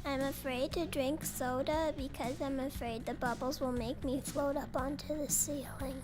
I'm afraid to drink soda because I'm afraid the bubbles will make me float up onto the ceiling.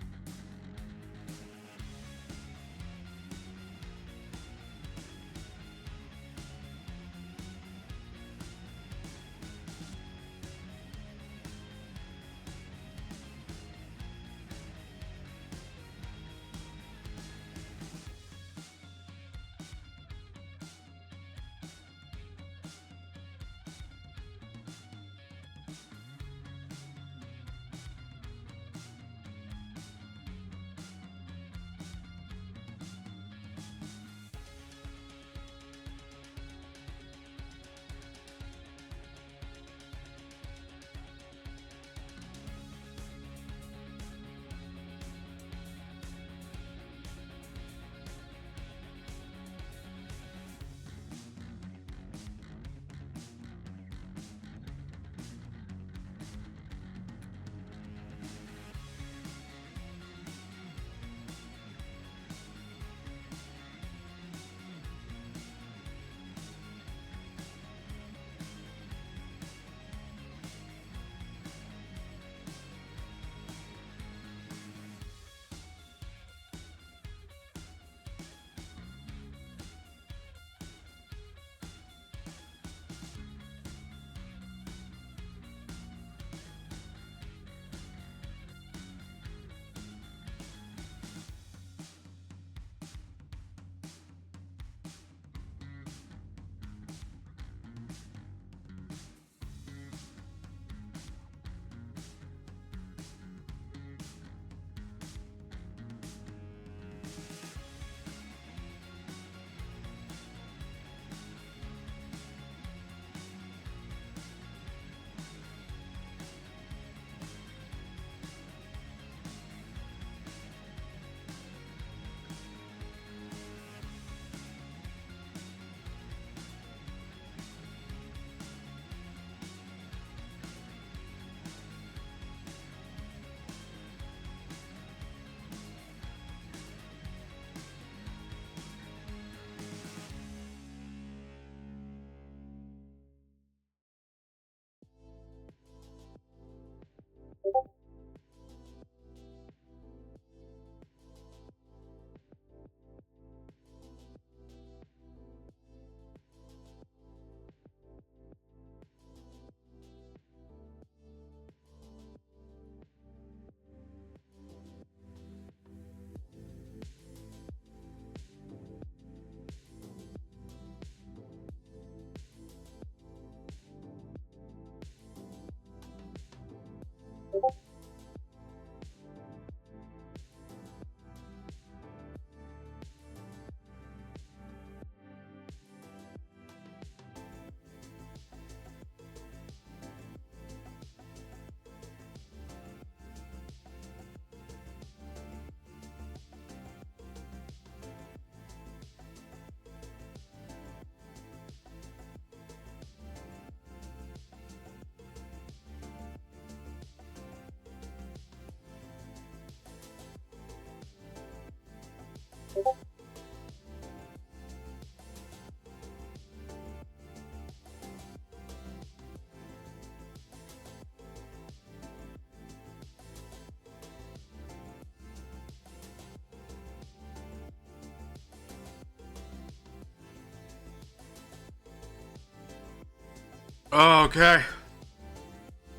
Okay.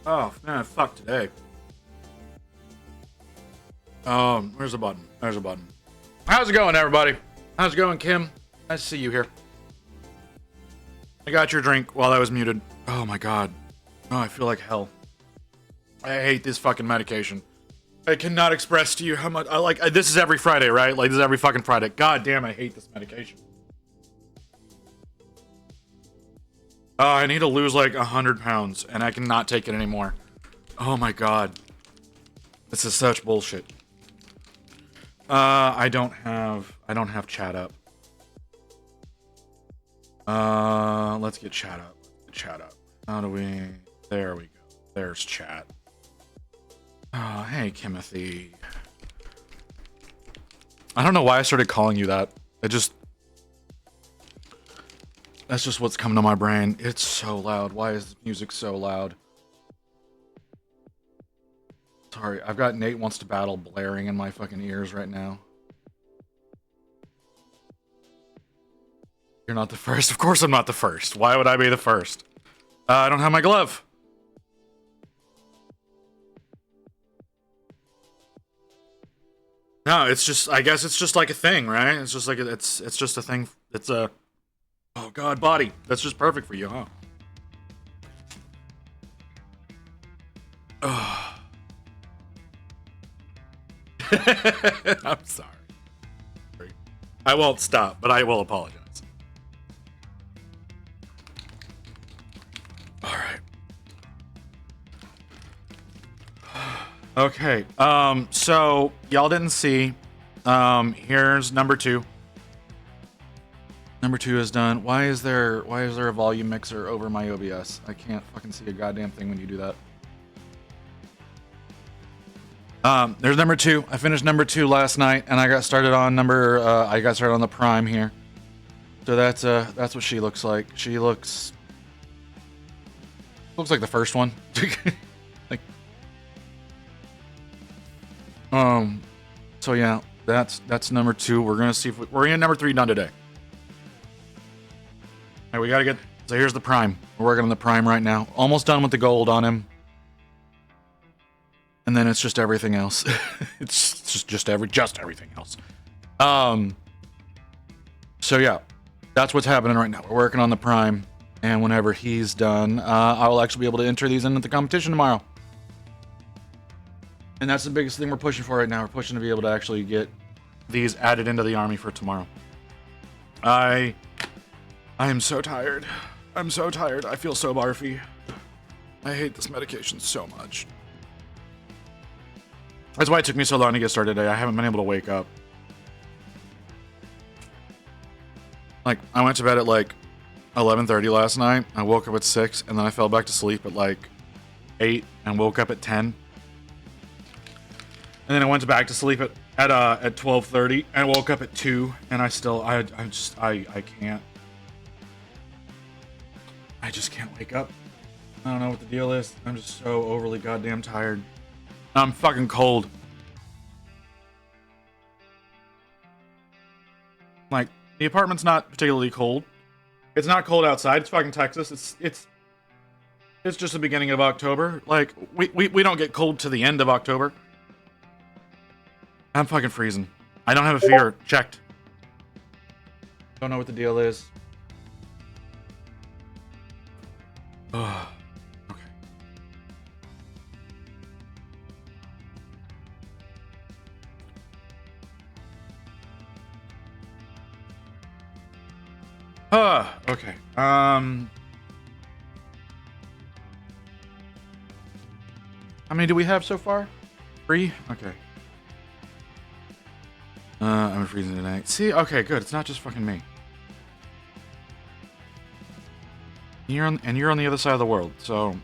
Oh, man, fuck today. Where's the button? There's a button. How's it going, everybody? How's it going, Kim? Nice to see you here. I got your drink while I was muted. Oh my god. Oh, I feel like hell. I hate this fucking medication. I cannot express to you how much I like. This is every Friday, right? Like, this is every fucking Friday. God damn, I hate this medication. I need to lose like 100 pounds, and I cannot take it anymore. Oh my god. This is such bullshit. I don't have chat up. Let's get chat up. How do we? There we go. There's chat. Oh, hey, Timothy. I don't know why I started calling you that. That's just what's coming to my brain. It's so loud. Why is the music so loud? Sorry, I've got Nate Wants to Battle blaring in my fucking ears right now. You're not the first. Of course I'm not the first. Why would I be the first? I don't have my glove. No, it's just, I guess it's just like a thing, right? It's just like, it's just a thing. It's a, oh God, body. That's just perfect for you, huh? Oh. I'm sorry. I won't stop, but I will apologize. All right. Okay. So y'all didn't see. Here's number 2. Number 2 is done. Why is there a volume mixer over my OBS? I can't fucking see a goddamn thing when you do that. There's number 2. I finished number 2 last night, and I got started on the Prime here. So that's what she looks like. She looks like the first one. Like, so yeah, that's number 2. We're gonna see if we're gonna get number 3 done today. All right, we gotta get. So here's the Prime. We're working on the Prime right now. Almost done with the gold on him. And then it's just everything else. It's just everything else. So yeah, that's what's happening right now. We're working on the Prime, and whenever he's done, I will actually be able to enter these into the competition tomorrow. And that's the biggest thing we're pushing for right now. We're pushing to be able to actually get these added into the army for tomorrow. I am so tired. I'm so tired. I feel so barfy. I hate this medication so much. That's why it took me so long to get started today. I haven't been able to wake up. Like, I went to bed at like 11:30 last night. I woke up at 6, and then I fell back to sleep at like 8 and woke up at 10. And then I went back to sleep at 12:30 and woke up at 2, and I can't. I just can't wake up. I don't know what the deal is. I'm just so overly goddamn tired. I'm fucking cold. Like, the apartment's not particularly cold. It's not cold outside. It's fucking Texas. It's just the beginning of October. Like, we don't get cold to the end of October. I'm fucking freezing. I don't have a fever. Checked. Don't know what the deal is. Oh, okay. Okay. How many do we have so far? 3? Okay. I'm freezing tonight. See? Okay, good. It's not just fucking me. You're on the other side of the world, so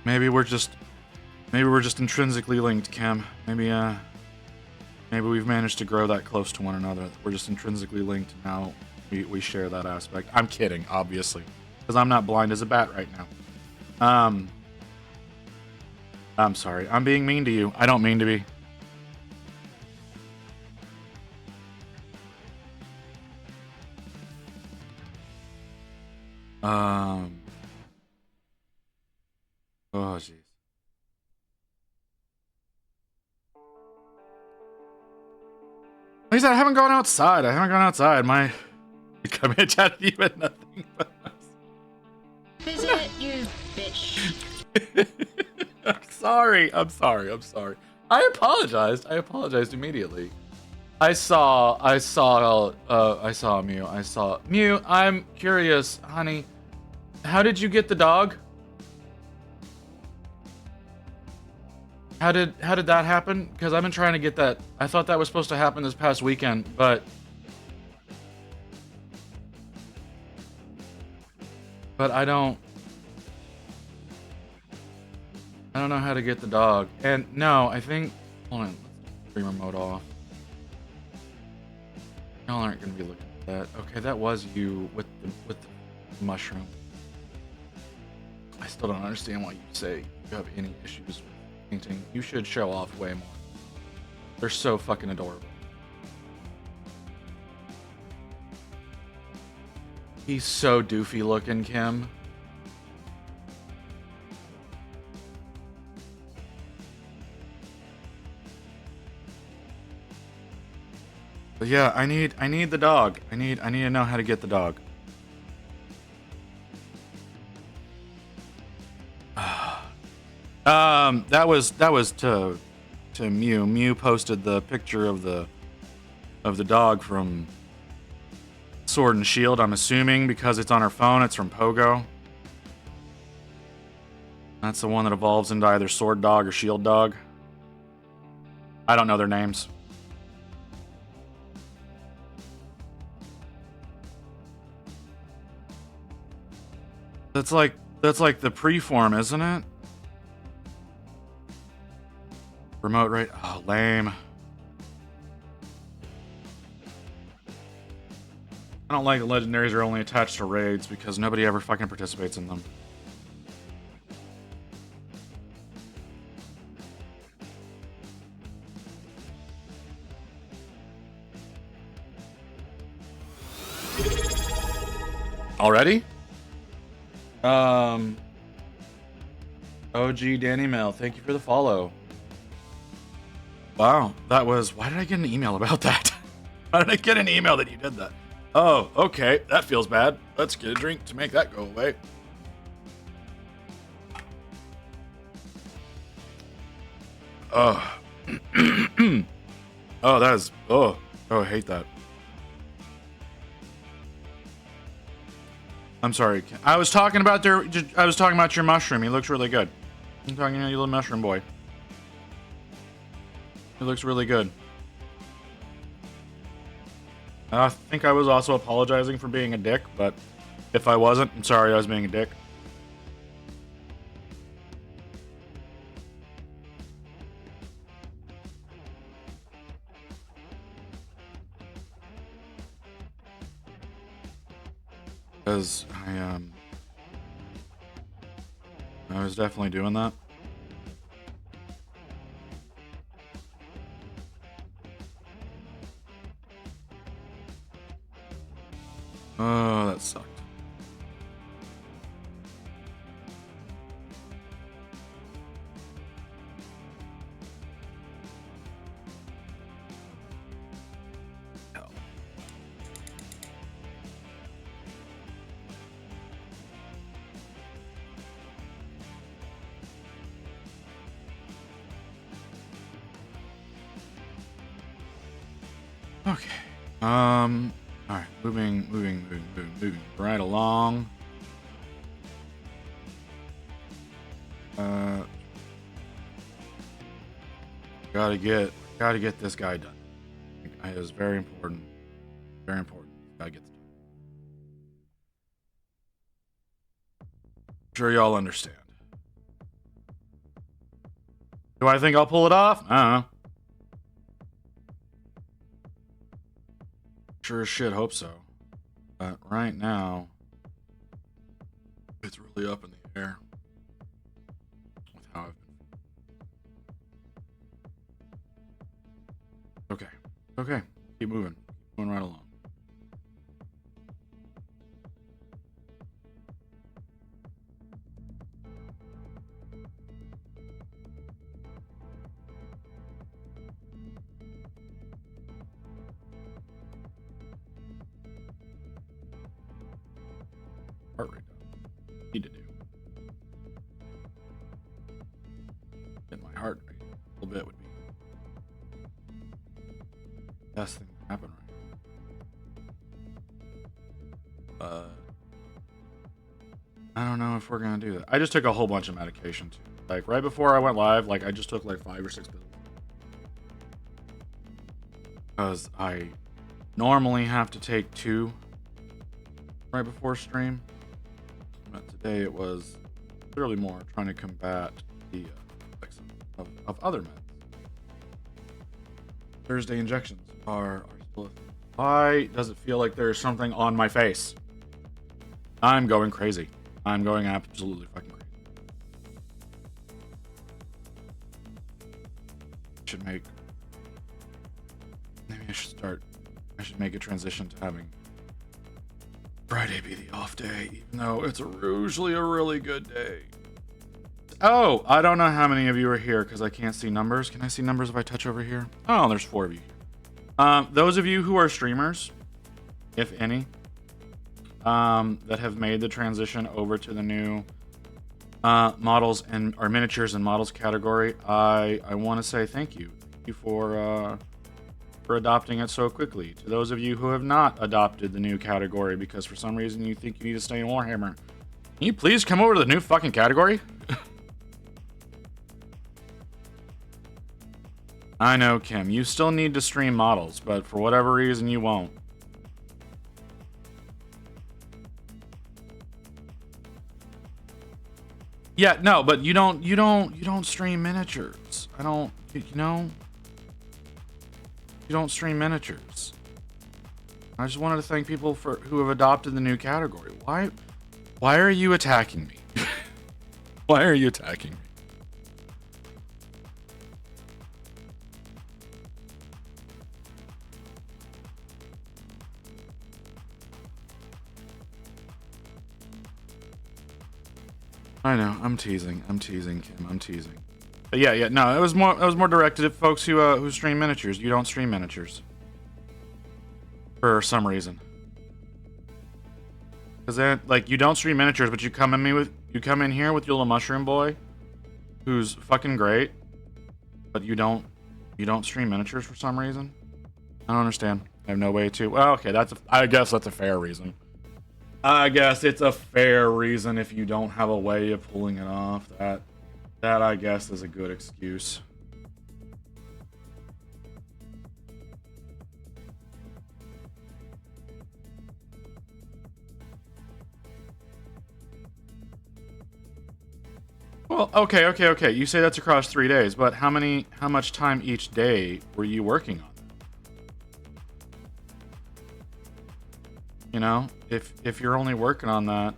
maybe we're just intrinsically linked, Cam. Maybe we've managed to grow that close to one another. We're just intrinsically linked now. We share that aspect. I'm kidding, obviously, because I'm not blind as a bat right now. I'm sorry. I'm being mean to you. I don't mean to be. Oh, jeez. Like I said, I haven't gone outside. My come here, chat. You had nothing but Visit you, bitch. I'm sorry. I apologized immediately. I saw Mew. I'm curious, honey. How did you get the dog? How did that happen? Because I've been trying to get that. I thought that was supposed to happen this past weekend, but I don't know how to get the dog. And no, I think, hold on, let's bring remote off. Y'all aren't gonna be looking at that. Okay, that was you with the mushroom. I still don't understand why you say you have any issues with painting. You should show off way more. They're so fucking adorable. He's so doofy looking, Kim. But yeah, I need the dog. I need to know how to get the dog. That was to Mew. Mew posted the picture of the dog from Sword and Shield. I'm assuming because it's on her phone, it's from Pogo. That's the one that evolves into either Sword Dog or Shield Dog. I don't know their names. That's like the preform, isn't it? Remote right? Oh, lame. I don't like the legendaries are only attached to raids because nobody ever fucking participates in them. Already? OG Danny Mail, thank you for the follow. Wow, that was... Why did I get an email about that? Why did I get an email that you did that? Oh, okay, that feels bad. Let's get a drink to make that go away. Oh. Oh, that is... Oh, I hate that. I'm sorry. I was talking about your mushroom. He looks really good. I'm talking to your little mushroom boy. He looks really good. I think I was also apologizing for being a dick, but if I wasn't, I'm sorry I was being a dick. Because I was definitely doing that. Oh, that sucked. Hell. Okay. All right, moving right along. Gotta get this guy done. It is very important. Very important. Gotta get this done. Sure, y'all understand. Do I think I'll pull it off? I don't know. Sure as shit hope so. But right now, it's really up in the air with how I've been. Okay. Keep moving. Moving right along. Heart rate down. Need to do. Get my heart rate a little bit would be the best thing to happen right now. I don't know if we're gonna do that. I just took a whole bunch of medication too. Like right before I went live, like I just took like 5 or 6 pills. Because I normally have to take 2 right before stream. But today it was clearly more trying to combat the effects of other meds. Thursday injections are still a thing. Why does it feel like there's something on my face? I'm going crazy. I'm going absolutely fucking crazy. Maybe I should make a transition to having Friday be the off day, even though it's usually a really good day. Oh, I don't know how many of you are here because I can't see numbers. Can I see numbers if I touch over here? Oh, there's 4 of you here. Those of you who are streamers, if any, that have made the transition over to the new models and or miniatures and models category, I want to say thank you. Thank you for adopting it so quickly. To those of you who have not adopted the new category because for some reason you think you need to stay in Warhammer, can you please come over to the new fucking category? I know, Kim, you still need to stream models, but for whatever reason you won't. Yeah, no, but you don't stream miniatures. You don't stream miniatures. I just wanted to thank people who have adopted the new category. Why are you attacking me? Why are you attacking me? I know, I'm teasing, Kim, I'm teasing. But yeah, no, it was more directed at folks who stream miniatures. You don't stream miniatures. For some reason. Cause then, like, you don't stream miniatures, but you come in here with your little mushroom boy, who's fucking great, but you don't stream miniatures for some reason. I don't understand. I have no way to. Well, okay, I guess that's a fair reason. I guess it's a fair reason if you don't have a way of pulling it off. That I guess is a good excuse. Well, okay. You say that's across 3 days, but how much time each day were you working on? You know, if you're only working on that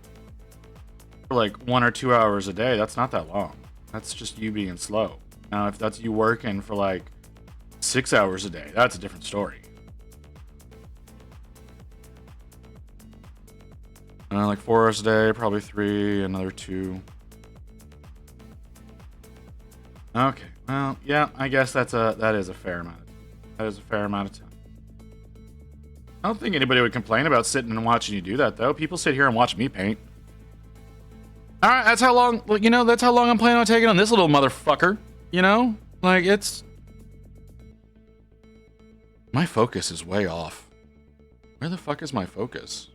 for like 1 or 2 hours a day, that's not that long. That's just you being slow. Now, if that's you working for like 6 hours a day, that's a different story. Like 4 hours a day, probably 3, another 2. Okay, well, yeah, I guess that is a fair amount. That is a fair amount of time. I don't think anybody would complain about sitting and watching you do that, though. People sit here and watch me paint. All right, that's how long. That's how long I'm planning on taking on this little motherfucker. You know, like my focus is way off. Where the fuck is my focus?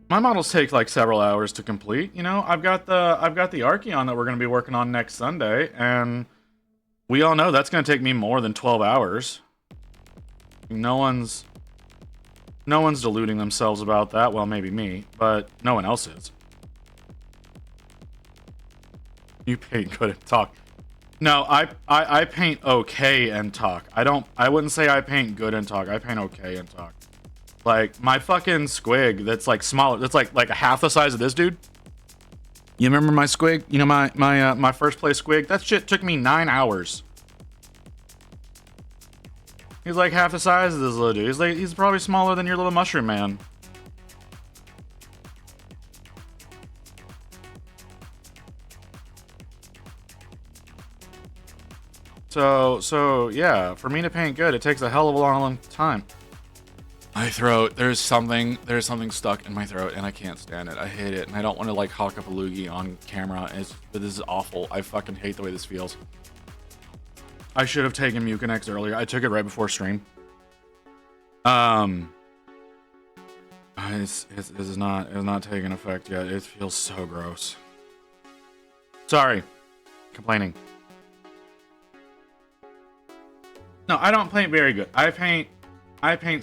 My models take like several hours to complete. You know, I've got the Archeon that we're going to be working on next Sunday, and we all know that's going to take me more than 12 hours. No one's deluding themselves about that. Well, maybe me, but no one else is. You paint good and talk. No, I paint okay and talk. I wouldn't say I paint good and talk. I paint okay and talk. Like my fucking squig that's like smaller. That's like a half the size of this dude. You remember my squig? You know my first place squig? That shit took me 9 hours. He's like half the size of this little dude. He's probably smaller than your little mushroom man. So yeah, for me to paint good, it takes a hell of a long time. My throat, there's something stuck in my throat and I can't stand it. I hate it, and I don't want to like hawk up a loogie on camera. But this is awful. I fucking hate the way this feels. I should have taken Mucinex earlier. I took it right before stream. It's not taking effect yet. It feels so gross. Sorry. Complaining. No, I don't paint very good. I paint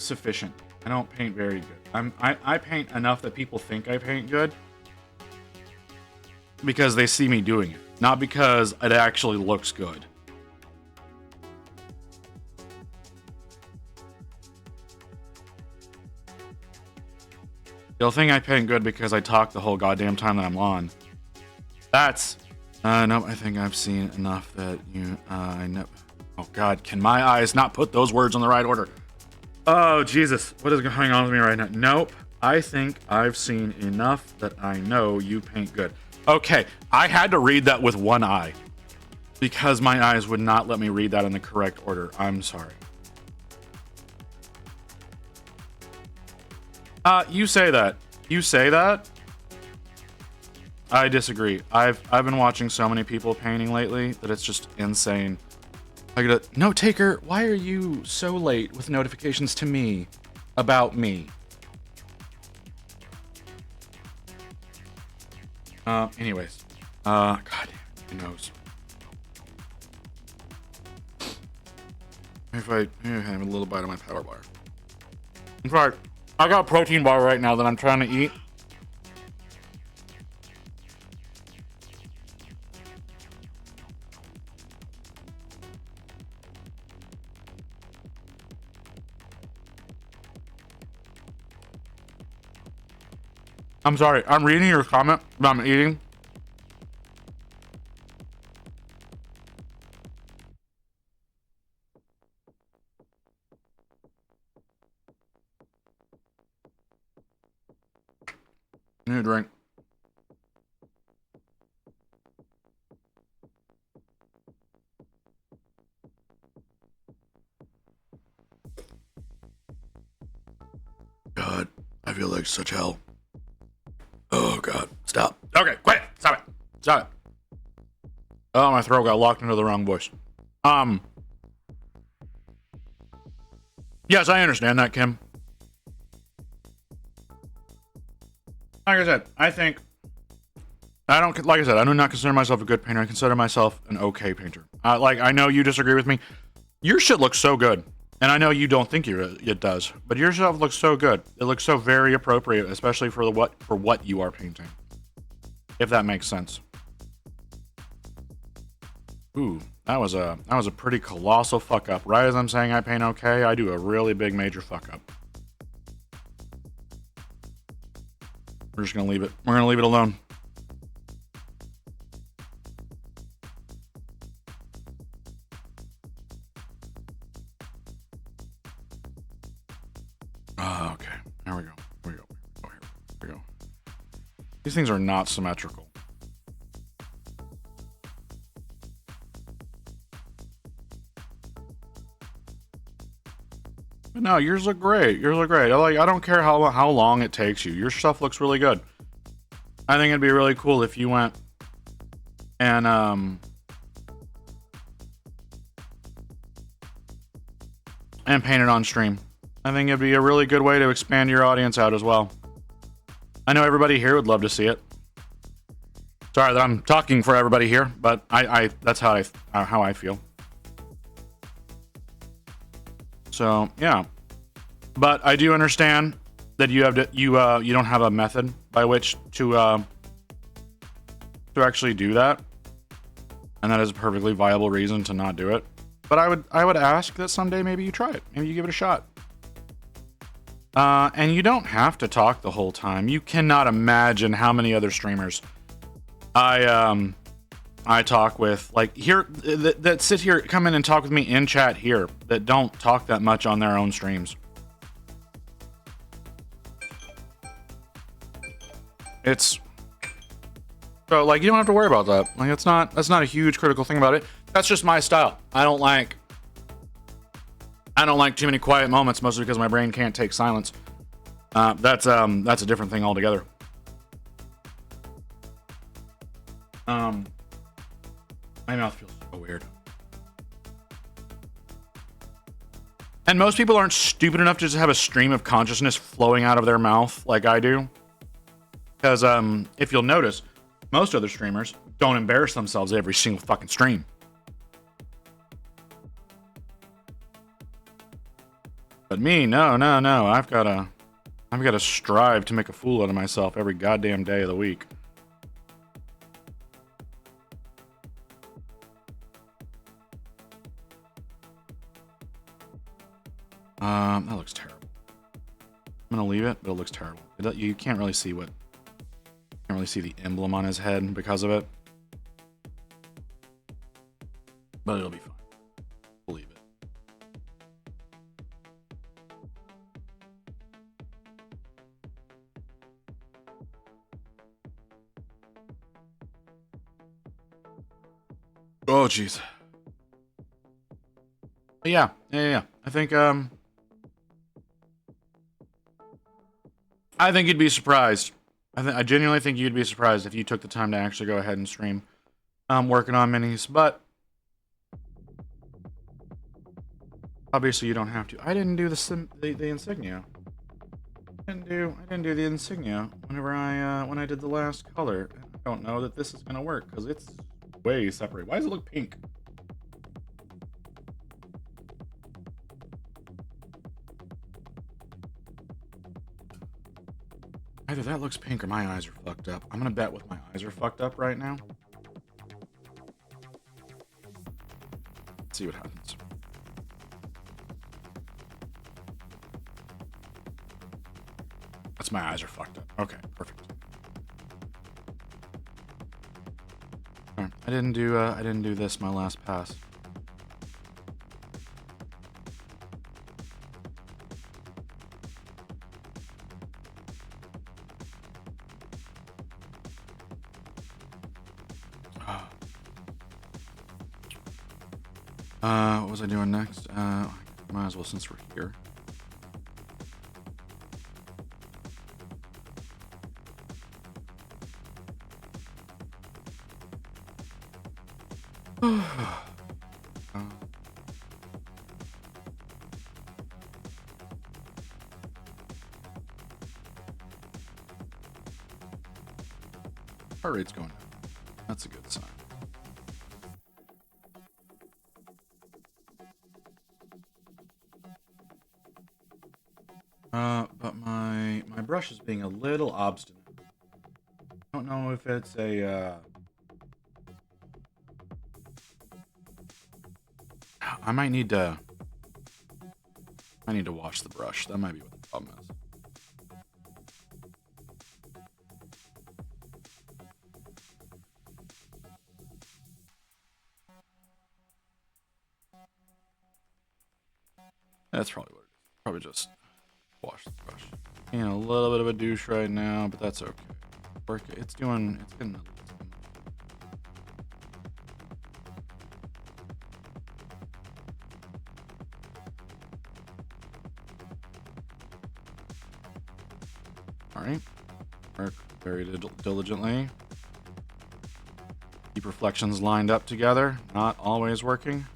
sufficient. I don't paint very good. I paint enough that people think I paint good because they see me doing it, not because it actually looks good. They'll think I paint good because I talk the whole goddamn time that I'm on. That's... no, I think I've seen enough that you... I know... Oh, God, can my eyes not put those words in the right order? Oh, Jesus. What is going on with me right now? Nope. I think I've seen enough that I know you paint good. Okay, I had to read that with one eye because my eyes would not let me read that in the correct order. I'm sorry. You say that. You say that? I disagree. I've been watching so many people painting lately that it's just insane. I gotta... Note taker, why are you so late with notifications to me about me? Anyways. God, who knows? Maybe I have a little bite of my power bar. In fact, I got a protein bar right now that I'm trying to eat. I'm sorry, I'm reading your comment, but I'm eating. I need a drink. God, I feel like such hell. Oh, God. Stop. Okay, quit it. Stop it. Stop it. Oh, my throat got locked into the wrong voice. Yes, I understand that, Kim. Like I said, like I said, I do not consider myself a good painter. I consider myself an okay painter. I know you disagree with me. Your shit looks so good. And I know you don't think it does, but your stuff looks so good. It looks so very appropriate, especially for what you are painting. If that makes sense. Ooh, that was a pretty colossal fuck up. Right as I'm saying I paint okay, I do a really big major fuck up. We're just gonna leave it. We're gonna leave it alone. Okay. There we go. Here we go. These things are not symmetrical. But no, yours look great. I don't care how long it takes you. Your stuff looks really good. I think it'd be really cool if you went and painted on stream. I think it'd be a really good way to expand your audience out as well. I know everybody here would love to see it. Sorry that I'm talking for everybody here, but I that's how I feel. So yeah, but I do understand that you don't have a method by which to actually do that, and that is a perfectly viable reason to not do it. But I would ask that someday maybe you try it, maybe you give it a shot. And you don't have to talk the whole time. You cannot imagine how many other streamers I talk with, like here, that sit here, come in and talk with me in chat here, that don't talk that much on their own streams. It's so like you don't have to worry about that. Like that's not a huge critical thing about it. That's just my style. I don't like too many quiet moments, mostly because my brain can't take silence. That's a different thing altogether. My mouth feels so weird. And most people aren't stupid enough to just have a stream of consciousness flowing out of their mouth like I do. Because if you'll notice, most other streamers don't embarrass themselves every single fucking stream. But me, no. I've gotta strive to make a fool out of myself every goddamn day of the week. That looks terrible. I'm gonna leave it, but it looks terrible. You can't really see the emblem on his head because of it. But it'll be fine. Believe it. Oh, jeez. Yeah. I think you'd be surprised. I genuinely think you'd be surprised if you took the time to actually go ahead and stream. Working on minis, but obviously you don't have to. I didn't do the insignia. I didn't do the insignia whenever when I did the last color. I don't know that this is gonna work because it's way separate. Why does it look pink? Either that looks pink or my eyes are fucked up. I'm gonna bet with my eyes are fucked up right now. Let's see what happens. That's my eyes are fucked up. Okay, perfect. All right, I didn't do this my last pass. What was I doing next? Might as well since we're here. Heart rate's going down. That's a good sign. But my brush is being a little obstinate. I don't know if it's a, I might need to wash the brush. That might be what the problem is. That's probably what it is. Probably just wash the brush. And a little bit of a douche right now, but that's okay. It's getting all right. Work very diligently. Keep reflections lined up together. Not always working.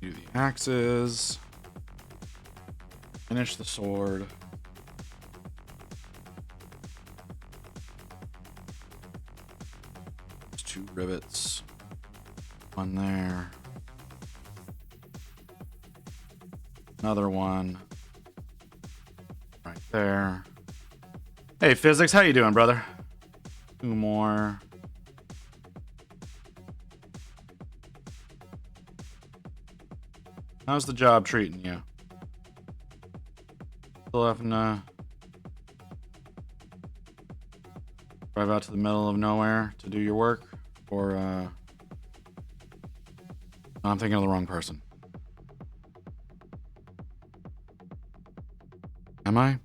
Do the axes. Finish the sword. There's 2 rivets. One there. Another one. Right there. Hey, Physics, how you doing, brother? 2 more. How's the job treating you? Still having to drive out to the middle of nowhere to do your work? Or, no, I'm thinking of the wrong person. Am I?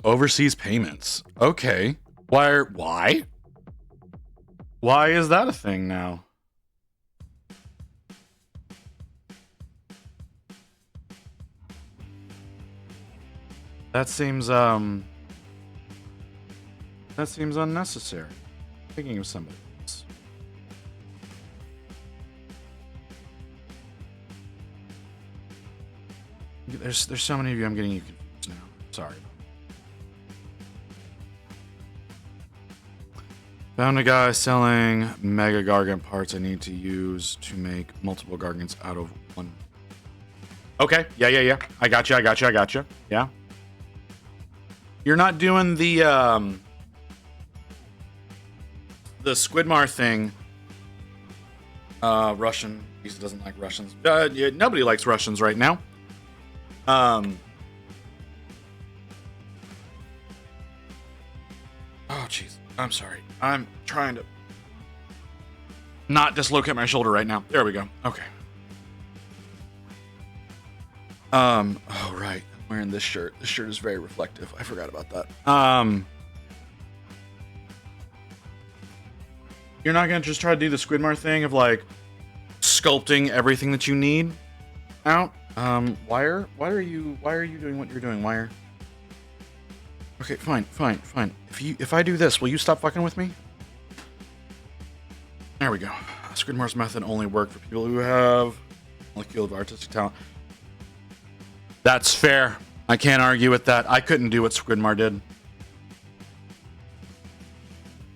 Overseas payments. Okay. Why? Why is that a thing now? That seems unnecessary. Thinking of somebody else. There's so many of you, I'm getting you confused now. Sorry. Found a guy selling mega gargant parts I need to use to make multiple gargants out of one. Okay, yeah. I got you. Yeah. You're not doing the Squidmar thing. Russian. He doesn't like Russians. Yeah, nobody likes Russians right now. Oh, jeez. I'm sorry. I'm trying to not dislocate my shoulder right now. There we go. Okay. Oh, right. I'm wearing this shirt. This shirt is very reflective. I forgot about that. You're not going to just try to do the Squidmar thing of, like, sculpting everything that you need out? Wire? Why are you doing what you're doing, Wire? Okay, fine. If I do this, will you stop fucking with me? There we go. Squidmar's method only worked for people who have molecule of artistic talent. That's fair. I can't argue with that. I couldn't do what Squidmar did.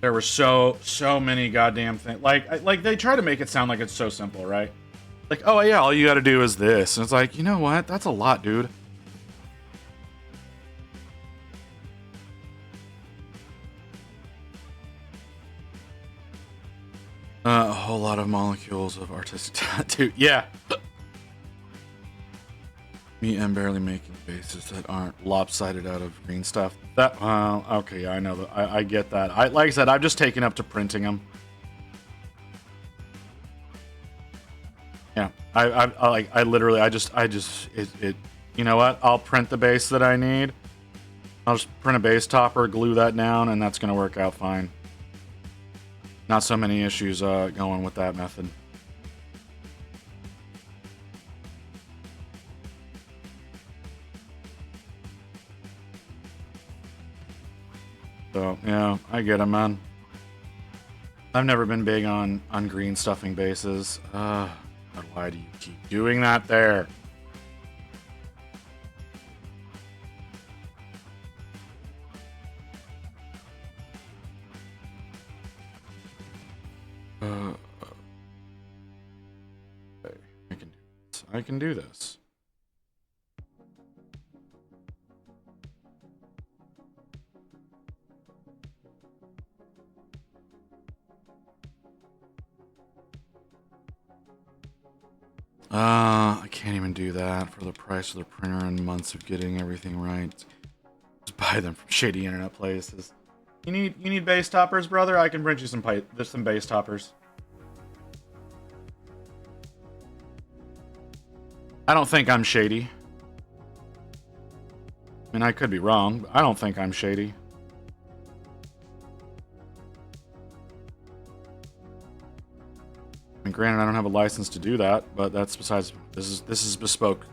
There were so many goddamn things. Like they try to make it sound like it's so simple, right? Like, oh yeah, all you got to do is this, and it's like, you know what? That's a lot, dude. A whole lot of molecules of artistic talent, dude. Yeah. Me and barely making bases that aren't lopsided out of green stuff. That, okay, yeah, I know that. I get that. Like I said, I've just taken up to printing them. Yeah, I literally, you know what? I'll print the base that I need. I'll just print a base topper, glue that down, and that's gonna work out fine. Not so many issues going with that method. So, yeah, I get it, man. I've never been big on green stuffing bases. God, why do you keep doing that there? Okay, I can do this. I can't even do that for the price of the printer and months of getting everything right. Just buy them from shady internet places. You need base toppers, brother? I can print you some base toppers. I don't think I'm shady. I mean, I could be wrong, but I don't think I'm shady. And granted, I don't have a license to do that, but that's besides. This is bespoke.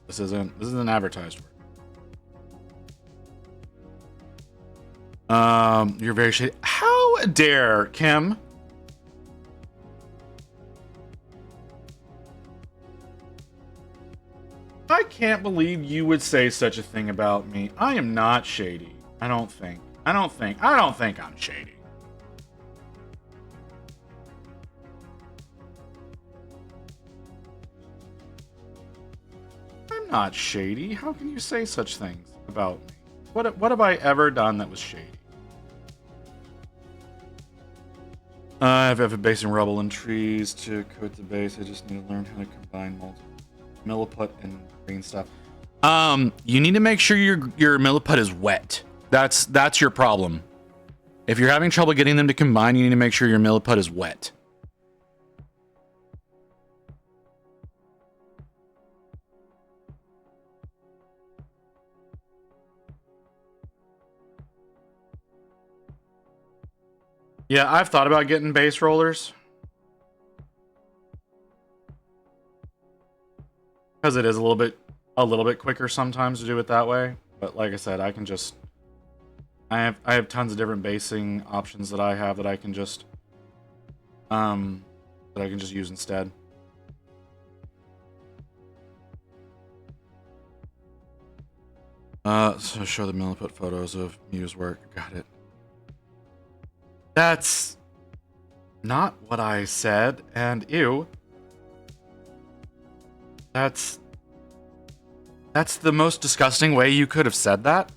This isn't advertised for. You're very shady. How dare, Kim? I can't believe you would say such a thing about me. I am not shady. I don't think I'm shady. I'm not shady. How can you say such things about me? What have I ever done that was shady? I have a base in rubble and trees to coat the base. I just need to learn how to combine milliput and green stuff. You need to make sure your milliput is wet. That's your problem. If you're having trouble getting them to combine, you need to make sure your milliput is wet. Yeah, I've thought about getting base rollers. Because it is a little bit quicker sometimes to do it that way. But like I said, I can just I have tons of different basing options that I have that I can just use instead. So show the milliput photos of Mew's work. Got it. That's not what I said, and ew. That's the most disgusting way you could have said that.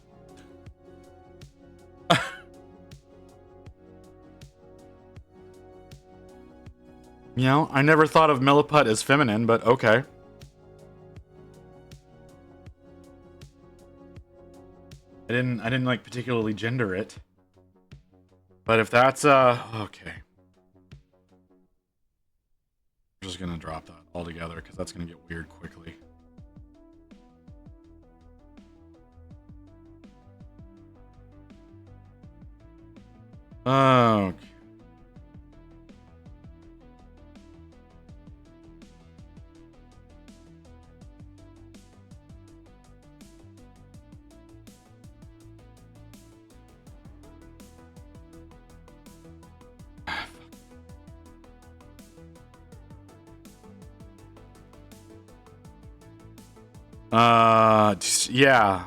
You know, I never thought of milliput as feminine, but okay. I didn't like particularly gender it. But if that's okay. I'm just gonna drop that altogether because that's gonna get weird quickly. Okay. Yeah.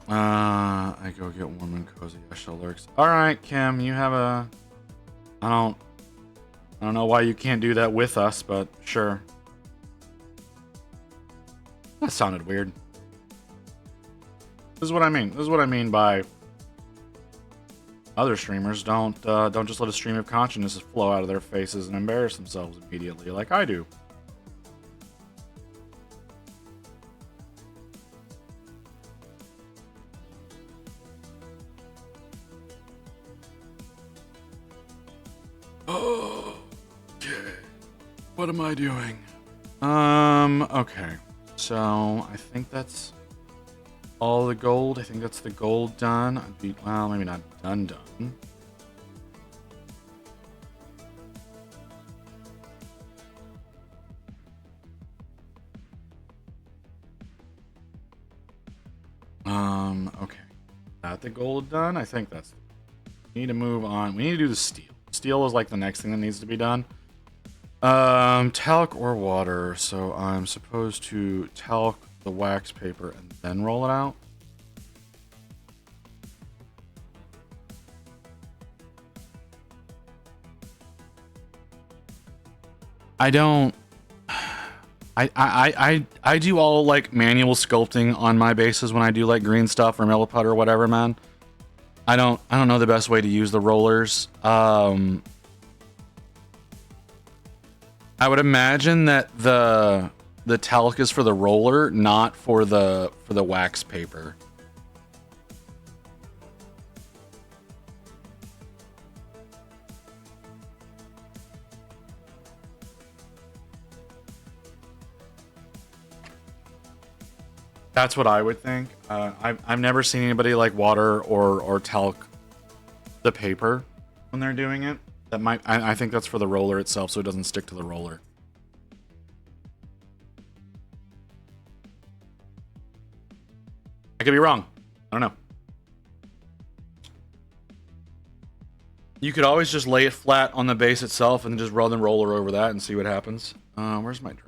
I go get warm and cozy. Yesha lurks. All right, Kim, you have a. I don't know why you can't do that with us, but sure. That sounded weird. This is what I mean. This is what I mean by other streamers don't just let a stream of consciousness flow out of their faces and embarrass themselves immediately like I do. Oh, okay. What am I doing? Okay. So, I think that's all the gold. I think that's the gold done. Well, maybe not done. Okay. Got the gold done. I think that's. We need to move on. We need to do the steel. Steel is like the next thing that needs to be done. Talc or water. So I'm supposed to talc the wax paper and then roll it out. I don't. I do all like manual sculpting on my bases when I do like green stuff or milliput or whatever, man. I don't know the best way to use the rollers. I would imagine that the talc is for the roller, not for the wax paper. That's what I would think. I've never seen anybody like water or talc the paper when they're doing it. I think that's for the roller itself, so it doesn't stick to the roller. I could be wrong. I don't know. You could always just lay it flat on the base itself and just run the roller over that and see what happens. Where's my drink?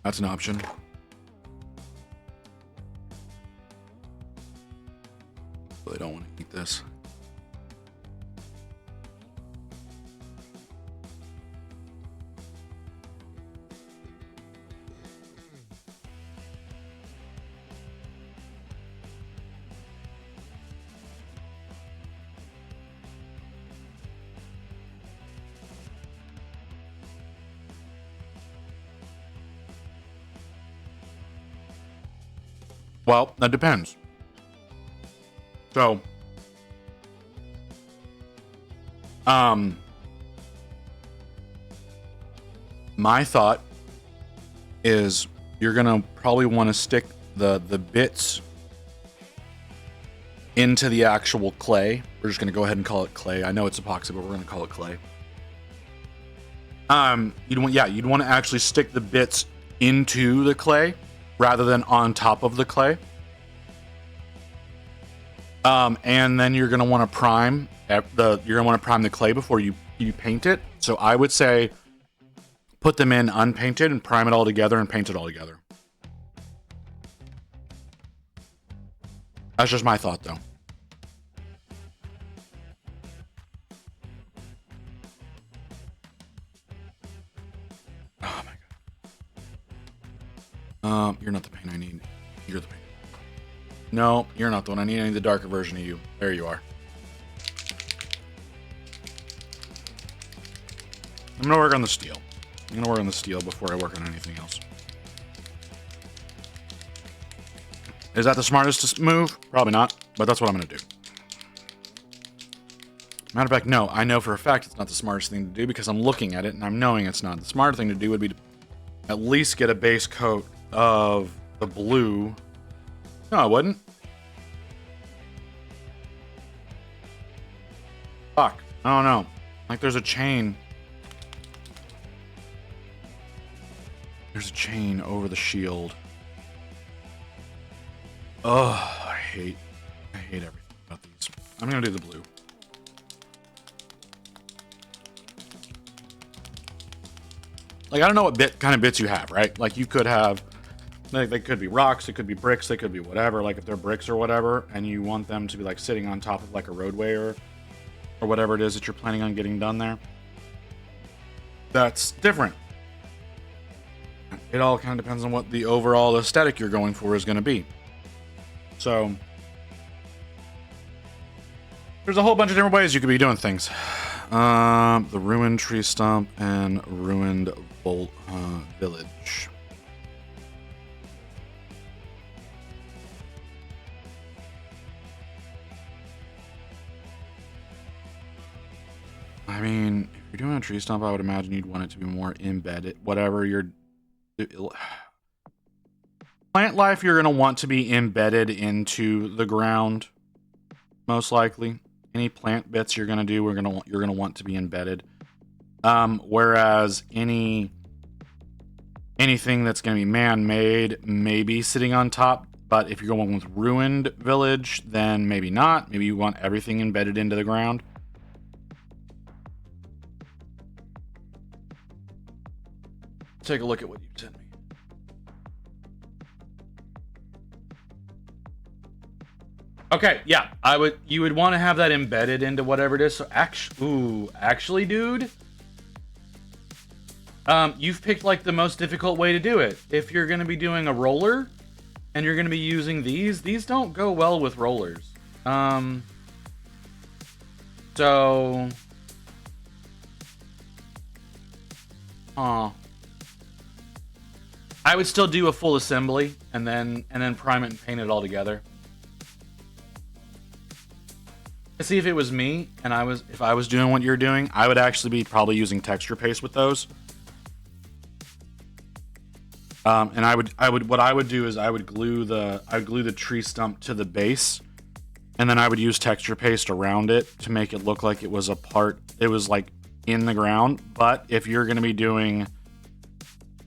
That's an option. Really don't want to eat this. Well, that depends. So, my thought is you're gonna probably want to stick the bits into the actual clay. We're just gonna go ahead and call it clay. I know it's epoxy, but we're gonna call it clay. You'd want to actually stick the bits into the clay rather than on top of the clay. And then you're gonna want to prime the clay before you paint it. So I would say put them in unpainted and prime it all together and paint it all together. That's just my thought, though. Oh my god. You're not the paint I need. You're the paint. No, you're not the one I need. I need the darker version of you. There you are. I'm gonna work on the steel. I'm gonna work on the steel before I work on anything else. Is that the smartest move? Probably not, but that's what I'm gonna do. Matter of fact, no, I know for a fact it's not the smartest thing to do because I'm looking at it and I'm knowing it's not. The smarter thing to do would be to at least get a base coat of the blue. No, I wouldn't. Fuck. I don't know. Like there's a chain. There's a chain over the shield. Oh, I hate everything about these. I'm gonna do the blue. Like, I don't know what kind of bits you have, right? Like, you could have, like, they could be rocks, it could be bricks, they could be whatever. Like, if they're bricks or whatever, and you want them to be, like, sitting on top of, like, a roadway or whatever it is that you're planning on getting done there, that's different. It all kind of depends on what the overall aesthetic you're going for is going to be. So, there's a whole bunch of different ways you could be doing things. The ruined tree stump and ruined village. I mean, if you're doing a tree stump, I would imagine you'd want it to be more embedded. Whatever you're... Plant life, you're going to want to be embedded into the ground, most likely. Any plant bits you're going to do, you're going to want to be embedded. Whereas anything that's going to be man-made, maybe sitting on top. But if you're going with ruined village, then maybe not. Maybe you want everything embedded into the ground. Take a look at what you sent me. Okay, yeah, you would want to have that embedded into whatever it is. So actually, dude, you've picked like the most difficult way to do it. If you're going to be doing a roller and you're going to be using these don't go well with rollers. So, I would still do a full assembly and then prime it and paint it all together. See, if it was me and if I was doing what you're doing, I would actually be probably using texture paste with those. And what I would do is I would glue the tree stump to the base, and then I would use texture paste around it to make it look like it was like in the ground. But if you're going to be doing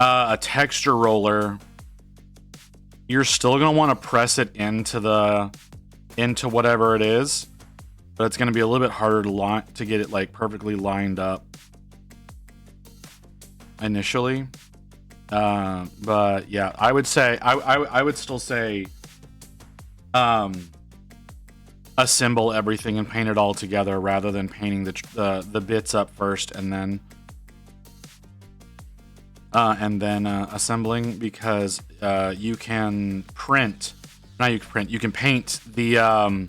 a texture roller, you're still going to want to press it into whatever it is. But it's going to be a little bit harder to get it like perfectly lined up initially. But yeah, I would say I would still say assemble everything and paint it all together rather than painting the bits up first and then assembling, because you can paint the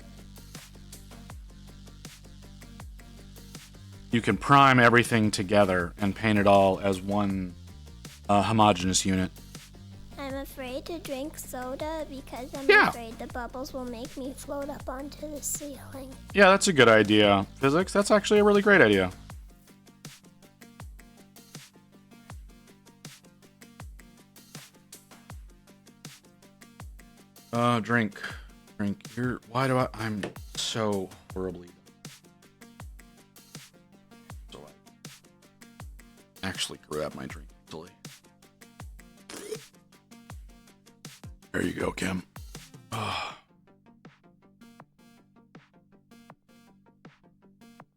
you can prime everything together and paint it all as one homogeneous unit. I'm afraid to drink soda because I'm afraid the bubbles will make me float up onto the ceiling. Yeah, that's a good idea. Physics, that's actually a really great idea. Drink. You're, why do I'm so horribly. So I actually grab my drink easily. There you go, Kim. Oh.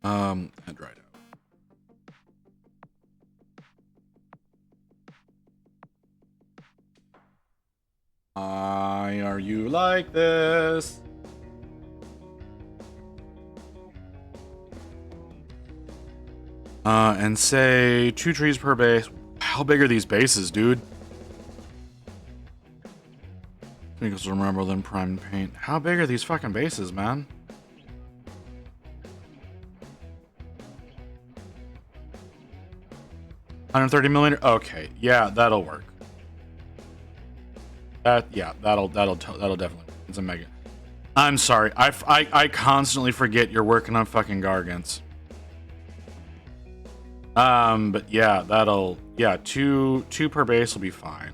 And dried out. Why are you like this? And say 2 trees per base. How big are these bases, dude? Because remember them primed paint. How big are these fucking bases, man? $130mm. Okay, yeah, that'll work. That'll definitely. It's a mega. I'm sorry. I constantly forget you're working on fucking Gargants. But yeah, two per base will be fine.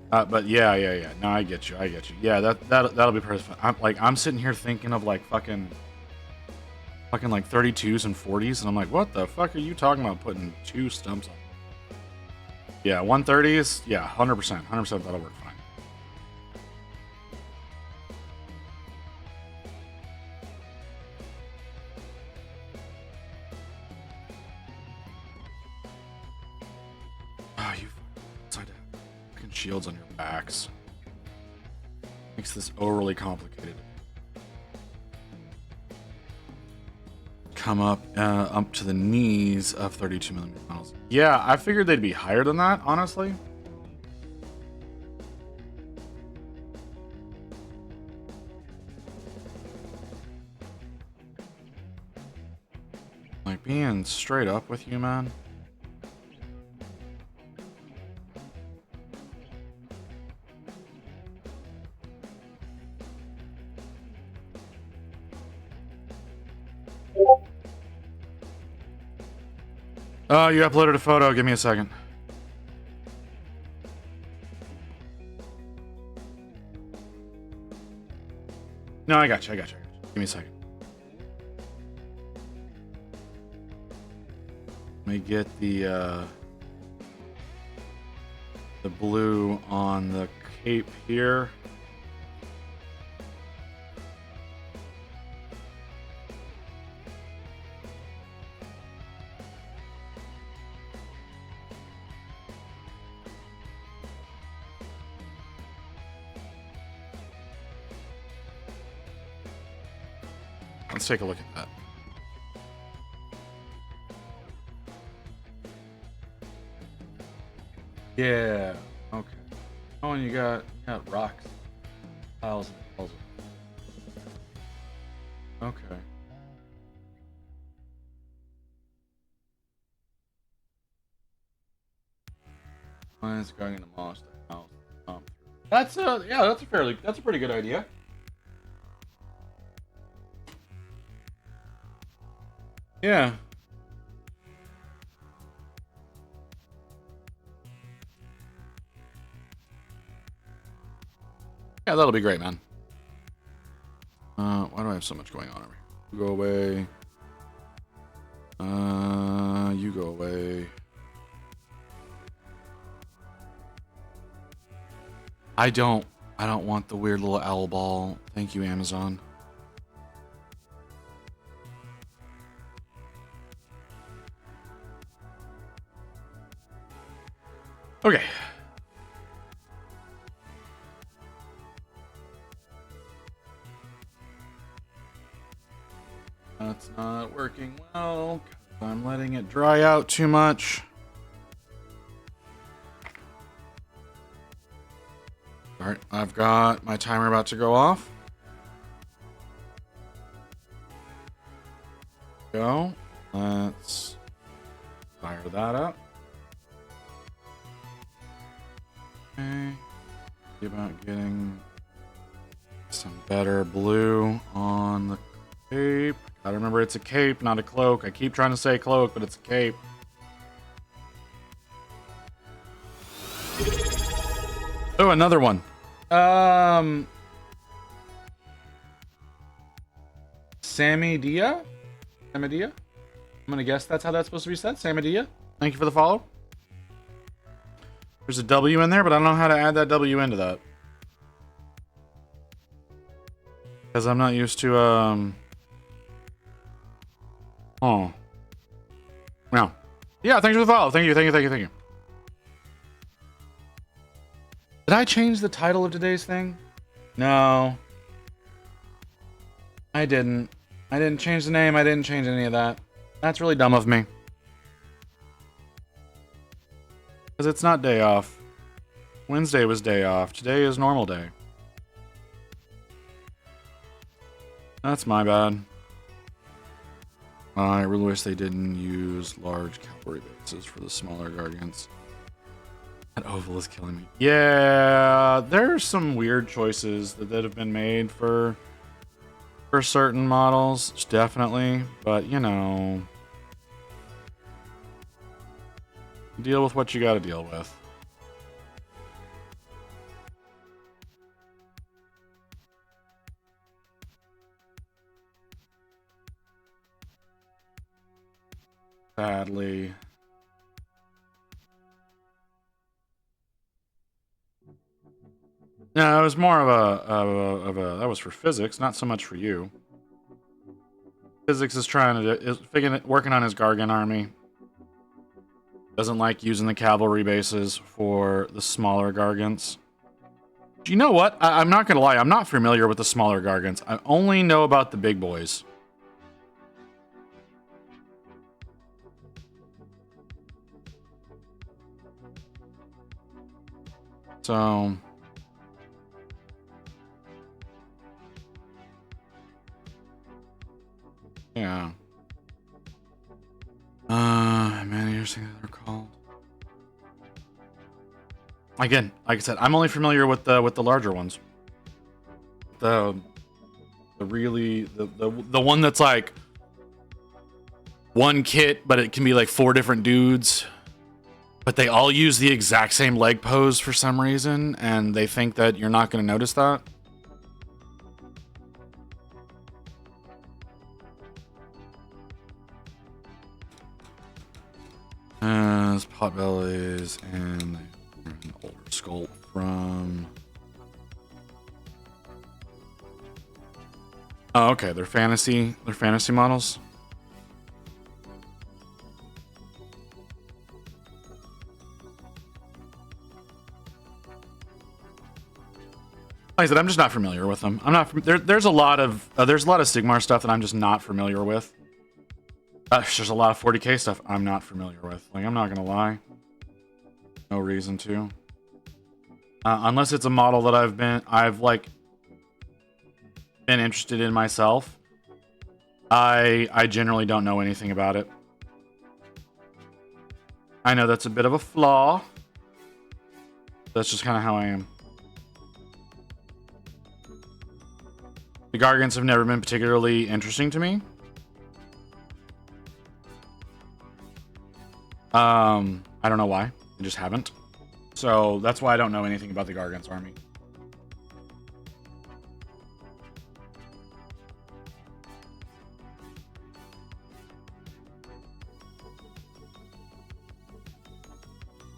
But yeah. No, I get you. Yeah, that'll be perfect. I'm sitting here thinking of like fucking like 32s and 40s, and I'm like, what the fuck are you talking about putting 2 stumps on? Yeah, 130s. Yeah, 100%. That'll work fine. Oh, you fucking shields on your backs. Makes this overly complicated. Come up to the knees of 32mm funnels. Yeah, I figured they'd be higher than that, honestly. Like, being straight up with you, man. Oh, you uploaded a photo. Give me a second. No, I got you. Give me a second. Let me get the blue on the cape here. Let's take a look at that. Yeah. Okay. Oh, and you got rocks, piles and piles. Okay. Mine's going into Moss house. That's a pretty good idea. Yeah. Yeah, that'll be great, man. Why do I have so much going on over here? You go away. You go away. I don't want the weird little owl ball. Thank you, Amazon. Okay. That's not working well. I'm letting it dry out too much. All right, I've got my timer about to go off. Go. Let's fire that up. Okay. See about getting some better blue on the cape. Gotta remember it's a cape, not a cloak. I keep trying to say cloak, but it's a cape. Oh, another one. Samidia? Samidia? I'm gonna guess that's how that's supposed to be said. Samidia. Thank you for the follow. There's a W in there, but I don't know how to add that W into that. Because I'm not used to, Oh. No. Yeah, thanks for the follow. Thank you. Did I change the title of today's thing? No. I didn't. I didn't change the name. I didn't change any of that. That's really dumb of me. Because it's not day off. Wednesday was day off. Today is normal day. That's my bad. I really wish they didn't use large cavalry bases for the smaller Gargants. That oval is killing me. Yeah, there's some weird choices that have been made for certain models, definitely. But, you know, deal with what you gotta deal with. Sadly. No, it was more of a that was for physics, not so much for you. Physics is working on his Gargan army. Doesn't like using the cavalry bases for the smaller Gargants. You know what? I'm not gonna lie, I'm not familiar with the smaller Gargants. I only know about the big boys. So yeah. Man, you're saying they're called. Again, like I said, I'm only familiar with the larger ones. The one that's like one kit, but it can be like 4 different dudes. But they all use the exact same leg pose for some reason, and they think that you're not going to notice that. It's Potbellies and an older sculpt from... Oh, okay, they're fantasy models. Like I said, I'm just not familiar with them. I'm not. There's a lot of Sigmar stuff that I'm just not familiar with. There's a lot of 40k stuff I'm not familiar with. Like, I'm not gonna lie. No reason to. Unless it's a model that I've like been interested in myself. I generally don't know anything about it. I know that's a bit of a flaw. That's just kind of how I am. The Gargants have never been particularly interesting to me. I don't know why. I just haven't. So that's why I don't know anything about the Gargants army.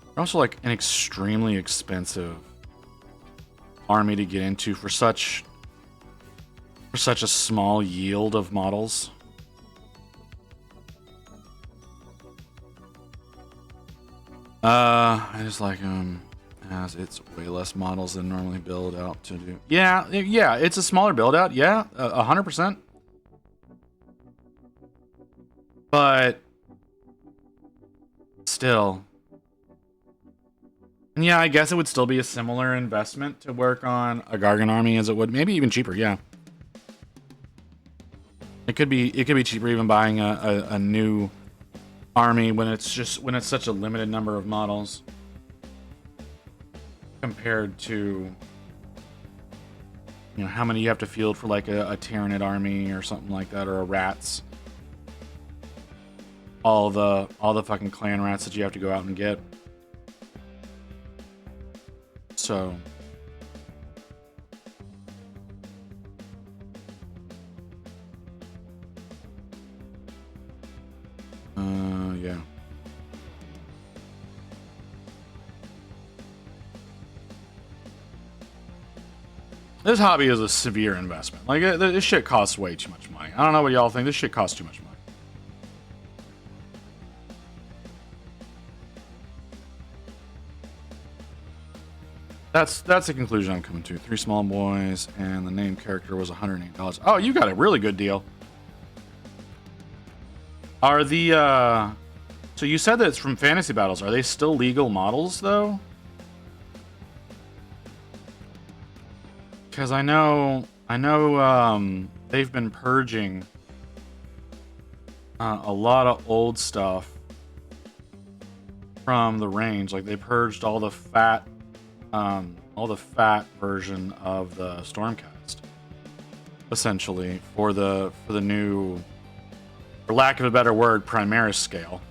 They're also like an extremely expensive army to get into for such a small yield of models. I just like them as it's way less models than normally build out to do. Yeah, it's a smaller build out. Yeah, 100%. But still, and yeah, I guess it would still be a similar investment to work on a Gargan army as it would, maybe even cheaper. Yeah. It could be cheaper even buying a new army when it's such a limited number of models compared to, you know, how many you have to field for like a Tyranid army or something like that, or a rats. All the fucking clan rats that you have to go out and get. So yeah. This hobby is a severe investment. Like, this shit costs way too much money. I don't know what y'all think. This shit costs too much money. That's the conclusion I'm coming to. 3 small boys, and the name character was $108. Oh, you got a really good deal. Are the so you said that it's from Fantasy Battles. Are they still legal models though? Because I know they've been purging a lot of old stuff from the range. Like, they purged all the fat version of the Stormcast, essentially, for the new, for lack of a better word, Primaris scale.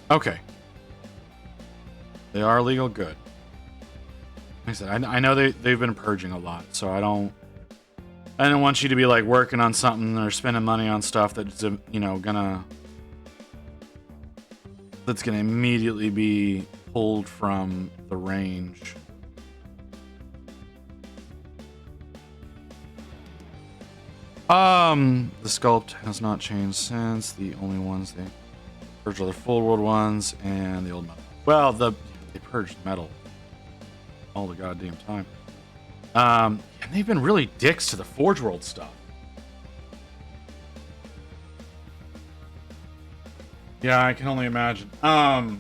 Okay. They are legal, good. Like I said, I know they've been purging a lot, so I don't want you to be like working on something or spending money on stuff that's, you know, that's gonna immediately be pulled from the range. The sculpt has not changed since. The only ones they purged are the full world ones and the old metal. Well, they purged metal all the goddamn time. And they've been really dicks to the Forge World stuff. Yeah, I can only imagine. Hold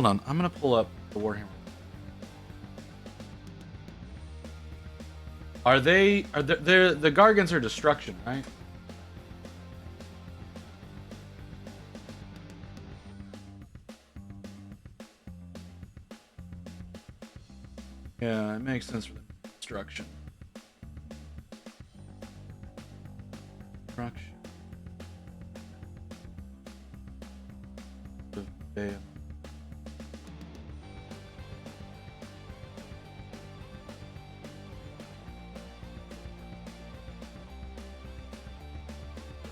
on, I'm gonna pull up the Warhammer. The Gargants are destruction, right? Yeah, it makes sense for the destruction. Destruction. Damn.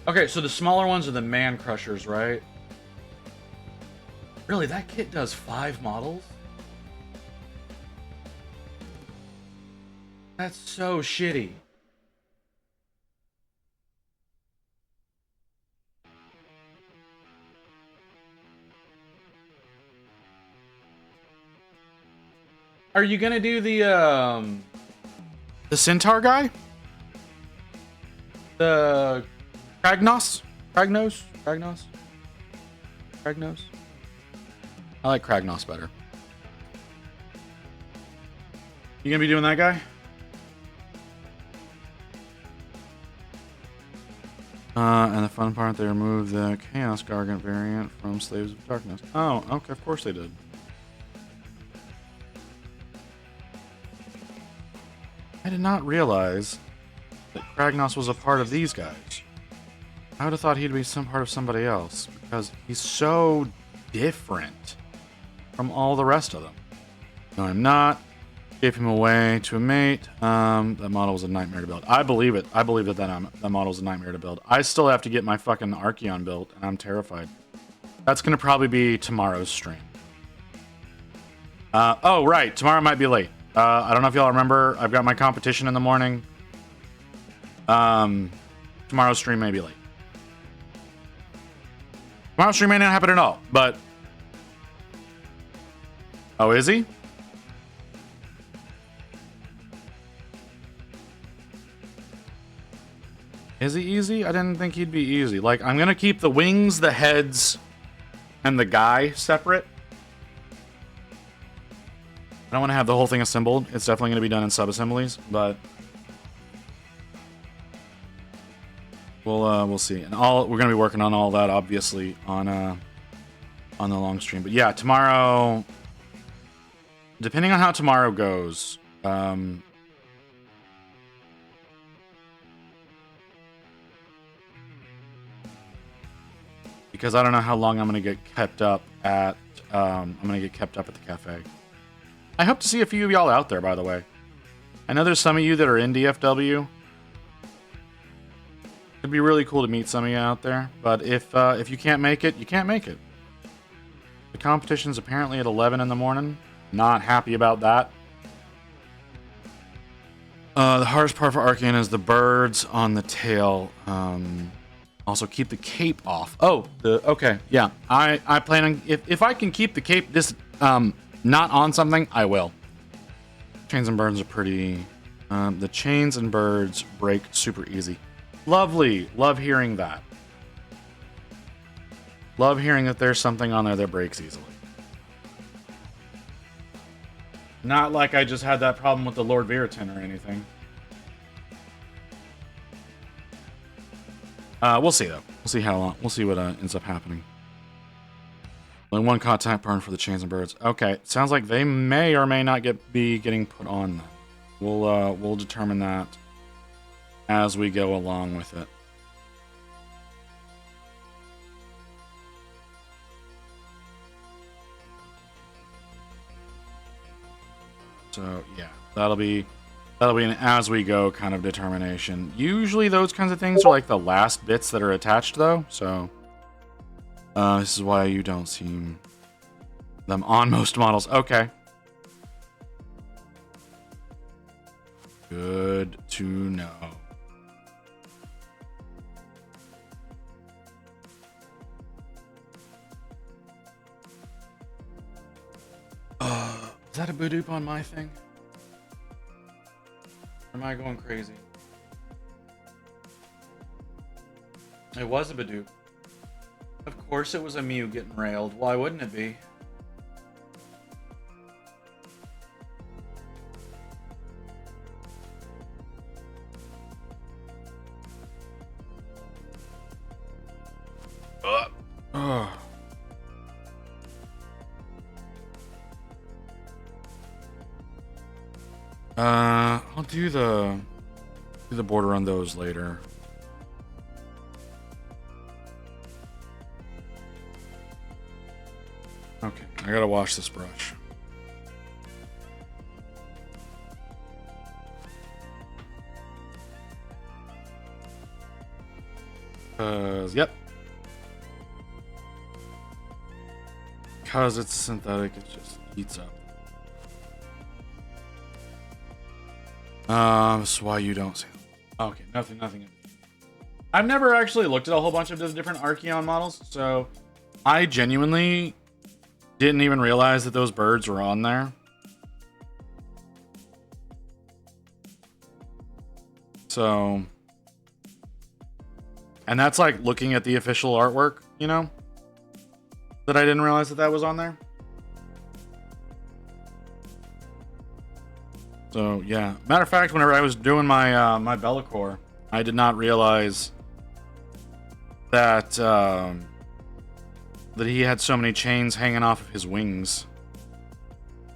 Okay, so the smaller ones are the Man Crushers, right? Really, that kit does 5 models? That's so shitty. Are you gonna do the Centaur guy? The Kragnos? Kragnos? I like Kragnos better. You gonna be doing that guy? And the fun part, they removed the Chaos Gargant variant from Slaves of Darkness. Oh, okay, of course they did. I did not realize that Kragnos was a part of these guys. I would have thought he'd be some part of somebody else, because he's so different from all the rest of them. No, I'm not. Gave him away to a mate. That model was a nightmare to build. I believe it. I believe that model was a nightmare to build. I still have to get my fucking Archeon built, and I'm terrified. That's gonna probably be tomorrow's stream. Oh, right. Tomorrow might be late. I don't know if y'all remember. I've got my competition in the morning. Tomorrow's stream may be late. Tomorrow's stream may not happen at all, but... Oh, is he? Is he easy? I didn't think he'd be easy. Like, I'm gonna keep the wings, the heads, and the guy separate. I don't want to have the whole thing assembled. It's definitely going to be done in sub-assemblies, but we'll see. And we're going to be working on all that, obviously, on the long stream. But yeah, tomorrow, depending on how tomorrow goes, because I don't know how long I'm gonna get kept up at. I'm gonna get kept up at the cafe. I hope to see a few of y'all out there, by the way. I know there's some of you that are in DFW. It'd be really cool to meet some of you out there, but if you can't make it, you can't make it. The competition's apparently at 11 in the morning. Not happy about that. The hardest part for Arcane is the birds on the tail. Also keep the cape off. Oh, okay, yeah. I plan on if I can keep the cape not on something, I will. Chains and birds are pretty. The chains and birds break super easy. Lovely. Love hearing that. Love hearing that there's something on there that breaks easily. Not like I just had that problem with the Lord Viriton or anything. We'll see though. We'll see how long. We'll see what ends up happening. Only one contact burn for the chains and birds. Okay, sounds like they may or may not be getting put on. We'll determine that as we go along with it. So yeah, that'll be an as we go kind of determination. Usually those kinds of things are like the last bits that are attached though, so this is why you don't see them on most models. Okay. Good to know. Is that a Boudoop on my thing? Or am I going crazy? It was a Boudoop. Of course it was a Mew getting railed. Why wouldn't it be? I'll do the border on those later. Okay, I gotta wash this brush. Yep. Because it's synthetic, it just heats up. That's why you don't see them. Okay, nothing. I've never actually looked at a whole bunch of the different Archeon models, so I genuinely didn't even realize that those birds were on there. So, and that's like looking at the official artwork, you know, that I didn't realize that that was on there. So yeah, matter of fact, whenever I was doing my my Bellacore, I did not realize that that he had so many chains hanging off of his wings.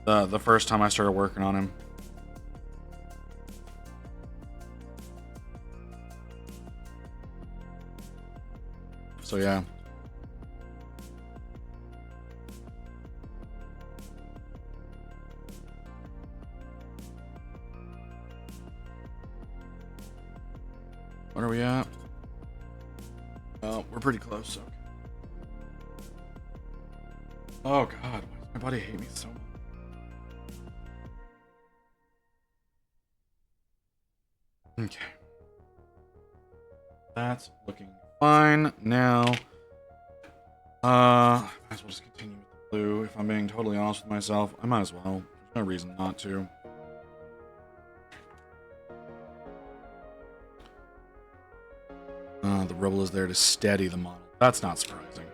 The first time I started working on him. So yeah. What are we at? Oh, we're pretty close. Okay. Oh God, why does my body hate me so much? Okay. That's looking fine now. Might as well just continue with the blue. If I'm being totally honest with myself, I might as well. There's no reason not to. The rubble is there to steady the model. That's not surprising.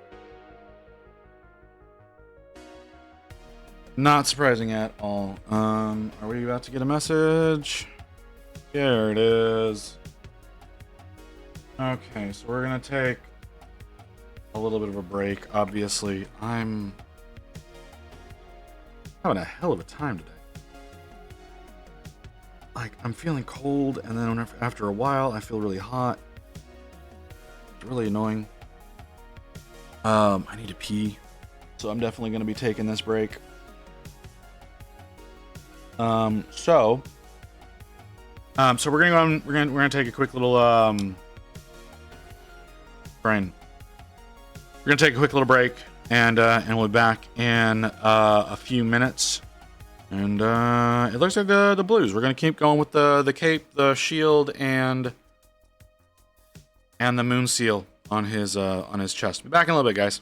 Not surprising at all. Are we about to get a message? There it is. Okay, so we're gonna take a little bit of a break. Obviously, I'm having a hell of a time today. Like, I'm feeling cold, and then after a while, I feel really hot. It's really annoying. I need to pee, so I'm definitely going to be taking this break. So we're gonna go on, we're gonna take a quick little Brian. We're gonna take a quick little break, and we'll be back in a few minutes. And it looks like the blues. We're gonna keep going with the cape, the shield, and the moon seal on his chest. Be back in a little bit, guys.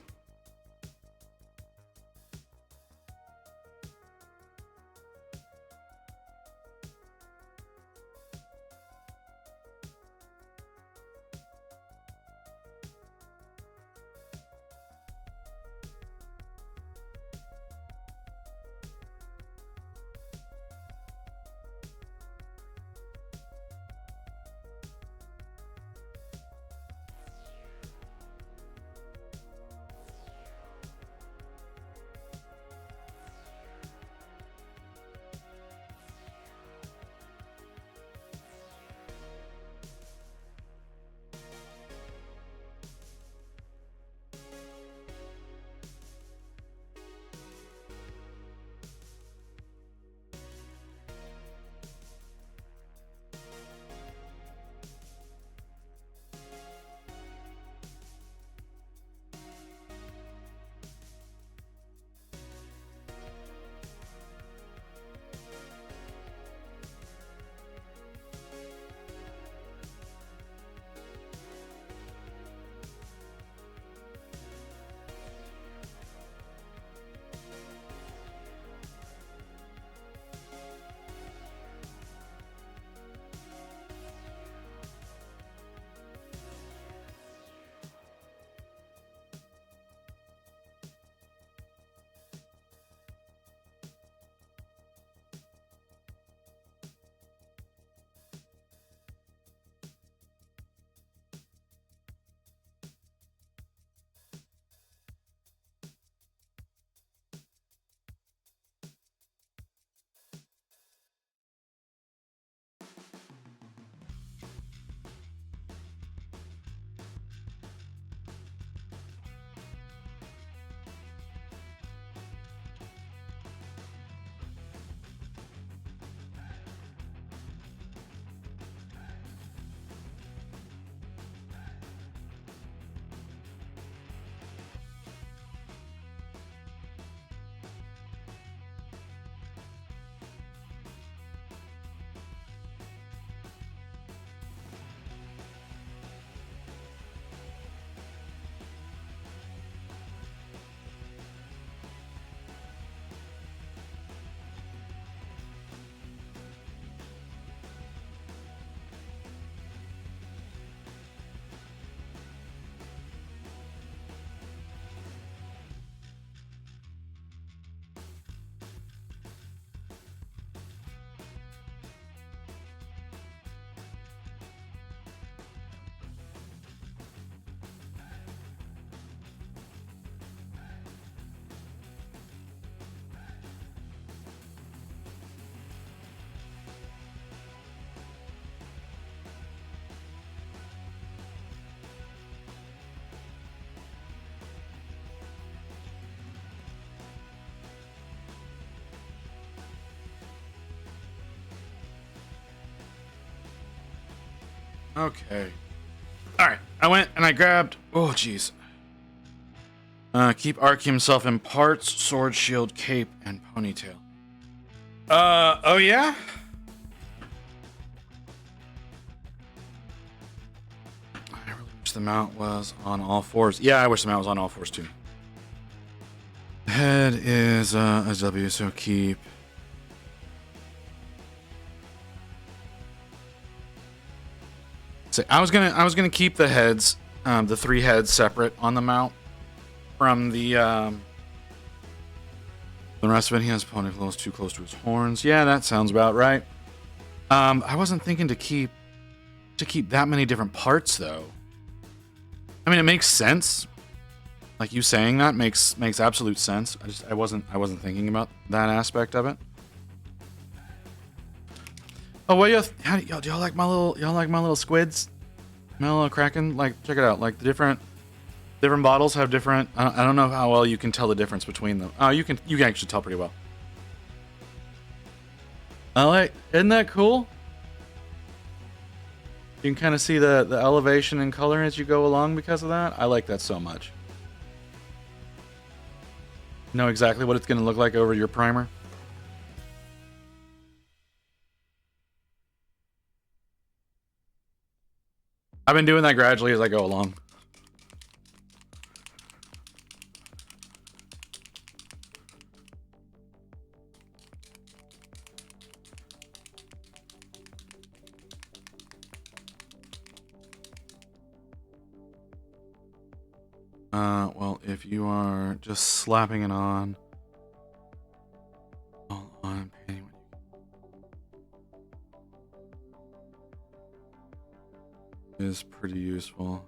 Okay. All right. I went and I grabbed. Oh, jeez. Keep Arky himself in parts: sword, shield, cape, and ponytail. Oh yeah. I really wish the mount was on all fours. Yeah, I wish the mount was on all fours too. The head is a W, so keep. So I was gonna keep the heads, the 3 heads separate on the mount from the rest of it. He has ponytails too close to his horns. Yeah, that sounds about right. I wasn't thinking to keep that many different parts though. I mean, it makes sense. Like you saying that makes absolute sense. I wasn't thinking about that aspect of it. Oh, well, do y'all like my little squids? My little kraken? Like, check it out. Like the different Different bottles have different. I don't know how well you can tell the difference between them. Oh, you can actually tell pretty well. Isn't that cool? You can kind of see the elevation in color as you go along because of that. I like that so much. Know exactly what it's going to look like over your primer. I've been doing that gradually as I go along. Well, if you are just slapping it on painting is pretty useful.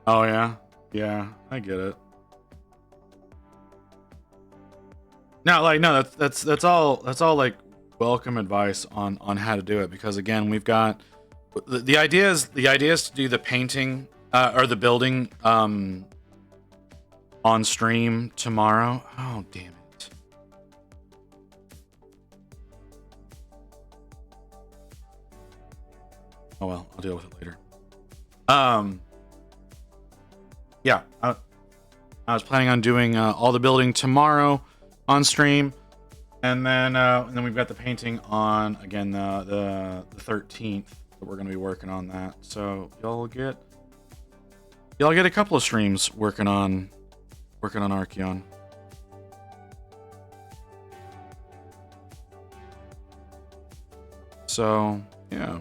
Oh yeah, yeah, I get it. No, that's all like welcome advice on how to do it, because again, we've got the idea is to do the painting or the building on stream tomorrow. Oh damn it. Oh well, I'll deal with it later. Yeah, I was planning on doing all the building tomorrow on stream, and then we've got the painting on again the 13th. We're going to be working on that, so y'all get a couple of streams working on Archeon. So yeah.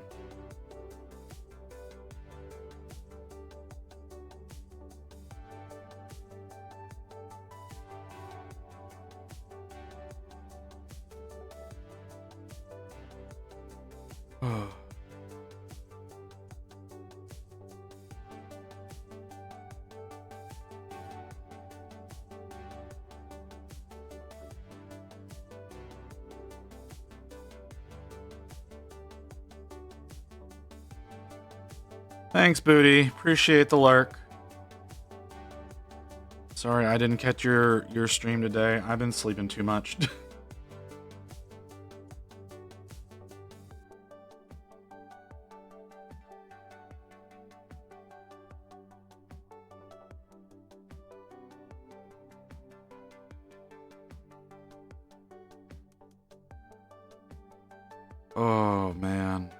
Thanks, Booty. Appreciate the lurk. Sorry, I didn't catch your stream today. I've been sleeping too much. Oh, man.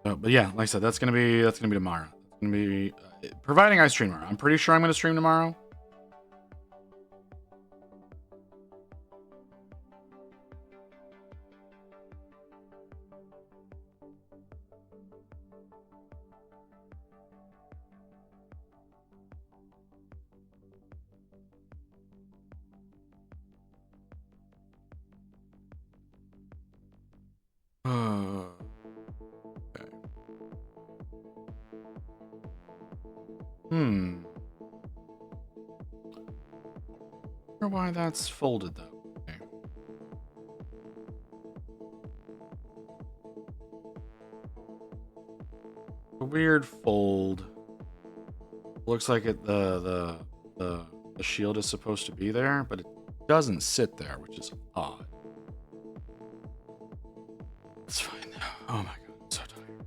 But yeah, like I said, that's gonna be tomorrow. It's gonna be providing I stream tomorrow. I'm pretty sure I'm gonna stream tomorrow. Okay. I wonder why that's folded though. Okay. A weird fold. Looks like the shield is supposed to be there, but it doesn't sit there, which is odd. It's fine now. Oh my god, I'm so tired.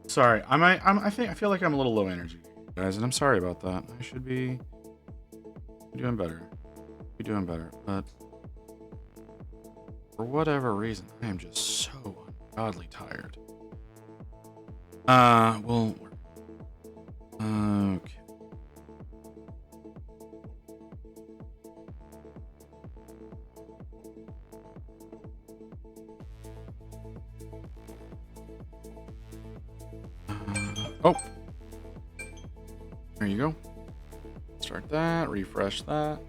Sorry, I feel like I'm a little low energy, guys, and I'm sorry about that. I should be doing better. But for whatever reason, I am just so ungodly tired. Well, okay. Oh, there you go. Start that, refresh that.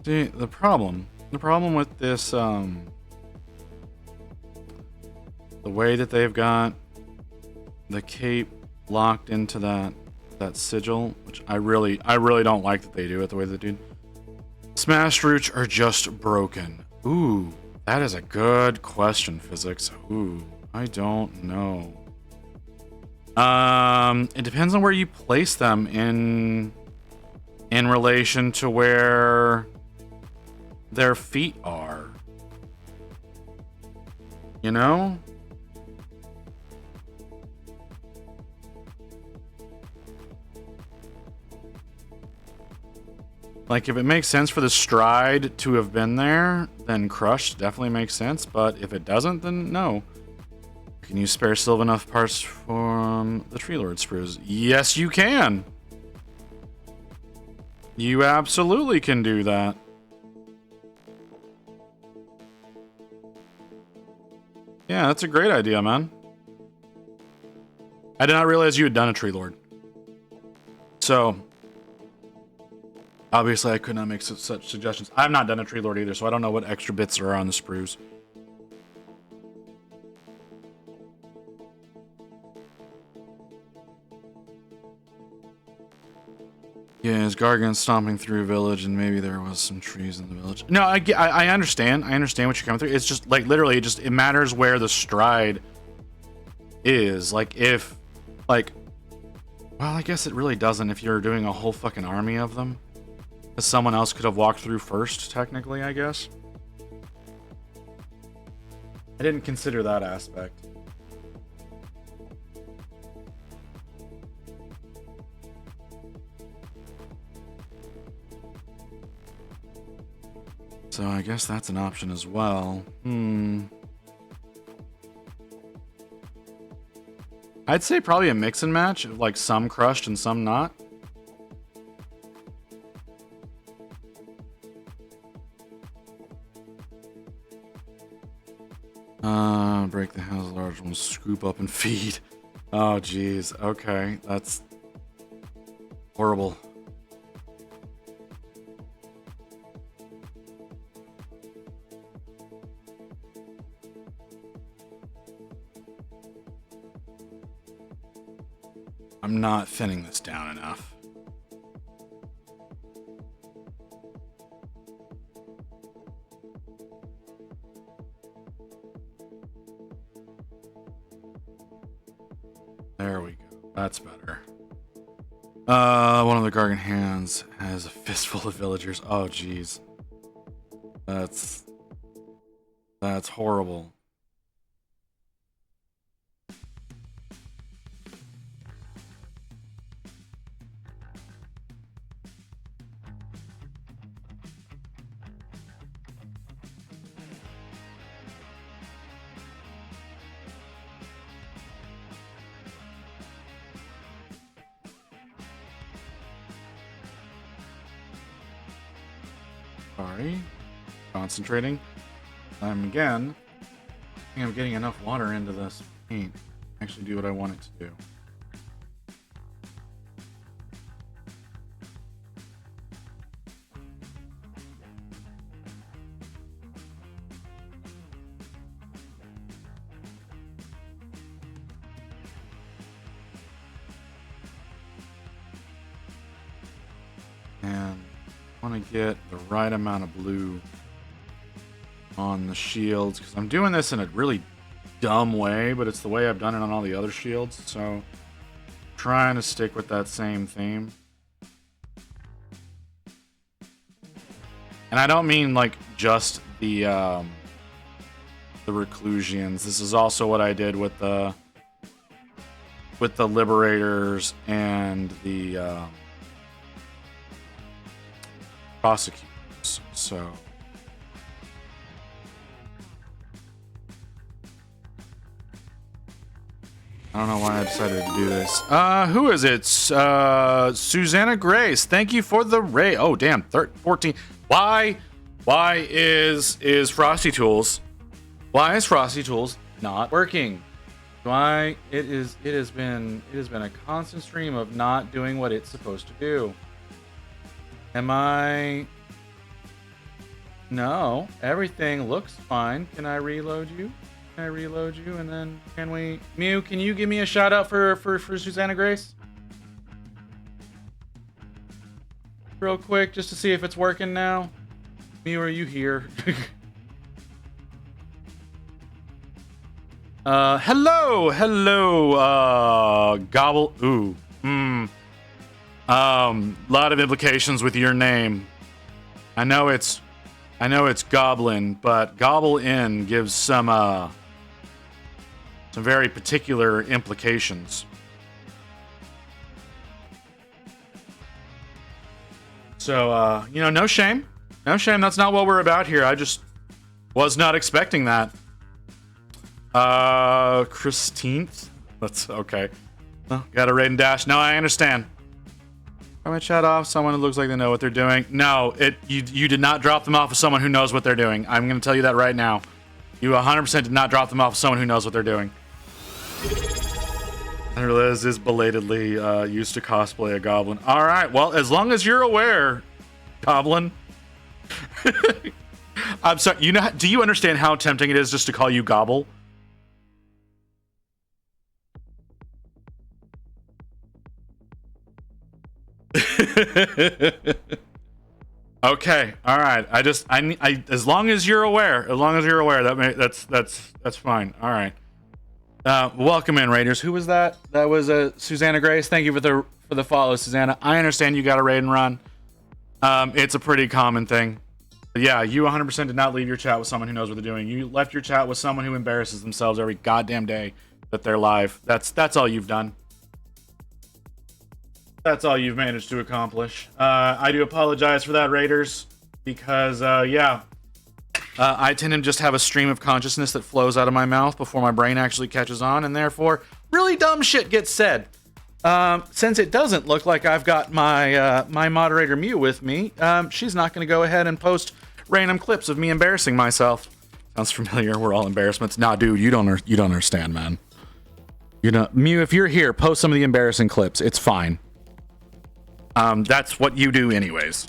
See, the problem with this, the way that they've got the cape locked into that sigil, which I really don't like that they do it the way they do. Smash roots are just broken. Ooh, that is a good question, physics. Ooh, I don't know. It depends on where you place them in relation to where their feet are. You know? Like, if it makes sense for the stride to have been there, then crushed definitely makes sense. But if it doesn't, then no. Can you spare still enough parts from the Tree Lord sprues? Yes, you can. You absolutely can do that. Yeah, that's a great idea, man. I did not realize you had done a Tree Lord. So, obviously I could not make such suggestions. I've not done a Tree Lord either, so I don't know what extra bits there are on the sprues. Yeah, is Gargan stomping through a village and maybe there was some trees in the village? No, I understand. I understand what you're coming through. It's just, like, literally, it matters where the stride is. Like, if, like, well, I guess it really doesn't if you're doing a whole fucking army of them. Because someone else could have walked through first, technically, I guess. I didn't consider that aspect. So I guess that's an option as well. I'd say probably a mix and match, of like some crushed and some not. Break the house, large ones, scoop up and feed. Oh, geez. Okay, that's horrible. I'm not thinning this down enough. There we go. That's better. One of the Gargan hands has a fistful of villagers. Oh, jeez. That's horrible. Sorry. Concentrating. I think I'm getting enough water into this paint to actually do what I want it to do. And I want to get the right amount of blue on the shields because I'm doing this in a really dumb way, but it's the way I've done it on all the other shields, so trying to stick with that same theme. And I don't mean like just the Reclusians. This is also what I did with the Liberators and the Prosecutors. So I don't know why I decided to do this. Who is it? Susanna Grace. Thank you for the raid. Oh, damn. 14. Why is Frosty Tools? Why is Frosty Tools not working? Why it has been a constant stream of not doing what it's supposed to do. Am I No, everything looks fine. Can I reload you? Can I reload you? And then can we... Mew, can you give me a shout out for Susanna Grace? Real quick, just to see if it's working now. Mew, are you here? Hello, Gobble. Ooh, lot of implications with your name. I know it's Goblin, but Gobble In gives some very particular implications. So, no shame. No shame. That's not what we're about here. I just was not expecting that. Christine? That's okay. Oh, got a raid and dash. No, I understand. I'm gonna chat off someone who looks like they know what they're doing. No, you did not drop them off with someone who knows what they're doing. I'm gonna tell you that right now. You 100% did not drop them off with someone who knows what they're doing. And Liz is belatedly used to cosplay a goblin. All right, well, as long as you're aware, Goblin. I'm sorry. Do you understand how tempting it is just to call you Gobble? Okay, all right. I as long as you're aware, that's fine. All right. Welcome in, Raiders. Who was that? That was Susanna Grace. Thank you for the follow, Susanna. I understand you got a raid and run. It's a pretty common thing. But yeah, you 100% did not leave your chat with someone who knows what they're doing. You left your chat with someone who embarrasses themselves every goddamn day that they're live. That's all you've done. That's all you've managed to accomplish. I do apologize for that, Raiders, because, I tend to just have a stream of consciousness that flows out of my mouth before my brain actually catches on, and therefore, really dumb shit gets said. Since it doesn't look like I've got my my moderator Mew with me, she's not going to go ahead and post random clips of me embarrassing myself. Sounds familiar. We're all embarrassments. Nah, dude, you don't understand, man. Mew, if you're here, post some of the embarrassing clips. It's fine. That's what you do anyways.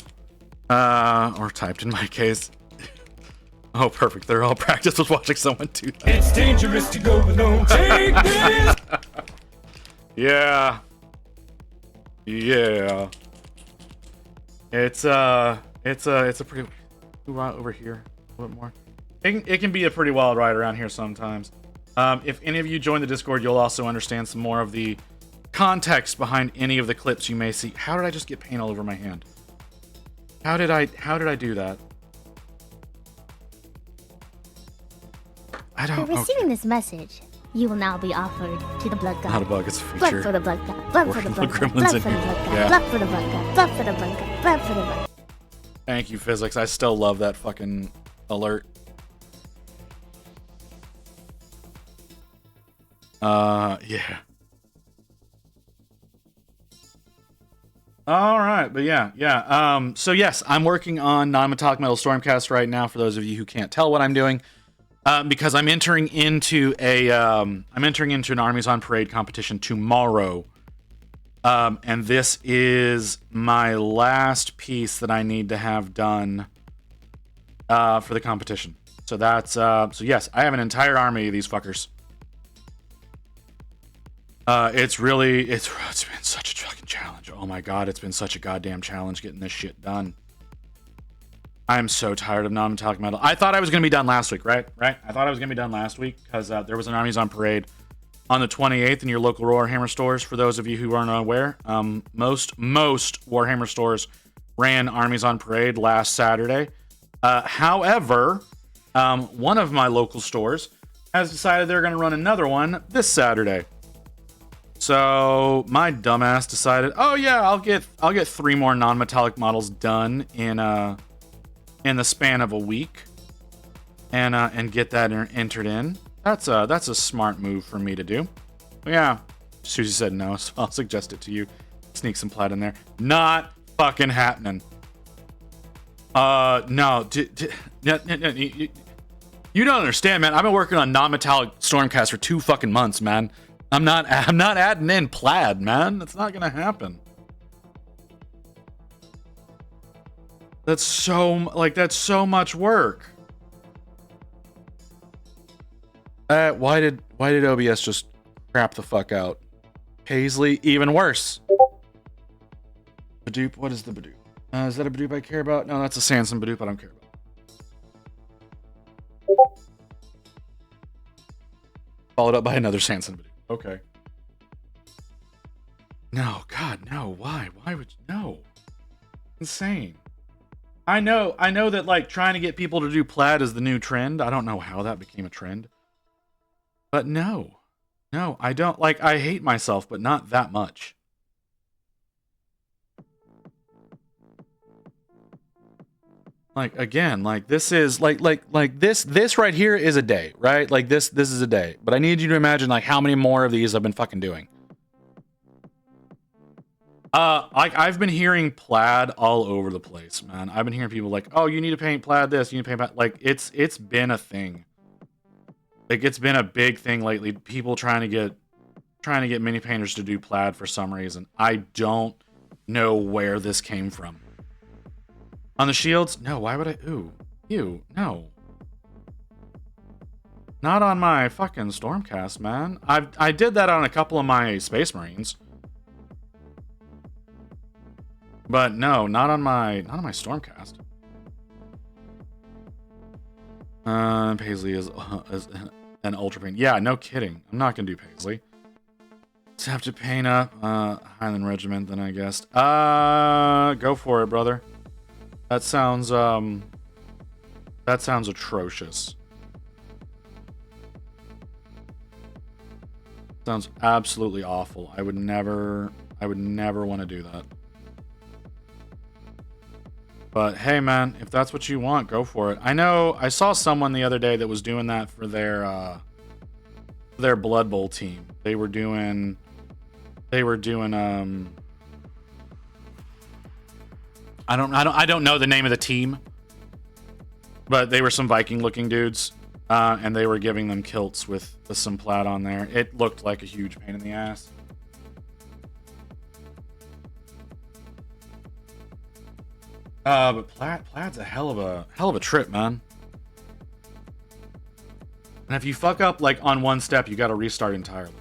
Or typed in my case. Oh, perfect. They're all practiced with watching someone do that. It's dangerous to go alone. Take this! Yeah. It's a pretty... over here a little bit more. It can be a pretty wild ride around here sometimes. If any of you join the Discord, you'll also understand some more of the context behind any of the clips you may see. How did I just get paint all over my hand? How did I do that? I don't. For receiving this message, you will now be offered to the blood god. Not a bug, it's a feature. Blood for the blood god. Blood for the blood god. Blood for the blood god. Blood for the blood god. Blood for the blood god. Blood for the blood. Thank you, physics. I still love that fucking alert. Yeah. All right, but yeah. So yes, I'm working on non-metallic metal Stormcast right now. For those of you who can't tell what I'm doing, because I'm entering into an Armies on Parade competition tomorrow, and this is my last piece that I need to have done for the competition. So that's so yes, I have an entire army of these fuckers. It's been such a fucking challenge. Oh my god, it's been such a goddamn challenge getting this shit done. I'm so tired of non-metallic metal. I thought I was gonna be done last week, right? I thought I was gonna be done last week because there was an Armies on Parade on the 28th in your local Warhammer stores. For those of you who aren't aware, most Warhammer stores ran Armies on Parade last Saturday. However, one of my local stores has decided they're gonna run another one this Saturday. So my dumbass decided, oh yeah, I'll get 3 more non-metallic models done in the span of a week, and get that entered in. That's a smart move for me to do. But yeah, Susie said no, so I'll suggest it to you. Sneak some plaid in there. Not fucking happening. No, you don't understand, man. I've been working on non-metallic Stormcast for 2 fucking months, man. I'm not adding in plaid, man. That's not gonna happen. That's so much work. Why did OBS just crap the fuck out? Paisley, even worse. Badoop, what is the Badoop? Is that a Badoop I care about? No, that's a Sanson Badoop I don't care about. Followed up by another Sanson Badoop. Okay. No, God, no. Why? Why would you? No. Insane. I know that like trying to get people to do plaid is the new trend. I don't know how that became a trend. But no. No, I don't like I hate myself, but not that much. Like again, like this is like this right here is a day, right? Like this is a day. But I need you to imagine like how many more of these I've been fucking doing. Like I've been hearing plaid all over the place, man. I've been hearing people like, "Oh, you need to paint plaid this, you need to paint plaid." Like it's been a thing. Like it's been a big thing lately. People trying to get mini painters to do plaid for some reason. I don't know where this came from. On the shields? No, why would I? Ooh, you, no. Not on my fucking Stormcast, man. I did that on a couple of my Space Marines. But no, not on my Stormcast. Paisley is an Ultra Paint. Yeah, no kidding. I'm not gonna do Paisley. Just have to paint up Highland Regiment then, I guess. Go for it, brother. That sounds atrocious. Sounds absolutely awful. I would never want to do that. But hey man, if that's what you want, go for it. I know I saw someone the other day that was doing that for their Blood Bowl team. They were doing I don't know the name of the team, but they were some Viking looking dudes, and they were giving them kilts with some plaid on there. It looked like a huge pain in the ass. But plaid's a hell of a trip, man. And if you fuck up like on one step, you got to restart entirely.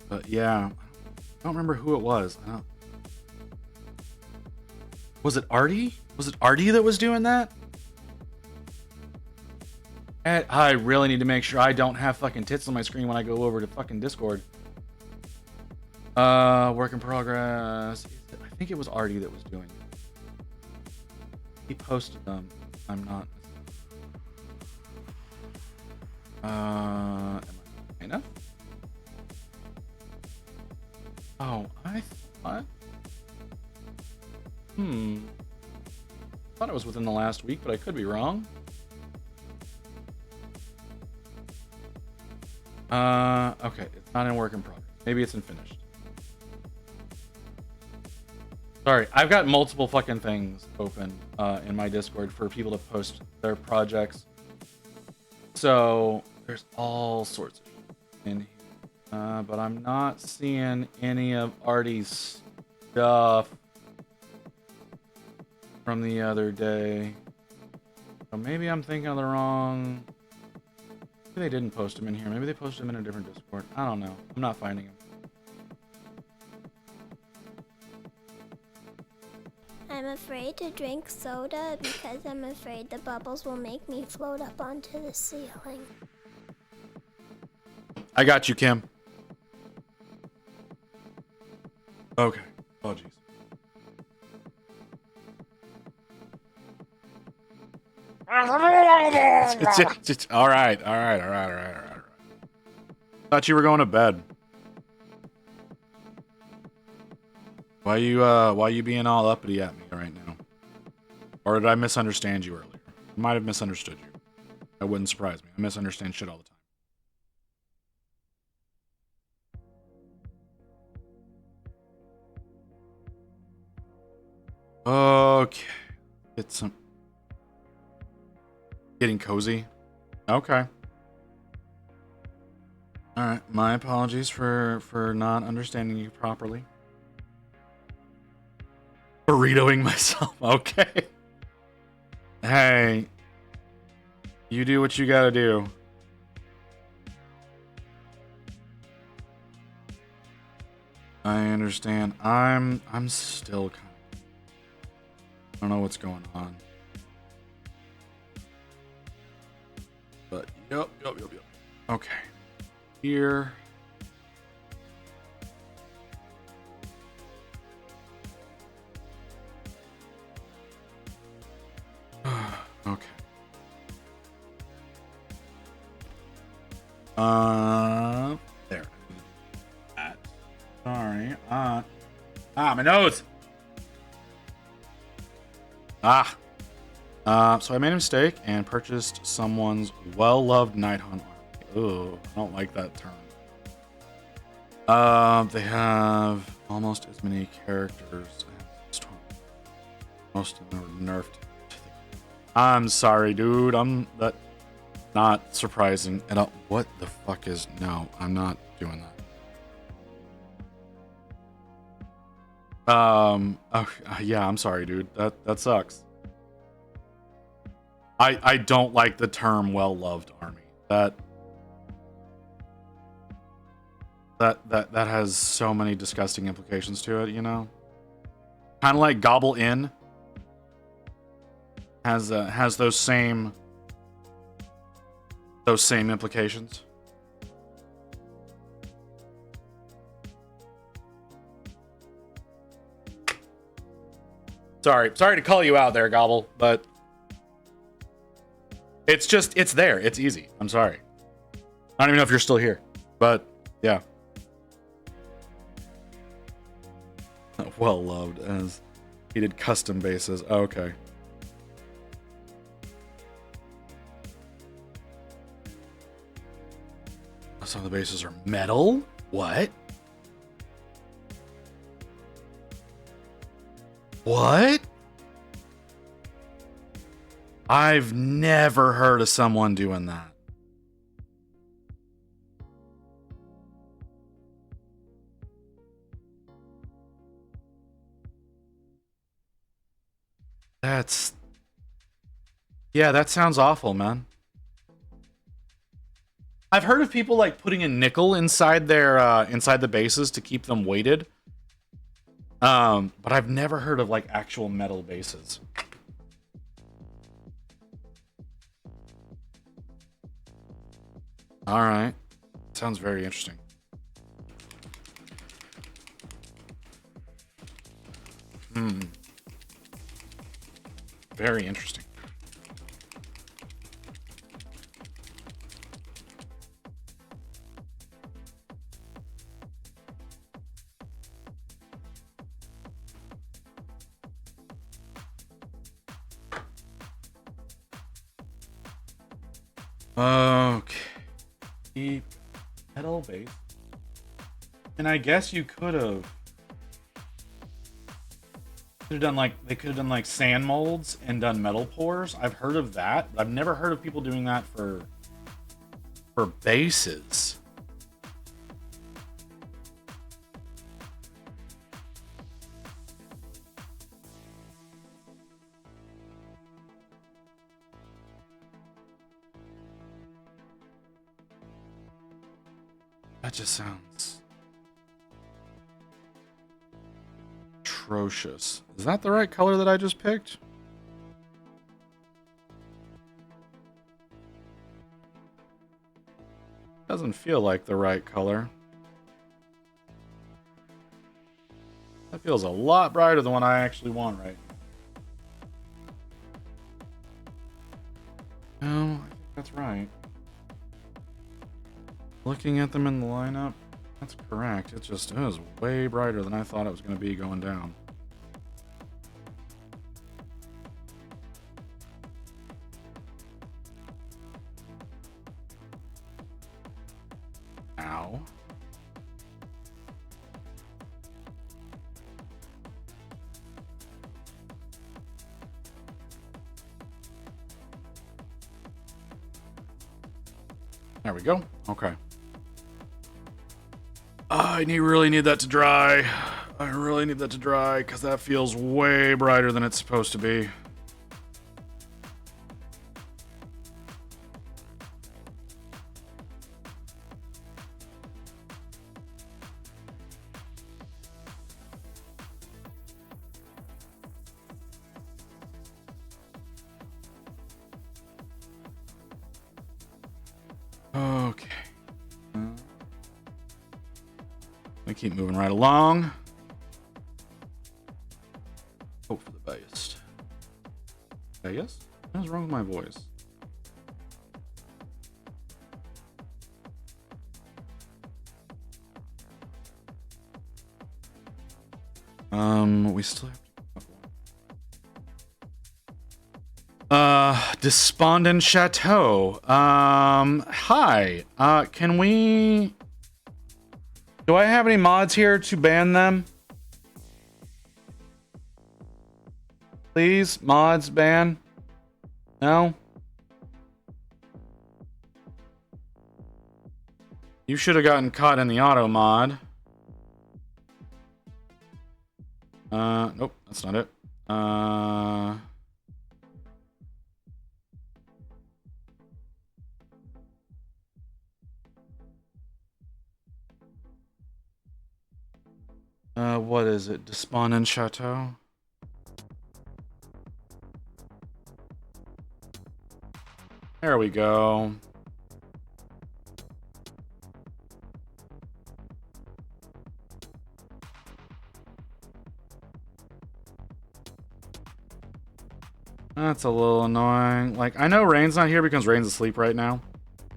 But yeah, I don't remember who it was. Was it Artie? Was it Artie that was doing that? I really need to make sure I don't have fucking tits on my screen when I go over to fucking Discord. Work in progress. I think it was Artie that was doing it. He posted them. I'm not. Am I enough? Oh, I thought. Thought it was within the last week, but I could be wrong. Okay, it's not in work in progress. Maybe it's in finished. Sorry, I've got multiple fucking things open in my Discord for people to post their projects. So there's all sorts of shit in here. But I'm not seeing any of Artie's stuff from the other day. So maybe I'm thinking of the wrong... Maybe they didn't post him in here. Maybe they posted him in a different Discord. I don't know. I'm not finding him. I'm afraid to drink soda because I'm afraid the bubbles will make me float up onto the ceiling. I got you, Kim. Okay. Oh, jeez. All right. Thought you were going to bed. Why you being all uppity at me right now? Or did I misunderstand you earlier? I might have misunderstood you. That wouldn't surprise me. I misunderstand shit all the time. Okay. It's some getting cozy. Okay. All right, my apologies for not understanding you properly. Burritoing myself. Okay. Hey, you do what you gotta do. I understand. I'm still kind of, I don't know what's going on. But yep. Okay. Here. Okay. There. Sorry. My nose. So I made a mistake and purchased someone's well-loved Night Hunt army. Ooh, I don't like that term. They have almost as many characters as Storm. Most of them are nerfed. I'm sorry, dude. That not surprising at all. What the fuck is no? I'm not doing that. Oh, yeah, I'm sorry, dude. That sucks. I don't like the term well-loved army. That has so many disgusting implications to it, you know? Kind of like gobble in has those same implications. Sorry to call you out there, Gobble, but it's there. It's easy. I'm sorry. I don't even know if you're still here, but yeah. Well loved as he did custom bases. Oh, okay. Some of the bases are metal? What? What? I've never heard of someone doing that. Yeah, that sounds awful, man. I've heard of people like putting a nickel inside their inside the bases to keep them weighted. But I've never heard of like actual metal bases. All right. Sounds very interesting. Very interesting. Okay. Keep metal base. And I guess you could have done like sand molds and done metal pours. I've heard of that, but I've never heard of people doing that for bases. That just sounds atrocious. Is that the right color that I just picked? Doesn't feel like the right color. That feels a lot brighter than what I actually want right now. No, I think that's right. Looking at them in the lineup, that's correct. It was way brighter than I thought it was going to be going down. Ow. There we go. Okay. really need that to dry. I really need that to dry because that feels way brighter than it's supposed to be. Okay. I keep moving right along. Hope for the best. Yes? What's wrong with my voice? We still have Despondent Chateau. Hi. Can we... Do I have any mods here to ban them? Please, mods ban? No? You should have gotten caught in the auto mod. Nope, that's not it. What is it? Despondent Chateau? There we go. That's a little annoying. Like, I know Rain's not here because Rain's asleep right now.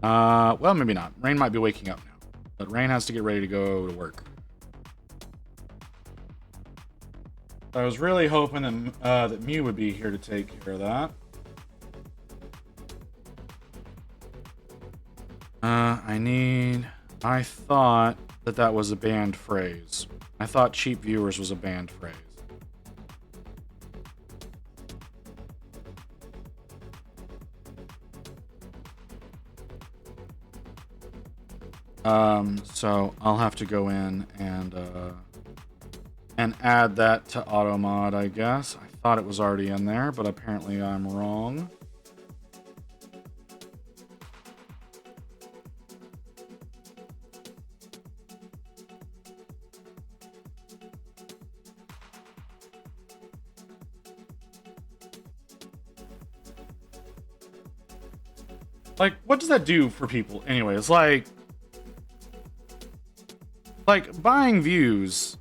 Well, maybe not. Rain might be waking up now. But Rain has to get ready to go to work. I was really hoping that, that Mew would be here to take care of that. I thought that was a banned phrase. I thought cheap viewers was a banned phrase. So I'll have to go in and add that to auto mod, I guess. I thought it was already in there, but apparently I'm wrong. Like, what does that do for people anyway? It's like buying views.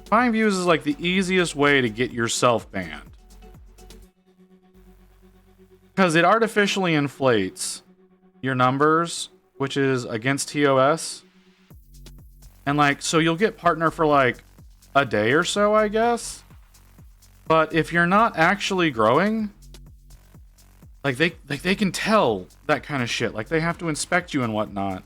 Buying views is like the easiest way to get yourself banned. Because it artificially inflates your numbers, which is against TOS. And like, so you'll get partner for like a day or so, I guess. But if you're not actually growing, like they can tell that kind of shit. Like they have to inspect you and whatnot.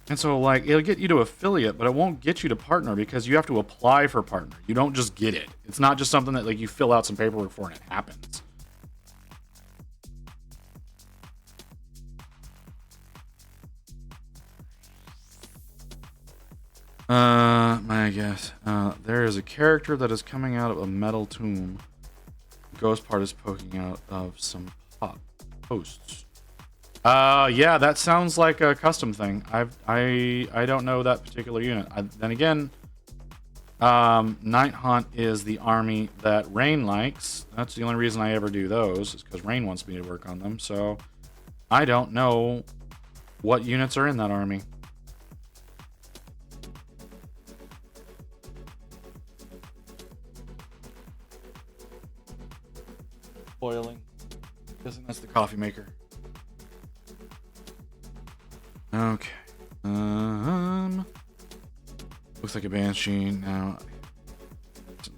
And so, like, it'll get you to affiliate, but it won't get you to partner because you have to apply for partner. You don't just get it. It's not just something that, like, you fill out some paperwork for and it happens. I guess. There is a character that is coming out of a metal tomb. The ghost part is poking out of some posts. Yeah, that sounds like a custom thing. I don't know that particular unit. Then again, Night Hunt is the army that Rain likes. That's the only reason I ever do those, is because Rain wants me to work on them. So I don't know what units are in that army. Boiling. Guessing that's the coffee maker. Okay. Looks like a banshee now.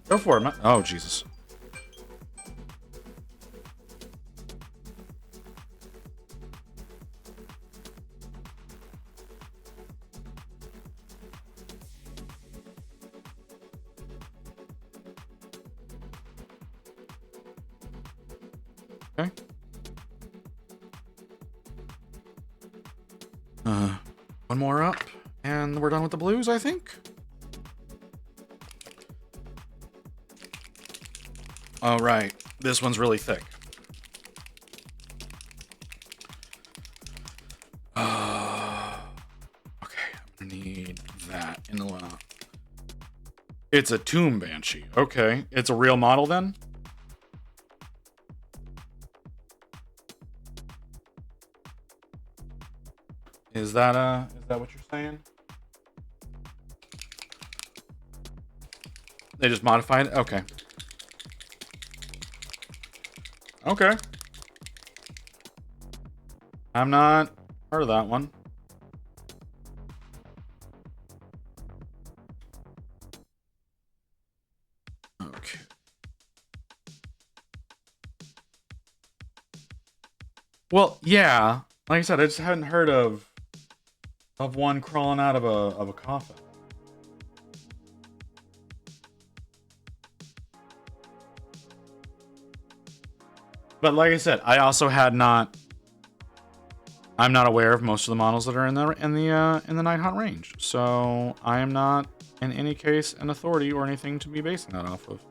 Go for it. Oh, Jesus. Okay. One more up. And we're done with the blues, I think. All right, this one's really thick. Okay, I'm gonna need that in the It's a Tomb Banshee. Okay, it's a real model then? Is that what you're saying? They just modified it? Okay. Okay. I'm not heard of that one. Okay. Well, yeah. Like I said, I just hadn't heard of one crawling out of a coffin. But like I said, I also I'm not aware of most of the models that are in the Night Hunt range. So I am not in any case an authority or anything to be basing that off of.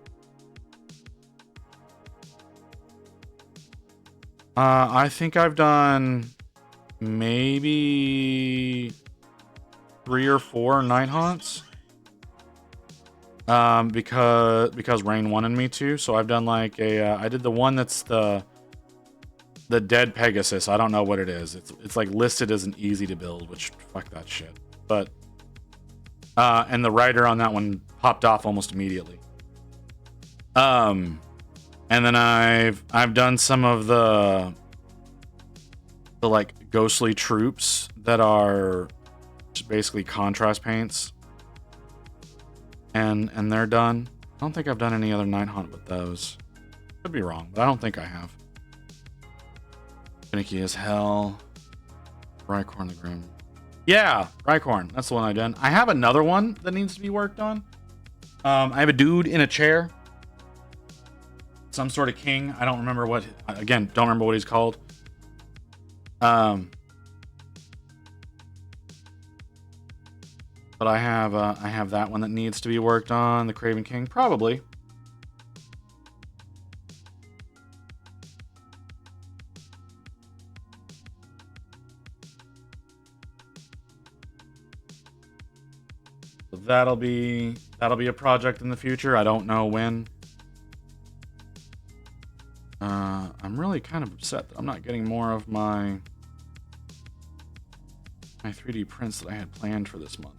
I think I've done maybe 3 or 4 Night Hunts. Because Rain wanted me to, so I've done like I did the one that's the Dead Pegasus. I don't know what it is. It's like listed as an easy to build, which fuck that shit. But and the rider on that one popped off almost immediately. And then I've done some of the like ghostly troops that are just basically contrast paints. And they're done. I don't think I've done any other Night Hunt with those. Could be wrong, but I don't think I have. Finicky as hell. Rycorn the Grim. Yeah, Rycorn. That's the one I've done. I have another one that needs to be worked on. I have a dude in a chair. Some sort of king. I don't remember what. Again, don't remember what he's called. But I have that one that needs to be worked on. The Craven King, probably. So that'll be a project in the future. I don't know when. I'm really kind of upset that I'm not getting more of my 3D prints that I had planned for this month.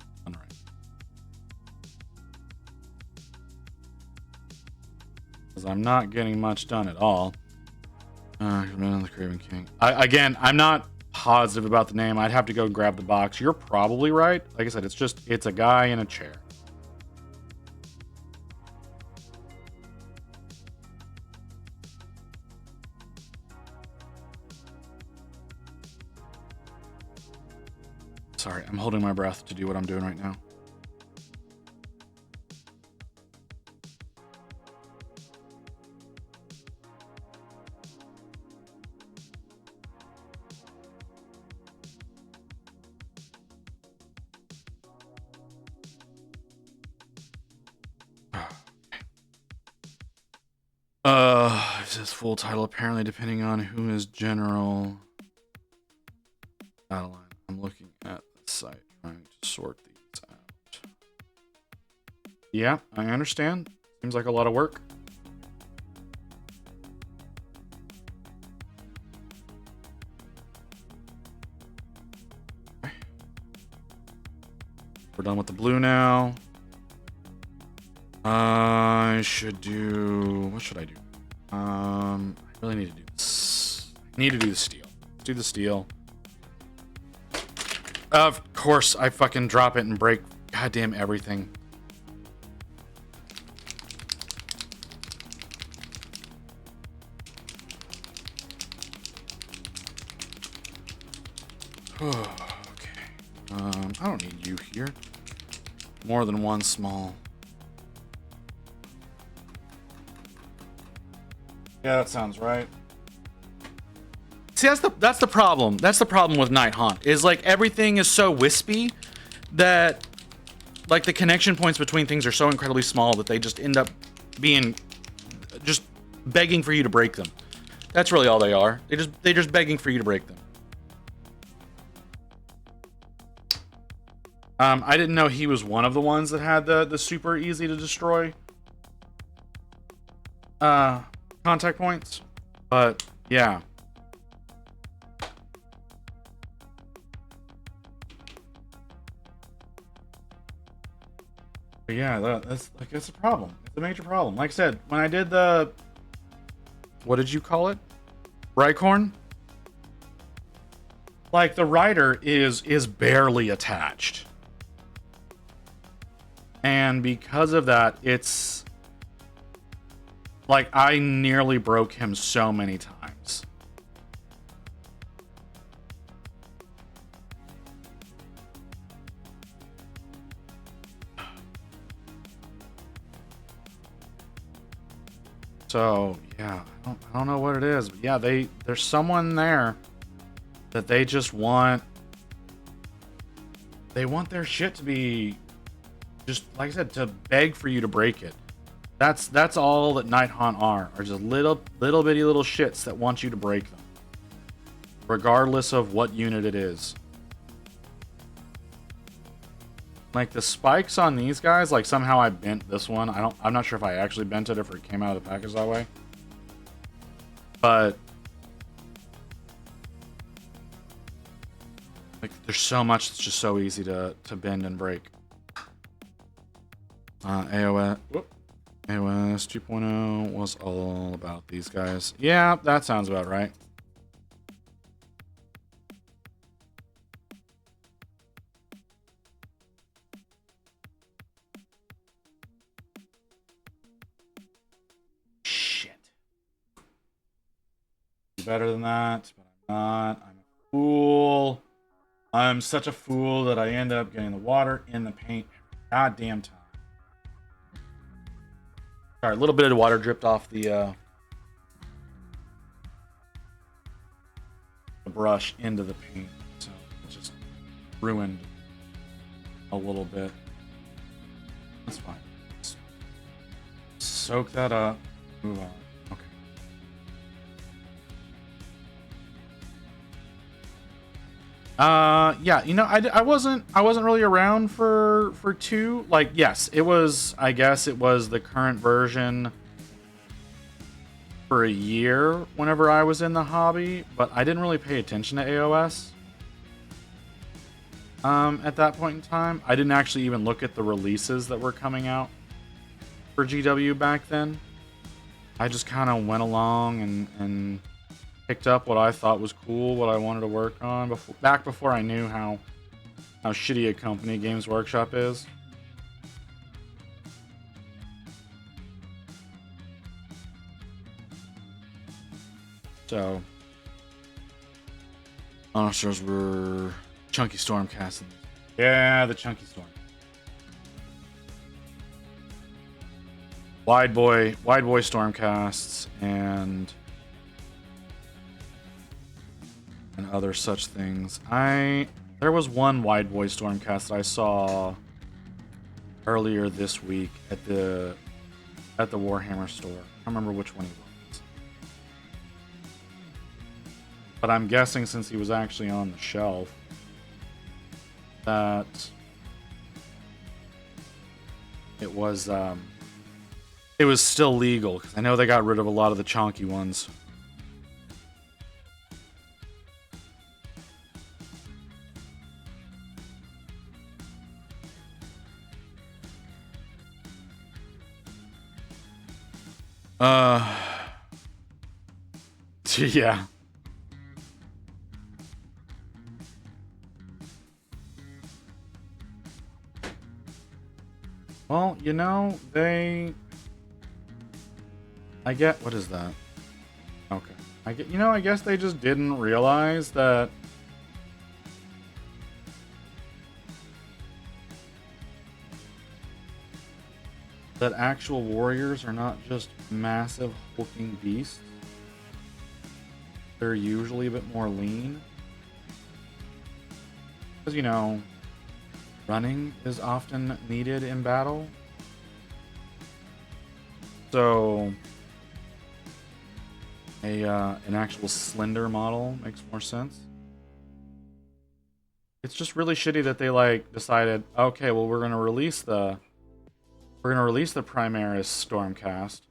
Because I'm not getting much done at all. The Craven King. Again, I'm not positive about the name. I'd have to go grab the box. You're probably right. Like I said, it's a guy in a chair. Sorry, I'm holding my breath to do what I'm doing right now. It says full title apparently depending on who is general. Battle line. I'm looking at the site trying to sort these out. Yeah, I understand. Seems like a lot of work. Okay. We're done with the blue now. I should do... What should I do? I really need to do this. I need to do the steel. Let's do the steel. Of course, I fucking drop it and break goddamn everything. Okay. I don't need you here. More than one small. Yeah, that sounds right. See, that's the problem. That's the problem with Night Hunt. Is like everything is so wispy that like the connection points between things are so incredibly small that they just end up being just begging for you to break them. That's really all they are. They're just begging for you to break them. I didn't know he was one of the ones that had the super easy to destroy contact points, but yeah. But yeah, that's like, it's a problem. It's a major problem. Like I said, when I did the, what did you call it? Rhycorn? Like the rider is barely attached. And because of that, it's like I nearly broke him so many times. So yeah, I don't know what it is, but yeah, there's someone there that they just want. They want their shit to be just, like I said, to beg for you to break it. That's all that Night Haunt are just little bitty little shits that want you to break them, regardless of what unit it is. Like the spikes on these guys, like somehow I bent this one. I'm not sure if I actually bent it or if it came out of the package that way. But like there's so much that's just so easy to bend and break. AOS 2.0 was all about these guys. Yeah, that sounds about right. Shit. Better than that, but I'm not. I'm a fool. I'm such a fool that I end up getting the water in the paint every goddamn time. Sorry, a little bit of water dripped off the brush into the paint, so it just ruined a little bit. That's fine. Just soak that up. Move on. Okay. Yeah, you know, I wasn't really around for 2. Like, yes, it was, I guess it was the current version for a year whenever I was in the hobby, but I didn't really pay attention to AOS at that point in time. I didn't actually even look at the releases that were coming out for GW back then. I just kind of went along and picked up what I thought was cool, what I wanted to work on back before I knew how shitty a company Games Workshop is. So, monsters were Chunky Stormcast. Yeah, the Chunky Storm. Wide boy Stormcasts and other such things. There was one wide boy Stormcast that I saw earlier this week at the Warhammer store. I don't remember which one he was, but I'm guessing since he was actually on the shelf that it was still legal, because I know they got rid of a lot of the chonky ones. Yeah. Well, you know, I get, what is that? Okay. I guess they just didn't realize that actual warriors are not just massive hulking beasts. They're usually a bit more lean. Because, you know, running is often needed in battle. So an actual slender model makes more sense. It's just really shitty that they like decided, okay, well we're gonna release the Primaris Stormcast,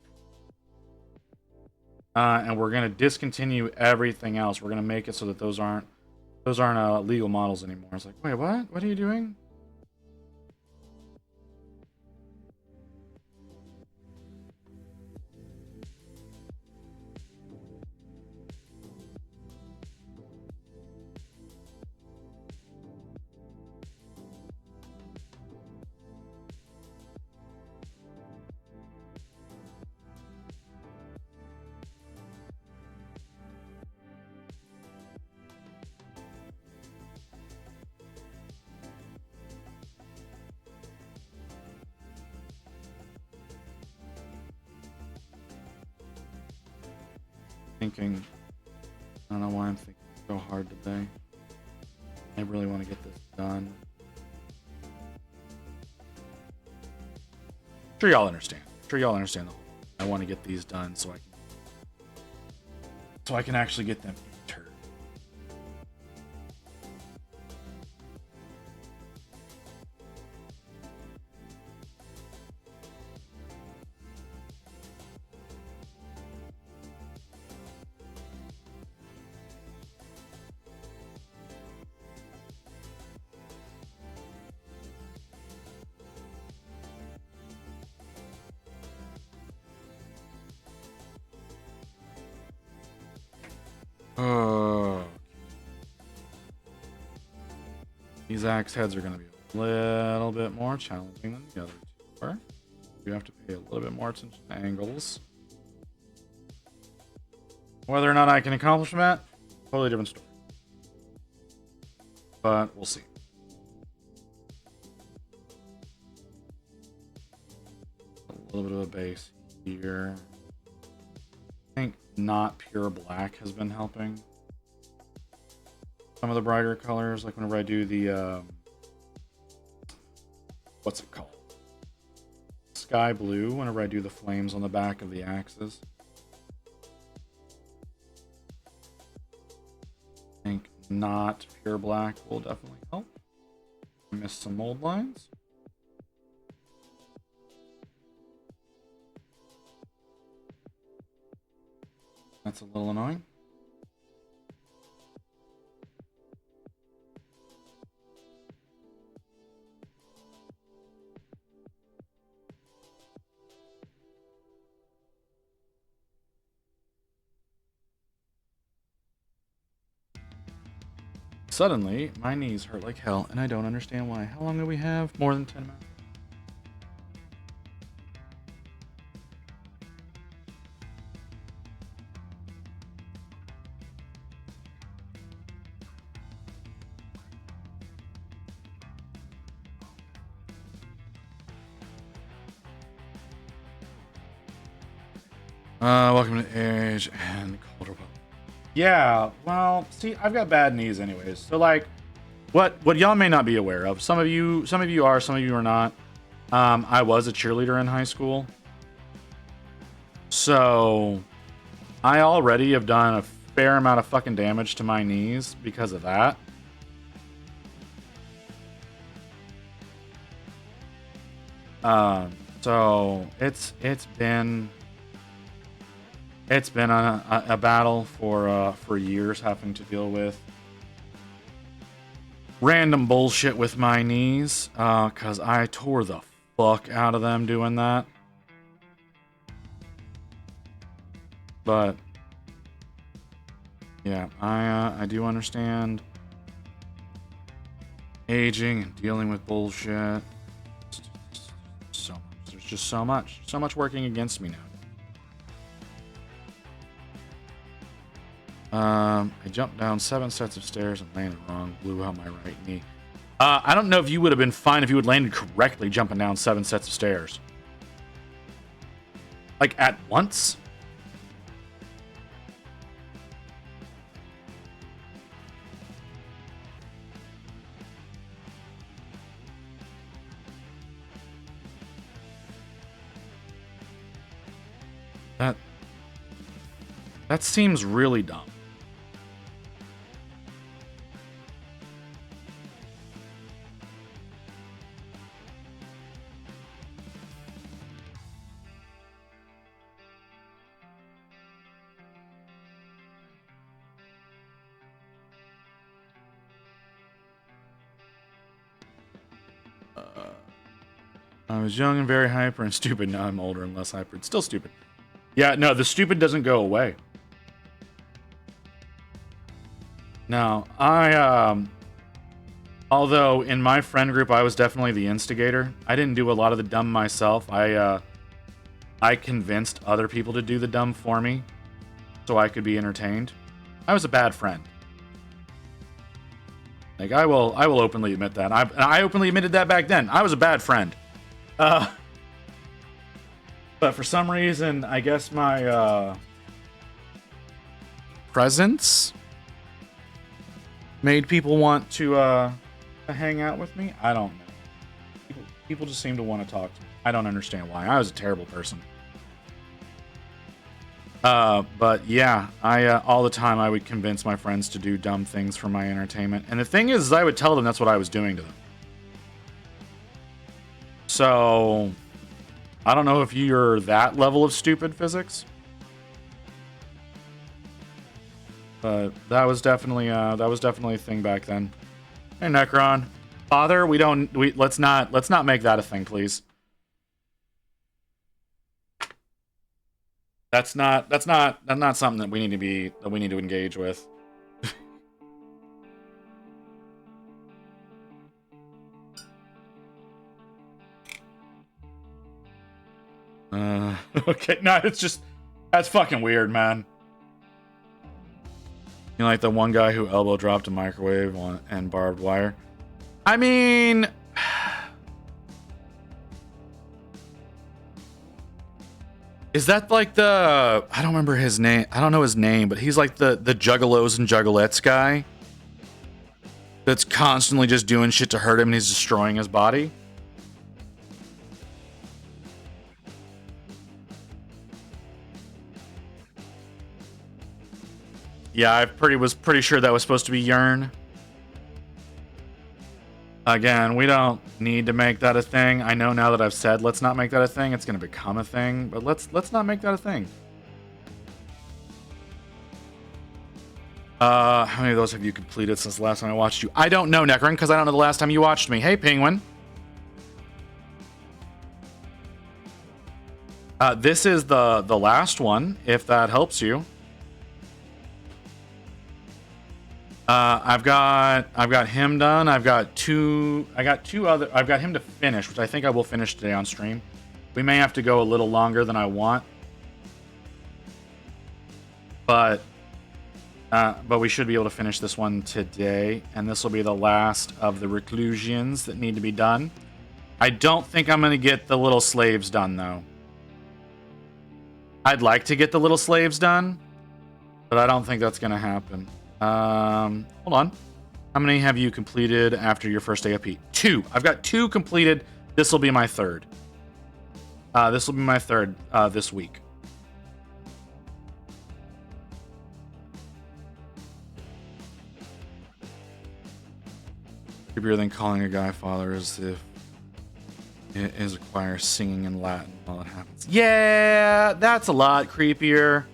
and we're gonna discontinue everything else. We're gonna make it so that those aren't legal models anymore. It's like, wait, what? What are you doing? Thinking, I don't know why I'm thinking so hard today. I really want to get this done. Sure y'all understand. Sure y'all understand the whole. I want to get these done so I can actually get them entered. These axe heads are going to be a little bit more challenging than the other two are. You have to pay a little bit more attention to angles. Whether or not I can accomplish that, totally different story. But we'll see. A little bit of a base here. I think not pure black has been helping. Some of the brighter colors, like whenever I do the what's it called? Sky blue, whenever I do the flames on the back of the axes. I think not pure black will definitely help. I missed some mold lines. That's a little annoying. Suddenly, my knees hurt like hell, and I don't understand why. How long do we have? More than 10 minutes. Welcome to Age and Colder Republic. Yeah, well, see, I've got bad knees anyways. So like what y'all may not be aware of, some of you are, some of you are not. I was a cheerleader in high school. So I already have done a fair amount of fucking damage to my knees because of that. So it's been a battle for years, having to deal with random bullshit with my knees, because I tore the fuck out of them doing that. But yeah, I do understand aging and dealing with bullshit. So much. There's just so much working against me now. I jumped down 7 sets of stairs and landed wrong. Blew out my right knee. I don't know if you would have been fine if you had landed correctly jumping down 7 sets of stairs. Like, at once? That seems really dumb. I was young and very hyper and stupid. Now I'm older and less hyper. It's still stupid. Yeah, no, the stupid doesn't go away. No, although in my friend group, I was definitely the instigator. I didn't do a lot of the dumb myself. I convinced other people to do the dumb for me so I could be entertained. I was a bad friend. Like, I will openly admit that. I openly admitted that back then. I was a bad friend. But for some reason, I guess my presence made people want to hang out with me. I don't know. People just seem to want to talk to me. I don't understand why. I was a terrible person. But yeah, all the time I would convince my friends to do dumb things for my entertainment. And the thing is I would tell them that's what I was doing to them. So, I don't know if you're that level of stupid, Physics. But that was definitely a thing back then. Hey, Necron. Father, let's not make that a thing, please. That's not something that we need to engage with. Okay, no, that's fucking weird, man. You know, like the one guy who elbow dropped a microwave and barbed wire. I mean, is that like I don't remember his name. I don't know his name, but he's like the juggalos and juggalettes guy that's constantly just doing shit to hurt him and he's destroying his body. Yeah, I was pretty sure that was supposed to be Yearn. Again, we don't need to make that a thing. I know now that I've said let's not make that a thing, it's going to become a thing, but let's not make that a thing. How many of those have you completed since the last time I watched you? I don't know, Necron, because I don't know the last time you watched me. Hey, Penguin. This is the last one, if that helps you. I've got him done. I've got two other. I've got him to finish, which I think I will finish today on stream. We may have to go a little longer than I want, but we should be able to finish this one today, and this will be the last of the Reclusians that need to be done. I don't think I'm going to get the little slaves done, though. I'd like to get the little slaves done, but I don't think that's going to happen. Hold on. How many have you completed after your first AFP? 2. I've got 2 completed. This will be my 3rd. This will be my 3rd this week. Creepier than calling a guy father as if it is a choir singing in Latin while it happens. Yeah, that's a lot creepier.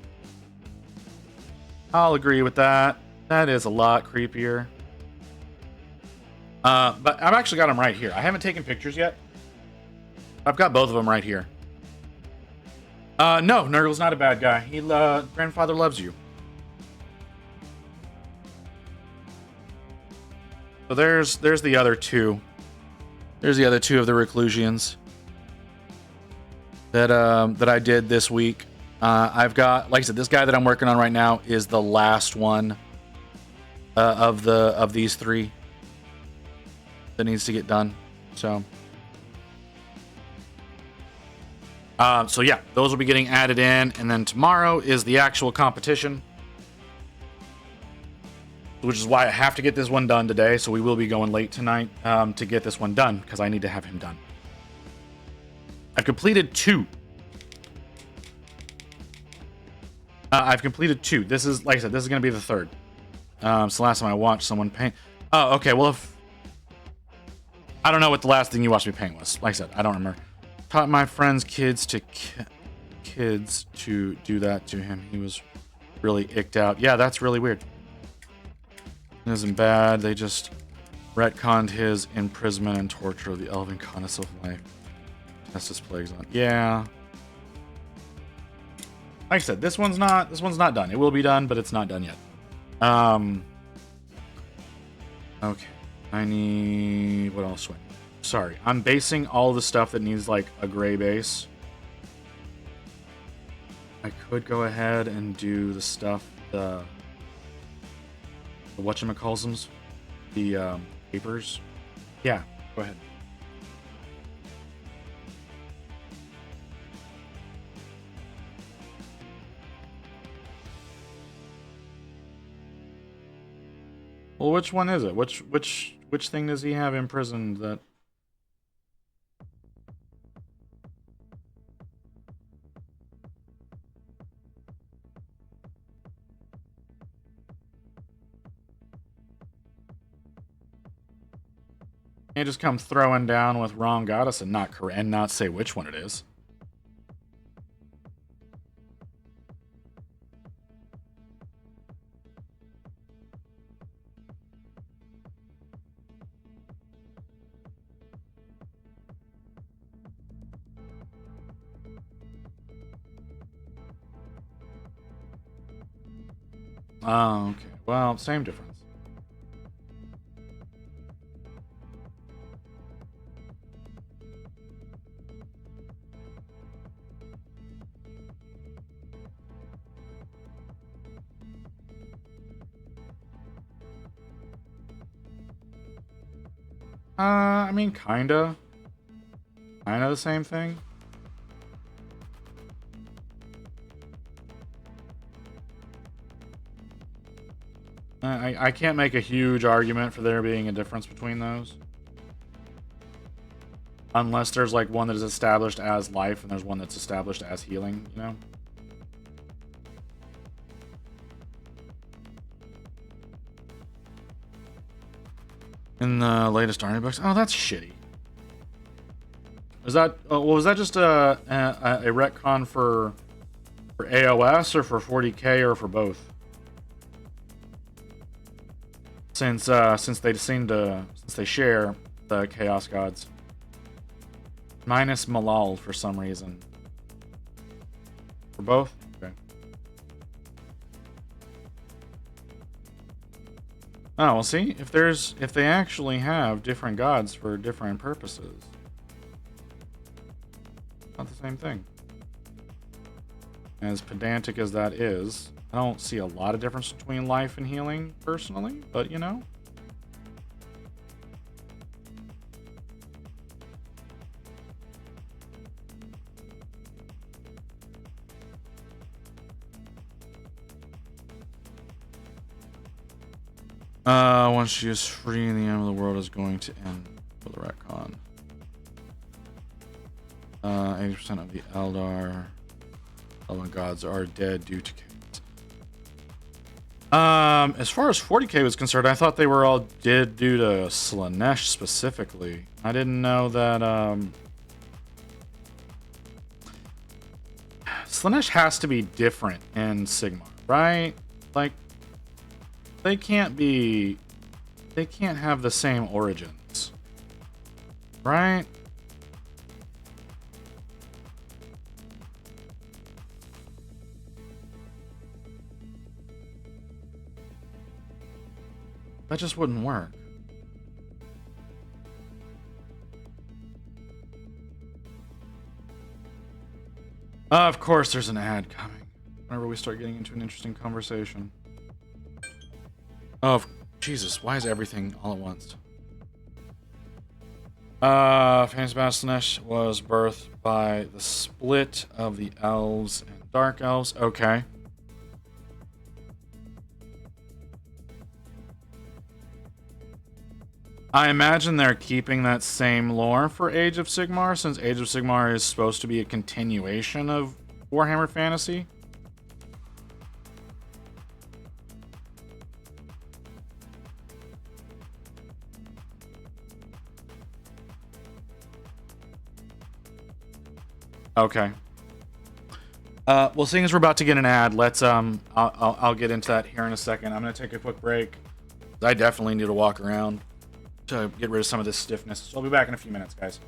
I'll agree with that. That is a lot creepier. But I've actually got them right here. I haven't taken pictures yet. I've got both of them right here. No, Nurgle's not a bad guy. Grandfather loves you. So there's the other 2. There's the other 2 of the Reclusians that I did this week. I've got, like I said, this guy that I'm working on right now is the last one of these 3 that needs to get done. So yeah, those will be getting added in, and then tomorrow is the actual competition, which is why I have to get this one done today. So we will be going late tonight to get this one done because I need to have him done. I've completed 2. I've completed 2. This is, like I said, this is going to be the 3rd. So last time I watched someone paint... Oh, okay, well, if... I don't know what the last thing you watched me paint was. Like I said, I don't remember. Taught my friend's kids to do that to him. He was really icked out. Yeah, that's really weird. It isn't bad. They just retconned his imprisonment and torture of the elven goddess of life. That's just plagues on. Yeah. Like I said, this one's not done. It will be done, but it's not done yet. Okay. I need... What else do I need? Sorry. I'm basing all the stuff that needs, like, a gray base. I could go ahead and do the stuff, the whatchamacallsums? The, papers. Yeah, go ahead. Well, which one is it? Which thing does he have imprisoned that... You just come throwing down with wrong goddess and not say which one it is. Oh, okay. Well, same difference. I mean, kinda the same thing. I can't make a huge argument for there being a difference between those. Unless there's like one that is established as life and there's one that's established as healing, you know? In the latest army books? Oh, that's shitty. Was that... well, was that just a retcon for AOS or for 40k or for both? Since they share the Chaos Gods. Minus Malal for some reason. For both? Okay. Oh, well, see, if they actually have different gods for different purposes, not the same thing. As pedantic as that is, I don't see a lot of difference between life and healing personally, but you know. Once she is free, the end of the world is going to end for the retcon. 80% of the Eldar gods are dead due to chaos. As far as 40k was concerned, I thought they were all dead due to Slaanesh specifically. I didn't know that, Slaanesh has to be different in Sigmar, right? Like, they can't have the same origins, right? That just wouldn't work. Of course there's an ad coming whenever we start getting into an interesting conversation. Oh, Jesus, why is everything all at once? Fantasy Slaanesh was birthed by the split of the elves and dark elves. Okay. I imagine they're keeping that same lore for Age of Sigmar, since Age of Sigmar is supposed to be a continuation of Warhammer Fantasy. Okay. Well, seeing as we're about to get an ad, let's I'll get into that here in a second. I'm gonna take a quick break. I definitely need to walk around to get rid of some of this stiffness. So I'll be back in a few minutes, guys.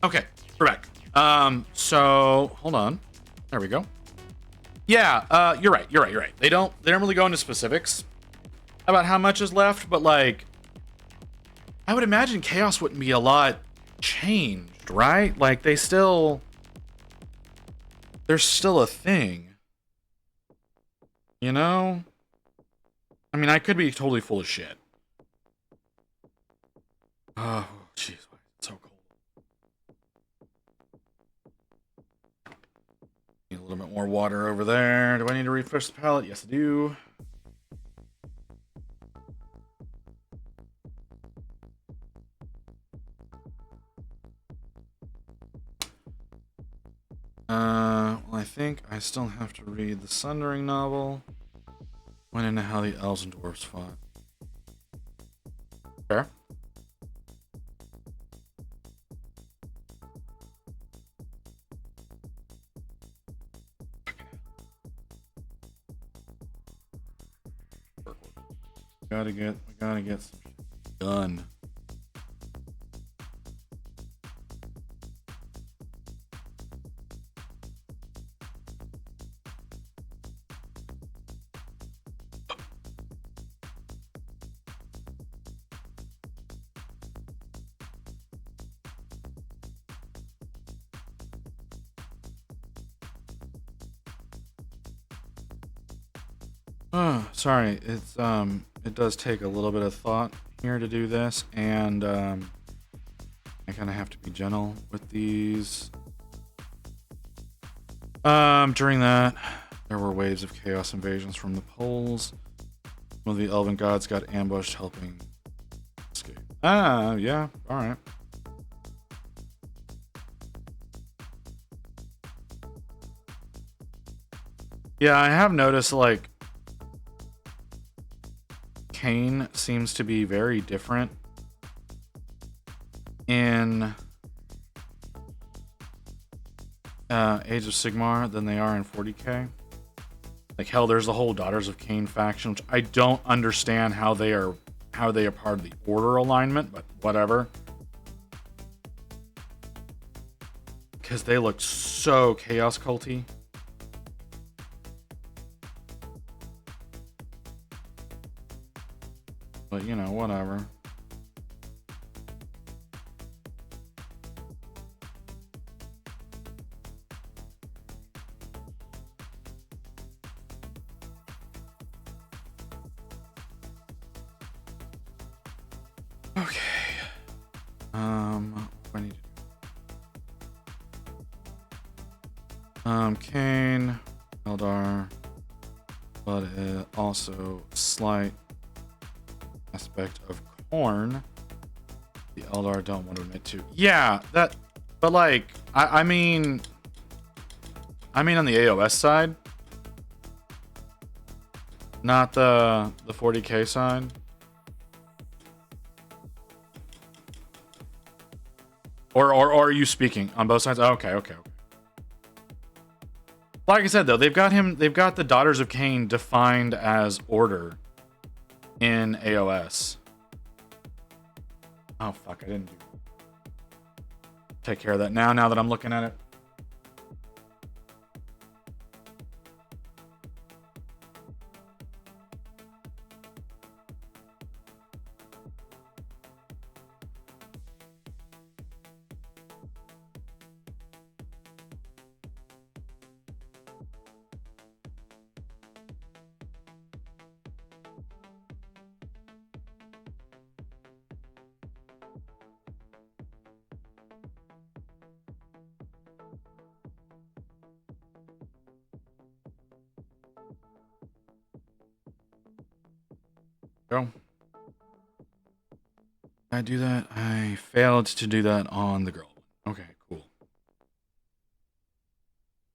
Okay, we're back. So hold on. There we go. Yeah, you're right. They don't really go into specifics about how much is left, but like I would imagine chaos wouldn't be a lot changed, right? Like there's still a thing. You know? I mean, I could be totally full of shit. Oh, jeez, it's so cold. Need a little bit more water over there. Do I need to refresh the palette? Yes, I do. Well, I think I still have to read the Sundering novel. Went into how the elves and dwarves fought. Fair. We gotta get some shit done. Oh, sorry. It's it does take a little bit of thought here to do this, and I kind of have to be gentle with these. During that, there were waves of chaos invasions from the poles. One of the elven gods got ambushed, helping escape. Ah, yeah, all right. Yeah, I have noticed, like, Cain seems to be very different in Age of Sigmar than they are in 40k. Like, hell, there's the whole Daughters of Cain faction, which I don't understand how they are part of the Order alignment, but whatever. Because they look so Chaos culty. But, you know, whatever. Okay. What do I need to do? Cain, Eldar, but also slight aspect of Corn. The Eldar don't want to admit to. Yeah, that. But like, I mean on the AOS side, not the 40k side. Or are you speaking on both sides? Oh, okay. Like I said, though, they've got the Daughters of Cain defined as Order in AOS. Oh, fuck, I didn't take care of that now that I'm looking at it. Go. I do that? I failed to do that on the girl. Okay, cool.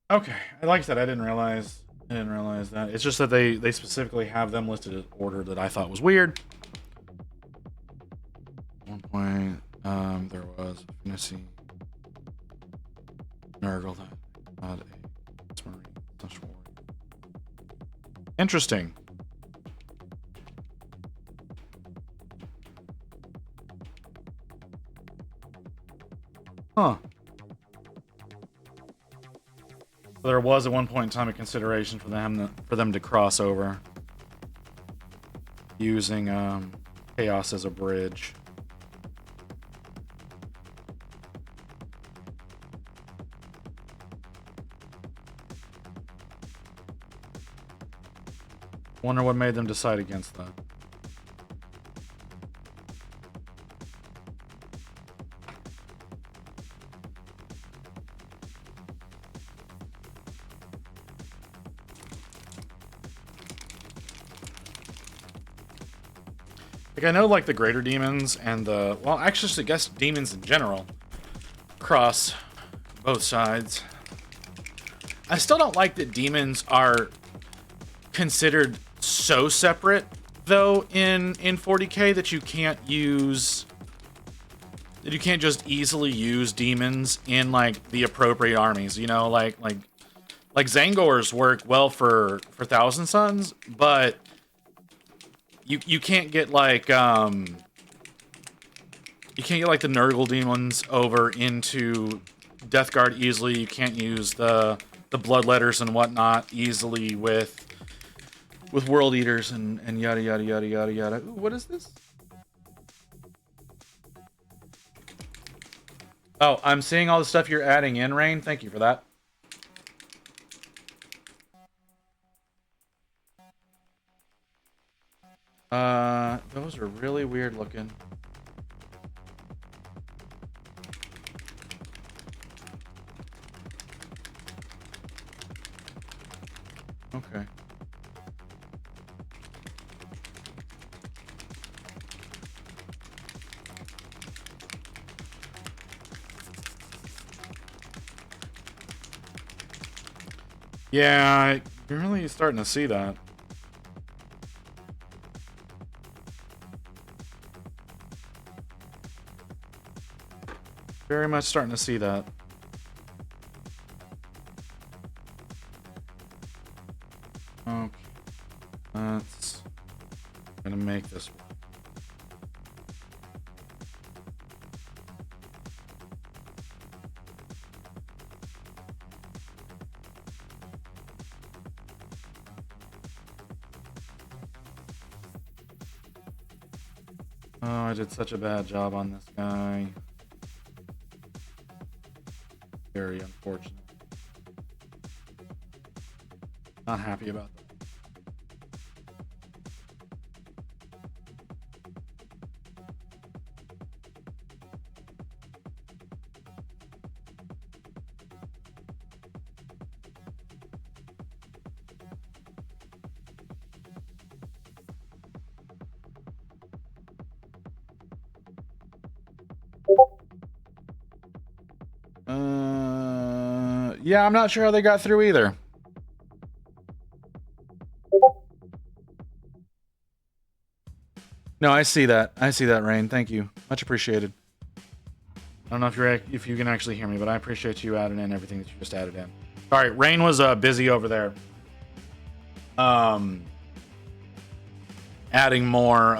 Okay, like I said, I didn't realize that. It's just that they specifically have them listed as Order that I thought was weird. At one point, there was a fantasy Nurgle that had a marine / warrior. Interesting. Huh. There was at one point in time a consideration for them to cross over using Chaos as a bridge. Wonder what made them decide against that. Like, I know, like, the greater demons and the... Well, actually, I guess demons in general cross both sides. I still don't like that demons are considered so separate, though, in 40k that you can't use... That you can't just easily use demons in, like, the appropriate armies, you know? Like Zangors work well for Thousand Sons, but... You can't get like the Nurgle demons over into Death Guard easily. You can't use the Bloodletters and whatnot easily with World Eaters and yada yada yada yada yada. Ooh, what is this? Oh, I'm seeing all the stuff you're adding in, Rain. Thank you for that. Those are really weird looking. Okay. Yeah, you're really starting to see that. Very much starting to see that. Okay. Let's... I'm gonna make this one. Oh, I did such a bad job on this guy. Very unfortunate. Not happy about that. Yeah, I'm not sure how they got through either. No, I see that. I see that, Rain. Thank you. Much appreciated. I don't know if you can actually hear me, but I appreciate you adding in everything that you just added in. All right, Rain was busy over there. Adding more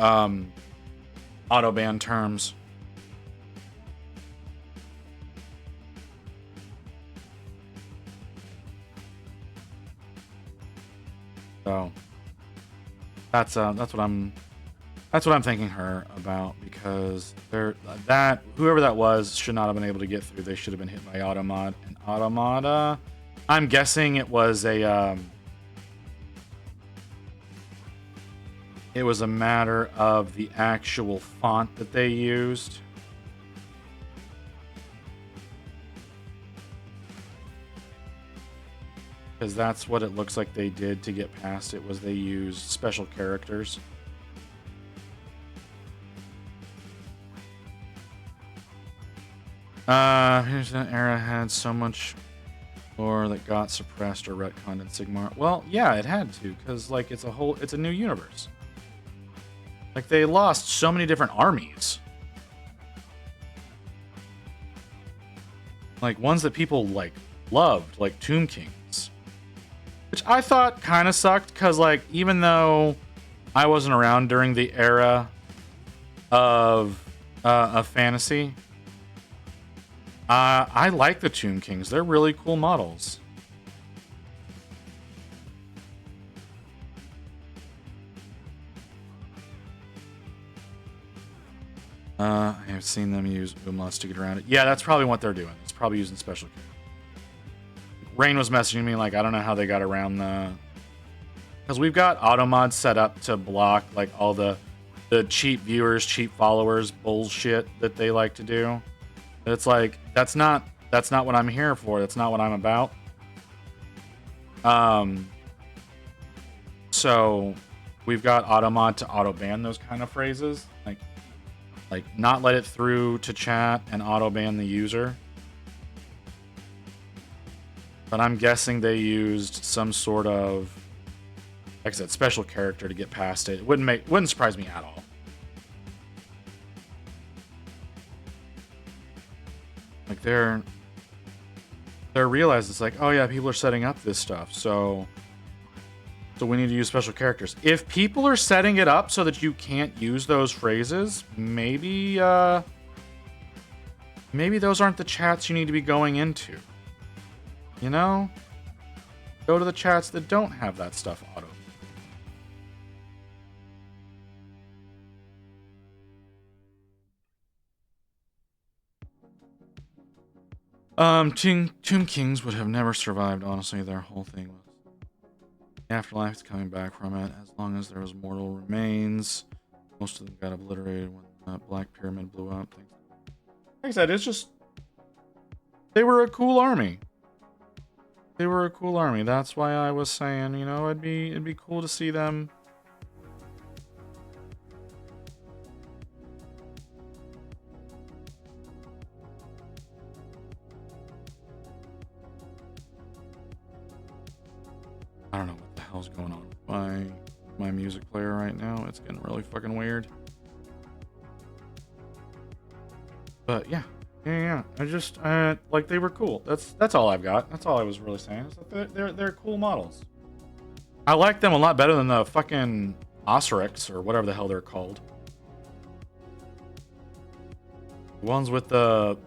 autoban terms. So that's what I'm thinking her about, because whoever that was should not have been able to get through. They should have been hit by automod and automata. I'm guessing it was a matter of the actual font that they used. Because that's what it looks like they did to get past it, was they used special characters. Here's an era had so much lore that got suppressed or retconned in Sigmar. Well, yeah, it had to, because like it's a new universe. Like they lost so many different armies. Like ones that people like loved, like Tomb Kings. Which I thought kind of sucked, because like even though I wasn't around during the era of fantasy, I like the Tomb Kings. They're really cool models. I have seen them use umlauts to get around it. Yeah, that's probably what they're doing. It's probably using special characters. Rain was messaging me like, I don't know how they got around because we've got automod set up to block like all the cheap viewers, cheap followers bullshit that they like to do. It's like that's not what I'm here for. That's not what I'm about. So we've got automod to auto ban those kind of phrases, like not let it through to chat and auto ban the user. But I'm guessing they used some sort of, like I said, special character to get past it. It wouldn't surprise me at all. Like they're realized it's like, oh yeah, people are setting up this stuff, so we need to use special characters. If people are setting it up so that you can't use those phrases, maybe those aren't the chats you need to be going into. You know? Go to the chats that don't have that stuff auto. Tomb Kings would have never survived, honestly. Their whole thing was... The afterlife is coming back from it. As long as there was mortal remains, most of them got obliterated when the Black Pyramid blew up. Like I said, it's just they were a cool army. They were a cool army. That's why I was saying, you know, it'd be cool to see them. I don't know what the hell's going on with my music player right now. It's getting really fucking weird. But yeah. I just like they were cool. That's all I've got. That's all I was really saying. Is that they're cool models. I like them a lot better than the fucking Osrix or whatever the hell they're called. The ones with the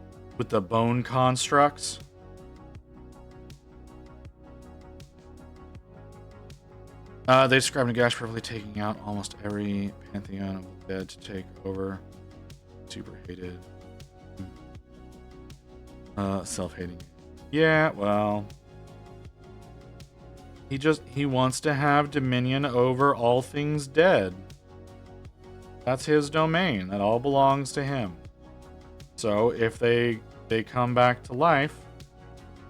bone constructs. They described Nagash perfectly taking out almost every pantheon of the dead to take over. Super hated. Self-hating. Yeah, well. He wants to have dominion over all things dead. That's his domain. That all belongs to him. So if they come back to life,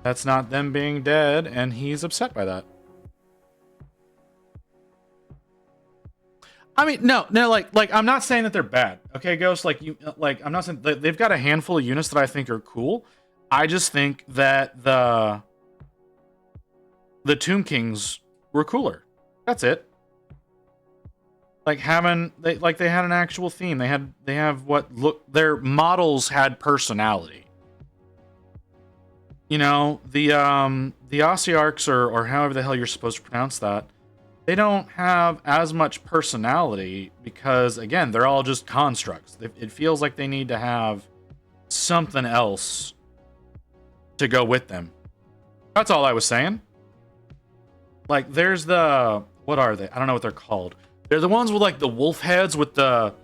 that's not them being dead, and he's upset by that. I mean, no, like I'm not saying that they're bad. Okay, Ghost, I'm not saying they've got a handful of units that I think are cool. I just think that the Tomb Kings were cooler. That's it. Like they had an actual theme. They have their models had personality. You know, the Ossiarchs or however the hell you're supposed to pronounce that. They don't have as much personality because, again, they're all just constructs. It feels like they need to have something else to go with them. That's all I was saying. Like, there's what are they? I don't know what they're called. They're the ones with, like, the wolf heads with the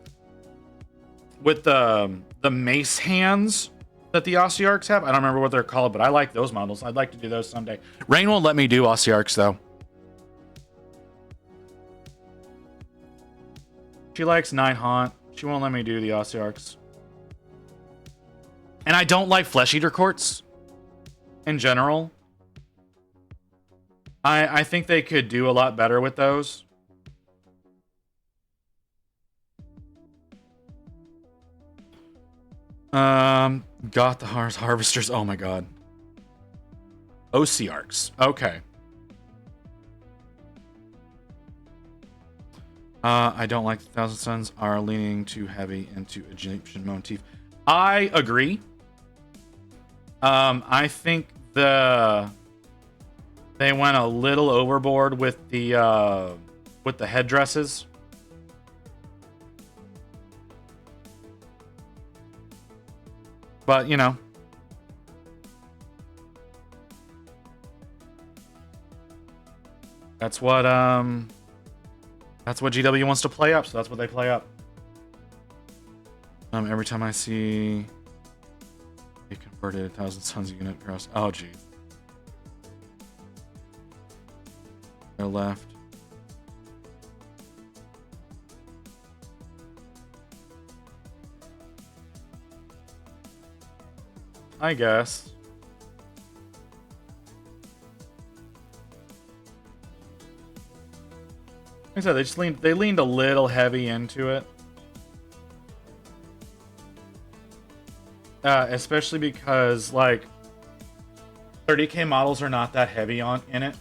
mace hands that the Ossiarchs have. I don't remember what they're called, but I like those models. I'd like to do those someday. Rain won't let me do Ossiarchs, though. She likes Night Haunt. She won't let me do the Ossiarchs. And I don't like Flesh Eater Courts in general. I think they could do a lot better with those. Gothhar's Harvesters. Oh my god. Ossiarchs. Okay. I don't like the Thousand Suns are leaning too heavy into Egyptian motif. I agree. I think they went a little overboard with the headdresses. But, you know. That's what GW wants to play up, so that's what they play up. Every time I see a converted Thousand Suns unit across. Oh, geez. They're left. I guess. Like I said, they leaned a little heavy into it. Especially because, like, 30k models are not that heavy in it.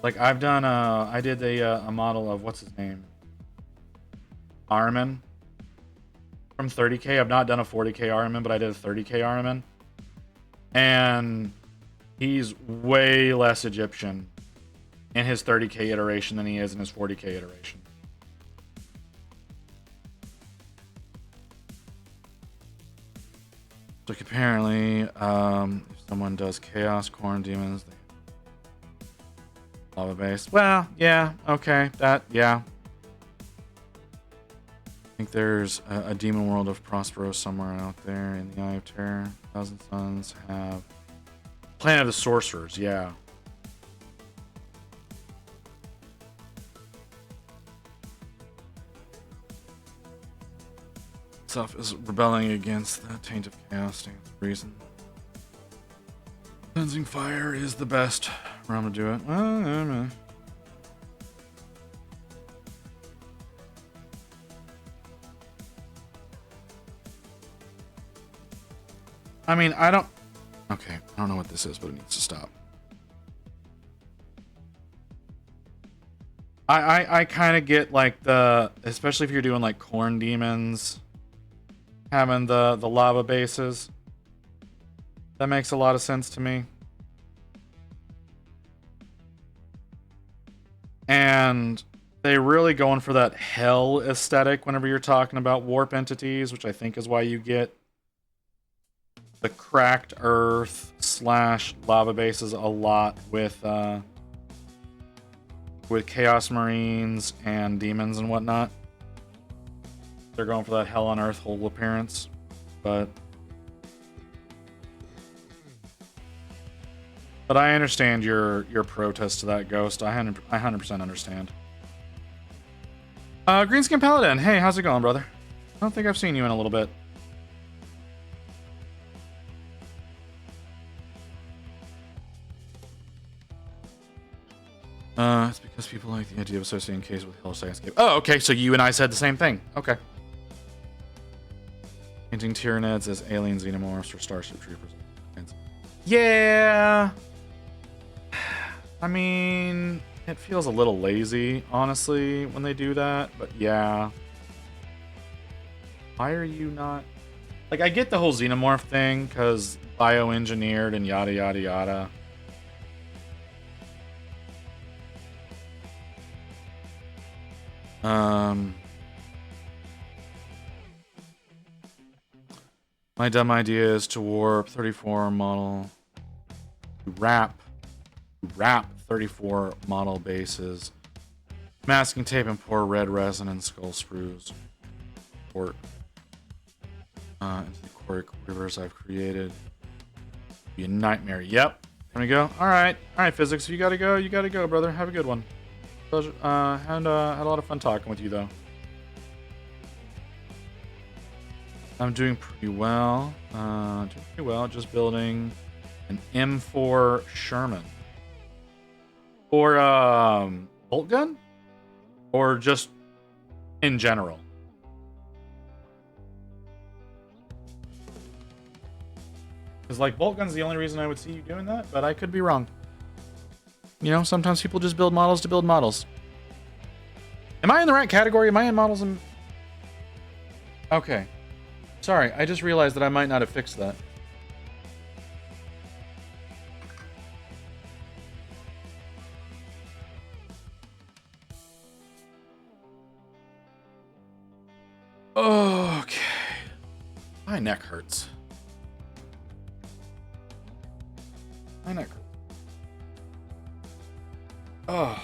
Like, I did a model of, what's his name? Armin. From 30k. I've not done a 40k Armin, but I did a 30k Armin. And he's way less Egyptian in his 30k iteration than he is in his 40k iteration. So apparently, if someone does Chaos, Corn, Demons, they lava base. Well, yeah, okay, yeah. I think think there's a demon world of Prospero somewhere out there in the Eye of Terror. Thousand Suns have Planet of the Sorcerers, yeah. Stuff is rebelling against the taint of chaos stands to reason. Cleansing fire is the best realm to do it. Well, I don't know. I mean, I don't know what this is, but it needs to stop. I kind of get like especially if you're doing like corn demons, having the lava bases. That makes a lot of sense to me. And they really going for that hell aesthetic whenever you're talking about warp entities, which I think is why you get the cracked earth / lava bases a lot with Chaos Marines and demons and whatnot. They're going for that hell on earth whole appearance, but I understand your protest to that, Ghost. I 100% understand. Greenskin Paladin, hey, how's it going, brother? I don't think I've seen you in a little bit. It's because people like the idea of associating caves with Hellish Landscape. Oh, okay, so you and I said the same thing. Okay. Painting Tyranids as alien xenomorphs or Starship Troopers. Yeah. I mean, it feels a little lazy, honestly, when they do that, but yeah. Why are you not... Like, I get the whole xenomorph thing, because bioengineered and yada yada yada. My dumb idea is to warp 34 model, wrap 34 model bases, masking tape and pour red resin and skull sprues. Port into the quarry rivers I've created. Be a nightmare. Yep. There we go. All right, physics. You gotta go, brother. Have a good one. Pleasure. Had a lot of fun talking with you, though. I'm doing pretty well. Just building an M4 Sherman. Or bolt gun? Or just in general? Because like bolt gun's the only reason I would see you doing that, but I could be wrong. You know, sometimes people just build models to build models. Am I in the right category? Am I in models and... Okay. Sorry, I just realized that I might not have fixed that. Okay. My neck hurts. My neck hurts. Oh.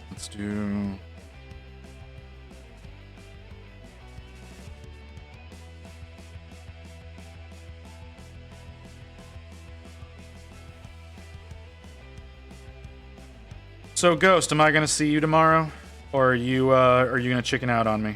Let's do... So, Ghost, am I going to see you tomorrow? Or are you going to chicken out on me?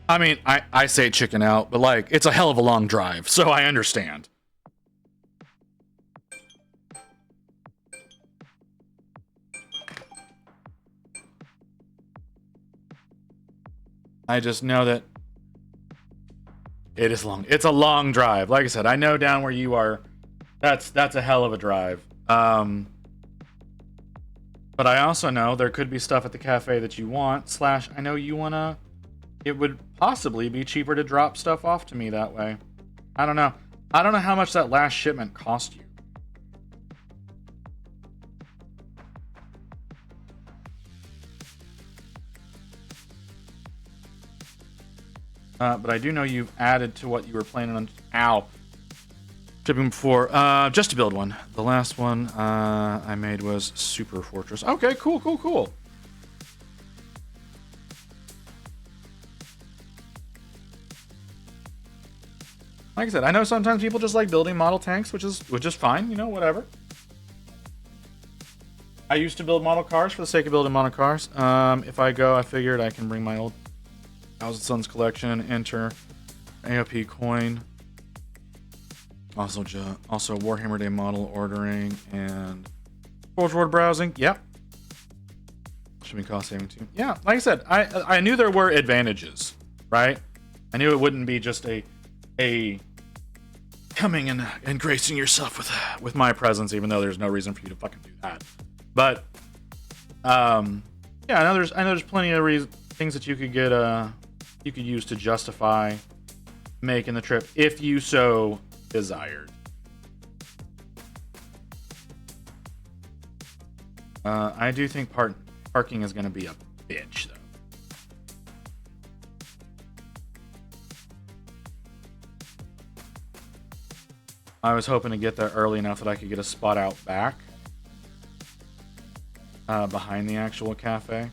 I mean, I say chicken out, but like, it's a hell of a long drive, so I understand. I just know that it is long. It's a long drive. Like I said, I know down where you are, that's a hell of a drive. But I also know there could be stuff at the cafe that you want, / I know you wanna... It would possibly be cheaper to drop stuff off to me that way. I don't know. I don't know how much that last shipment cost you. But I do know you've added to what you were planning on. Ow. Shipping before. Just to build one. The last one I made was Super Fortress. Okay, cool, cool, cool. Like I said, I know sometimes people just like building model tanks, which is fine, you know, whatever. I used to build model cars for the sake of building model cars. If I go, I figured I can bring my old Thousand Suns collection, enter AOP coin. Also Warhammer Day model ordering and Forge World browsing. Yep. Should be cost saving too. Yeah, like I said, I knew there were advantages, right? I knew it wouldn't be just a coming and gracing yourself with my presence, even though there's no reason for you to fucking do that. But yeah, I know there's plenty of things that you could get you could use to justify making the trip if you so desired. I do think parking is going to be a bitch, though. I was hoping to get there early enough that I could get a spot out back behind the actual cafe.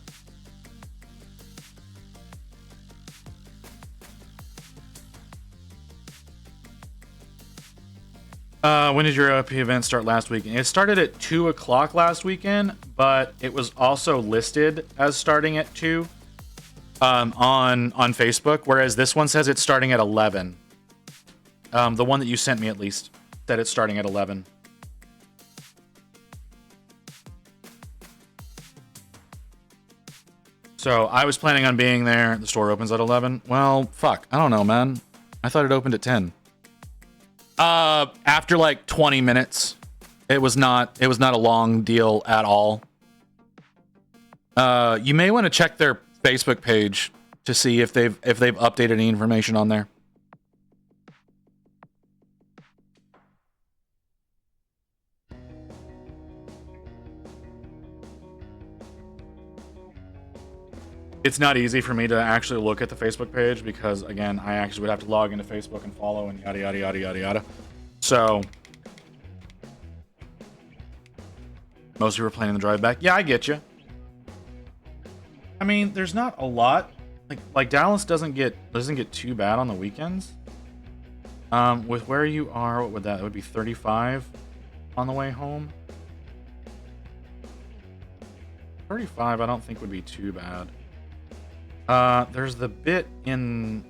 When did your OP event start last weekend? It started at 2 o'clock last weekend, but it was also listed as starting at 2 on Facebook, whereas this one says it's starting at 11. The one that you sent me, at least, said it's starting at 11. So I was planning on being there. The store opens at 11. Well, fuck. I don't know, man. I thought it opened at 10. After like 20 minutes, it was not a long deal at all. You may want to check their Facebook page to see if they've updated any information on there. It's not easy for me to actually look at the Facebook page because, again, I actually would have to log into Facebook and follow and yada, yada, yada, yada, yada. So, most of you were planning the drive back. Yeah, I get you. I mean, there's not a lot. Like Dallas doesn't get too bad on the weekends. With where you are, what would that? It would be 35 on the way home. 35, I don't think would be too bad. There's the bit in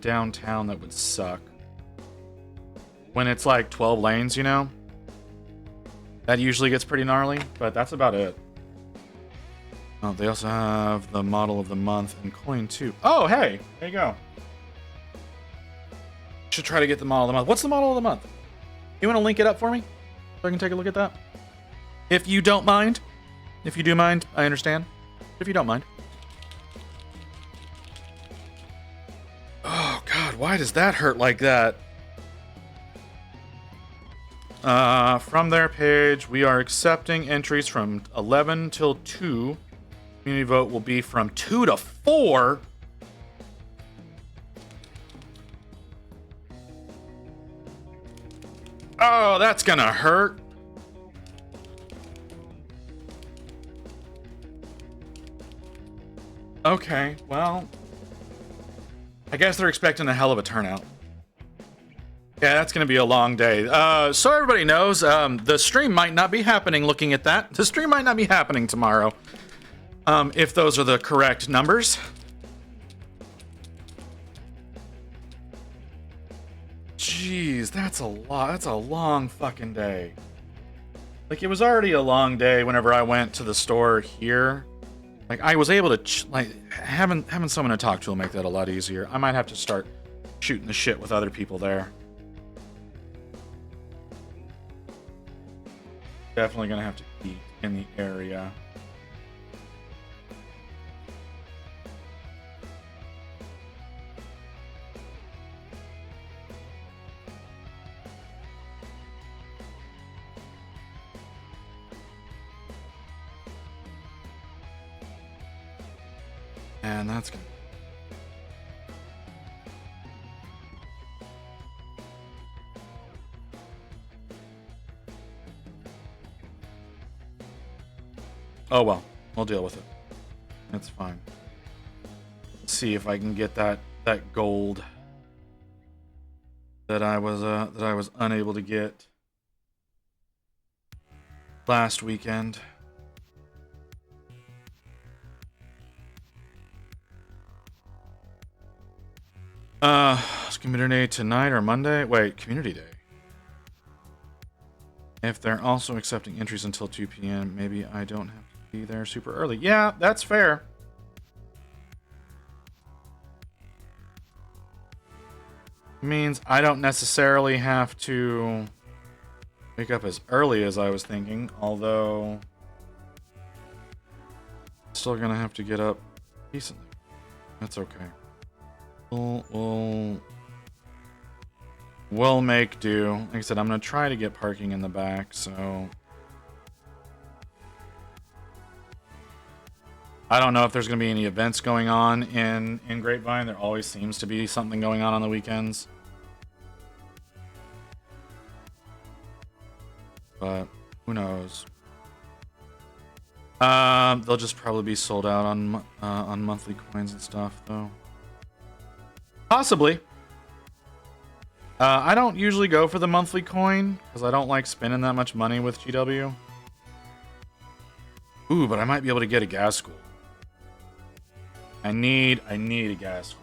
downtown that would suck. When it's like 12 lanes, you know? That usually gets pretty gnarly, but that's about it. Oh, they also have the model of the month and coin too. Oh, hey, there you go. Should try to get the model of the month. What's the model of the month? You want to link it up for me so I can take a look at that? If you don't mind. If you do mind, I understand. If you don't mind. Oh, God, why does that hurt like that? From their page, we are accepting entries from 11 till 2. Community vote will be from 2 to 4. Oh, that's gonna hurt. Okay, well, I guess they're expecting a hell of a turnout. Yeah, that's going to be a long day. So everybody knows, the stream might not be happening looking at that. The stream might not be happening tomorrow. If those are the correct numbers. Jeez, that's a lot. That's a long fucking day. Like, it was already a long day whenever I went to the store here. Like, I was able to, having someone to talk to will make that a lot easier. I might have to start shooting the shit with other people there. Definitely gonna have to eat in the area. And that's gonna... Oh well, we'll deal with it. It's fine. Let's see if I can get that gold that I was unable to get last weekend. Is Community Day tonight or Monday? Wait, Community Day. If they're also accepting entries until 2 p.m., maybe I don't have to be there super early. Yeah, that's fair. Means I don't necessarily have to wake up as early as I was thinking, although still gonna have to get up decently. That's okay. We'll make do. Like I said, I'm gonna try to get parking in the back, so I don't know if there's gonna be any events going on in Grapevine. There always seems to be something going on the weekends, but who knows? They'll just probably be sold out on monthly coins and stuff, though. Possibly. I don't usually go for the monthly coin because I don't like spending that much money with GW. Ooh, but I might be able to get a gas school. I need a gas school.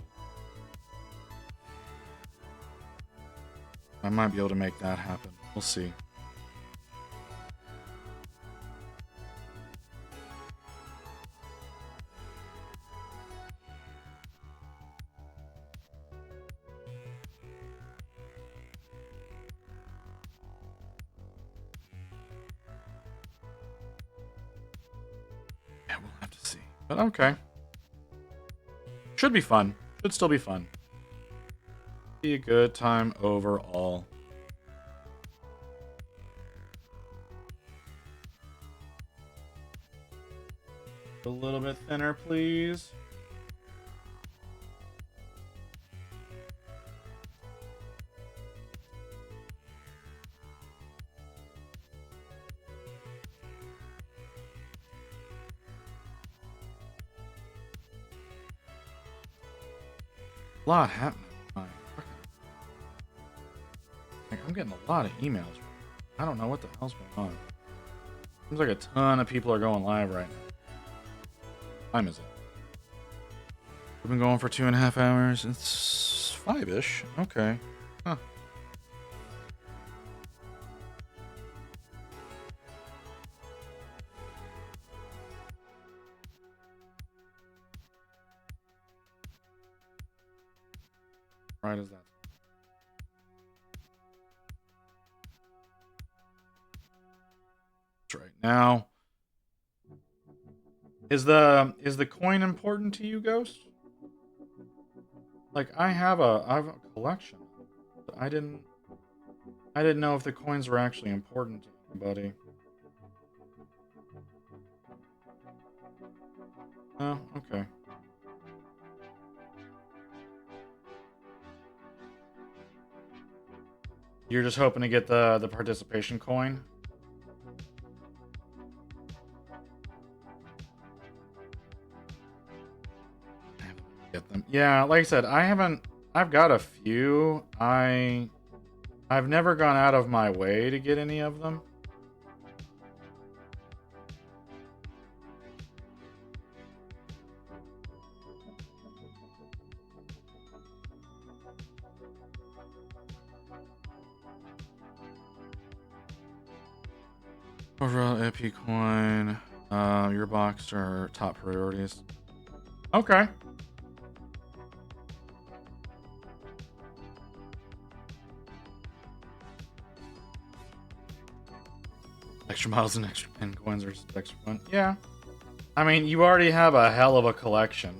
I might be able to make that happen. We'll see. We'll have to see. But okay. Should be fun. Should still be fun. Be a good time overall. A little bit thinner, please. A lot happening. Like, I'm getting a lot of emails. I don't know what the hell's going on. Seems like a ton of people are going live right now. What time is it? We've been going for 2.5 hours. It's 5-ish. Okay. Huh. Right as that. That's right. Now, is the coin important to you, Ghost? Like, I have a collection. But I didn't know if the coins were actually important to anybody. Oh, okay. You're just hoping to get the participation coin? Get them. Yeah, like I said, I've got a few. I've never gone out of my way to get any of them. Overall EP coin, your box are top priorities. Okay. Extra models and extra pin coins versus extra one. Yeah. I mean, you already have a hell of a collection.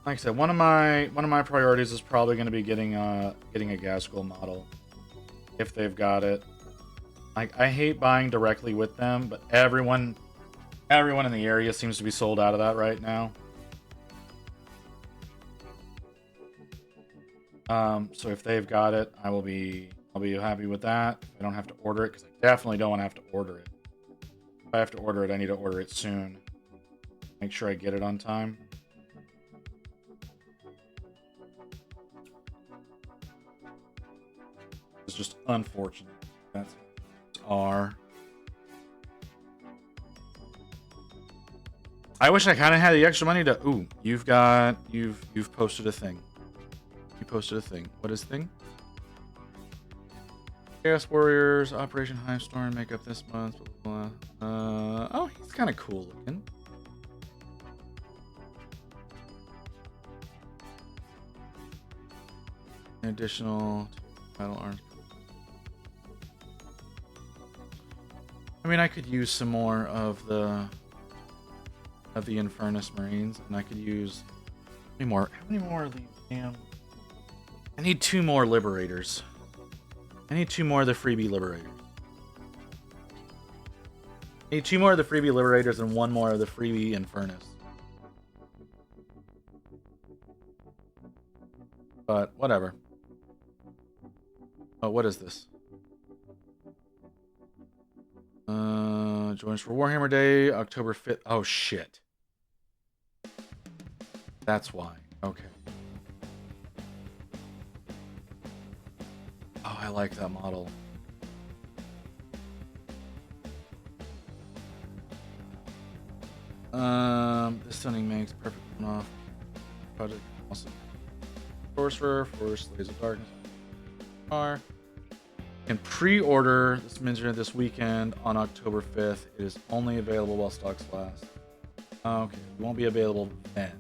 Like I said, one of my priorities is probably going to be getting a gas school model if they've got it. Like, I hate buying directly with them, but everyone in the area seems to be sold out of that right now. So if they've got it, I'll be happy with that. I don't have to order it because I definitely don't want to have to order it. I have to order it, I need to order it soon. Make sure I get it on time. It's just unfortunate. That's R. I wish I kind of had the extra money to. Ooh, you've posted a thing. You posted a thing. What is thing? Chaos Warriors, Operation Hive Storm, makeup this month. Blah, blah, blah. Oh, he's kind of cool looking. Additional battle arms. I mean, I could use some more of the Infernus Marines, and I could use how many more of these? Damn. I need 2 more Liberators. I need 2 more of the freebie Liberators. I need 2 more of the freebie Liberators and 1 more of the freebie Infernus. But whatever. Oh, what is this? Join us for Warhammer Day, October 5th. Oh, shit. That's why. Okay. Oh, I like that model. This stunning makes perfect one-off. Project also. Sorcerer for Slaves of Darkness. Can pre-order this Minster this weekend on October 5th. It is only available while stocks last. Okay, it won't be available then.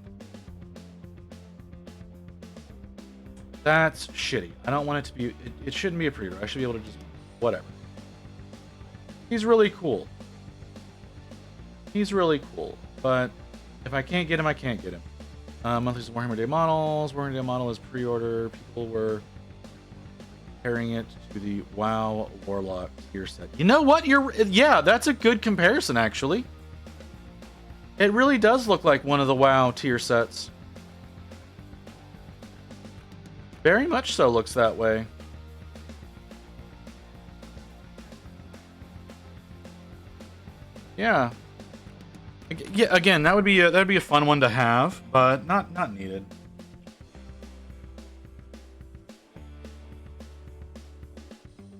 That's shitty. I don't want it to be. It shouldn't be a pre-order. I should be able to just whatever. He's really cool. He's really cool. But if I can't get him, I can't get him. Monthly Warhammer Day models. Warhammer Day model is pre-order. People were comparing it to the WoW Warlock tier set. You know what? Yeah, that's a good comparison, actually. It really does look like one of the WoW tier sets. Very much so looks that way. Yeah. Yeah, again, that'd be a fun one to have, but not needed.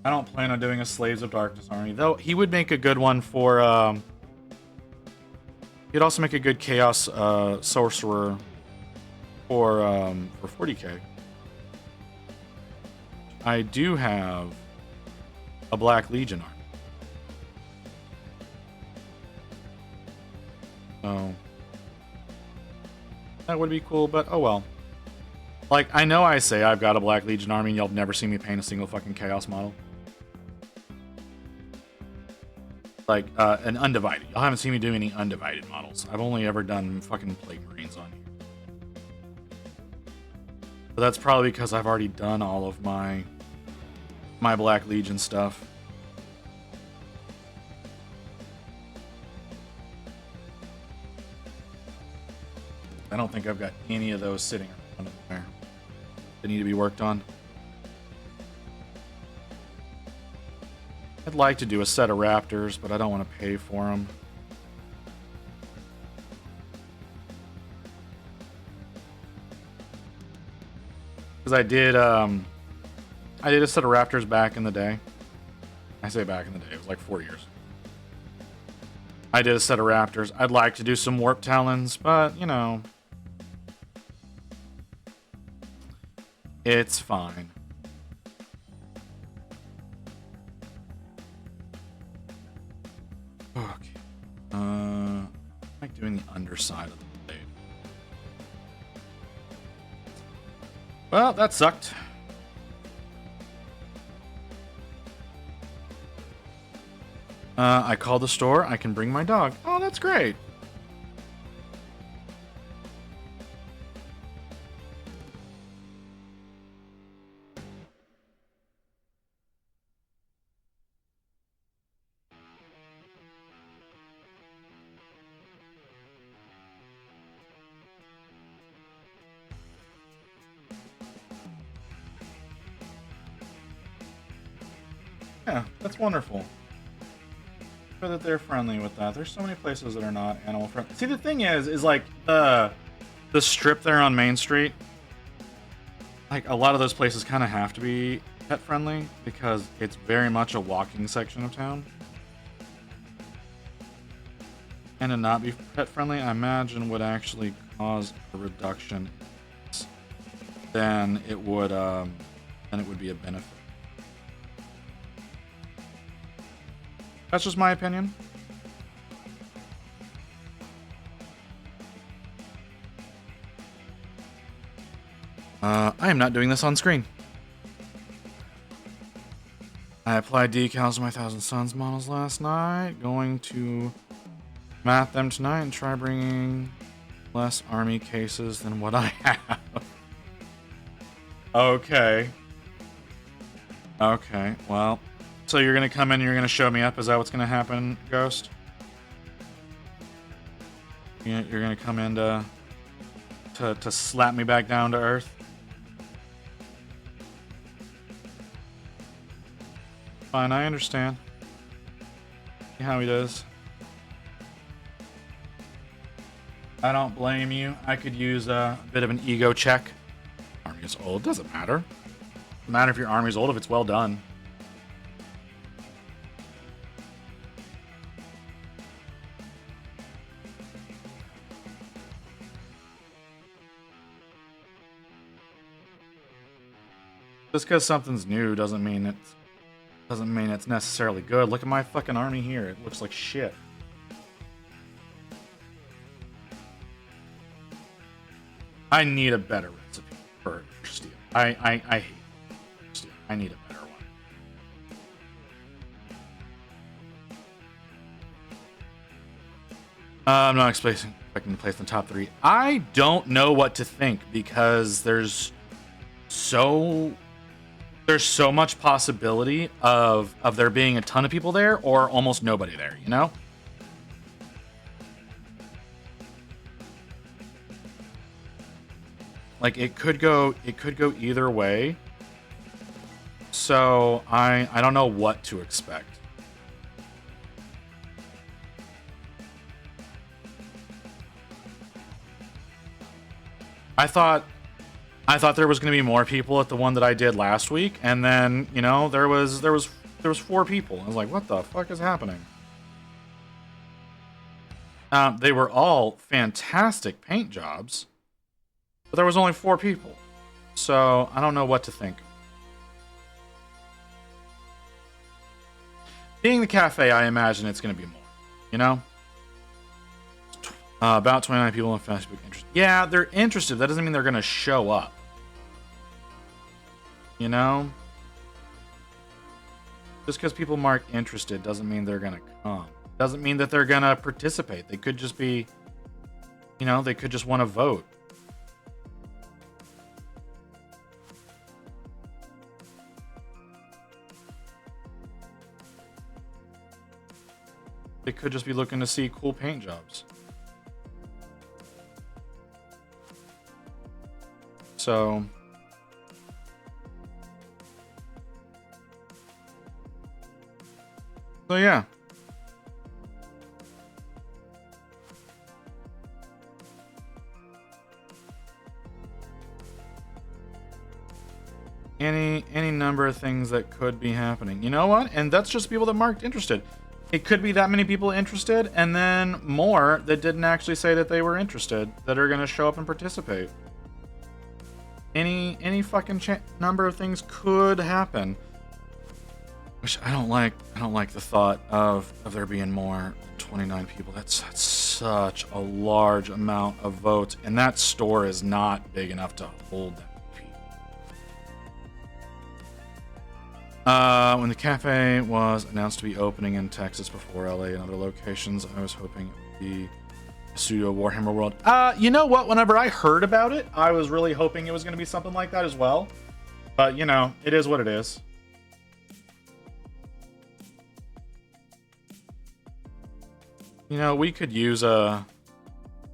I don't plan on doing a Slaves of Darkness army, though he would make a good one for he'd also make a good Chaos Sorcerer for 40k. I do have a Black Legion army. So that would be cool, but oh well. Like, I know I say I've got a Black Legion army and you'll never see me paint a single fucking Chaos model. Like, an Undivided. Y'all haven't seen me do any Undivided models. I've only ever done fucking Plague Marines on here. But that's probably because I've already done all of my Black Legion stuff. I don't think I've got any of those sitting around in there that need to be worked on. I'd like to do a set of Raptors, but I don't want to pay for them. Because I did a set of Raptors back in the day. I say back in the day, it was like 4 years. I did a set of Raptors. I'd like to do some Warp Talons, but, you know, it's fine. Okay. I like doing the underside of the blade. Well, that sucked. I called the store. I can bring my dog. Oh, that's great. Yeah, that's wonderful. sure that they're friendly with that. There's so many places that are not animal friendly. See, the thing is like the strip there on Main Street. Like a lot of those places kind of have to be pet friendly because it's very much a walking section of town. And to not be pet friendly, I imagine would actually cause a reduction. Then it would be a benefit. That's just my opinion. I am not doing this on screen. I applied decals to my Thousand Suns models last night. Going to mat them tonight and try bringing less army cases than what I have. Okay. Okay, well. So you're gonna come in and you're gonna show me up? Is that what's gonna happen, Ghost? You're gonna come in to slap me back down to earth? Fine, I understand. See how he does. I don't blame you. I could use a bit of an ego check. Army is old. Doesn't matter. Doesn't matter if your army's old if it's well done. Just because something's new doesn't mean it's necessarily good. Look at my fucking army here. It looks like shit. I need a better recipe for steel. I hate steel. I need a better one. I'm not expecting to place in the top 3. I don't know what to think because there's so much possibility of there being a ton of people there or almost nobody there, you know? Like it could go either way. So I don't know what to expect. I thought there was going to be more people at the one that I did last week, and then, you know, there was 4 people. I was like, what the fuck is happening? They were all fantastic paint jobs, but there was only 4 people. So I don't know what to think. Being the cafe, I imagine it's going to be more, you know? About 29 people on Facebook interested. Yeah, they're interested. That doesn't mean they're going to show up. You know? Just because people mark interested doesn't mean they're going to come. Doesn't mean that they're going to participate. They could just be, you know, they could just want to vote. They could just be looking to see cool paint jobs. So yeah. Any number of things that could be happening. You know what? And that's just people that marked interested. It could be that many people interested, and then more that didn't actually say that they were interested that are going to show up and participate. Any fucking number of things could happen. Which I don't like. I don't like the thought of there being more than 29 people. That's such a large amount of votes, and that store is not big enough to hold that many people. When the cafe was announced to be opening in Texas before LA and other locations, I was hoping it would be a pseudo Warhammer World. You know what? Whenever I heard about it, I was really hoping it was going to be something like that as well. But you know, it is what it is. You know, we could use a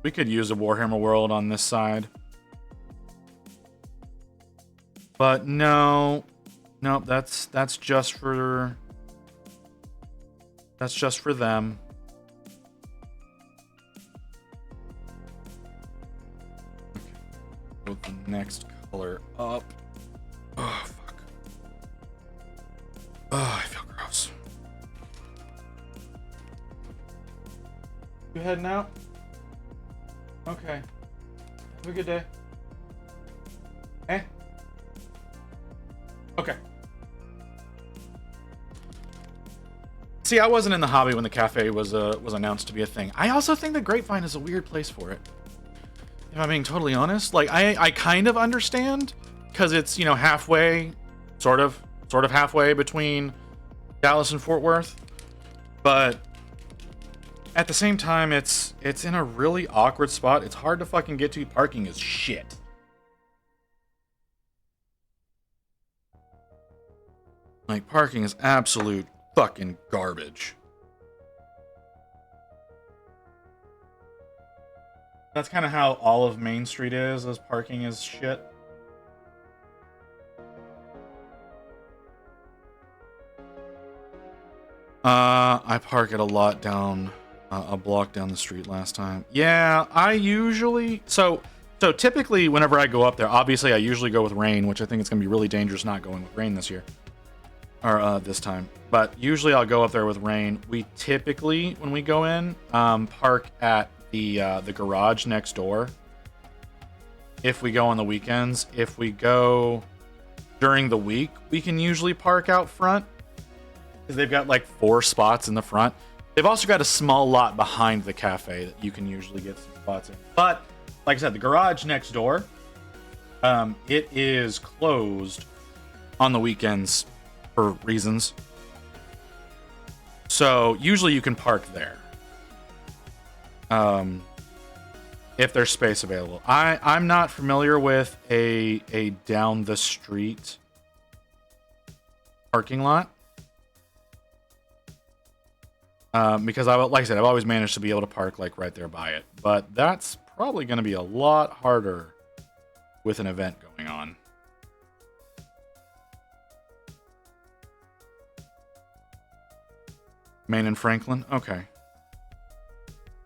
Warhammer World on this side. But no, that's just for That's just for them. Put the next color up. Oh, fuck. Oh, I feel gross. You heading out? Okay. Have a good day. Eh? Okay. See, I wasn't in the hobby when the cafe was announced to be a thing. I also think the Grapevine is a weird place for it. If I'm being totally honest, like I kind of understand because it's, you know, halfway, sort of halfway between Dallas and Fort Worth, but at the same time, it's in a really awkward spot. It's hard to fucking get to. Parking is shit. Like, parking is absolute fucking garbage. That's kind of how all of Main Street is, as parking is shit. I park it a lot down, a block down the street last time. Yeah, I usually... So typically, whenever I go up there, obviously I usually go with rain, which I think it's going to be really dangerous not going with rain this year. Or this time. But usually I'll go up there with rain. We typically, when we go in, park at the garage next door. If we go on the weekends. If we go during the week, we can usually park out front. Because they've got like 4 spots in the front. They've also got a small lot behind the cafe that you can usually get some spots in. But, like I said, the garage next door, it is closed on the weekends for reasons. So usually you can park there. If there's space available. I'm not familiar with a down the street parking lot. Because like I said, I've always managed to be able to park like right there by it. But that's probably going to be a lot harder with an event going on. Main and Franklin? Okay.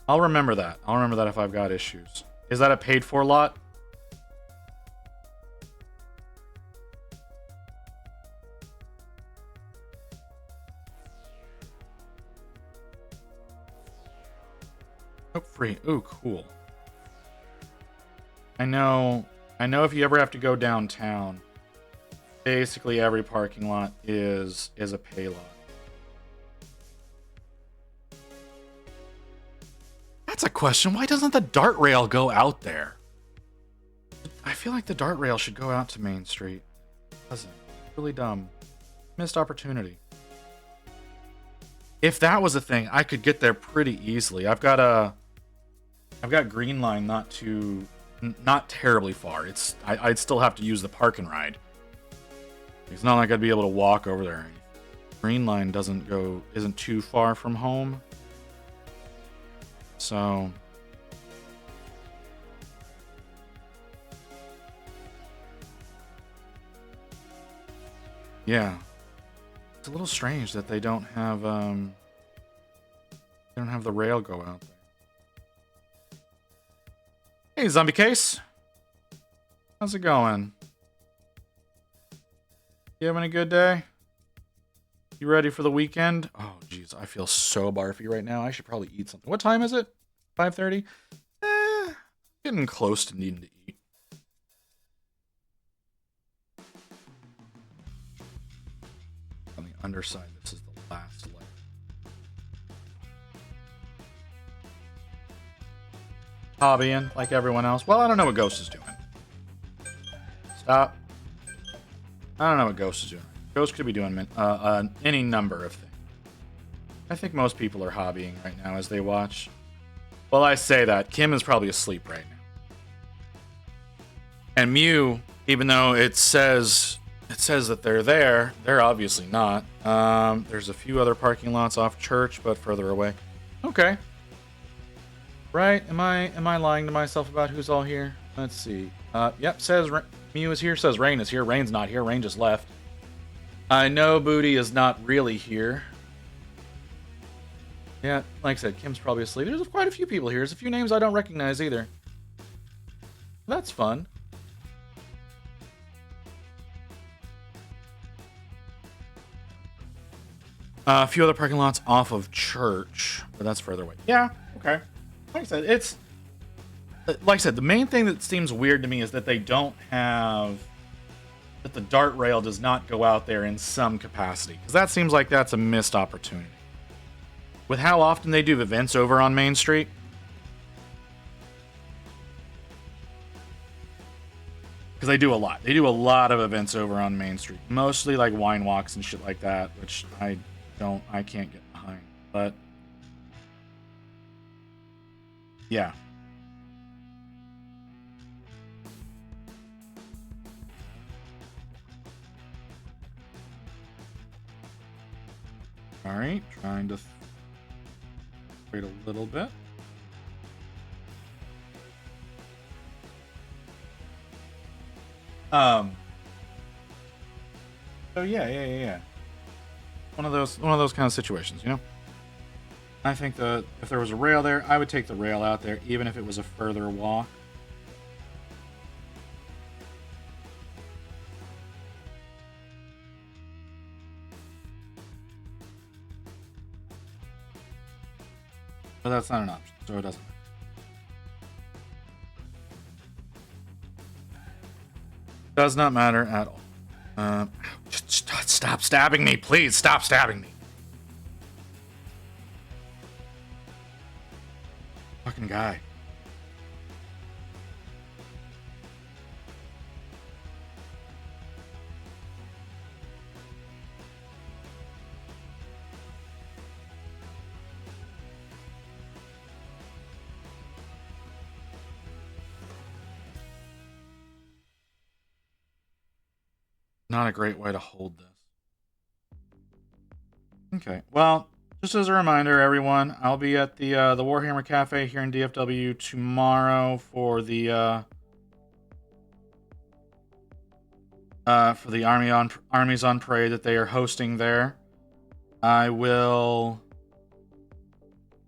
I'll remember that. I'll remember that if I've got issues. Is that a paid for lot? Oh, free. Ooh, cool. I know if you ever have to go downtown, basically every parking lot is a pay lot. That's a question. Why doesn't the dart rail go out there? I feel like the dart rail should go out to Main Street. It doesn't. It's really dumb. Missed opportunity. If that was a thing, I could get there pretty easily. I've got Green Line not terribly far. I'd still have to use the park and ride. It's not like I'd be able to walk over there. Green Line isn't too far from home. So yeah, it's a little strange that they don't have the rail go out there. Hey, Zombie Case, how's it going? You having a good day? You ready for the weekend? Oh, jeez, I feel so barfy right now. I should probably eat something. What time is it? 5:30? Getting close to needing to eat. On the underside, this is the last layer. Hobbying, like everyone else. Well, I don't know what Ghost is doing. Stop. I don't know what Ghost is doing. Ghost could be doing any number of things. I think most people are hobbying right now as they watch. Well, I say that. Kim is probably asleep right now. And Mew, even though it says that they're there, they're obviously not. There's a few other parking lots off Church, but further away. Okay. Right? Am I lying to myself about who's all here? Let's see. Yep, says Mew is here, says Rain is here. Rain's not here. Rain just left. I know Booty is not really here. Yeah, like I said, Kim's probably asleep. There's quite a few people here. There's a few names I don't recognize either. That's fun. A few other parking lots off of Church, but that's further away. Yeah, okay. Like I said, it's... Like I said, the main thing that seems weird to me is that they don't have... that the dart rail does not go out there in some capacity. Because that seems like that's a missed opportunity. With how often they do events over on Main Street... because they do a lot. They do a lot of events over on Main Street. Mostly like wine walks and shit like that, which I can't get behind. But yeah. All right, trying to wait a little bit. So yeah. One of those kind of situations, you know? I think that if there was a rail there, I would take the rail out there, even if it was a further walk. But that's not an option, so it doesn't matter. Does not matter at all. Just stop stabbing me, please. Stop stabbing me. Fucking guy. Not a great way to hold this. Okay, well, just as a reminder, everyone, I'll be at the Warhammer Cafe here in DFW tomorrow for the Armies on Parade that they are hosting there. I don't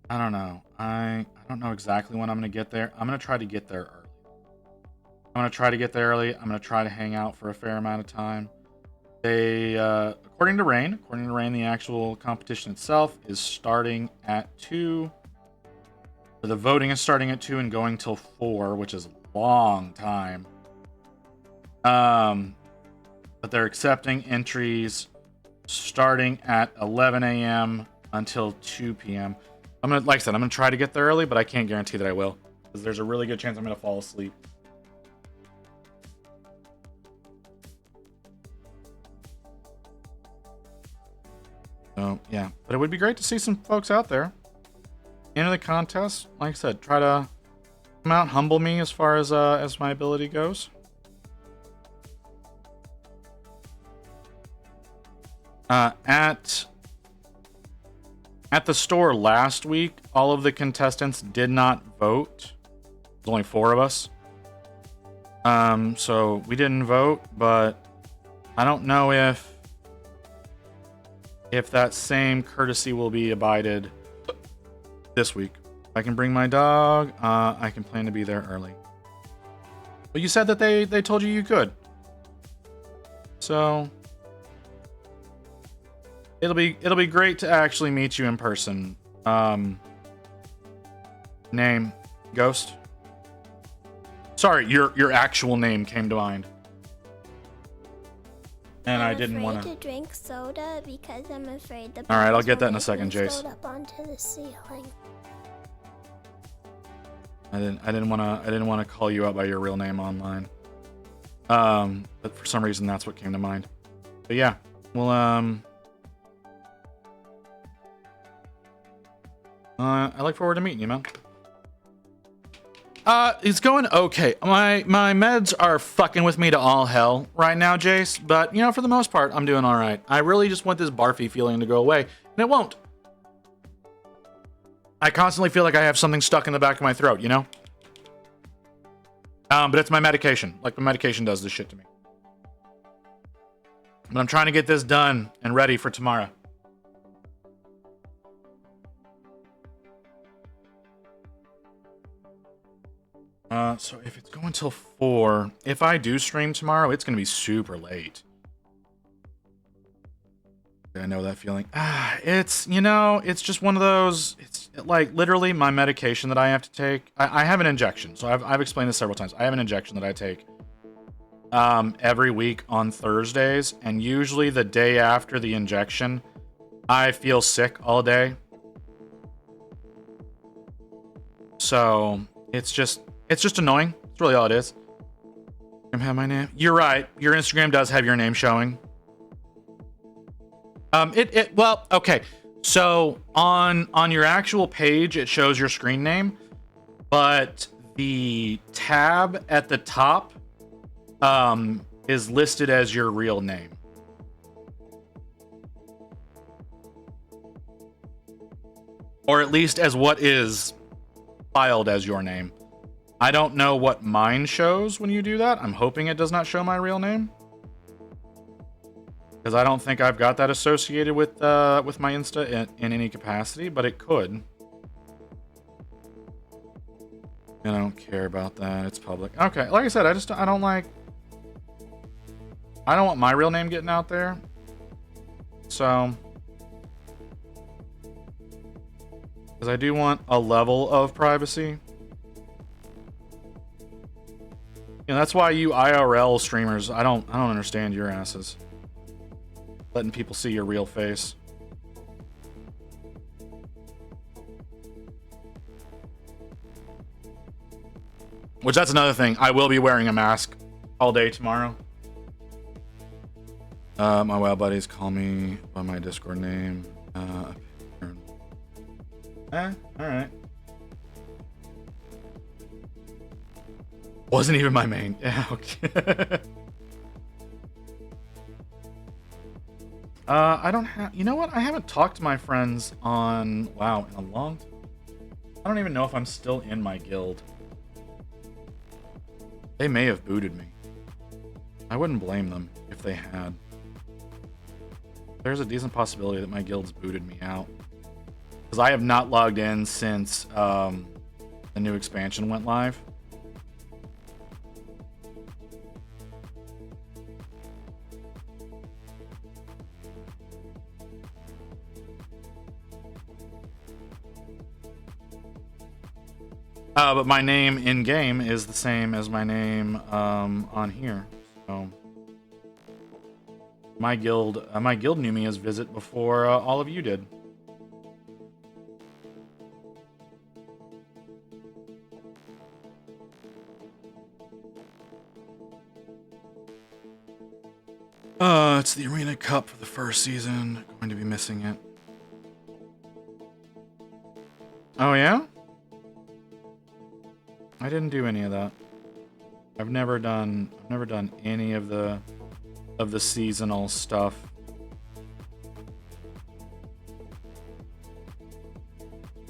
know. I don't know exactly when I'm going to get there. I'm going to try to get there early. I'm going to try to hang out for a fair amount of time. They, according to Rain, the actual competition itself is starting at 2. The voting is starting at 2 and going till 4, which is a long time. But they're accepting entries starting at 11 a.m. until 2 p.m. Like I said, I'm gonna try to get there early, but I can't guarantee that I will, because there's a really good chance I'm gonna fall asleep. So yeah, but it would be great to see some folks out there. Into the contest, like I said, try to come out, humble me as far as my ability goes. At the store last week, all of the contestants did not vote. There's only 4 of us. So we didn't vote, but I don't know if that same courtesy will be abided this week. I can bring my dog. I can plan to be there early. But you said that they told you could. So it'll be great to actually meet you in person. Name Ghost. Sorry, your actual name came to mind. And I didn't want to drink soda because I'm afraid the All right, I'll get that will in a make second, me Jace. float up onto the ceiling. I didn't want to call you out by your real name online. But for some reason that's what came to mind. But yeah, well I look forward to meeting you, man. It's going okay. My meds are fucking with me to all hell right now, Jace, but you know, for the most part, I'm doing all right. I really just want this barfy feeling to go away, and it won't. I constantly feel like I have something stuck in the back of my throat, you know? But it's my medication. Like, my medication does this shit to me. But I'm trying to get this done and ready for tomorrow. So if it's going till 4, if I do stream tomorrow, it's gonna be super late. I know that feeling. It's, you know, it's just one of those, it's like literally my medication that I have to take. I have an injection. So I've explained this several times. I have an injection that I take every week on Thursdays. And usually the day after the injection, I feel sick all day. So it's just annoying. That's really all it is. Have my name. You're right. Your Instagram does have your name showing. Well, okay. So on your actual page, it shows your screen name, but the tab at the top is listed as your real name. Or at least as what is filed as your name. I don't know what mine shows when you do that. I'm hoping it does not show my real name, because I don't think I've got that associated with my Insta in any capacity, but it could. I don't care about that. It's public. Okay, like I said, I don't want my real name getting out there. So, because I do want a level of privacy. You know, that's why you IRL streamers, I don't understand your asses. Letting people see your real face. Which, that's another thing. I will be wearing a mask all day tomorrow. My WoW buddies call me by my Discord name. Alright. Wasn't even my main. Yeah, okay. I don't have... You know what? I haven't talked to my friends on WoW in a long time. I don't even know if I'm still in my guild. They may have booted me. I wouldn't blame them if they had. There's a decent possibility that my guild's booted me out. Because I have not logged in since the new expansion went live. But my name in game is the same as my name on here. So my guild knew me as Visit before all of you did. It's the Arena Cup for the first season. Going to be missing it. Oh yeah? I didn't do any of that. I've never done any of the seasonal stuff.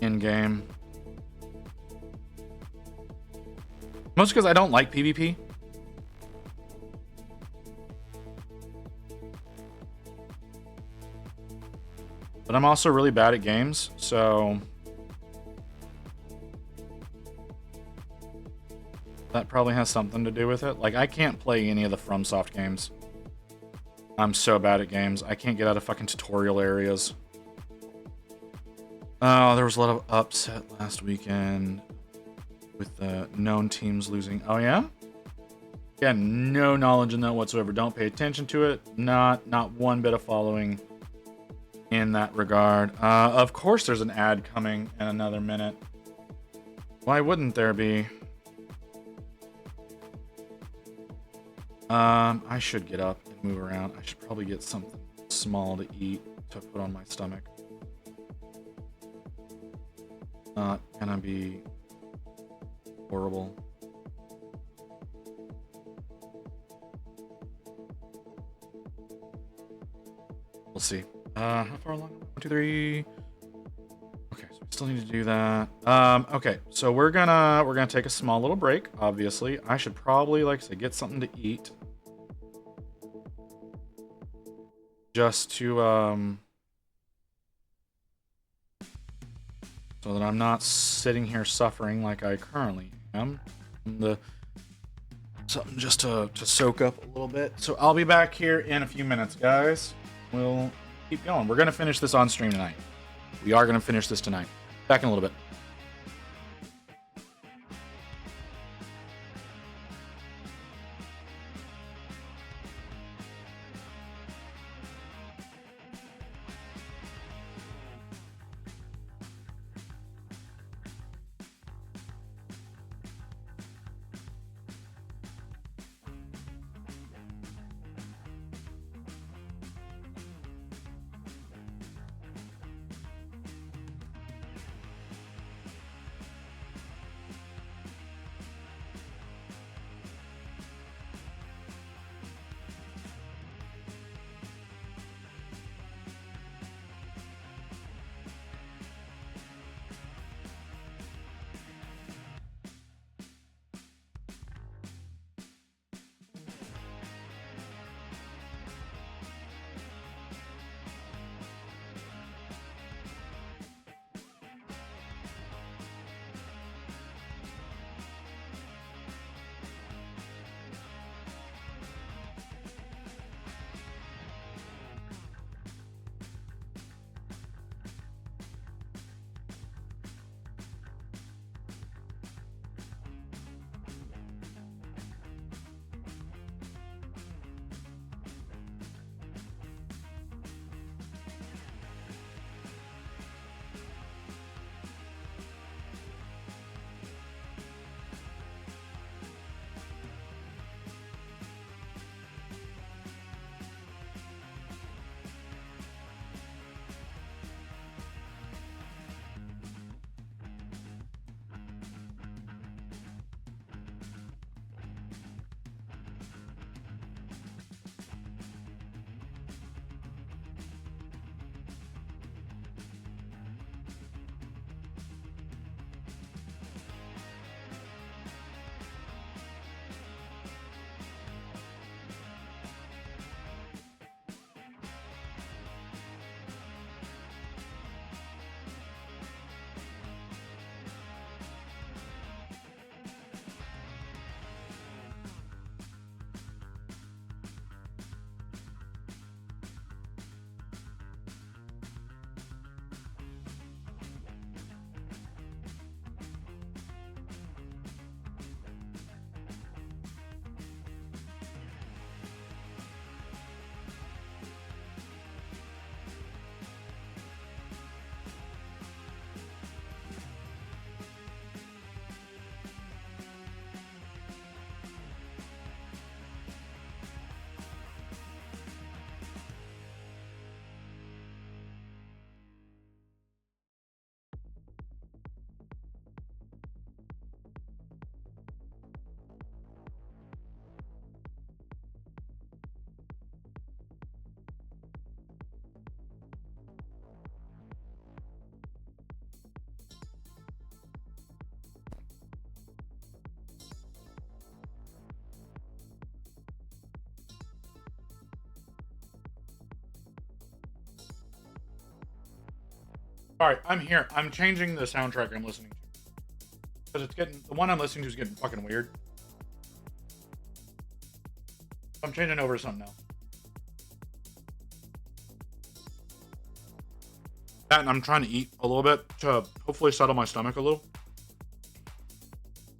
In game. Mostly because I don't like PvP. But I'm also really bad at games, so that probably has something to do with it. Like, I can't play any of the FromSoft games. I'm so bad at games. I can't get out of fucking tutorial areas. Oh, there was a lot of upset last weekend with the known teams losing. Oh, yeah? Yeah, no knowledge in that whatsoever. Don't pay attention to it. Not one bit of following in that regard. Of course there's an ad coming in another minute. Why wouldn't there be? I should get up and move around. I should probably get something small to eat to put on my stomach. Not gonna be horrible. We'll see. How far along? 1, 2, 3. Okay, so we still need to do that. Okay, so we're gonna take a small little break. Obviously, I should probably, like I said, get something to eat, just to so that I'm not sitting here suffering like I currently am. something just to soak up a little bit. So I'll be back here in a few minutes, guys. We'll keep going. We're gonna finish this on stream tonight. We are gonna finish this tonight. Back in a little bit. All right, I'm here. I'm changing the soundtrack I'm listening to because it's getting the one I'm listening to is getting fucking weird. I'm changing over to something else. And I'm trying to eat a little bit to hopefully settle my stomach a little.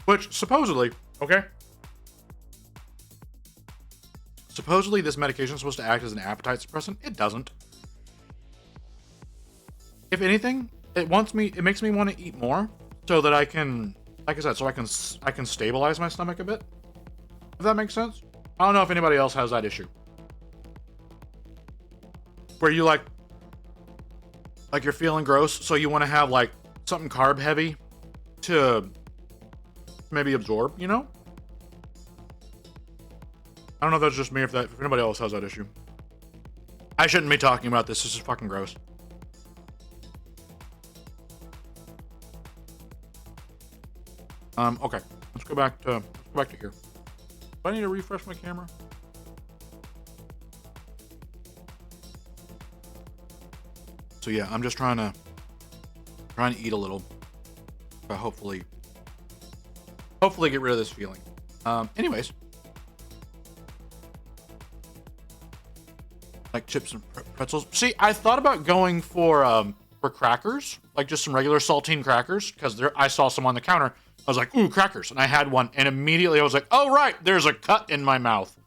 Which supposedly, okay. Supposedly this medication is supposed to act as an appetite suppressant. It doesn't. If anything, it makes me want to eat more so that I can, like I said, so I can stabilize my stomach a bit. If that makes sense. I don't know if anybody else has that issue. Where you like you're feeling gross, so you want to have like something carb heavy to maybe absorb, you know? I don't know if that's just me, if anybody else has that issue. I shouldn't be talking about this. This is fucking gross. Okay. Let's go back to here. Do I need to refresh my camera? So yeah, I'm just trying to eat a little. But hopefully hopefully get rid of this feeling. Anyways. Like chips and pretzels. See, I thought about going for crackers, like just some regular saltine crackers, because I saw some on the counter. I was like, ooh, crackers. And I had one, and immediately I was like, oh, right, there's a cut in my mouth.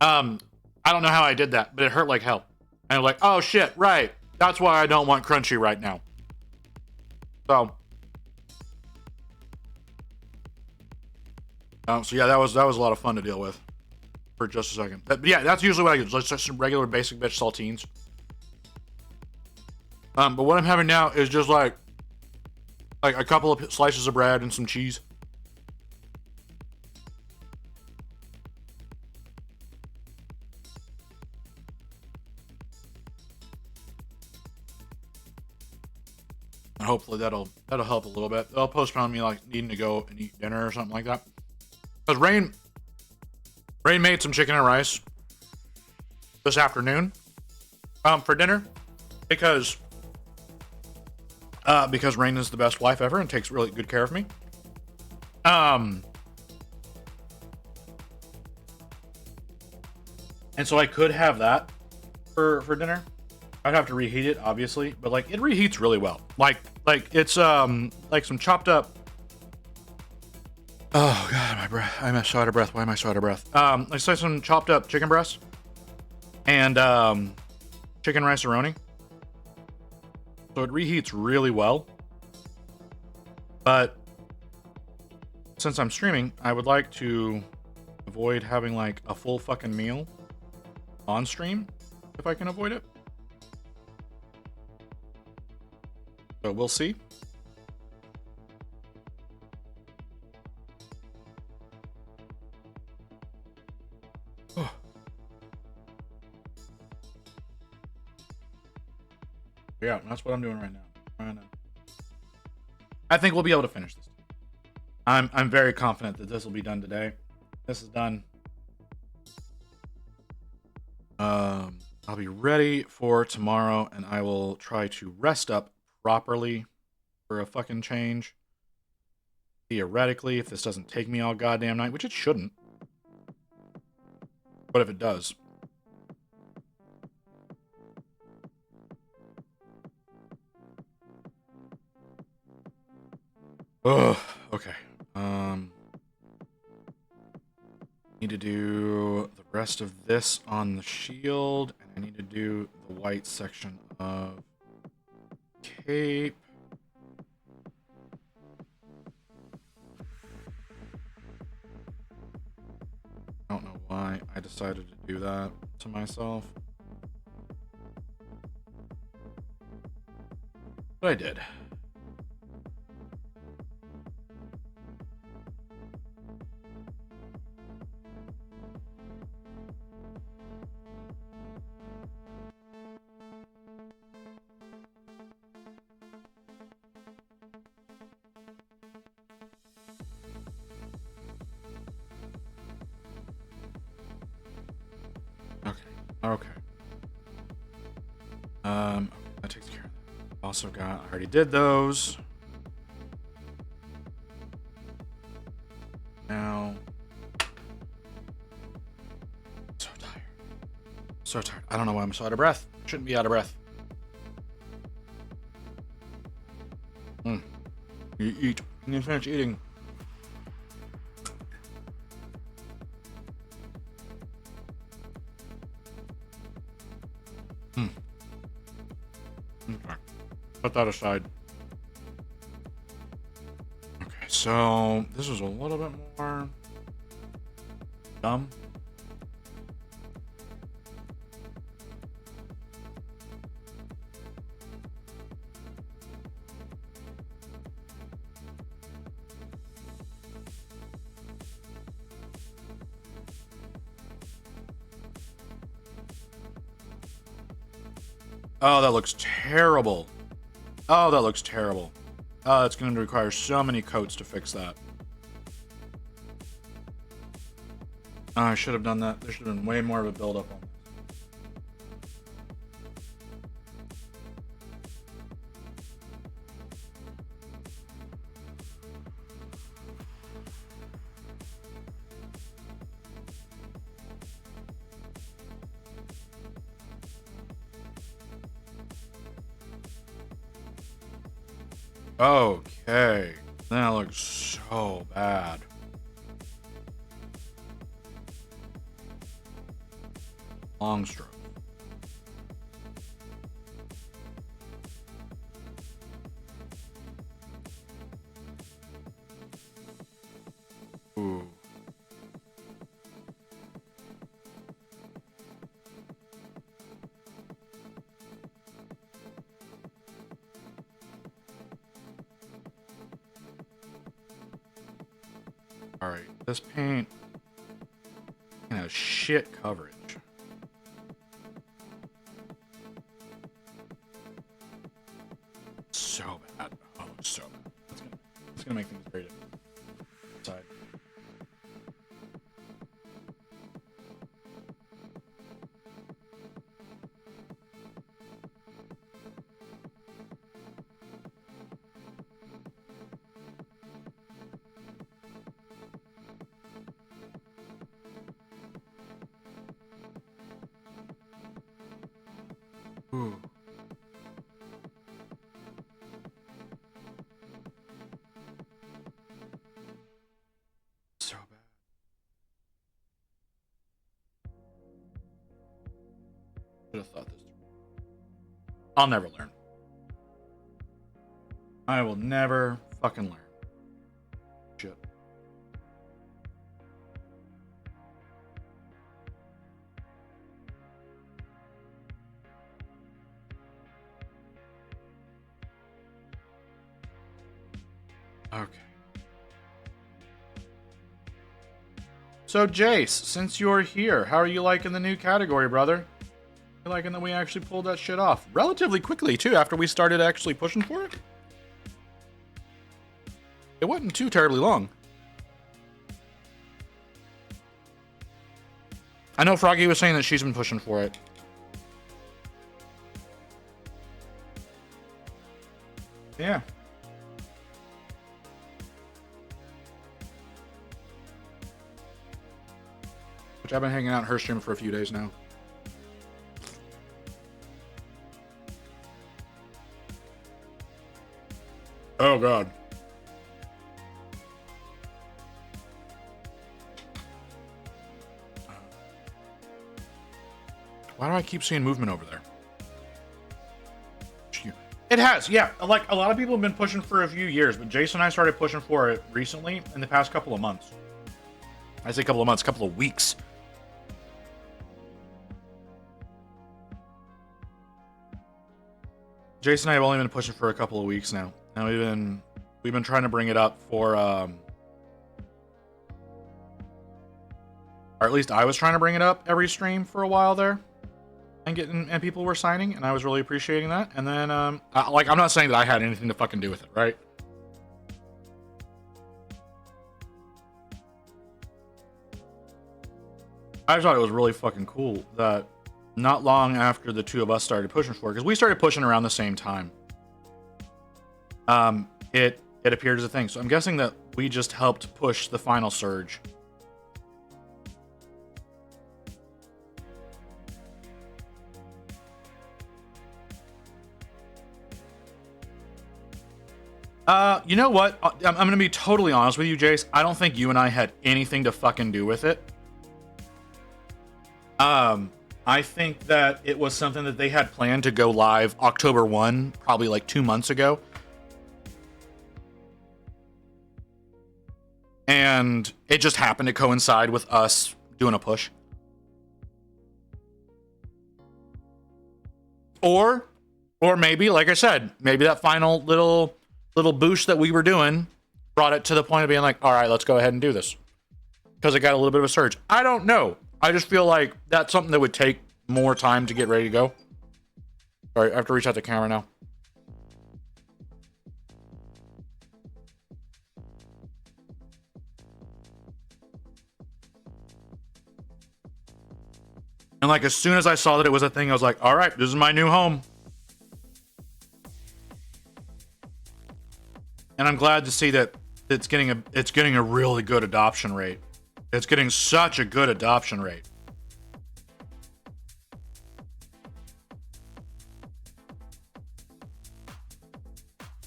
I don't know how I did that, but it hurt like hell. And I'm like, oh, shit, right. That's why I don't want crunchy right now. So yeah, that was a lot of fun to deal with for just a second. But yeah, that's usually what I get, just some regular basic bitch saltines. But what I'm having now is just like a couple of slices of bread and some cheese. And hopefully that'll help a little bit. They'll postpone me like needing to go and eat dinner or something like that. Because Rain made some chicken and rice this afternoon for dinner because Rain is the best wife ever and takes really good care of me. And so I could have that for dinner. I'd have to reheat it, obviously, but like it reheats really well. Like it's like some chopped up. Oh god, my breath! I'm so out of breath. Why am I so out of breath? Let's say some chopped up chicken breasts and chicken rice-a-roni. So it reheats really well. But since I'm streaming, I would like to avoid having like a full fucking meal on stream if I can avoid it. So we'll see. Yeah, that's what I'm doing right now. I think we'll be able to finish this. I'm very confident that this will be done today. This is done. I'll be ready for tomorrow, and I will try to rest up properly for a fucking change. Theoretically, if this doesn't take me all goddamn night, which it shouldn't. But if it does. Ugh, okay. Need to do the rest of this on the shield, and I need to do the white section of cape. I don't know why I decided to do that to myself. But I did. Okay. That takes care of that. Also got, I already did those. Now, so tired. So tired. I don't know why I'm so out of breath. Shouldn't be out of breath. You eat. You finish eating. Okay. Put that aside. Okay, so this is a little bit more dumb. Oh, that looks terrible. Oh, that looks terrible. Oh, it's going to require so many coats to fix that. Oh, I should have done that. There should have been way more of a build-up on this. Okay. That looks so bad. Long stroke. Ooh. All right, this paint has shit coverage. So bad. Oh, it's so bad. It's gonna make things very difficult. Side. Ooh. So bad. Should have thought this through. I'll never learn. I will never fucking learn. Shit. Okay. So, Jace, since you're here, how are you liking the new category, brother? You liking that we actually pulled that shit off relatively quickly, too, after we started actually pushing for it? It wasn't too terribly long. I know Froggy was saying that she's been pushing for it. Yeah. Which I've been hanging out in her stream for a few days now. Oh, God. Why do I keep seeing movement over there? It has, yeah. Like, a lot of people have been pushing for a few years, but Jason and I started pushing for it recently in the past couple of months. I say couple of months, couple of weeks. Jason and I have only been pushing for a couple of weeks now. And we've been trying to bring it up for or at least I was trying to bring it up every stream for a while there. And people were signing, and I was really appreciating that. And then I'm not saying that I had anything to fucking do with it, right? I just thought it was really fucking cool that not long after the two of us started pushing for it, because we started pushing around the same time, it appeared as a thing. So I'm guessing that we just helped push the final surge. You know what? I'm gonna be totally honest with you, Jace. I don't think you and I had anything to fucking do with it. I think that it was something that they had planned to go live October 1, probably like 2 months ago. And it just happened to coincide with us doing a push. Or maybe, like I said, maybe that final little boost that we were doing brought it to the point of being like, all right, let's go ahead and do this. Because it got a little bit of a surge. I don't know. I just feel like that's something that would take more time to get ready to go. Sorry, I have to reach out the camera now. And like, as soon as I saw that it was a thing, I was like, all right, this is my new home. And I'm glad to see that it's getting a really good adoption rate. It's getting such a good adoption rate.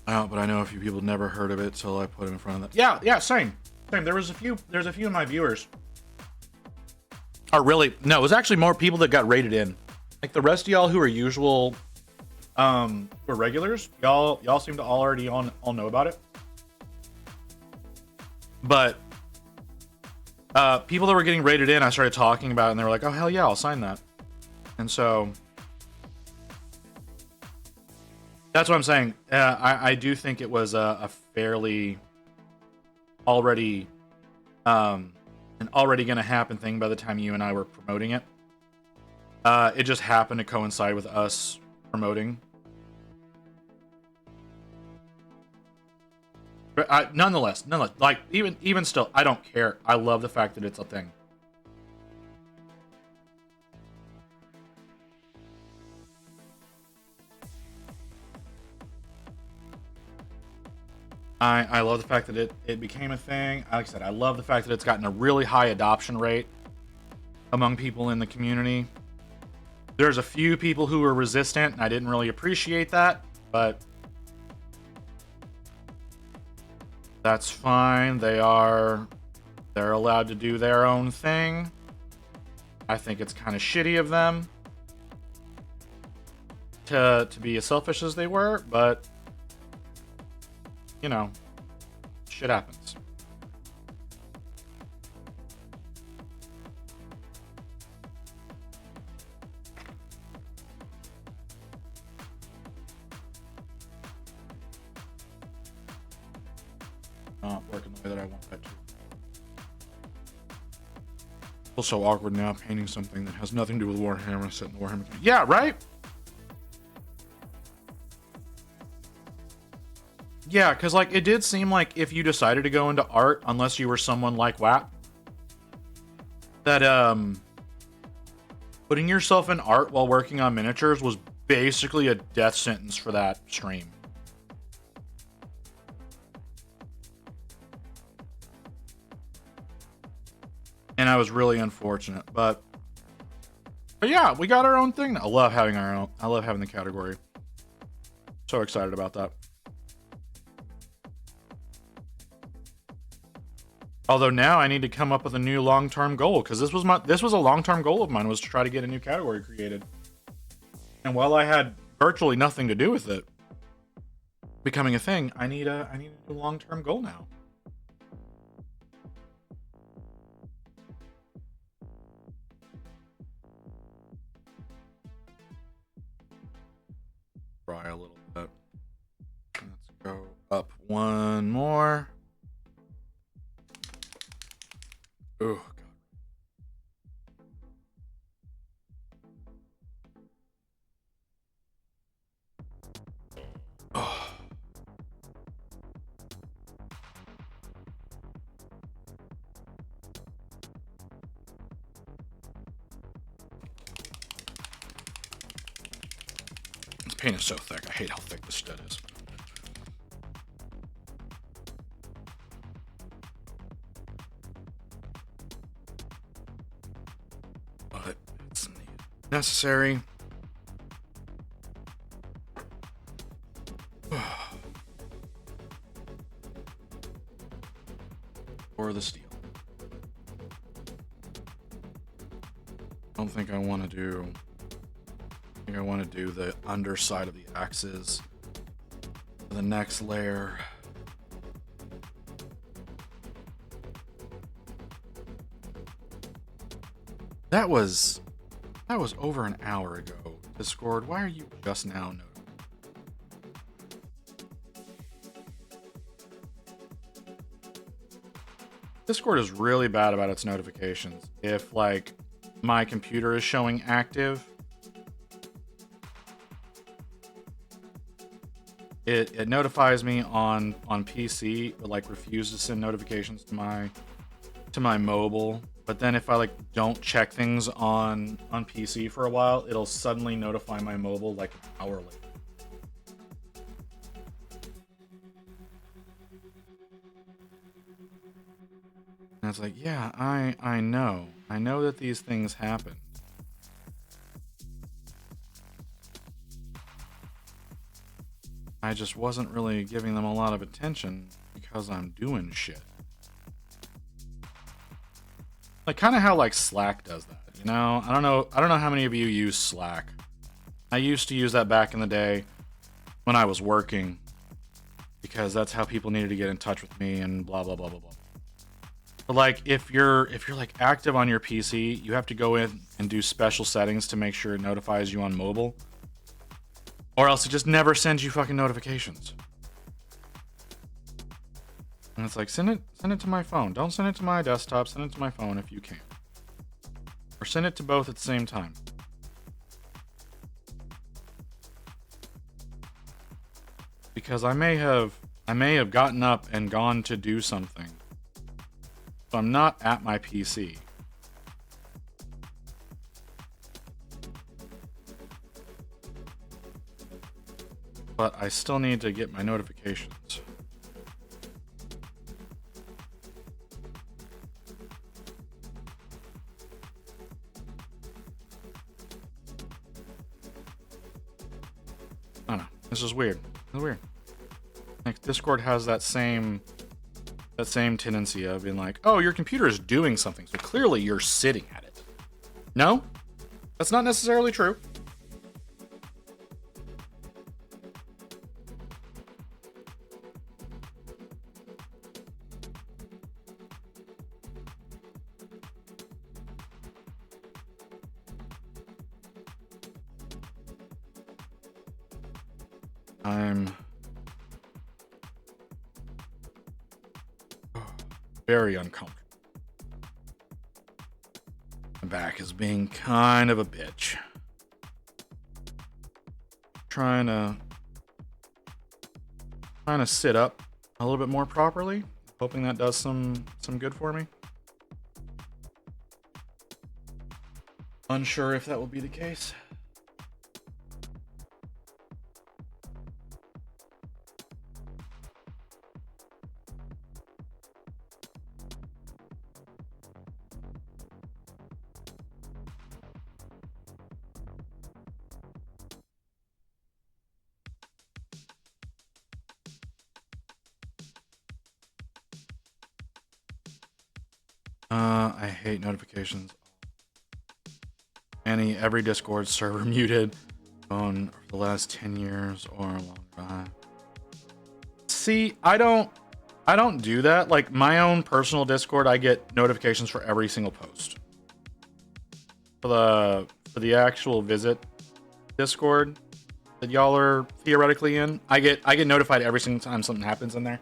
But I know a few people never heard of it, so I put it in front of them. Yeah, same. There's a few of my viewers are really, no, it was actually more people that got rated in. Like the rest of y'all who are usual, who are regulars, y'all seem to already all know about it. But people that were getting rated in, I started talking about it, and they were like, "Oh hell yeah, I'll sign that." And so that's what I'm saying. I do think it was a fairly already an already going to happen thing by the time you and I were promoting it. It just happened to coincide with us promoting. But nonetheless, like even still, I don't care. I love the fact that it's a thing. I love the fact that it became a thing. Like I said, I love the fact that it's gotten a really high adoption rate among people in the community. There's a few people who were resistant, and I didn't really appreciate that, but that's fine. They're allowed to do their own thing. I think it's kind of shitty of them to be as selfish as they were, but you know, shit happens. Not working the way that I want that to. Feels so awkward now painting something that has nothing to do with Warhammer set in the Warhammer game. Yeah, right? Yeah, because like it did seem like if you decided to go into art, unless you were someone like WAP, that putting yourself in art while working on miniatures was basically a death sentence for that stream. And I was really unfortunate, but yeah, we got our own thing. I love having our own. I love having the category. So excited about that. Although now I need to come up with a new long-term goal, because this was a long-term goal of mine, was to try to get a new category created. And while I had virtually nothing to do with it becoming a thing, I need a new long-term goal now. Try a little bit. Let's go up one more. Oh, God. Oh. This paint is so thick. I hate how thick this stud is. But it's necessary. For the steel. I don't think I want to do. I think I want to do the underside of the axes for the next layer. That was over an hour ago. Discord, why are you just now noticing? Discord is really bad about its notifications. If like my computer is showing active, it notifies me on PC, but like refuses to send notifications to my mobile. But then if I like don't check things on PC for a while, it'll suddenly notify my mobile like an hour later. And it's like, yeah, I know that these things happen. I just wasn't really giving them a lot of attention because I'm doing shit. Like kind of how like Slack does that, you know? I don't know how many of you use Slack. I used to use that back in the day when I was working because that's how people needed to get in touch with me and blah blah blah blah blah. But like if you're like active on your PC, you have to go in and do special settings to make sure it notifies you on mobile. Or else it just never sends you fucking notifications. And it's like, send it to my phone. Don't send it to my desktop, send it to my phone if you can. Or send it to both at the same time. Because I may have gotten up and gone to do something. So I'm not at my PC. But I still need to get my notifications. I don't know. This is weird. It's weird. Like Discord has that same tendency of being like, oh, your computer is doing something, so clearly you're sitting at it. No, that's not necessarily true. I'm very uncomfortable. My back is being kind of a bitch. Trying to sit up a little bit more properly, hoping that does some good for me. Unsure if that will be the case. I hate notifications. Every Discord server muted on for the last 10 years or longer. See, I don't do that. Like my own personal Discord, I get notifications for every single post. For the actual visit Discord that y'all are theoretically in, I get notified every single time something happens in there.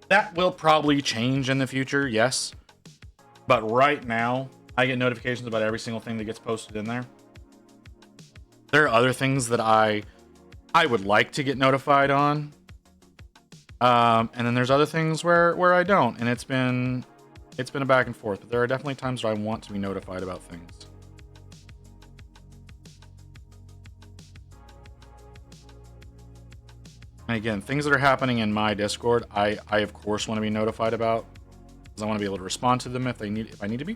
That will probably change in the future, yes. But right now, I get notifications about every single thing that gets posted in there. There are other things that I would like to get notified on. And then there's other things where I don't, and it's been a back and forth. But there are definitely times where I want to be notified about things. And again, things that are happening in my Discord, I of course want to be notified about, because I want to be able to respond to them if I need to be.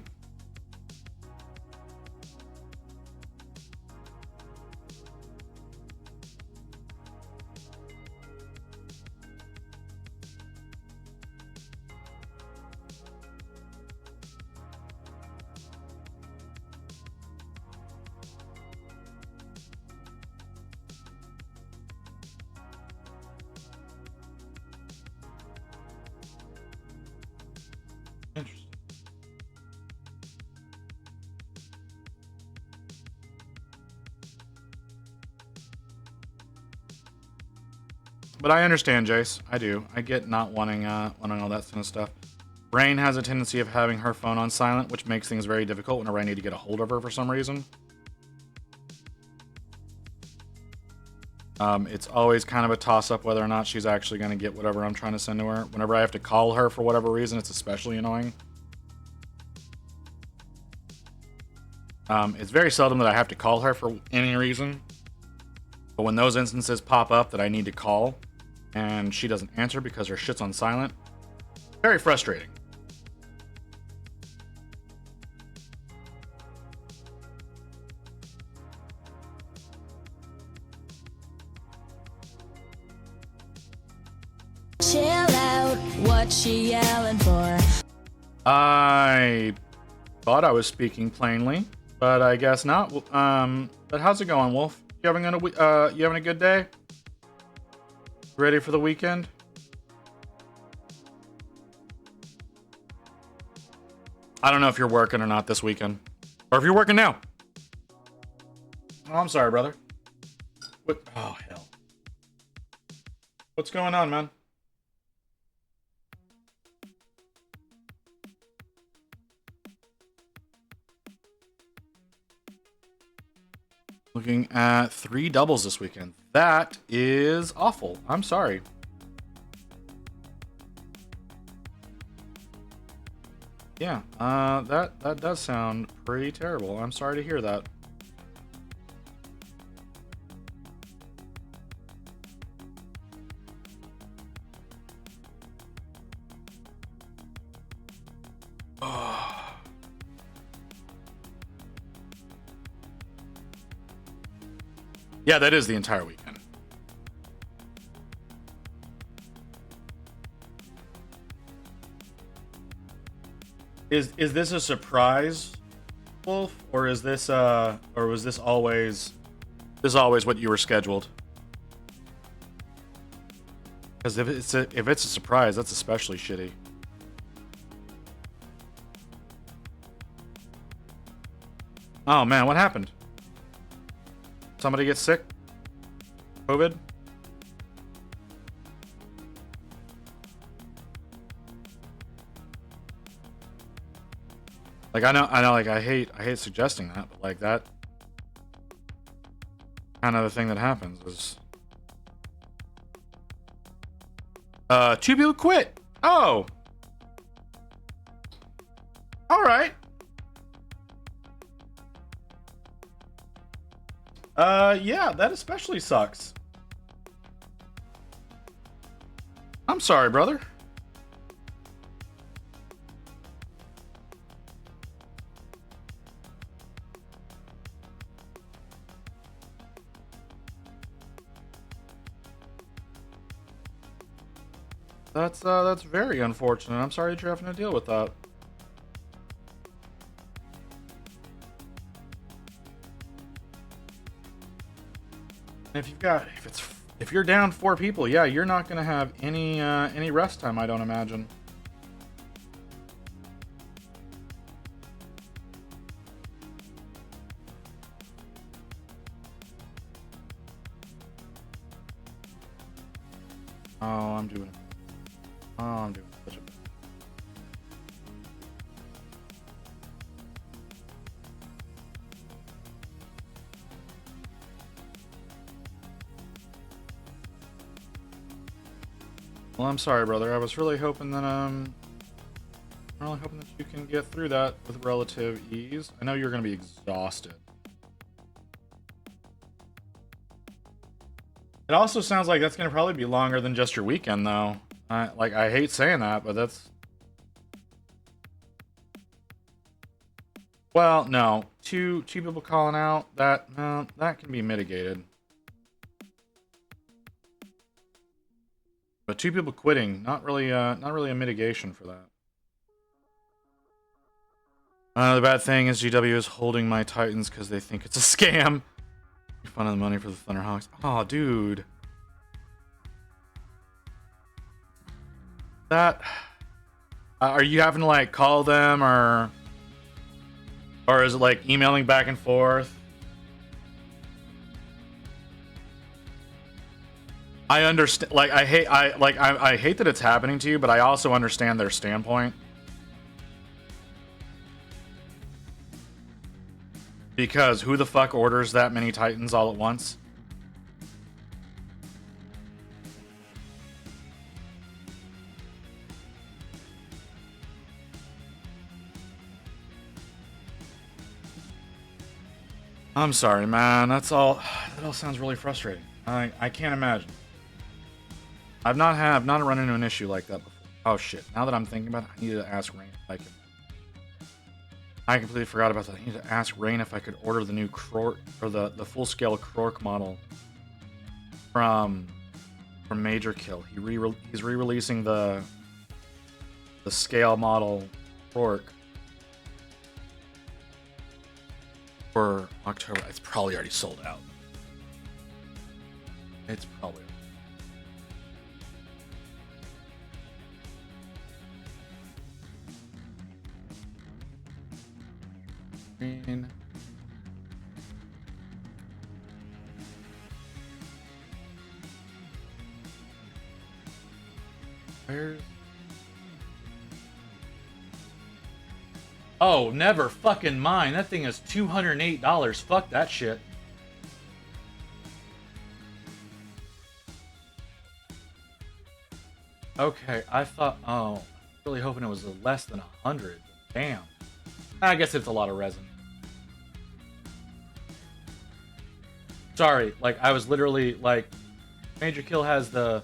Interesting. But I understand, Jace. I do. I get not wanting all that kind of stuff. Brain has a tendency of having her phone on silent, which makes things very difficult whenever I need to get a hold of her for some reason. It's always kind of a toss-up whether or not she's actually going to get whatever I'm trying to send to her. Whenever I have to call her for whatever reason, it's especially annoying. It's very seldom that I have to call her for any reason. But when those instances pop up that I need to call, and she doesn't answer because her shit's on silent, very frustrating. she yelling for? I thought I was speaking plainly, but I guess not. But how's it going, Wolf? You having a good day? Ready for the weekend? I don't know if you're working or not this weekend, or if you're working now. Oh, I'm sorry, brother. What? Oh, hell. What's going on, man? Looking at 3 doubles this weekend. That is awful. I'm sorry. Yeah, that does sound pretty terrible. I'm sorry to hear that. Yeah, that is the entire weekend. Is this a surprise, Wolf, or is this or was this always what you were scheduled? Because if it's a surprise, that's especially shitty. Oh man, what happened? Somebody get sick? COVID? Like I know like I hate suggesting that, but like that kind of the thing that happens is 2 people quit. Oh. All right. Yeah, that especially sucks. I'm sorry, brother. That's very unfortunate. I'm sorry that you're having to deal with that. If you're down 4 people, yeah, you're not gonna have any rest time, I don't imagine. I'm doing such a. Well, I'm sorry, brother. I was really hoping that you can get through that with relative ease. I know you're gonna be exhausted. It also sounds like that's gonna probably be longer than just your weekend, though. I hate saying that, but that's. Well, no, two people calling out that can be mitigated. But 2 people quitting, not really a mitigation for that. The bad thing is GW is holding my Titans because they think it's a scam. Fun of the money for the Thunderhawks. Oh, dude. That. Are you having to like call them or is it like emailing back and forth? I understand. Like I hate that it's happening to you, but I also understand their standpoint. Because who the fuck orders that many Titans all at once? I'm sorry, man. That all sounds really frustrating. I can't imagine. I've not run into an issue like that before. Oh shit. Now that I'm thinking about it, I need to ask Rain if I can. I completely forgot about that. I need to ask Rain if I could order the new Krork, or the full-scale Krork model from Major Kill. He's re-releasing the the scale model fork for October. It's probably already sold out. It's probably. Green. Where's... Oh, never fucking mind. That thing is $208. Fuck that shit. Okay, I thought... Oh, really hoping it was less than 100. Damn. I guess it's a lot of resin. Sorry, like, I was literally, like... Major Kill has the...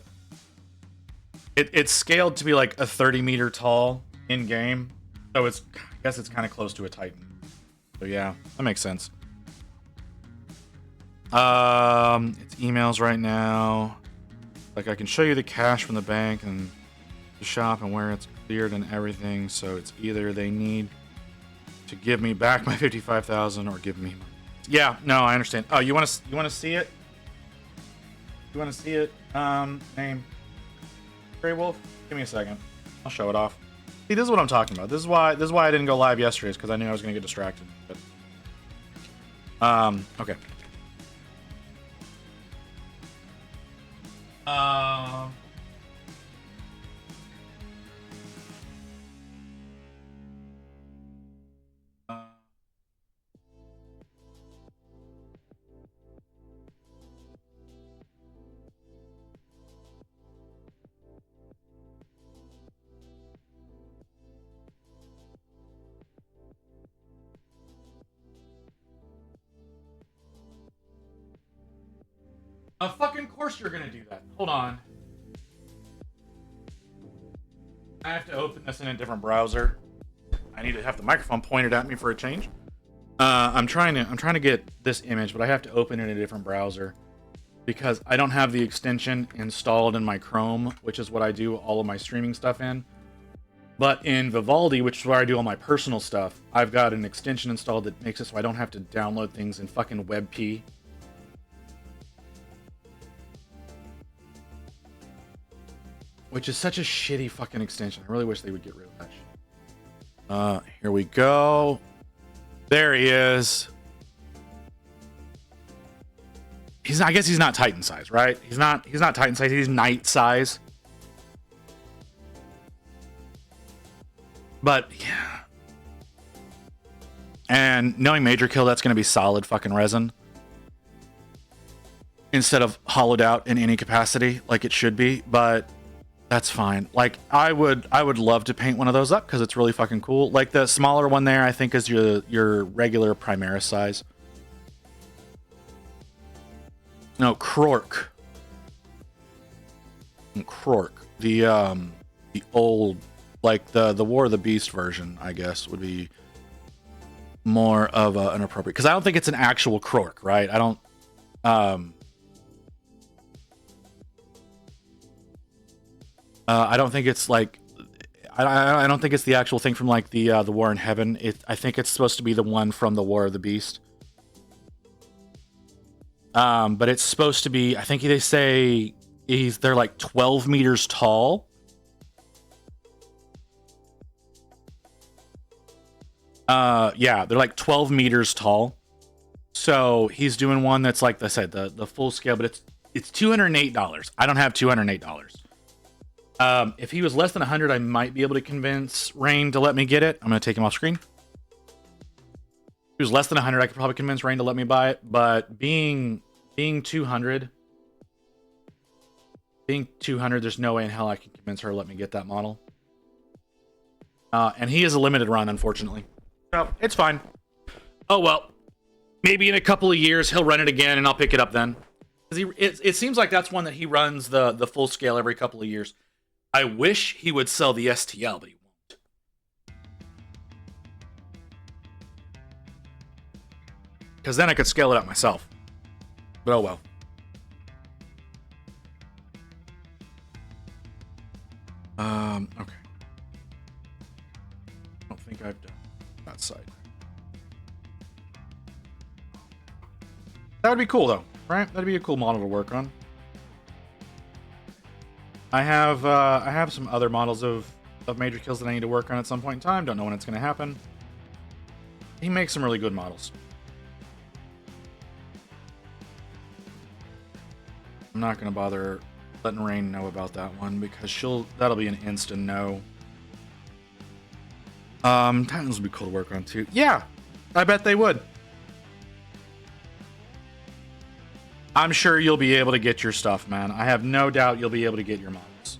It's scaled to be like a 30 meter tall in game, so it's, I guess it's kind of close to a Titan. So yeah, that makes sense. It's emails right now. Like I can show you the cash from the bank and the shop and where it's cleared and everything. So it's either they need to give me back my 55,000 or give me money. Yeah, no, I understand. Oh, you want to see it? You want to see it? Name. Grey Wolf, give me a second. I'll show it off. See, this is what I'm talking about. This is why I didn't go live yesterday, is because I knew I was gonna get distracted. But okay. Of fucking course you're gonna do that. Hold on. I have to open this in a different browser. I need to have the microphone pointed at me for a change. I'm trying to get this image, but I have to open it in a different browser because I don't have the extension installed in my Chrome, which is what I do all of my streaming stuff in. But in Vivaldi, which is where I do all my personal stuff, I've got an extension installed that makes it so I don't have to download things in fucking WebP. Which is such a shitty fucking extension. I really wish they would get rid of that shit. Here we go. There he is. I guess he's not Titan size, right? He's not Titan size, he's Knight size. But yeah. And knowing Major Kill, that's gonna be solid fucking resin. Instead of hollowed out in any capacity like it should be, but that's fine. Like I would love to paint one of those up because it's really fucking cool. Like the smaller one there, I think is your regular Primaris size. No, Krork. Krork. The old, like the War of the Beast version, I guess, would be more of an appropriate, because I don't think it's an actual Krork, right? I don't. I don't think it's like, I don't think it's the actual thing from like the War in Heaven. I think it's supposed to be the one from the War of the Beast. But it's supposed to be, I think they say they're like 12 meters tall. Yeah, they're like 12 meters tall. So he's doing one that's like I said, the full scale, but it's $208. I don't have $208. If he was less than 100, I might be able to convince Rain to let me get it. I'm going to take him off screen. If he was less than 100, I could probably convince Rain to let me buy it. But being 200, there's no way in hell I can convince her to let me get that model. And he is a limited run, unfortunately. So it's fine. Oh well. Maybe in a couple of years he'll run it again, and I'll pick it up then. It seems like that's one that he runs the full scale every couple of years. I wish he would sell the STL, but he won't. Because then I could scale it up myself. But oh well. Okay. That would be cool, though, right? That'd be a cool model to work on. I have some other models of Major Kills that I need to work on at some point in time. Don't know when it's going to happen. He makes some really good models. I'm not going to bother letting Rain know about that one because that'll be an instant no. Titans would be cool to work on too. Yeah, I bet they would. I'm sure you'll be able to get your stuff, man. I have no doubt you'll be able to get your models.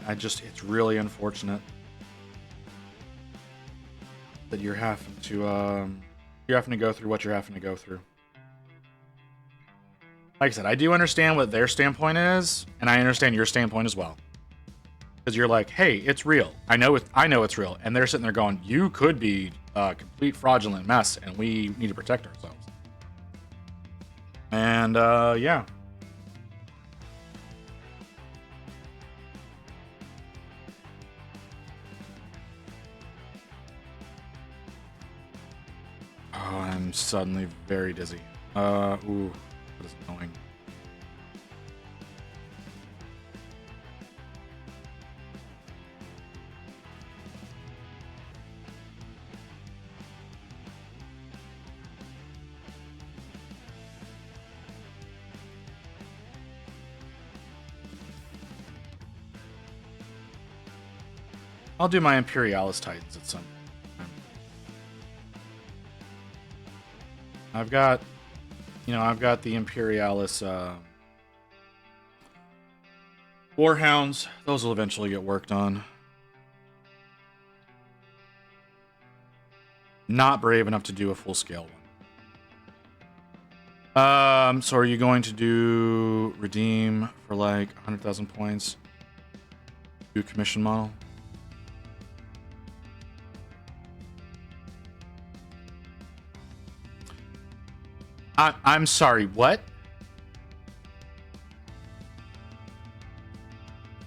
It's really unfortunate that you're having to go through what you're having to go through. Like I said, I do understand what their standpoint is, and I understand your standpoint as well. Because you're like, hey, it's real. I know it's real. And they're sitting there going, you could be a complete fraudulent mess, and we need to protect ourselves. And, yeah. Oh, I'm suddenly very dizzy. Ooh, that is annoying. I'll do my Imperialis Titans at some time. I've got the Imperialis Warhounds. Those will eventually get worked on. Not brave enough to do a full-scale one. So are you going to do redeem for like 100,000 points? Do commission model? I'm sorry, what?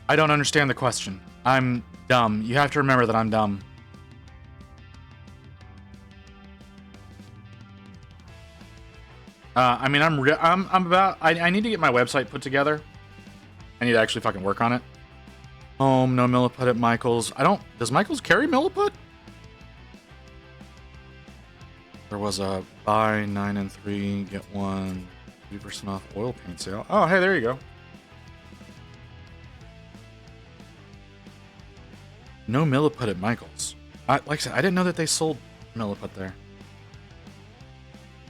I don't understand the question. I'm dumb. You have to remember that I'm dumb. I mean, I need to get my website put together. I need to actually fucking work on it. Home, no milliput at Michael's. Does Michael's carry milliput? There was a buy 9 and 3, get 1, 3% off oil paint sale. Oh, hey, there you go. No milliput at Michael's. Like I said, I didn't know that they sold milliput there.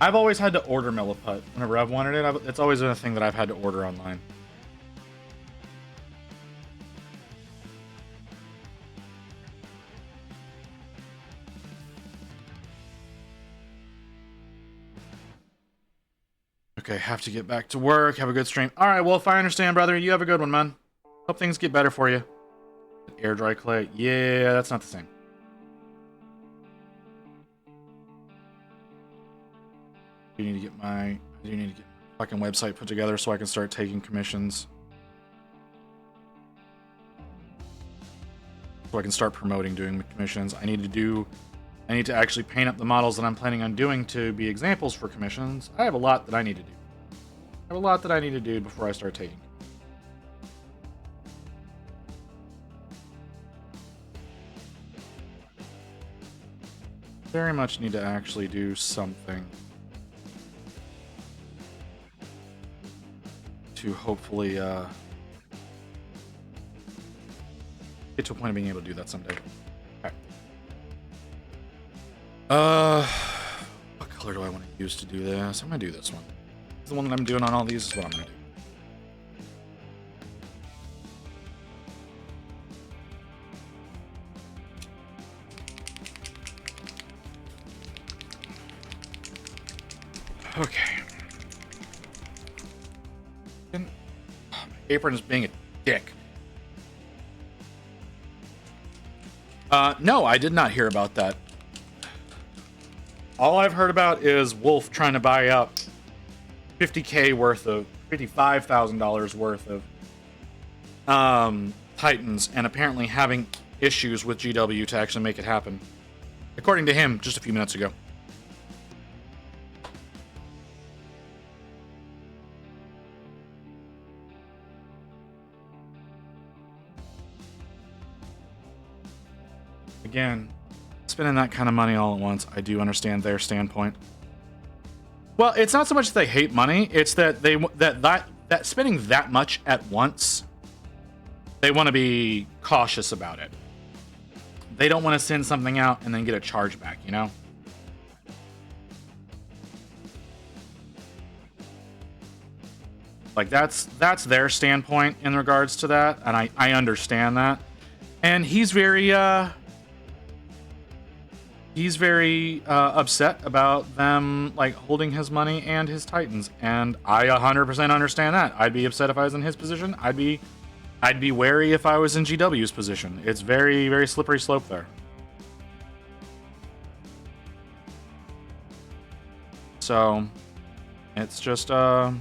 I've always had to order milliput whenever I've wanted it. It's always been a thing that I've had to order online. Okay, have to get back to work. Have a good stream. All right, well, if I understand, brother, you have a good one, man. Hope things get better for you. Air dry clay. Yeah, that's not the same. I do need to get my fucking website put together so I can start taking commissions. So I can start promoting doing commissions. I need to actually paint up the models that I'm planning on doing to be examples for commissions. I have a lot that I need to do. I have a lot that I need to do before I start taking. Very much need to actually do something to hopefully get to a point of being able to do that someday. Okay. What color do I want to use to do this? I'm gonna do this one. The one that I'm doing on all these is what I'm gonna do. Okay. My apron is being a dick. No, I did not hear about that. All I've heard about is Wolf trying to buy up $55,000 worth of Titans, and apparently having issues with GW to actually make it happen. According to him, just a few minutes ago. again, spending that kind of money all at once, I do understand their standpoint. Well, it's not so much that they hate money, it's that that spending that much at once, they want to be cautious about it. They don't want to send something out and then get a charge back, you know? Like that's their standpoint in regards to that, and I understand that. And he's very upset about them like holding his money and his Titans, and I 100% understand that. I'd be upset if I was in his position. I'd be wary if I was in GW's position. It's very, very slippery slope there. So it's just a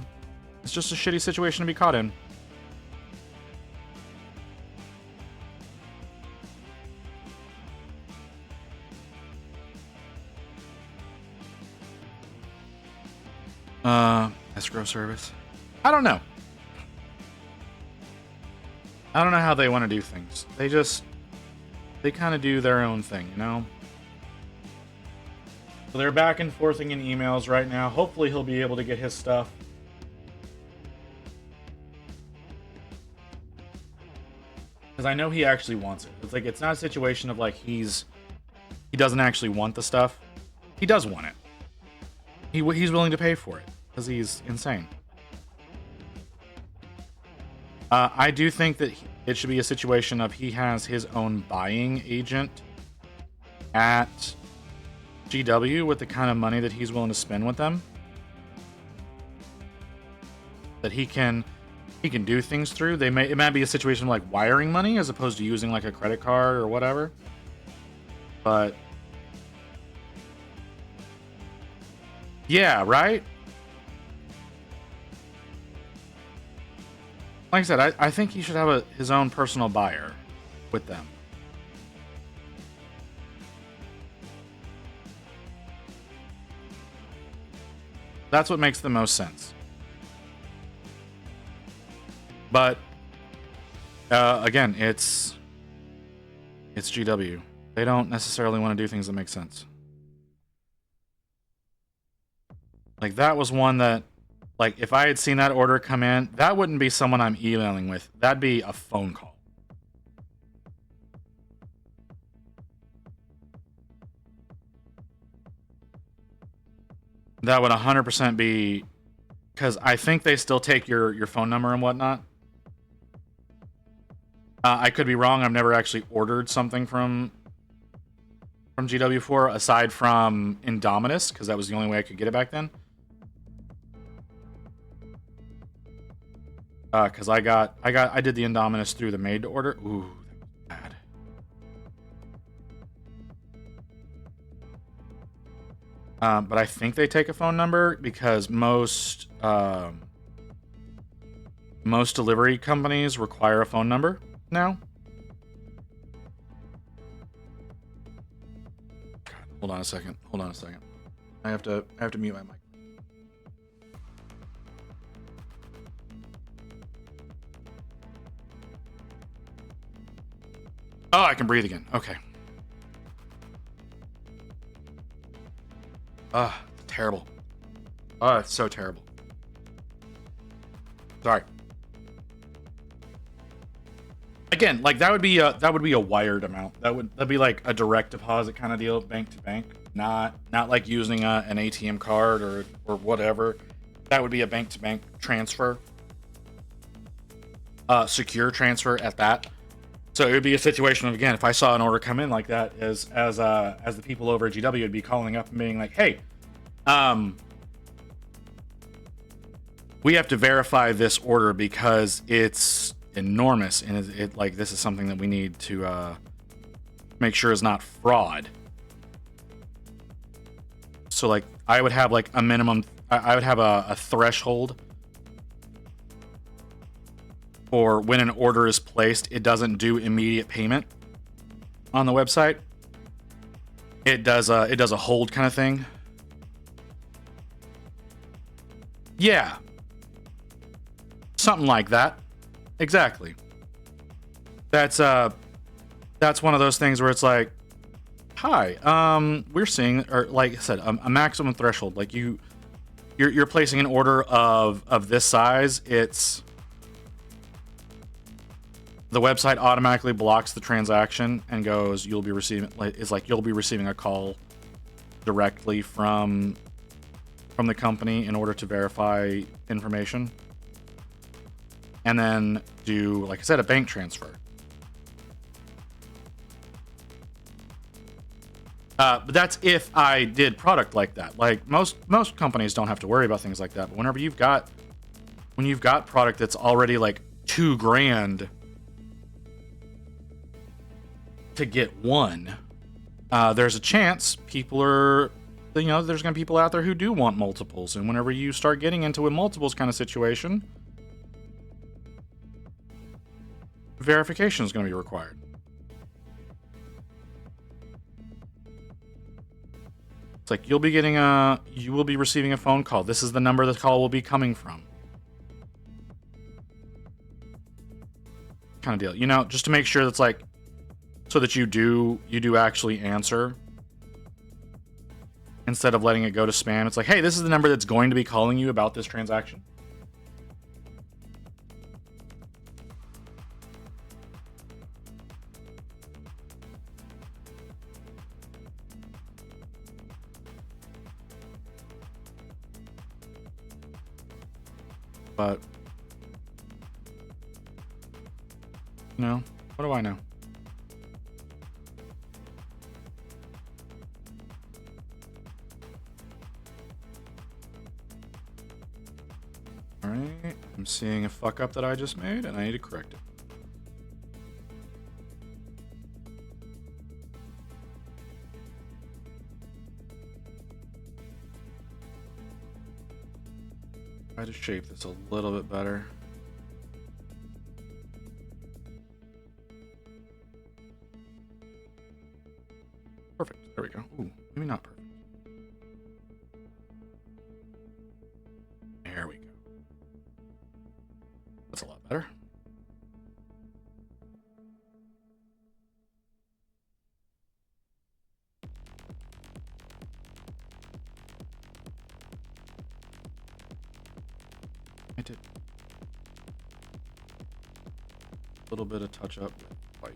shitty situation to be caught in. Escrow service. I don't know. I don't know how they want to do things. They kind of do their own thing, you know? So they're back and forthing in emails right now. Hopefully he'll be able to get his stuff. Because I know he actually wants it. It's like, it's not a situation of like he doesn't actually want the stuff. He does want it. He's willing to pay for it because he's insane. I do think that it should be a situation of he has his own buying agent at GW with the kind of money that he's willing to spend with them. That he can do things through. It might be a situation of like wiring money as opposed to using like a credit card or whatever. But yeah, right? Like I said, I think he should have his own personal buyer with them. That's what makes the most sense. But again, it's GW. They don't necessarily want to do things that make sense. Like that was one that, like, if I had seen that order come in, that wouldn't be someone I'm emailing with. That'd be a phone call. That would 100% be, because I think they still take your phone number and whatnot. I could be wrong. I've never actually ordered something from GW4 aside from Indominus, because that was the only way I could get it back then. Because I did the Indominus through the made to order. Ooh, that was bad. But I think they take a phone number because most delivery companies require a phone number now. God, hold on a second. I have to mute my mic. Oh, I can breathe again. Okay. Terrible. Oh, it's so terrible. Sorry. Again, like that would be a wired amount. That'd be like a direct deposit kind of deal, bank to bank. Not like using an ATM card or whatever. That would be a bank to bank transfer. Secure transfer at that. So it would be a situation of, again, if I saw an order come in like that, as the people over at GW would be calling up and being like, hey, we have to verify this order because it's enormous and it like this is something that we need to make sure is not fraud. So like I would have like a minimum, I would have a threshold. Or when an order is placed, it doesn't do immediate payment on the website. It does a hold kind of thing. Yeah. Something like that. Exactly. That's one of those things where it's like, Hi. We're seeing, or like I said, a maximum threshold. Like you're placing an order of this size. It's the website automatically blocks the transaction and goes, you'll be receiving, it's like you'll be receiving a call directly from the company in order to verify information, and then do, like I said, a bank transfer. But that's if I did product like that. Like most companies don't have to worry about things like that. But whenever you've got product that's already like $2,000 to get one, there's a chance people are, there's gonna be people out there who do want multiples. And whenever you start getting into a multiples kind of situation, verification is gonna be required. It's like you will be receiving a phone call. This is the number the call will be coming from. Kind of deal. Just to make sure that's like, so that you do actually answer. Instead of letting it go to spam. It's like, hey, this is the number that's going to be calling you about this transaction. But, what do I know? Alright, I'm seeing a fuck up that I just made, and I need to correct it. Try to shape this a little bit better. Perfect. There we go. Ooh, maybe not perfect. There we go. That's a lot better. I did a little bit of touch up with white.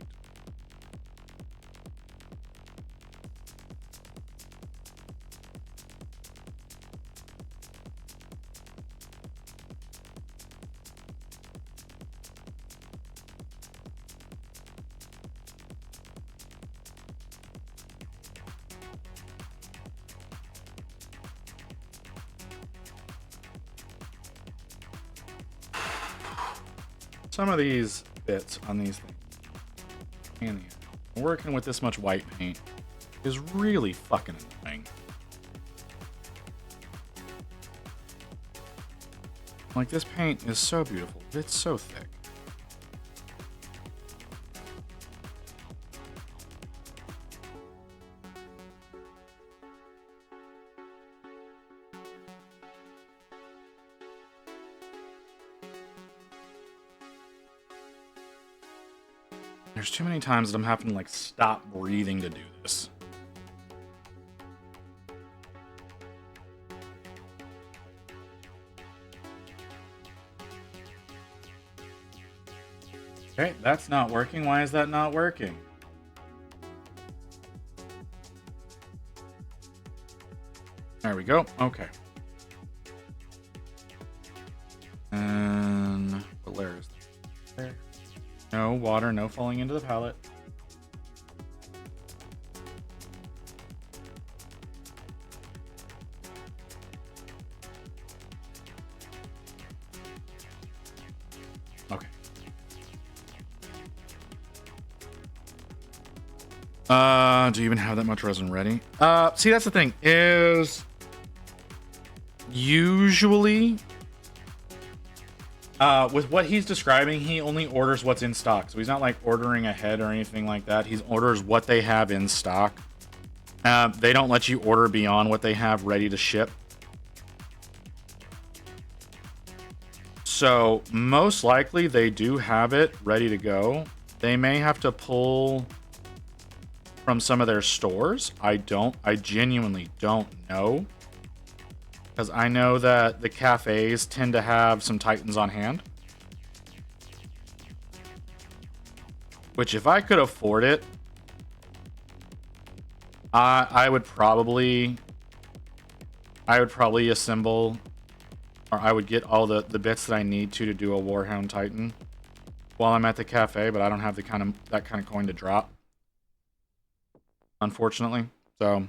Some of these bits on these things, working with this much white paint is really fucking annoying. Like, this paint is so beautiful, but it's so thick. There's too many times that I'm having to like stop breathing to do this. Okay, that's not working. Why is that not working? There we go. Okay. And what layer is there? No water, no falling into the palette. Okay. Do you even have that much resin ready? See, that's the thing, is usually with what he's describing, he only orders what's in stock. So he's not like ordering ahead or anything like that. He orders what they have in stock. They don't let you order beyond what they have ready to ship. So most likely they do have it ready to go. They may have to pull from some of their stores. I genuinely don't know. Because I know that the cafes tend to have some Titans on hand. Which, if I could afford it, I would probably assemble, or I would get all the bits that I need to do a Warhound Titan while I'm at the cafe, but I don't have that kind of coin to drop, unfortunately. So,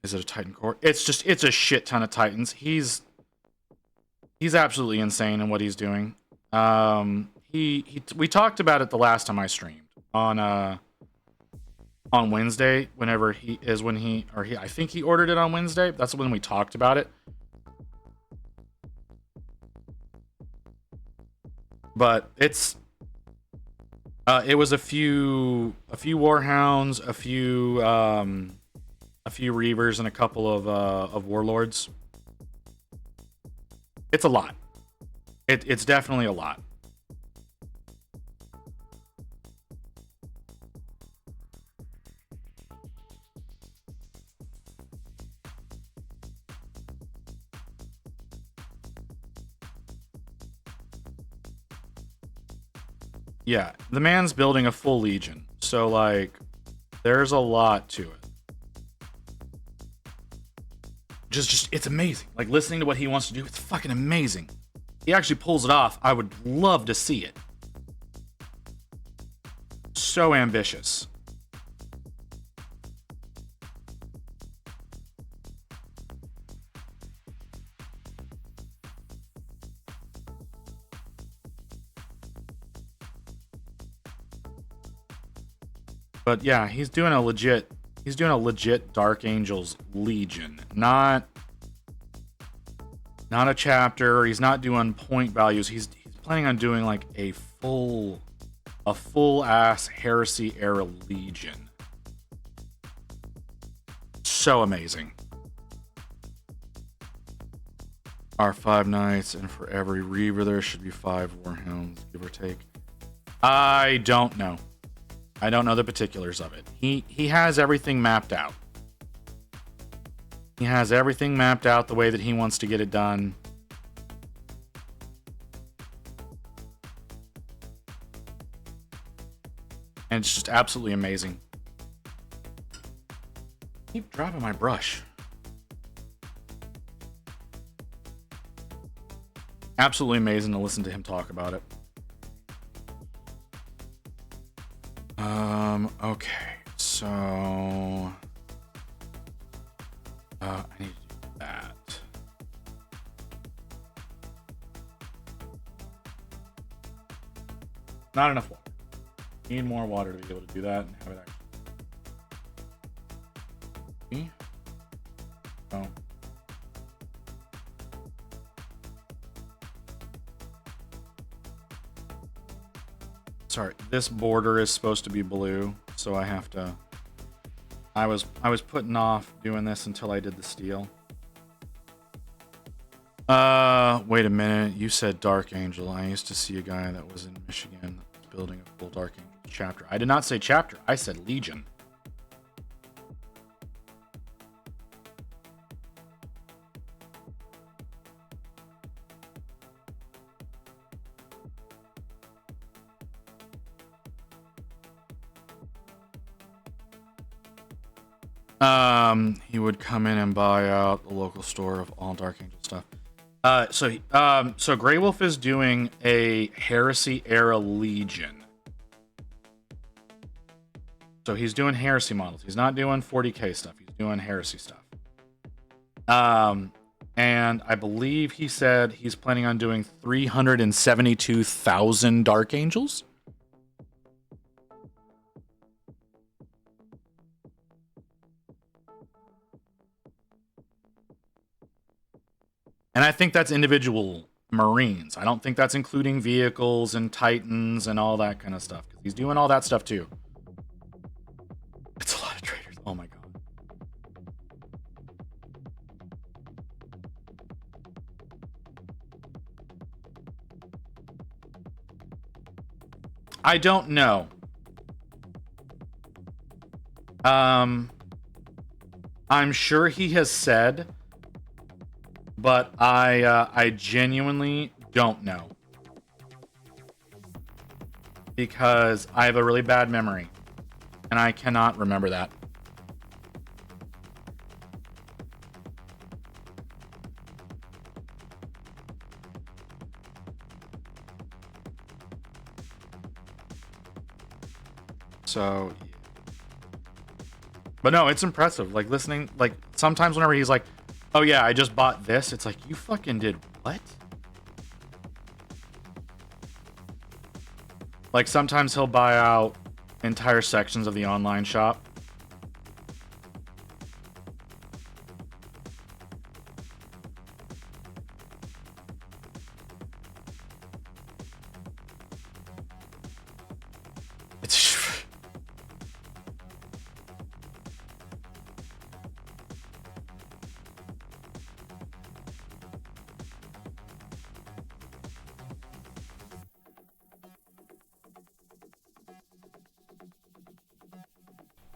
is it a Titan core? It's a shit ton of Titans. He's absolutely insane in what he's doing. We talked about it the last time I streamed on Wednesday, I think he ordered it on Wednesday. That's when we talked about it. But it was a few Warhounds, a few Reavers, and a couple of Warlords. It's a lot. It's definitely a lot. Yeah, the man's building a full legion, so like, there's a lot to it. Just it's amazing. Like, listening to what he wants to do, it's fucking amazing. He actually pulls it off. I would love to see it. So ambitious. But yeah, he's doing a legit Dark Angels Legion, not a chapter. He's not doing point values. He's planning on doing like a full ass Heresy era Legion. So amazing. Our 5 knights, and for every Reaver there should be 5 Warhounds, give or take. I don't know. I don't know the particulars of it. He has everything mapped out. He has everything mapped out the way that he wants to get it done. And it's just absolutely amazing. Keep dropping my brush. Absolutely amazing to listen to him talk about it. Okay, so I need to do that. Not enough water. Need more water to be able to do that and have it actually. Oh. Sorry, this border is supposed to be blue, so I have to. I was putting off doing this until I did the steel. Wait a minute. You said Dark Angel. I used to see a guy that was in Michigan that was building a full Dark Angel chapter. I did not say chapter. I said Legion. He would come in and buy out the local store of all Dark Angel stuff. So Grey Wolf is doing a Heresy era Legion. So he's doing Heresy models. He's not doing 40k stuff. He's doing Heresy stuff. And I believe he said he's planning on doing 372,000 Dark Angels. And I think that's individual Marines. I don't think that's including vehicles and Titans and all that kind of stuff. Because he's doing all that stuff too. It's a lot of traders. Oh my god. I don't know. I'm sure he has said, but I genuinely don't know. Because I have a really bad memory. And I cannot remember that. So, yeah. But no, it's impressive. Like, listening, like, sometimes whenever he's like, oh yeah, I just bought this, it's like, you fucking did what? Like, sometimes he'll buy out entire sections of the online shop. It's...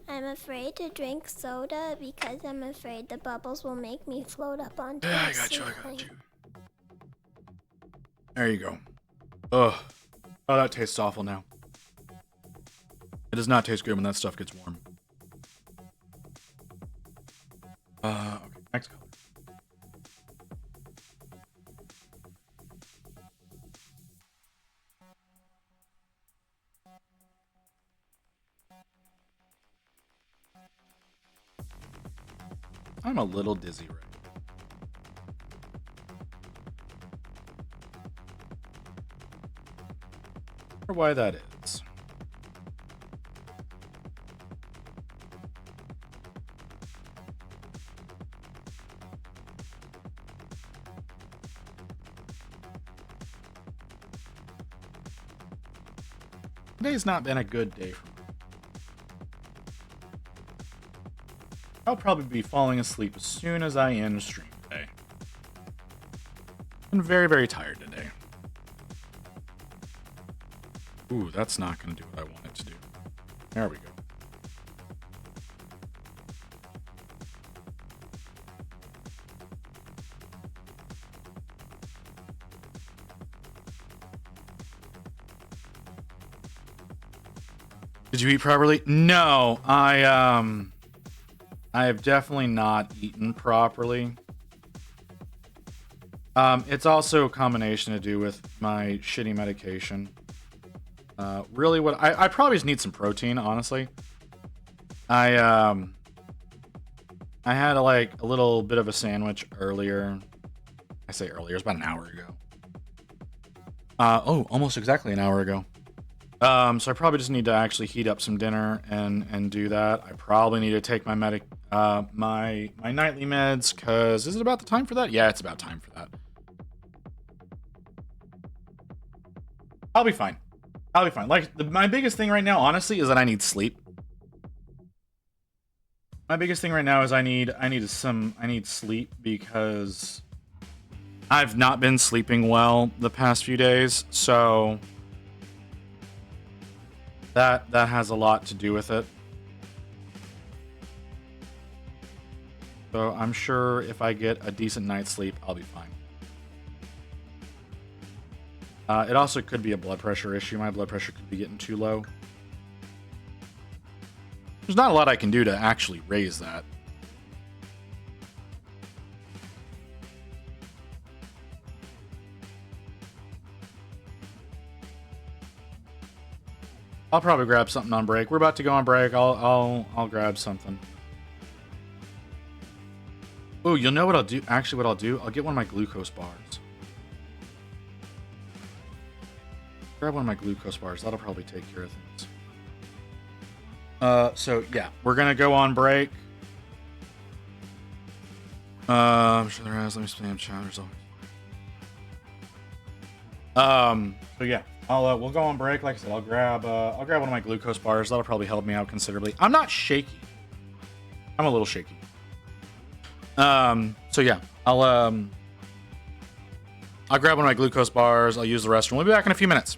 I'm afraid to drink soda because I'm afraid the bubbles will make me float up onto Yeah, the I got you, I got ceiling. you. There you go. Ugh. Oh, that tastes awful now. It does not taste good when that stuff gets warm. Okay, next color. I'm a little dizzy right now. I wonder why that is. Today's not been a good day for me. I'll probably be falling asleep as soon as I end stream today. I'm very, very tired today. Ooh, that's not going to do what I want it to do. There we go. Did you eat properly? No, I have definitely not eaten properly. It's also a combination to do with my shitty medication. Really what I probably just need some protein, honestly. I had like a little bit of a sandwich earlier. I say earlier, it's about an hour ago. Almost exactly an hour ago. So I probably just need to actually heat up some dinner and do that. I probably need to take my my nightly meds, cause is it about the time for that? Yeah, it's about time for that. I'll be fine. I'll be fine. Like my biggest thing right now, honestly, is that I need sleep. My biggest thing right now is I need sleep because I've not been sleeping well the past few days, so that has a lot to do with it. So I'm sure if I get a decent night's sleep, I'll be fine. It also could be a blood pressure issue. My blood pressure could be getting too low. There's not a lot I can do to actually raise that. I'll probably grab something on break. We're about to go on break. I'll grab something. Oh, you'll know what I'll do? Actually, what I'll do? I'll get one of my glucose bars. Grab one of my glucose bars. That'll probably take care of things. So yeah, we're gonna go on break. I'm sure there is. Let me spam chat. There's always. So yeah, we'll go on break. Like I said, I'll grab one of my glucose bars. That'll probably help me out considerably. I'm not shaky. I'm a little shaky. So yeah, I'll grab one of my glucose bars. I'll use the restroom. We'll be back in a few minutes.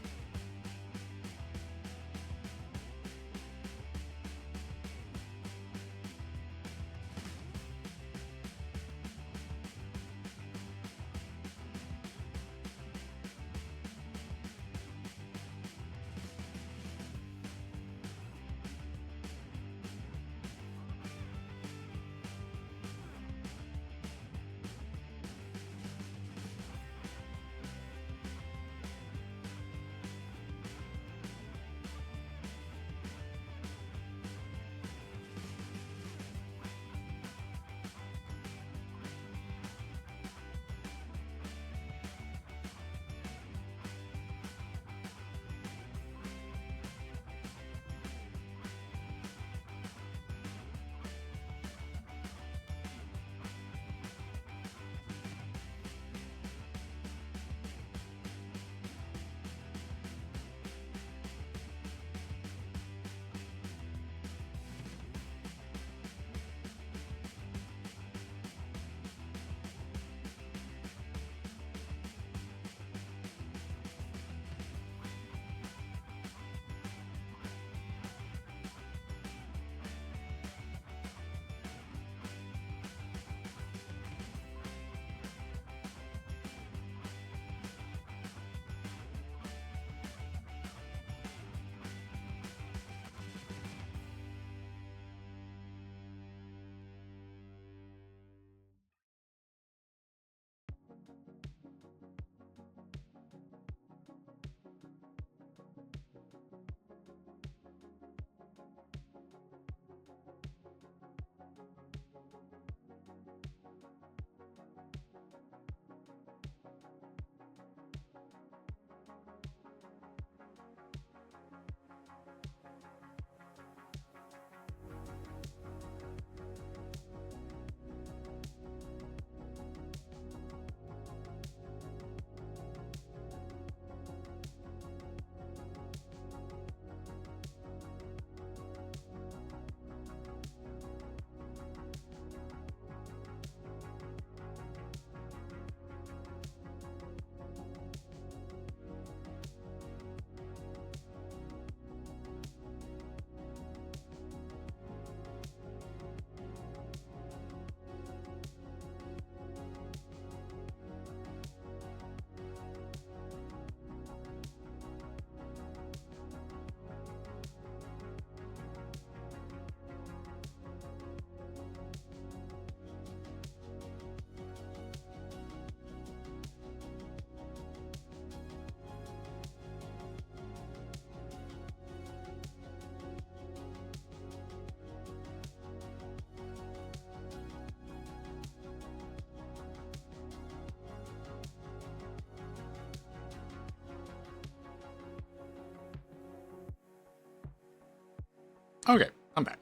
Okay, I'm back.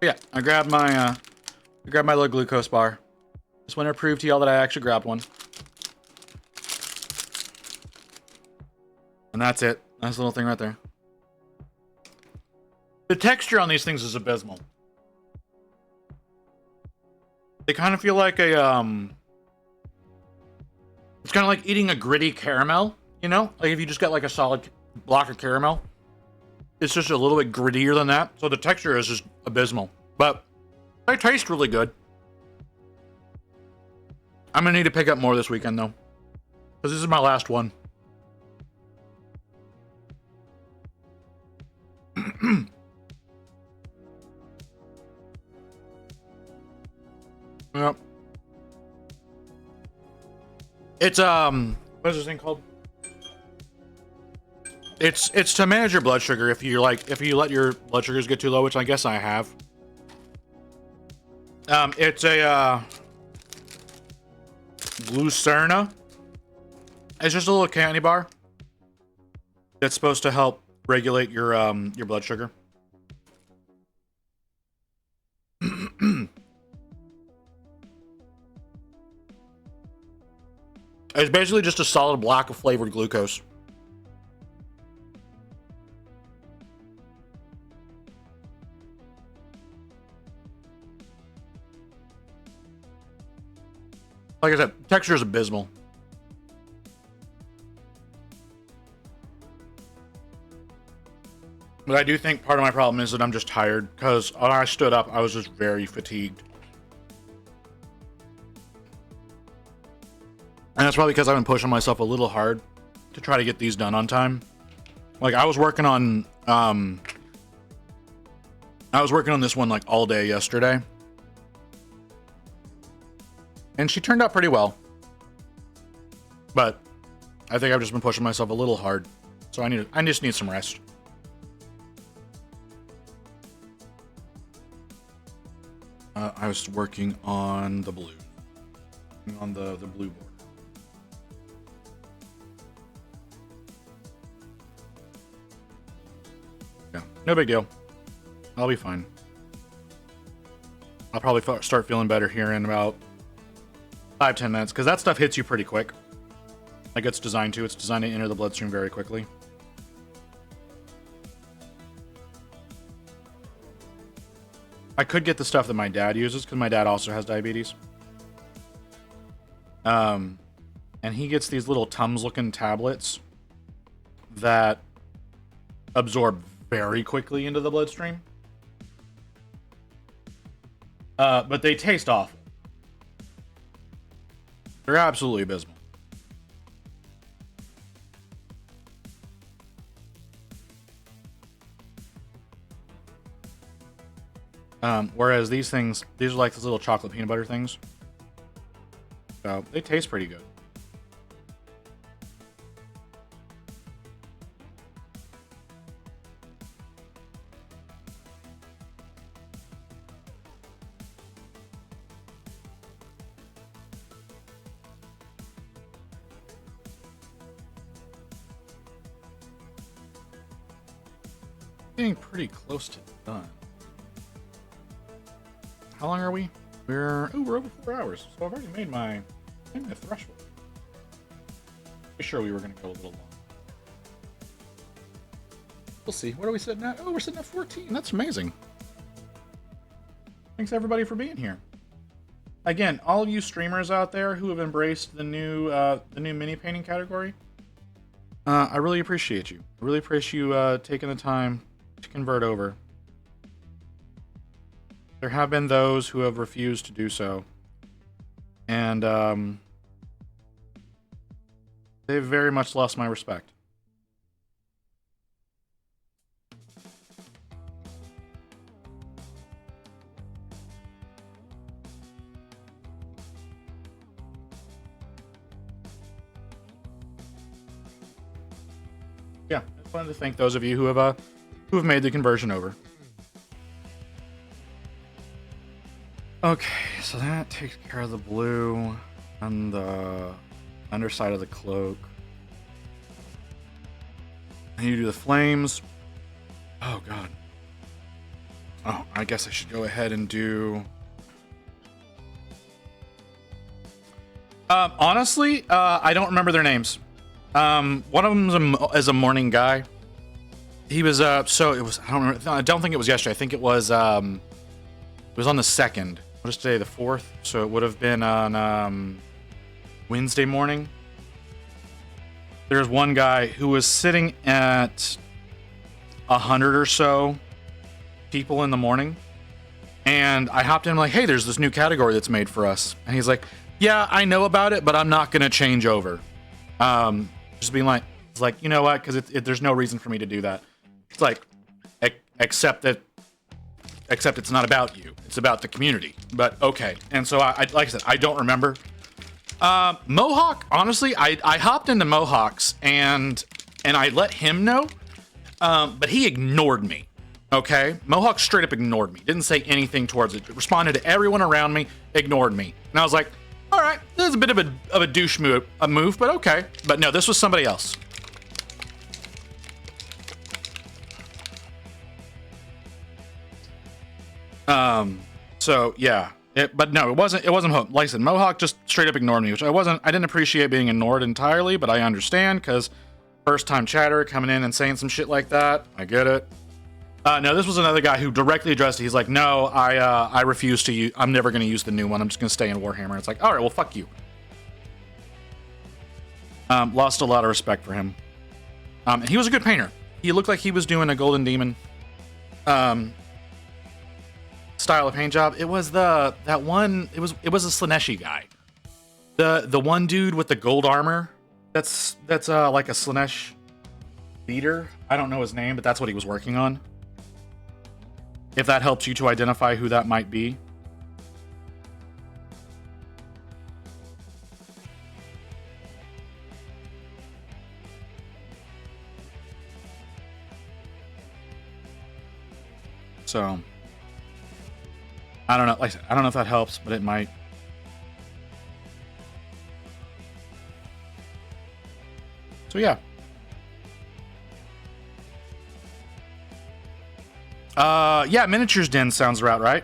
Yeah, I grabbed my little glucose bar. Just want to prove to y'all that I actually grabbed one. And that's it. Nice little thing right there. The texture on these things is abysmal. They kind of feel like a, it's kind of like eating a gritty caramel, you know? Like if you just got like a solid block of caramel. It's just a little bit grittier than that. So the texture is just abysmal. But they taste really good. I'm gonna need to pick up more this weekend though. Because this is my last one. Yep. It's what is this thing called? It's to manage your blood sugar if you let your blood sugars get too low, which I guess I have. It's a Glucerna. It's just a little candy bar that's supposed to help regulate your blood sugar. It's basically just a solid block of flavored glucose. Like I said, texture is abysmal. But I do think part of my problem is that I'm just tired, because when I stood up, I was just very fatigued. And that's probably because I've been pushing myself a little hard to try to get these done on time. Like I was working on this one like all day yesterday. And she turned out pretty well. But I think I've just been pushing myself a little hard. So I just need some rest. I was working on the blue. On the blue board. Yeah, no big deal. I'll be fine. I'll probably start feeling better here in about 5-10 minutes, because that stuff hits you pretty quick. Like it's designed to. It's designed to enter the bloodstream very quickly. I could get the stuff that my dad uses, because my dad also has diabetes. And he gets these little Tums-looking tablets that absorb very quickly into the bloodstream. But they taste awful. They're absolutely abysmal. Whereas these are like these little chocolate peanut butter things. So they taste pretty good. Getting pretty close to done. How long are we? We're over 4 hours, so I've already made my threshold. Pretty sure we were going to go a little long. We'll see. What are we sitting at? Oh, we're sitting at 14. That's amazing. Thanks everybody for being here. Again, all you streamers out there who have embraced the new mini painting category, I really appreciate you. I really appreciate you taking the time to convert over. There have been those who have refused to do so, and they've very much lost my respect. Yeah, I just wanted to thank those of you who have made the conversion over. Okay, so that takes care of the blue on the underside of the cloak. I need to do the flames. Oh god. Oh, I guess I should go ahead and do. Honestly, I don't remember their names. One of them is a morning guy. He was so it was. I don't think it was yesterday. I think it was on the 2nd. What is today? The 4th. So it would have been on Wednesday morning. There's one guy who was sitting at 100 or so people in the morning, and I hopped in like, hey, there's this new category that's made for us, and he's like, yeah, I know about it, but I'm not gonna change over. Just being like, it's like, you know what, because there's no reason for me to do that. It's like, accept it's not about you, it's about the community. But okay. And so I like I said, I don't remember. Mohawk, honestly, I hopped into Mohawk's and I let him know, but he ignored me. Okay, Mohawk straight up ignored me. Didn't say anything towards it. Responded to everyone around me, ignored me, and I was like, all right, this is a bit of a douche move, but okay. But no, this was somebody else. So yeah, but no, it wasn't Mohawk. Like I said, Mohawk just straight up ignored me, which I didn't appreciate being ignored entirely, but I understand, because first time chatter coming in and saying some shit like that, I get it. No, this was another guy who directly addressed it. He's like, no, I refuse to use, I'm never going to use the new one. I'm just going to stay in Warhammer. It's like, all right, well, fuck you. Lost a lot of respect for him. And he was a good painter. He looked like he was doing a Golden Demon style of paint job. It was it was a Slaneshi guy. The one dude with the gold armor. That's like a Slanesh leader. I don't know his name, but that's what he was working on. If that helps you to identify who that might be. So, I don't know. Like I said, I don't know if that helps, but it might. So yeah. Yeah, Miniatures Den sounds about right.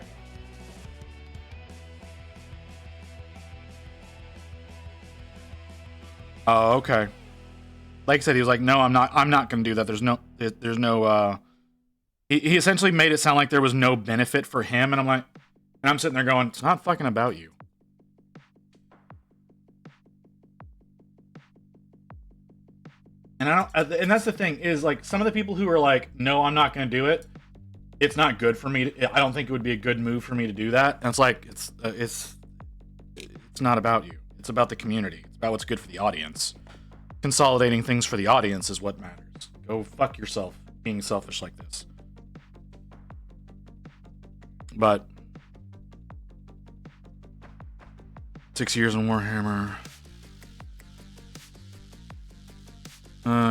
Oh, okay. Like I said, he was like, no, I'm not gonna do that. There's no, he essentially made it sound like there was no benefit for him, and I'm sitting there going, it's not fucking about you. And and that's the thing, is like, some of the people who are like, no, I'm not gonna do it, it's not good for me I don't think it would be a good move for me to do that. And it's like, it's not about you. It's about the community. It's about what's good for the audience. Consolidating things for the audience is what matters. Go fuck yourself being selfish like this. But 6 years in Warhammer.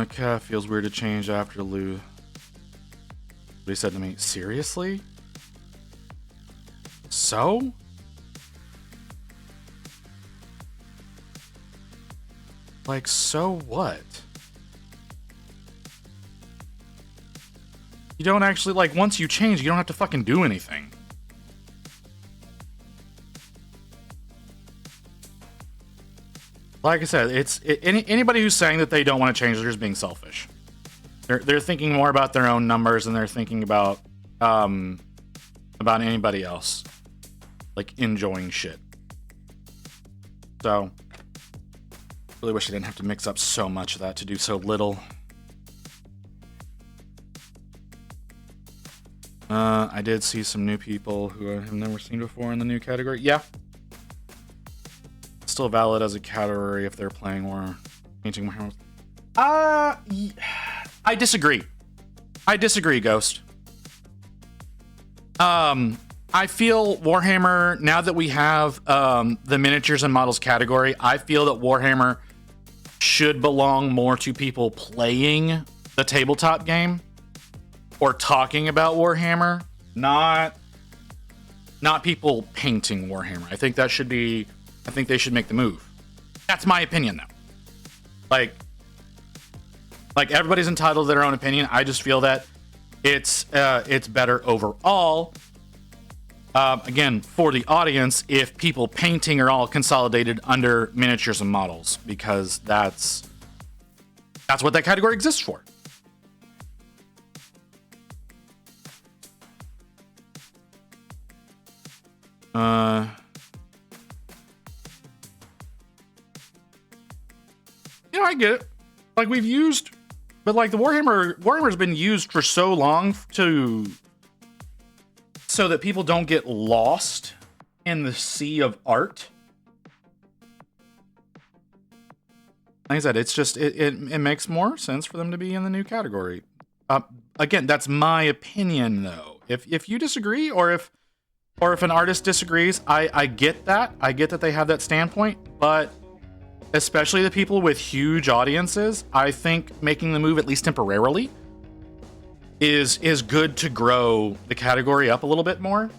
Cat feels weird to change after Lou. He said to me, seriously? So? Like, so what? You don't actually, like, once you change, you don't have to fucking do anything. Like I said, anybody who's saying that they don't want to change, they're just being selfish. They're thinking more about their own numbers than they're thinking about anybody else, like enjoying shit. So, really wish I didn't have to mix up so much of that to do so little. I did see some new people who I have never seen before in the new category. Yeah, still valid as a category if they're playing or painting Warhammer. I disagree. Ghost. I feel Warhammer, now that we have the miniatures and models category, I feel that Warhammer should belong more to people playing the tabletop game or talking about Warhammer, not people painting Warhammer. I think they should make the move. That's my opinion, though. Like everybody's entitled to their own opinion. I just feel that it's better overall. Again, for the audience, if people painting are all consolidated under miniatures and models, because that's what that category exists for. I get it. Like we've used, but like the Warhammer's been used for so long so that people don't get lost in the sea of art. Like I said, it's just it makes more sense for them to be in the new category. Again, that's my opinion, though. If you disagree, or if an artist disagrees, I get that. I get that they have that standpoint, but especially the people with huge audiences, I think making the move, at least temporarily, is good to grow the category up a little bit more.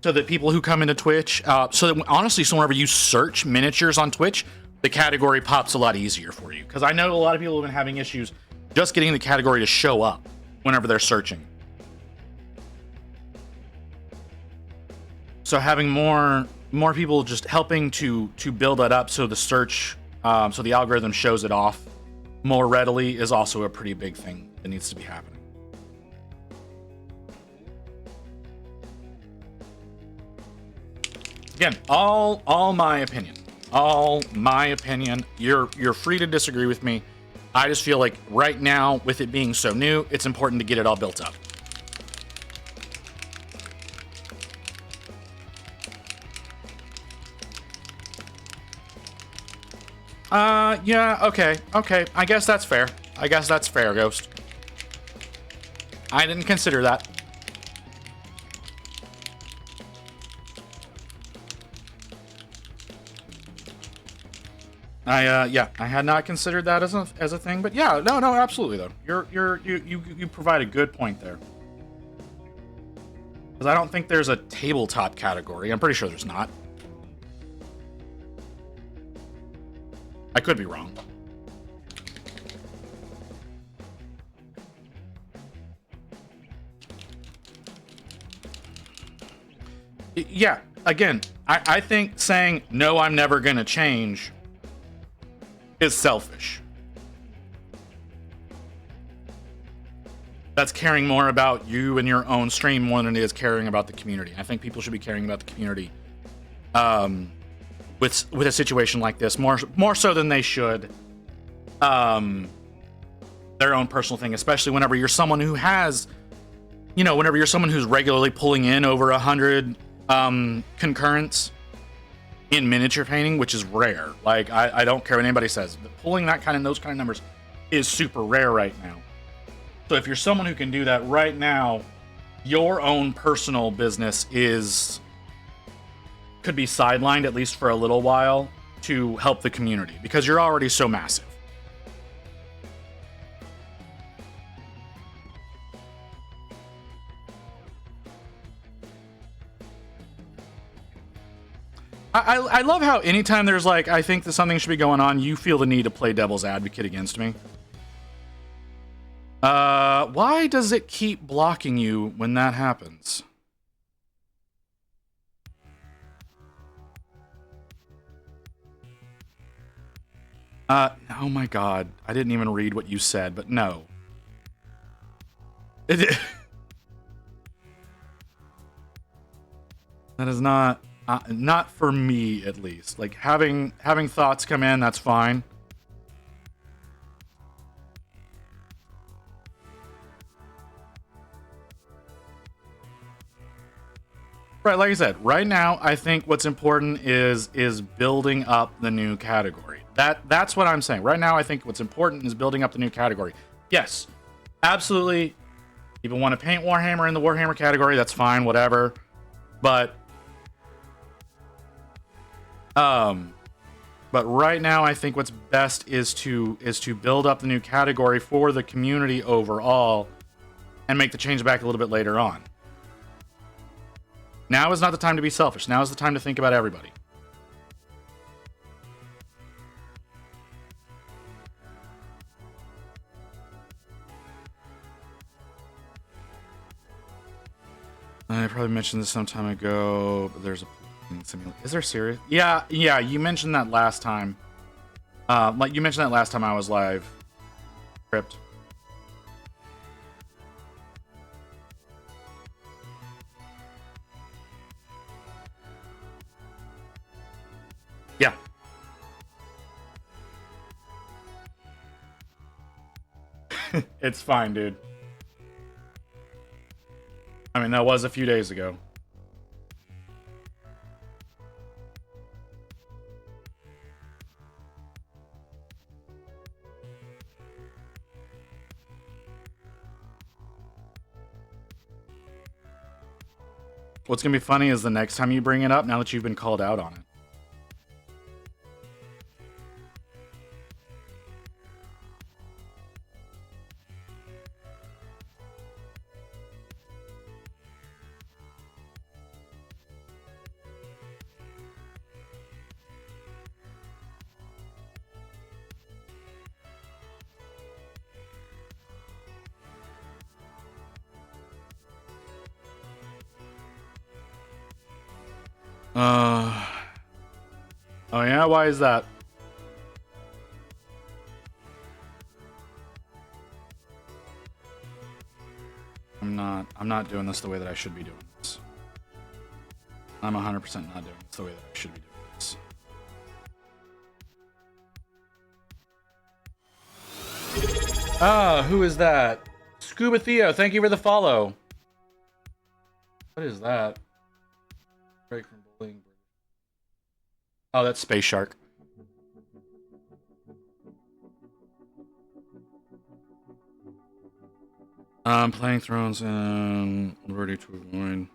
So that people who come into Twitch, so whenever you search miniatures on Twitch, the category pops a lot easier for you. Because I know a lot of people have been having issues just getting the category to show up whenever they're searching. So having more people just helping to build that up, so the search, so the algorithm shows it off more readily, is also a pretty big thing that needs to be happening. Again, all my opinion. All my opinion. You're free to disagree with me. I just feel like right now, with it being so new, it's important to get it all built up. Yeah, okay. I guess that's fair. Ghost. I didn't consider that. I had not considered that as a thing, but yeah, no, absolutely though. You provide a good point there. Because I don't think there's a tabletop category. I'm pretty sure there's not. I could be wrong. Yeah, again, I think saying, no, I'm never going to change is selfish. That's caring more about you and your own stream more than it is caring about the community. I think people should be caring about the community with a situation like this more so than they should their own personal thing, especially whenever you're someone who has, whenever you're someone who's regularly pulling in over 100 concurrents in miniature painting, which is rare. Like I don't care what anybody says, but pulling those kind of numbers is super rare right now. So if you're someone who can do that right now, your own personal business could be sidelined, at least for a little while, to help the community, because you're already so massive. I love how anytime there's I think that something should be going on, you feel the need to play devil's advocate against me. Why does it keep blocking you when that happens? Oh my god. I didn't even read what you said, but no. That is not for me, at least. Like, having thoughts come in, that's fine. Right, like I said, right now, I think what's important is building up the new category. That's what I'm saying. Right now, I think what's important is building up the new category. Yes, absolutely. People want to paint Warhammer in the Warhammer category, that's fine, whatever. But right now, I think what's best is to build up the new category for the community overall, and make the change back a little bit later on. Now is not the time to be selfish. Now is the time to think about everybody. probably mentioned this some time ago, but there's a simulator. Is there serious? Yeah, you mentioned that last time. Like you mentioned that last time I was live. Crypt. Yeah. It's fine, dude. I mean, that was a few days ago. What's gonna be funny is the next time you bring it up, now that you've been called out on it. Oh yeah, why is that? I'm not doing this the way that I should be doing this. I'm 100% not doing this the way that I should be doing this. Who is that? Scuba Theo, thank you for the follow. What is that? Break from bullying. Oh, that's Space Shark. Playing Thrones and ready to avoid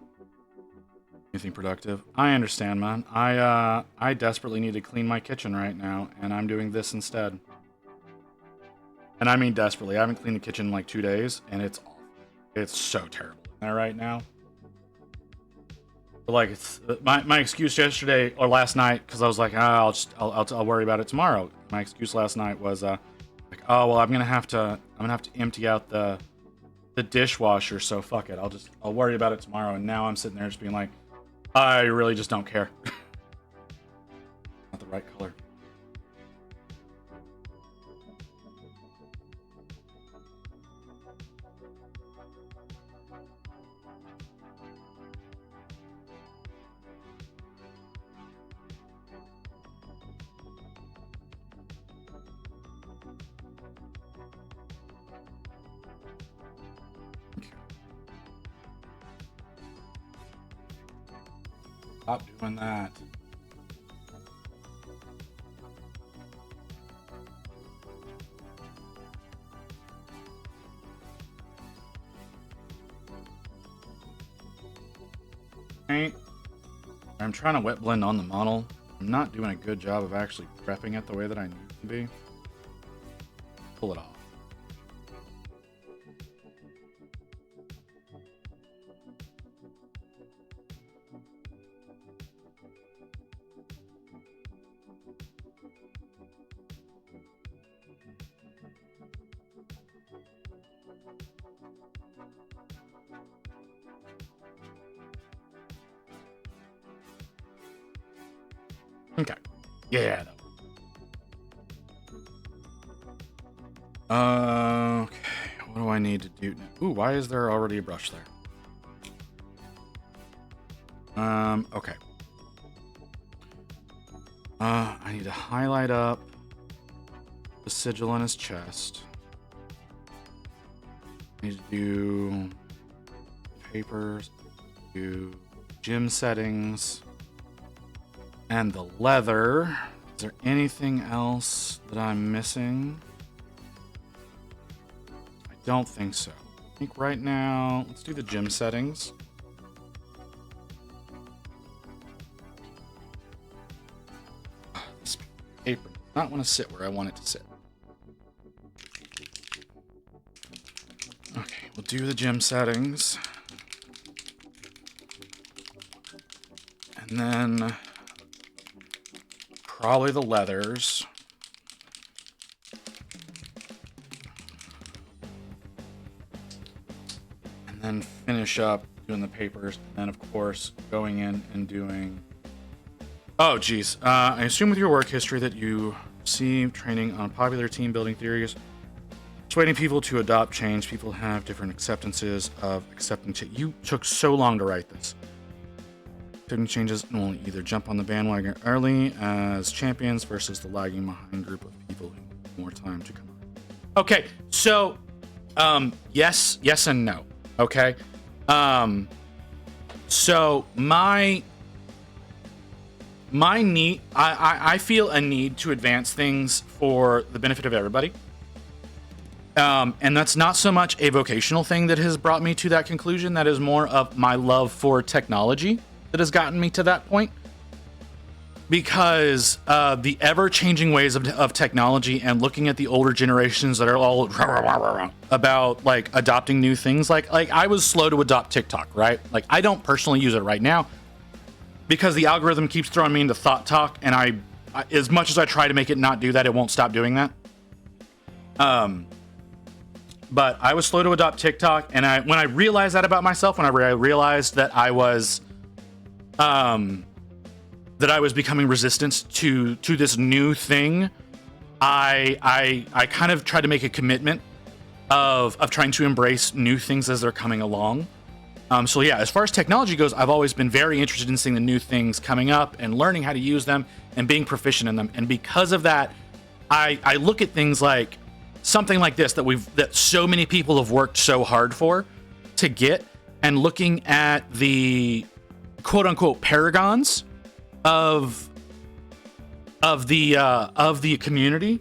anything productive. I understand, man. I desperately need to clean my kitchen right now, and I'm doing this instead. And I mean desperately. I haven't cleaned the kitchen in like 2 days, and it's awful. It's so terrible in there right now. But like, it's my excuse yesterday or last night, because I was like, I'll worry about it tomorrow. My excuse last night was like, oh well, I'm gonna have to empty out the dishwasher, so fuck it. I'll worry about it tomorrow. And now I'm sitting there just being like, I really just don't care. Not the right color. Stop doing that. I'm trying to wet blend on the model. I'm not doing a good job of actually prepping it the way that I need to be. Pull it off. Okay. Yeah. Okay. What do I need to do now? Ooh, why is there already a brush there? Okay. I need to highlight up the sigil on his chest. I need to do papers, do gym settings. And the leather. Is there anything else that I'm missing? I don't think so. I think right now, let's do the gym settings. This paper does not want to sit where I want it to sit. Okay, we'll do the gym settings. And then probably the leathers. And then finish up doing the papers, and then of course going in and doing. Oh, geez. I assume with your work history that you received training on popular team building theories, persuading people to adopt change. People have different acceptances of accepting change. You took so long to write this. Accepting changes and will either jump on the bandwagon early as champions versus the lagging behind group of people who need more time to come on. Okay, so yes and no. Okay. So my need, I feel a need to advance things for the benefit of everybody. And that's not so much a vocational thing that has brought me to that conclusion. That is more of my love for technology that has gotten me to that point. Because the ever-changing ways of technology and looking at the older generations that are all about like adopting new things. Like I was slow to adopt TikTok, right? Like I don't personally use it right now because the algorithm keeps throwing me into thought talk, and I as much as I try to make it not do that, it won't stop doing that. But I was slow to adopt TikTok, and when I realized that about myself, when I realized that I was becoming resistant to this new thing, I kind of tried to make a commitment of trying to embrace new things as they're coming along. So yeah, as far as technology goes, I've always been very interested in seeing the new things coming up and learning how to use them and being proficient in them. And because of that, I look at things like something like this that so many people have worked so hard for to get, and looking at the quote unquote paragons of the community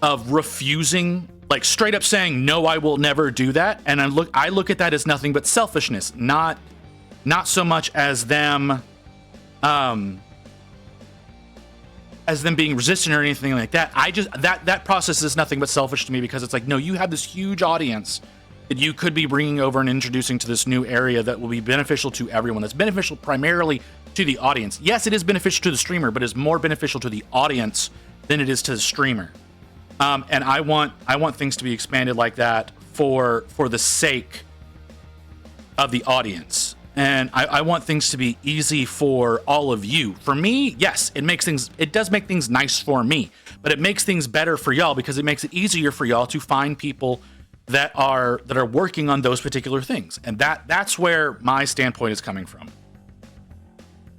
of refusing, like straight up saying no, I will never do that. And I look at that as nothing but selfishness, not so much as them being resistant or anything like that. I just that process is nothing but selfish to me, because it's like, no, you have this huge audience that you could be bringing over and introducing to this new area that will be beneficial to everyone. That's beneficial primarily to the audience. Yes, it is beneficial to the streamer, but it's more beneficial to the audience than it is to the streamer. And I want things to be expanded like that for the sake of the audience. And I want things to be easy for all of you. For me, yes, it does make things nice for me, but it makes things better for y'all, because it makes it easier for y'all to find people that are working on those particular things. And that's where my standpoint is coming from,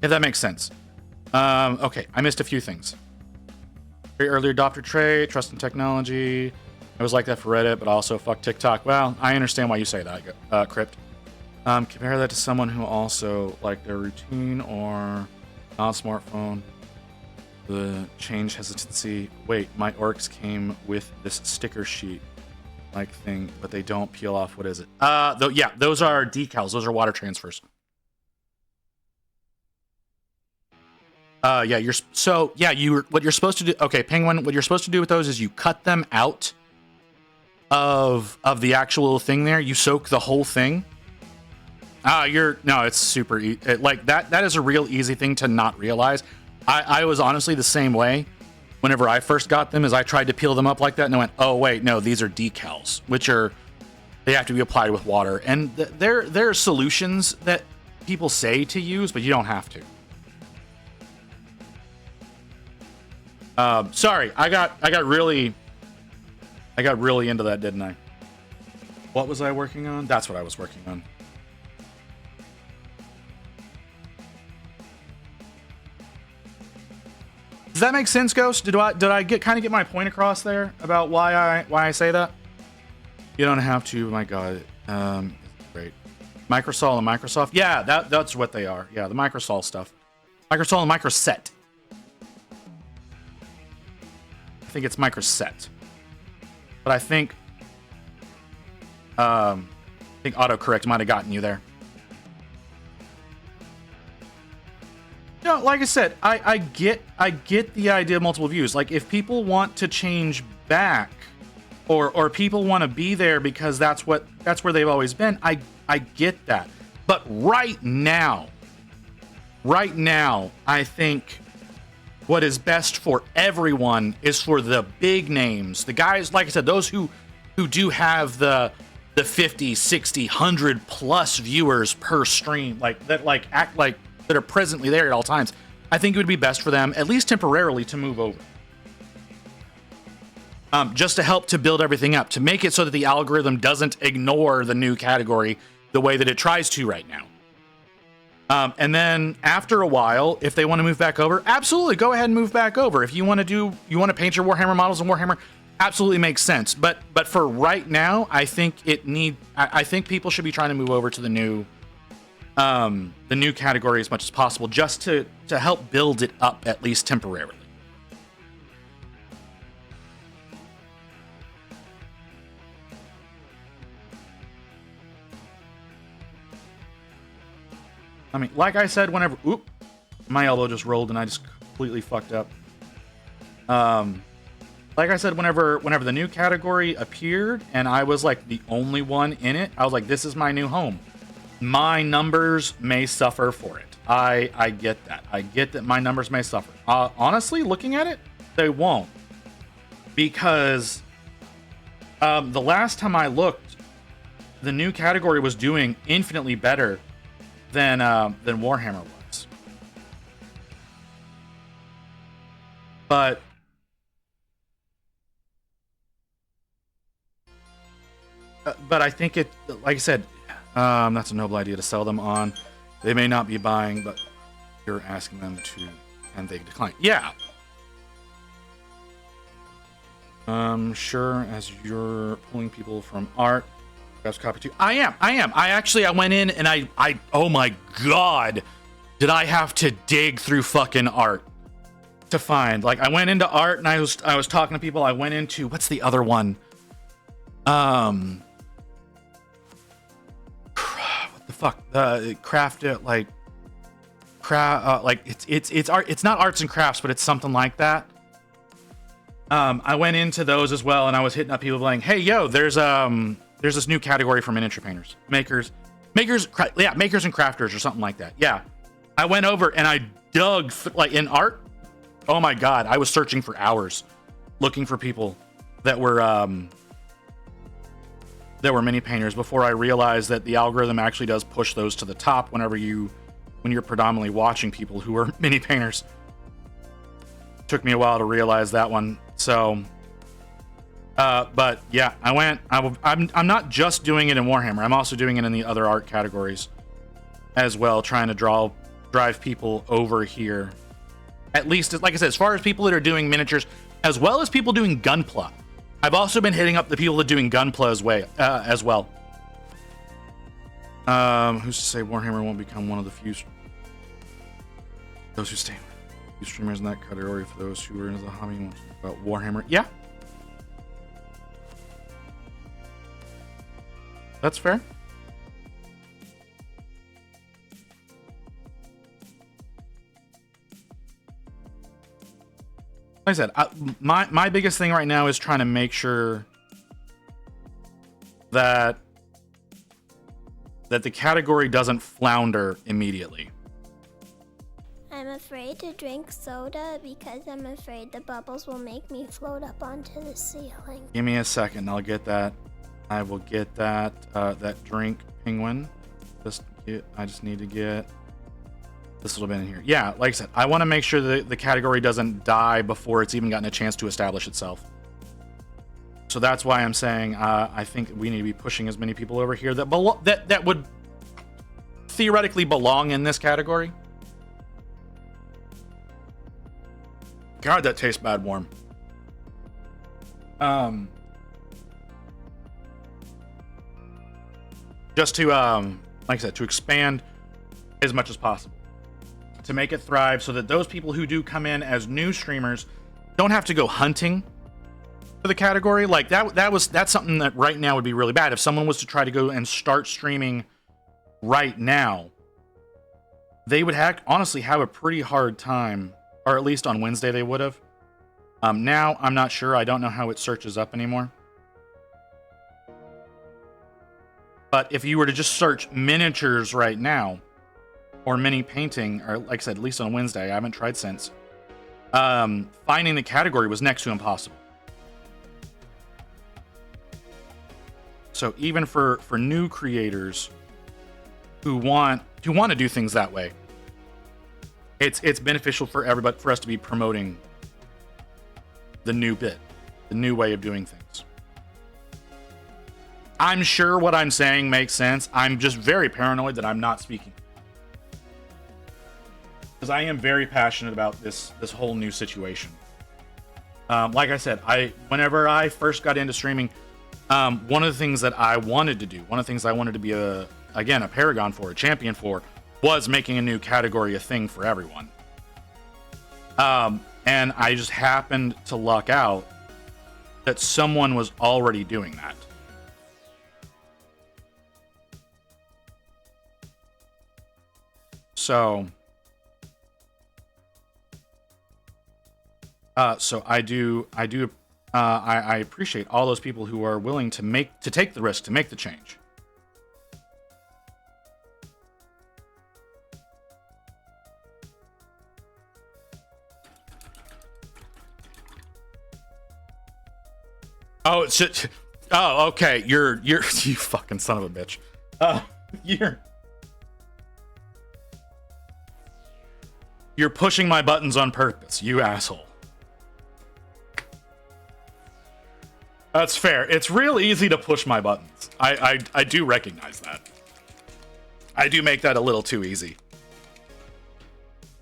if that makes sense. Okay, I missed a few things. Very early adopter trait, trust in technology. I was like that for Reddit, but also fuck TikTok. Well, I understand why you say that, Crypt. Compare that to someone who also like their routine or non-smartphone. The change hesitancy. Wait, my orcs came with this sticker sheet like thing, but they don't peel off. What is it? Yeah, those are decals. Those are water transfers. Yeah, what you're supposed to do. Okay, Penguin, what you're supposed to do with those is you cut them out of the actual thing there. You soak the whole thing. No, it's super like that. That is a real easy thing to not realize. I was honestly the same way whenever I first got them, as I tried to peel them up like that, and I went, oh wait, no, these are decals, they have to be applied with water. And there are solutions that people say to use, but you don't have to. Sorry, I got really into that, didn't I? What was I working on? That's what I was working on. Does that make sense, Ghost? Did I get my point across there about why I say that? You don't have to. My God, great. Microsol and Microsoft. Yeah, that's what they are. Yeah, the Microsol stuff. Microsol and Microset. I think it's Microset, but I think autocorrect might have gotten you there. No, like I said, I get the idea of multiple views. Like, if people want to change back, or people want to be there because that's where they've always been, I get that. But right now, I think what is best for everyone is for the big names, the guys, like I said, those who do have the the 50, 60, 100 plus viewers per stream, like that, like act like that are presently there at all times. I think it would be best for them, at least temporarily, to move over. Just to help to build everything up, to make it so that the algorithm doesn't ignore the new category the way that it tries to right now. And then after a while, if they want to move back over, absolutely go ahead and move back over. If you want to paint your Warhammer models in Warhammer, absolutely makes sense. But for right now, I think I think people should be trying to move over to the new category as much as possible, just to help build it up, at least temporarily. I mean, like I said, whenever... Oop! My elbow just rolled and I just completely fucked up. Like I said, whenever the new category appeared and I was like the only one in it, I was like, this is my new home. My numbers may suffer for it. I get that. I get that my numbers may suffer. Honestly, looking at it, they won't. Because the last time I looked, the new category was doing infinitely better than Warhammer was. But I think it, like I said, that's a noble idea to sell them on. They may not be buying, but you're asking them to, and they decline. Yeah. Sure, as you're pulling people from art. Copy too. I am. I went in and I oh my god, did I have to dig through fucking art to find, like, I went into art and I was talking to people. I went into, what's the other one? What the fuck? Craft it, like it's art. It's not arts and crafts, but it's something like that. I went into those as well, and I was hitting up people like, hey, yo, there's this new category for miniature painters, makers and crafters or something like that. Yeah, I went over and I dug like in art. Oh my god, I was searching for hours, looking for people that were mini painters before I realized that the algorithm actually does push those to the top when you're predominantly watching people who are mini painters. Took me a while to realize that one. So. But yeah, I'm not just doing it in Warhammer. I'm also doing it in the other art categories as well, trying to drive people over here. At least, like I said, as far as people that are doing miniatures, as well as people doing Gunpla. I've also been hitting up the people that are doing Gunpla as well. Who's to say Warhammer won't become one of the few those who stay few streamers in that category for those who are into the hobby and want to talk about Warhammer? Yeah. That's fair. Like I said, my biggest thing right now is trying to make sure that the category doesn't flounder immediately. I'm afraid to drink soda because I'm afraid the bubbles will make me float up onto the ceiling. Give me a second, I'll get that. I will get that drink, penguin. I just need to get this little bit in here. Yeah, like I said, I want to make sure that the category doesn't die before it's even gotten a chance to establish itself. So that's why I'm saying I think we need to be pushing as many people over here that would theoretically belong in this category. God, that tastes bad warm. Just to, like I said, to expand as much as possible. To make it thrive so that those people who do come in as new streamers don't have to go hunting for the category. Like, that's something that right now would be really bad. If someone was to try to go and start streaming right now, they would honestly have a pretty hard time, or at least on Wednesday they would have. Now, I'm not sure. I don't know how it searches up anymore. But if you were to just search miniatures right now, or mini painting, or like I said, at least on Wednesday, I haven't tried since, finding the category was next to impossible. So even for new creators who want to do things that way, it's beneficial for everybody, for us to be promoting the new bit, the new way of doing things. I'm sure what I'm saying makes sense. I'm just very paranoid that I'm not speaking, because I am very passionate about this whole new situation. Like I said, whenever I first got into streaming, one of the things that I wanted to do, one of the things I wanted to be a paragon for, a champion for, was making a new category a thing for everyone. And I just happened to luck out that someone was already doing that. So I appreciate all those people who are willing to take the risk to make the change. Oh, it's just, oh, okay. You're you fucking son of a bitch. You're pushing my buttons on purpose, you asshole. That's fair. It's real easy to push my buttons. I do recognize that. I do make that a little too easy.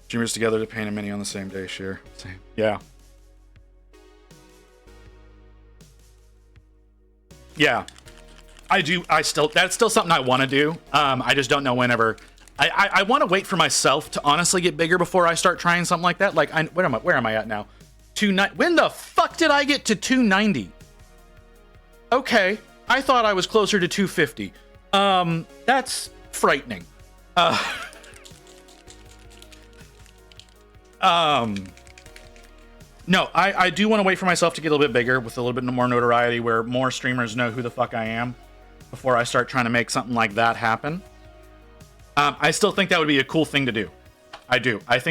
Streamers together to paint a mini on the same day, sure. Same. Yeah. Yeah. That's still something I want to do. I just don't know whenever. I want to wait for myself to honestly get bigger before I start trying something like that. Like, where am I at now? 290. When the fuck did I get to 290? Okay, I thought I was closer to 250. That's frightening. No, I do want to wait for myself to get a little bit bigger with a little bit more notoriety, where more streamers know who the fuck I am, before I start trying to make something like that happen. I still think that would be a cool thing to do. I do. I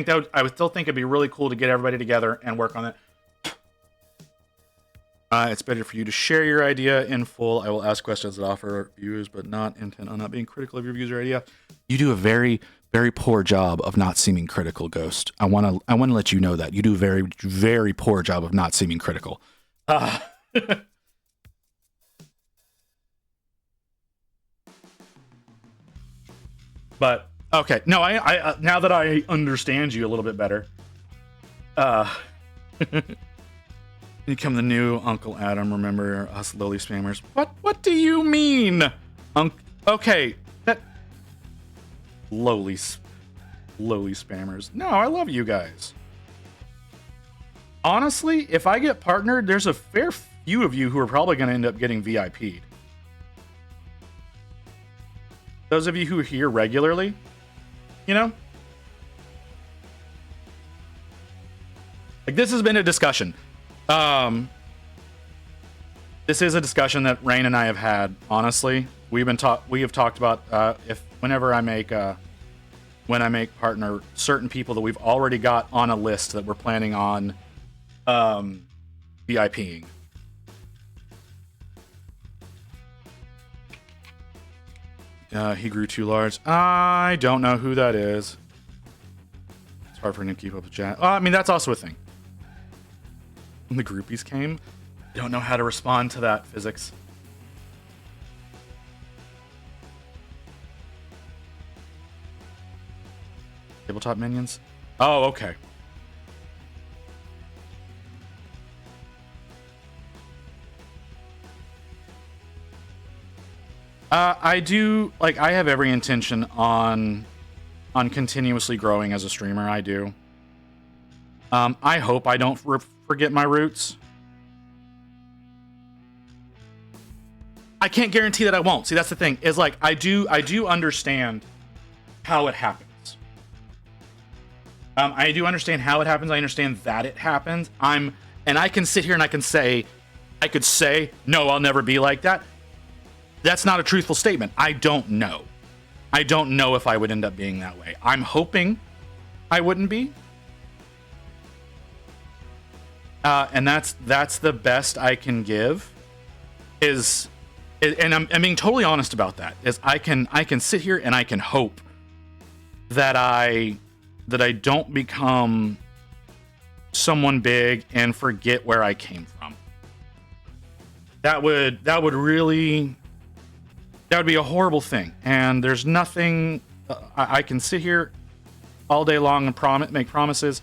would still think it'd be really cool to get everybody together and work on it. It's better for you to share your idea in full. I will ask questions that offer views, but not intent on not being critical of your views or idea. You do a very, very poor job of not seeming critical, Ghost. I want to let you know that you do a very, very poor job of not seeming critical. But okay, no, I now that I understand you a little bit better, become the new Uncle Adam. Remember us lowly spammers? What do you mean? Okay, that lowly spammers. No, I love you guys. Honestly, if I get partnered, there's a fair few of you who are probably going to end up getting VIP'd. Those of you who are here regularly, you know? Like, this has been a discussion. This is a discussion that Rain and I have had, honestly. We have talked about whenever I make partner certain people that we've already got on a list that we're planning on VIPing. He grew too large. I don't know who that is. It's hard for him to keep up with chat. I mean, that's also a thing. When the groupies came, I don't know how to respond to that, physics. Tabletop minions? Oh, okay. I have every intention on continuously growing as a streamer. I do. I hope I don't forget my roots. I can't guarantee that I won't. See, that's the thing. Is like I do understand how it happens. I do understand how it happens. I understand that it happens. And I can sit here and I could say, no, I'll never be like that. That's not a truthful statement. I don't know. I don't know if I would end up being that way. I'm hoping I wouldn't be. And that's the best I can give, is and I'm being totally honest about that, is I can sit here and I can hope that I don't become someone big and forget where I came from. That would be a horrible thing. And there's nothing I can sit here all day long and make promises.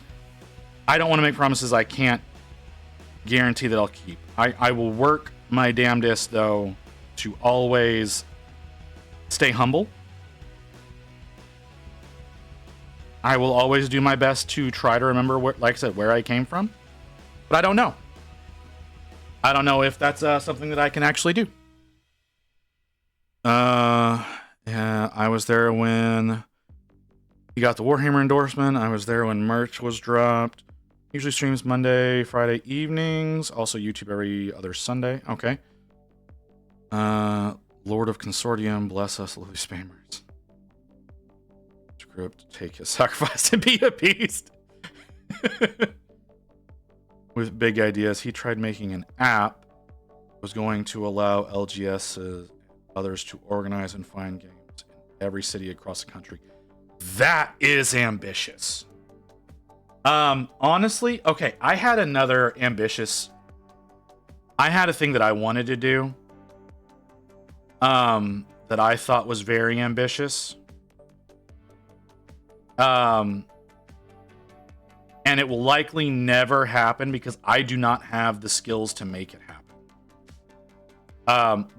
I don't want to make promises I can't guarantee that I'll keep. I will work my damnedest, though, to always stay humble. I will always do my best to try to remember, like I said, where I came from. But I don't know. I don't know if that's something that I can actually do. Yeah, I was there when he got the Warhammer endorsement. I was there when merch was dropped. Usually streams Monday, Friday evenings. Also YouTube every other Sunday. Okay. Lord of Consortium, bless us, lowly spammers. Script, take his sacrifice and be appeased. With big ideas, he tried making an app that was going to allow LGS and others to organize and find games in every city across the country. That is ambitious. Honestly, okay, I had a thing that I wanted to do that I thought was very ambitious. And it will likely never happen because I do not have the skills to make it happen.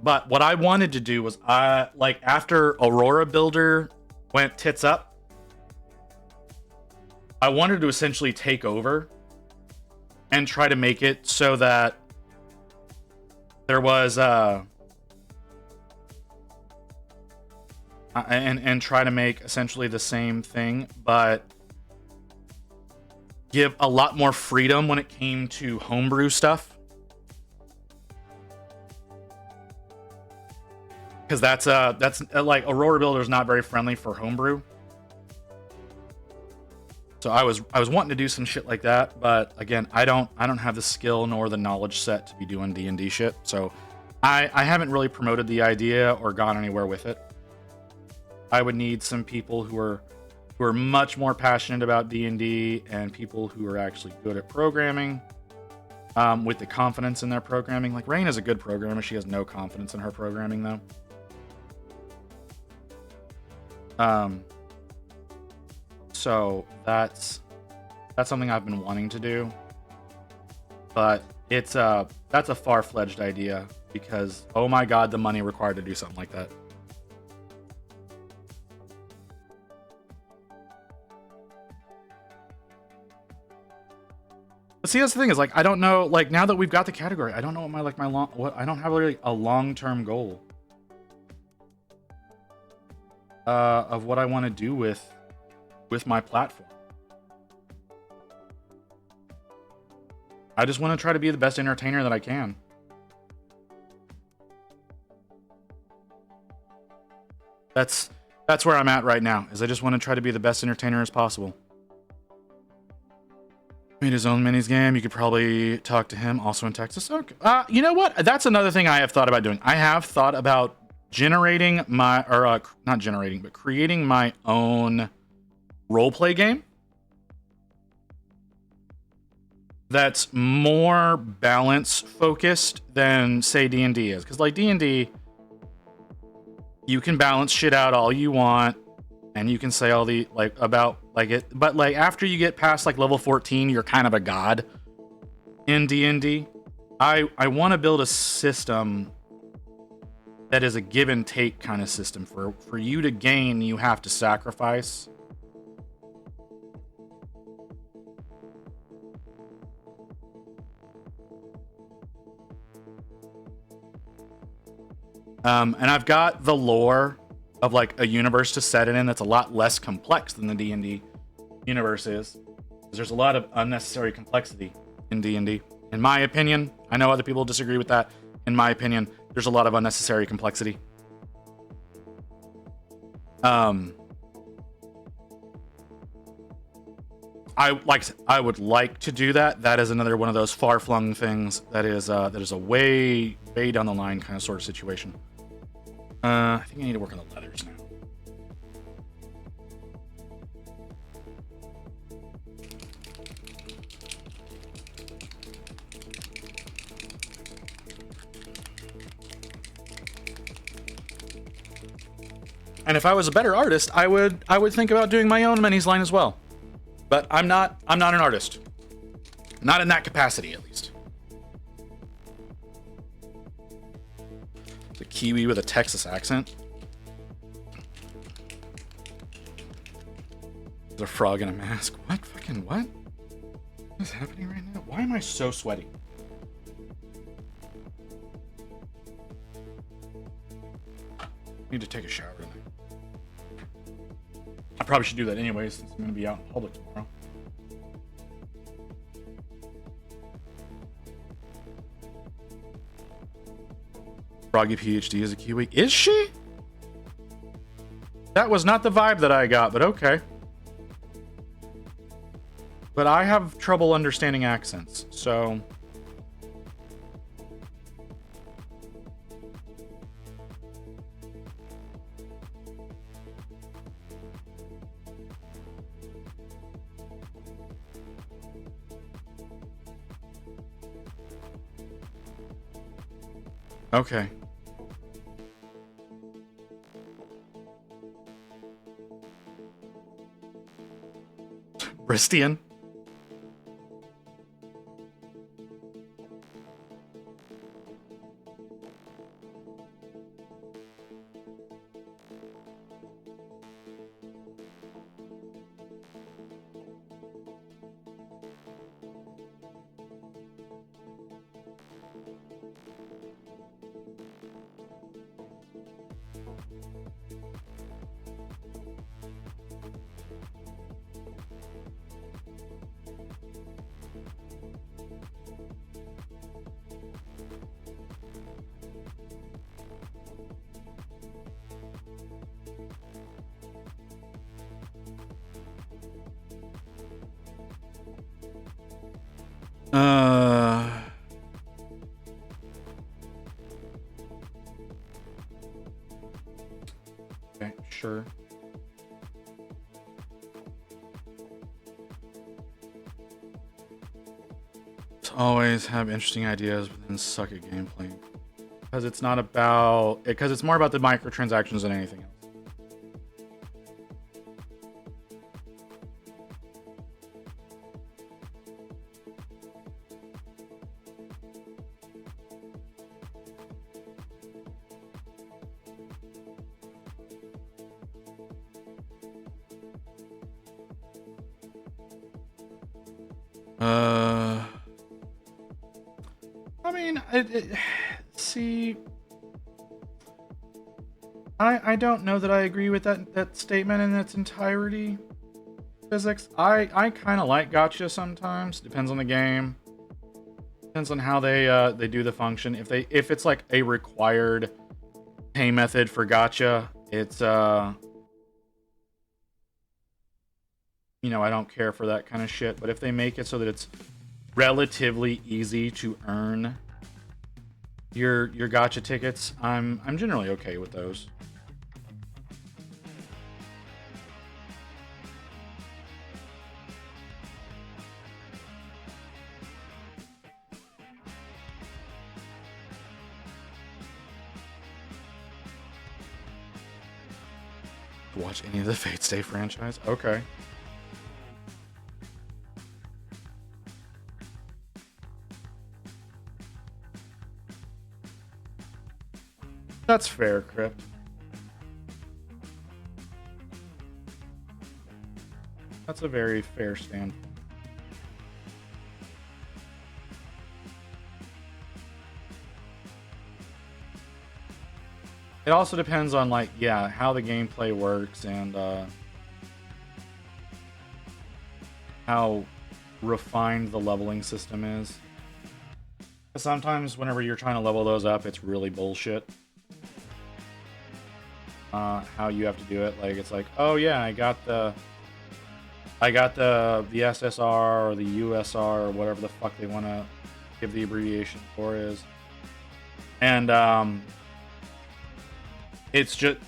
But what I wanted to do was, after Aurora Builder went tits up, I wanted to essentially take over and try to make it so that there was and try to make essentially the same thing, but give a lot more freedom when it came to homebrew stuff. Because that's like Aurora Builder is not very friendly for homebrew. So I was wanting to do some shit like that, but again, I don't have the skill nor the knowledge set to be doing D&D shit. So I haven't really promoted the idea or gone anywhere with it. I would need some people who are much more passionate about D&D and people who are actually good at programming, with the confidence in their programming. Like Rain is a good programmer. She has no confidence in her programming though. So that's something I've been wanting to do, but that's a far-fledged idea because, oh my god, the money required to do something like that. But see, that's the thing is, like, I don't know, like, now that we've got the category, I don't know what I don't have really a long-term goal of what I want to do with my platform. I just want to try to be the best entertainer that I can. That's where I'm at right now, is I just want to try to be the best entertainer as possible. Made his own minis game. You could probably talk to him, also in Texas. Okay. You know what? That's another thing I have thought about doing. I have thought about creating my own roleplay game that's more balance focused than, say, D&D is. Because like D&D, you can balance shit out all you want, and you can say all the but like after you get past like level 14, you're kind of a god in D&D. I want to build a system that is a give and take kind of system. For you to gain, you have to sacrifice. And I've got the lore of like a universe to set it in that's a lot less complex than the D&D universe is. There's a lot of unnecessary complexity in D&D. In my opinion, I know other people disagree with that. In my opinion, there's a lot of unnecessary complexity. I would like to do that. That is another one of those far-flung things that is a way down the line kind of sort of situation. I think I need to work on the leathers now. And if I was a better artist, I would think about doing my own minis line as well. But I'm not an artist. Not in that capacity, at least. It's a Kiwi with a Texas accent. There's a frog in a mask. What? Fucking what? What is happening right now? Why am I so sweaty? I need to take a shower tonight. I probably should do that anyways, since I'm going to be out in public tomorrow. Froggy PhD is a Kiwi. Is she? That was not the vibe that I got, but okay. But I have trouble understanding accents, so... Okay. Bristian. Okay, sure. Always have interesting ideas, but then suck at gameplay. Because it's not about... Because it's more about the microtransactions than anything else. I mean, see, I don't know that I agree with that statement in its entirety. Physics, I kind of like gacha sometimes. Depends on the game. Depends on how they do the function. If it's like a required pay method for gacha, it's you know, I don't care for that kind of shit. But if they make it so that it's relatively easy to earn your gacha tickets, I'm generally okay with those. Watch any of the Fate Stay franchise? Okay. That's fair, Crypt. That's a very fair stand. It also depends on, like, yeah, how the gameplay works and how refined the leveling system is. Sometimes whenever you're trying to level those up, it's really bullshit. How you have to do it. Like, it's like, oh yeah, I got the SSR or the USR or whatever the fuck they want to give the abbreviation for is. And It's just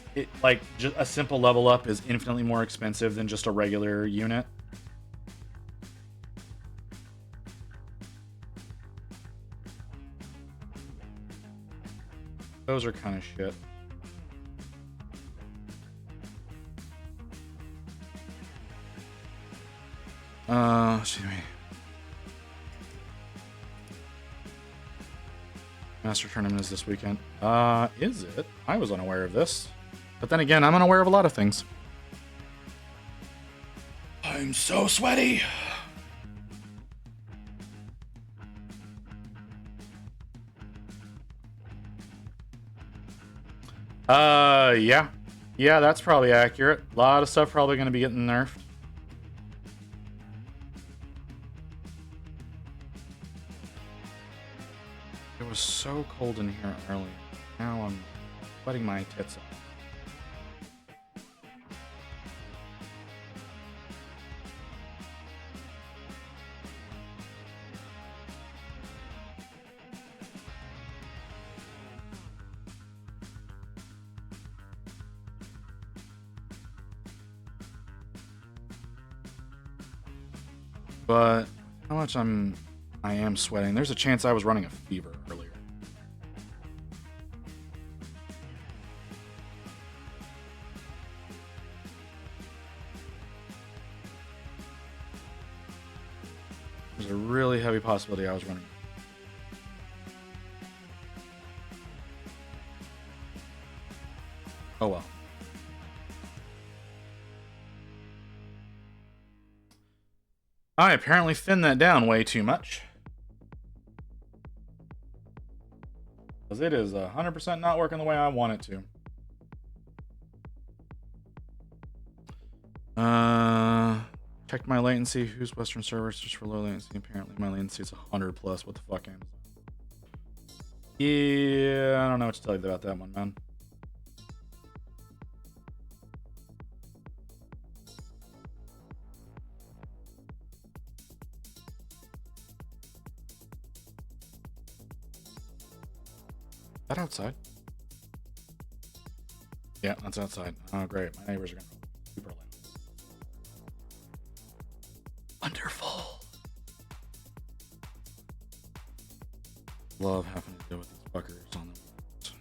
just a simple level up is infinitely more expensive than just a regular unit. Those are kind of shit. Excuse me. Master Tournament is this weekend. Is it? I was unaware of this. But then again, I'm unaware of a lot of things. I'm so sweaty. Yeah. Yeah, that's probably accurate. A lot of stuff probably going to be getting nerfed. It was so cold in here earlier. Now I'm sweating my tits off. But how much I am sweating. There's a chance I was running a fever earlier. There's a really heavy possibility I was running. Oh well. I apparently thinned that down way too much. Because it is 100% not working the way I want it to. Checked my latency. Who's Western servers just for low latency? Apparently my latency is 100 plus. What the fuck, Amazon? Yeah, I don't know what to tell you about that one, man. Is that outside? Yeah, that's outside. Oh, great. My neighbors are going to be super loud. Wonderful. Love having to deal with these fuckers on the roads.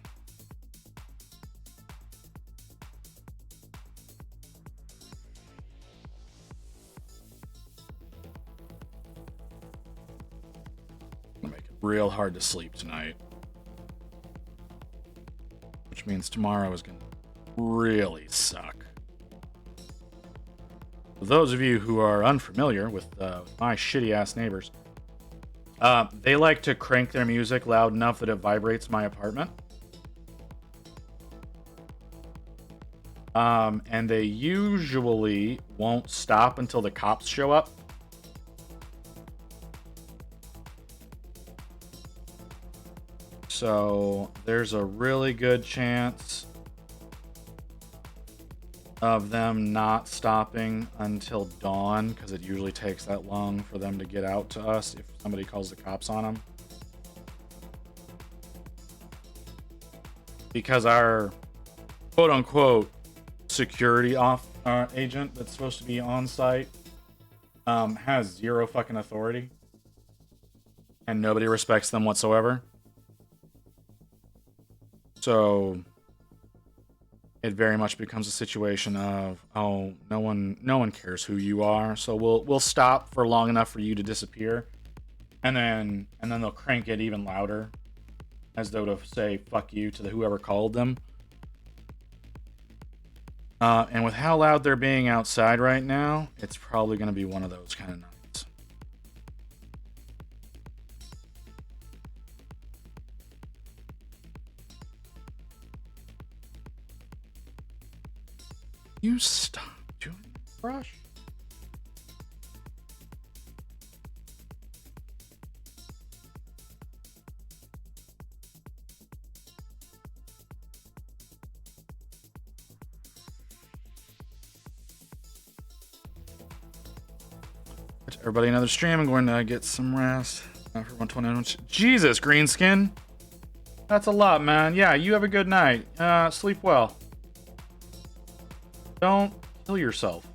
Gonna make it real hard to sleep tonight. Which means tomorrow is going to really suck. For those of you who are unfamiliar with my shitty-ass neighbors, they like to crank their music loud enough that it vibrates my apartment. And they usually won't stop until the cops show up. So there's a really good chance of them not stopping until dawn, because it usually takes that long for them to get out to us if somebody calls the cops on them. Because our quote-unquote security agent that's supposed to be on site has zero fucking authority, and nobody respects them whatsoever. So it very much becomes a situation of, oh, no one cares who you are, so we'll stop for long enough for you to disappear, and then they'll crank it even louder, as though to say fuck you to whoever called them. And with how loud they're being outside right now, it's probably going to be one of those kind of nights. You stop doing brush. Everybody, another stream. I'm going to get some rest. For 120. Jesus, Greenskin. That's a lot, man. Yeah, you have a good night. Sleep well. Don't kill yourself.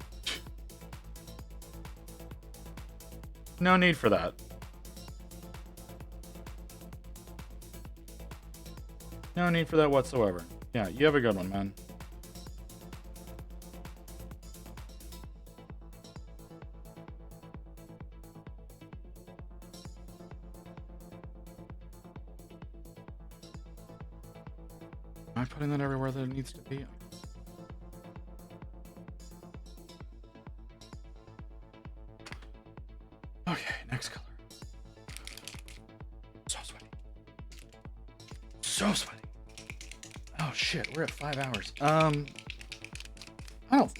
No need for that. No need for that whatsoever. Yeah, you have a good one, man. Am I putting that everywhere that it needs to be? Okay, next color. So sweaty. So sweaty. Oh shit, we're at 5 hours. I don't.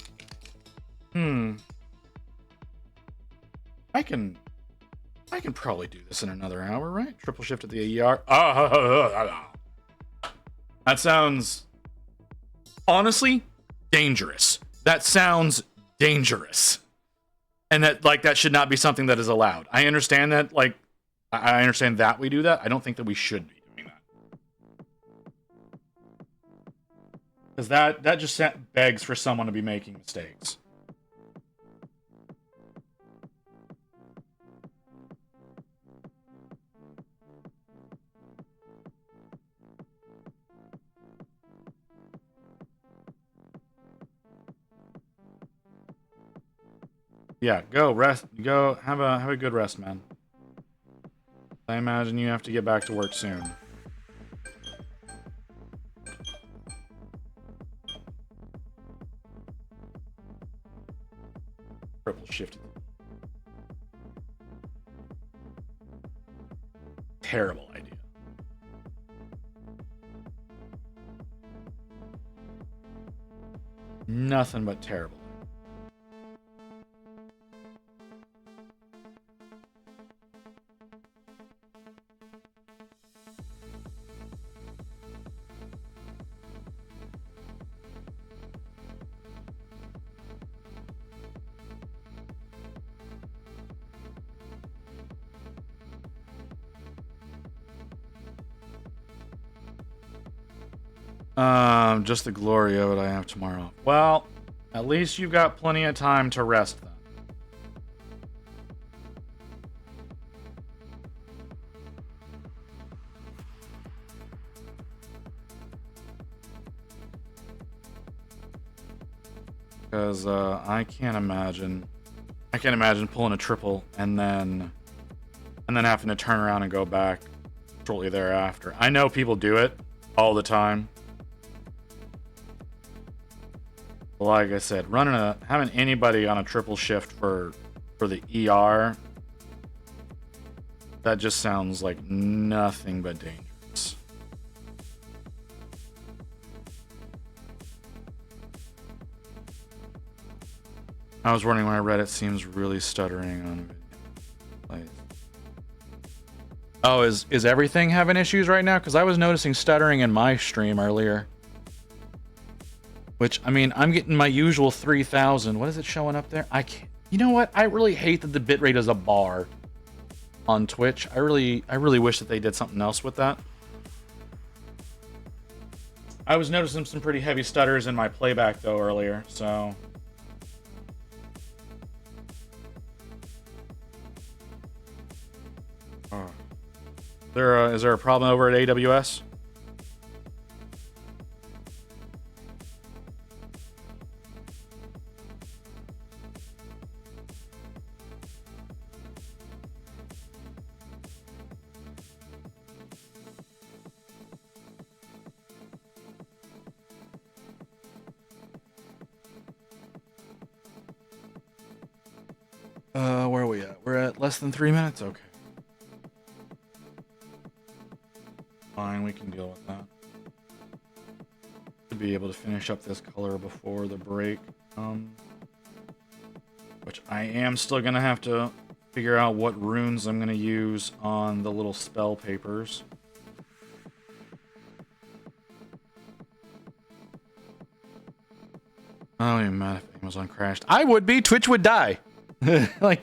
I can probably do this in another hour, right? Triple shift at the AER. That sounds honestly dangerous. That sounds dangerous. And that should not be something that is allowed. I understand that, I understand that we do that. I don't think that we should be doing that. Because that just begs for someone to be making mistakes. Yeah, go rest. Go have a good rest, man. I imagine you have to get back to work soon. Triple shifted. Terrible idea. Nothing but terrible. Just the glory of it I have tomorrow. Well, at least you've got plenty of time to rest then. Because I can't imagine pulling a triple and then having to turn around and go back shortly thereafter. I know people do it all the time. Like I said, having anybody on a triple shift for the ER, that just sounds like nothing but dangerous. I was wondering when I read it seems really stuttering on video. Oh, is everything having issues right now? Because I was noticing stuttering in my stream earlier. Which, I mean, I'm getting my usual 3,000. What is it showing up there? I can't. You know what? I really hate that the bitrate is a bar on Twitch. I really wish that they did something else with that. I was noticing some pretty heavy stutters in my playback, though, earlier, so... Oh. Is there a problem over at AWS? Where are we at? We're at less than 3 minutes? Okay. Fine, we can deal with that. Should be able to finish up this color before the break. Which I am still gonna have to figure out what runes I'm gonna use on the little spell papers. I don't even matter if Amazon crashed. I would be. Twitch would die. Like,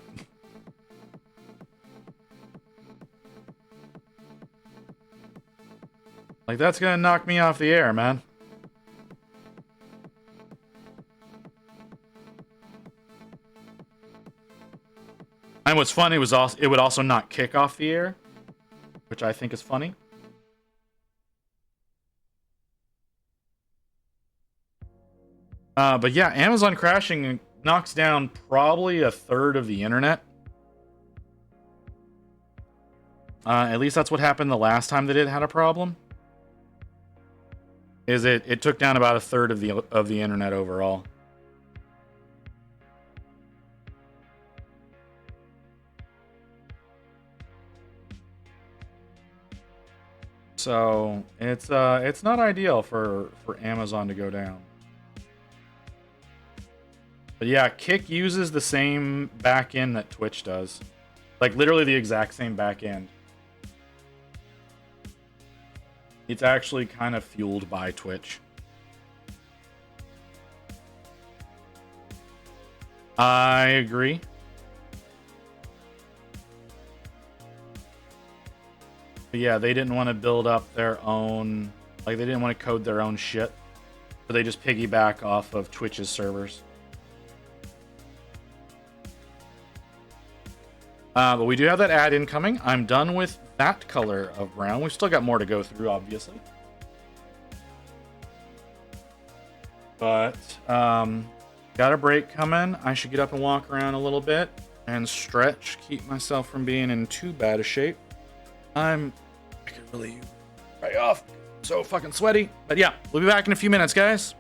Like, that's gonna knock me off the air, man. And what's funny was also it would also not kick off the air, which I think is funny. But yeah, Amazon crashing knocks down probably a third of the internet. At least that's what happened the last time that it had a problem. Is it took down about a third of the internet overall. So it's not ideal for Amazon to go down. But yeah, Kick uses the same backend that Twitch does. Like literally the exact same backend. It's actually kind of fueled by Twitch. I agree. But yeah, they didn't want to build up their own, like they didn't want to code their own shit. So they just piggyback off of Twitch's servers. But we do have that ad incoming. I'm done with that color of brown. We've still got more to go through, obviously. But, got a break coming. I should get up and walk around a little bit and stretch, keep myself from being in too bad a shape. I could really dry off. So fucking sweaty. But yeah, we'll be back in a few minutes, guys.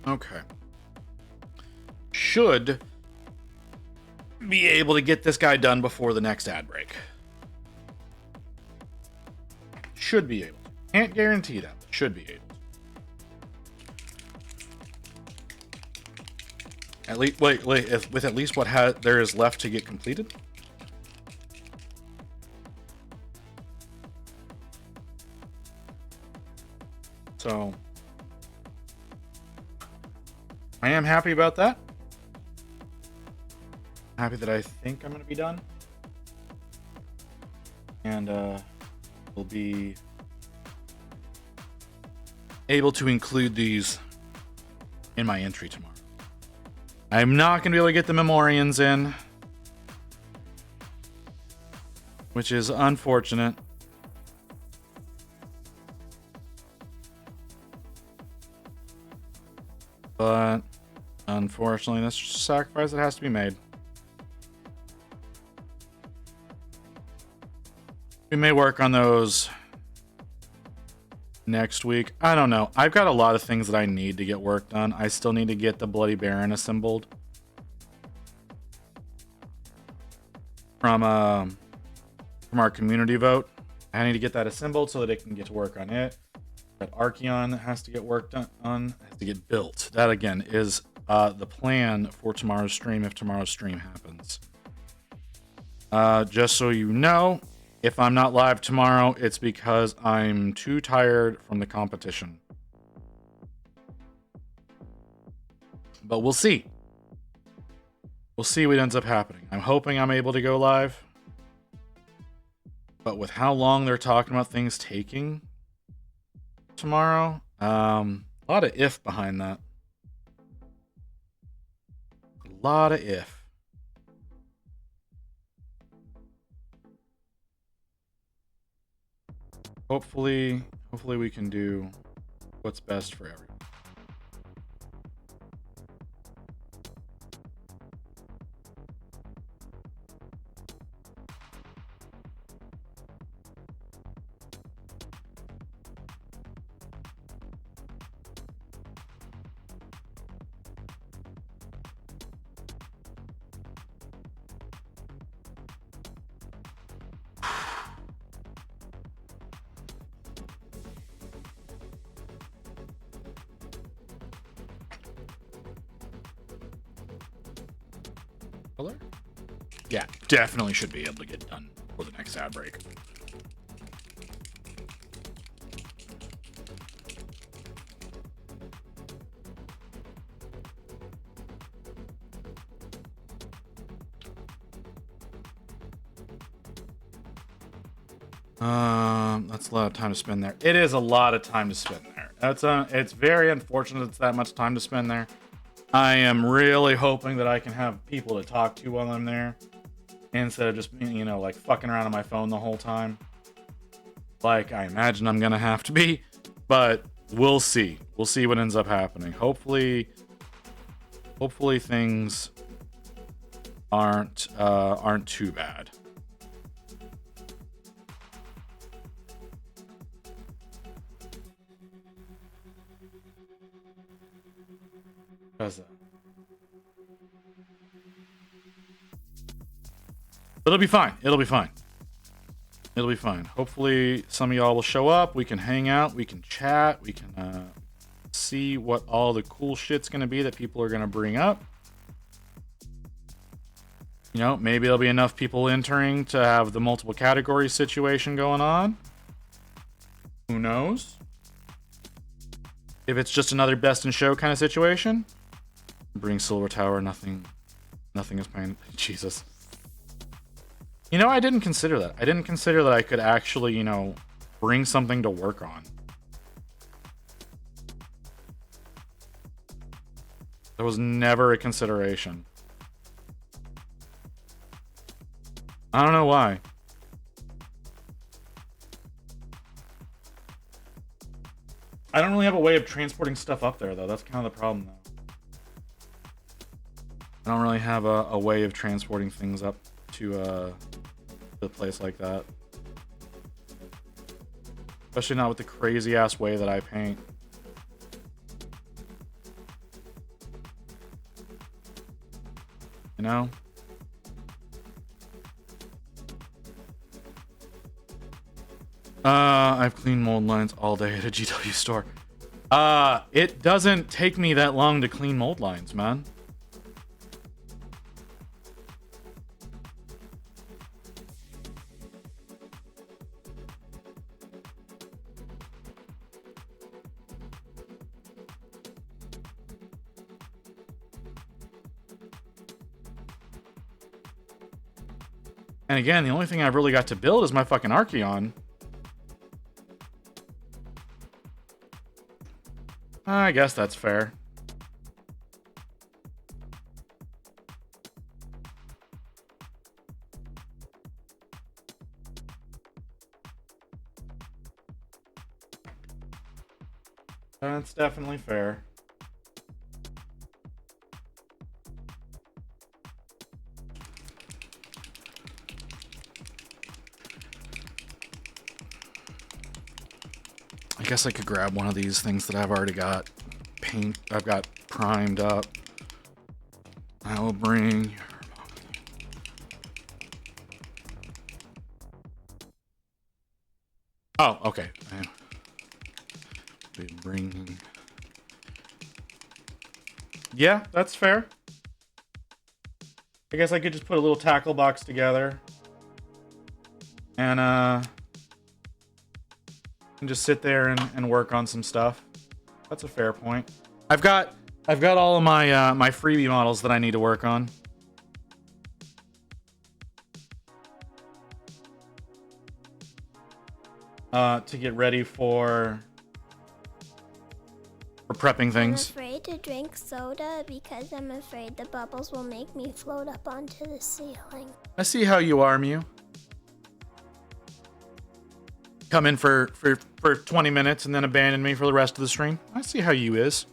Okay. should be able to get this guy done before the next ad break. Should be able to. Can't guarantee that, but should be able to. At least, wait, with at least what there is left to get completed. So, I am happy about that. Happy that I think I'm going to be done. And we'll be able to include these in my entry tomorrow. I'm not going to be able to get the Memorians in, which is unfortunate. But unfortunately, that's just a sacrifice that has to be made. We may work on those next week. I don't know. I've got a lot of things that I need to get work done. I still need to get the Bloody Baron assembled from our community vote. I need to get that assembled so that it can get to work on it. That Archeon that has to get worked on, has to get built. That again is the plan for tomorrow's stream if tomorrow's stream happens. Just so you know, if I'm not live tomorrow, it's because I'm too tired from the competition. But we'll see. We'll see what ends up happening. I'm hoping I'm able to go live. But with how long they're talking about things taking tomorrow, a lot of if behind that. A lot of if. Hopefully we can do what's best for everyone. Color? Yeah, definitely should be able to get done for the next ad break. That's a lot of time to spend there. It is a lot of time to spend there. It's very unfortunate it's that much time to spend there. I am really hoping that I can have people to talk to while I'm there, instead of just, like fucking around on my phone the whole time. Like I imagine I'm gonna have to be, but we'll see. We'll see what ends up happening. Hopefully things aren't too bad. It'll be fine. It'll be fine. It'll be fine. Hopefully some of y'all will show up. We can hang out. We can chat. We can see what all the cool shit's going to be that people are going to bring up. Maybe there'll be enough people entering to have the multiple category situation going on. Who knows? If it's just another best in show kind of situation, bring Silver Tower. Nothing is paying. Jesus. I didn't consider that. I didn't consider that I could actually, bring something to work on. That was never a consideration. I don't know why. I don't really have a way of transporting stuff up there, though. That's kind of the problem, though. I don't really have a way of transporting things up to a place like that. Especially not with the crazy ass way that I paint. You know? I've cleaned mold lines all day at a GW store. It doesn't take me that long to clean mold lines, man. And again, the only thing I've really got to build is my fucking Archeon. I guess that's fair. That's definitely fair. I guess I could grab one of these things that I've already got I've got primed up. I will bring. Oh, okay. Be bringing. Yeah, that's fair. I guess I could just put a little tackle box together, and just sit there and work on some stuff. That's a fair point. I've got all of my my freebie models that I need to work on. To get ready for prepping things. I'm afraid to drink soda because I'm afraid the bubbles will make me float up onto the ceiling. I see how you are, Mew. Come in for 20 minutes and then abandon me for the rest of the stream. I see how you is.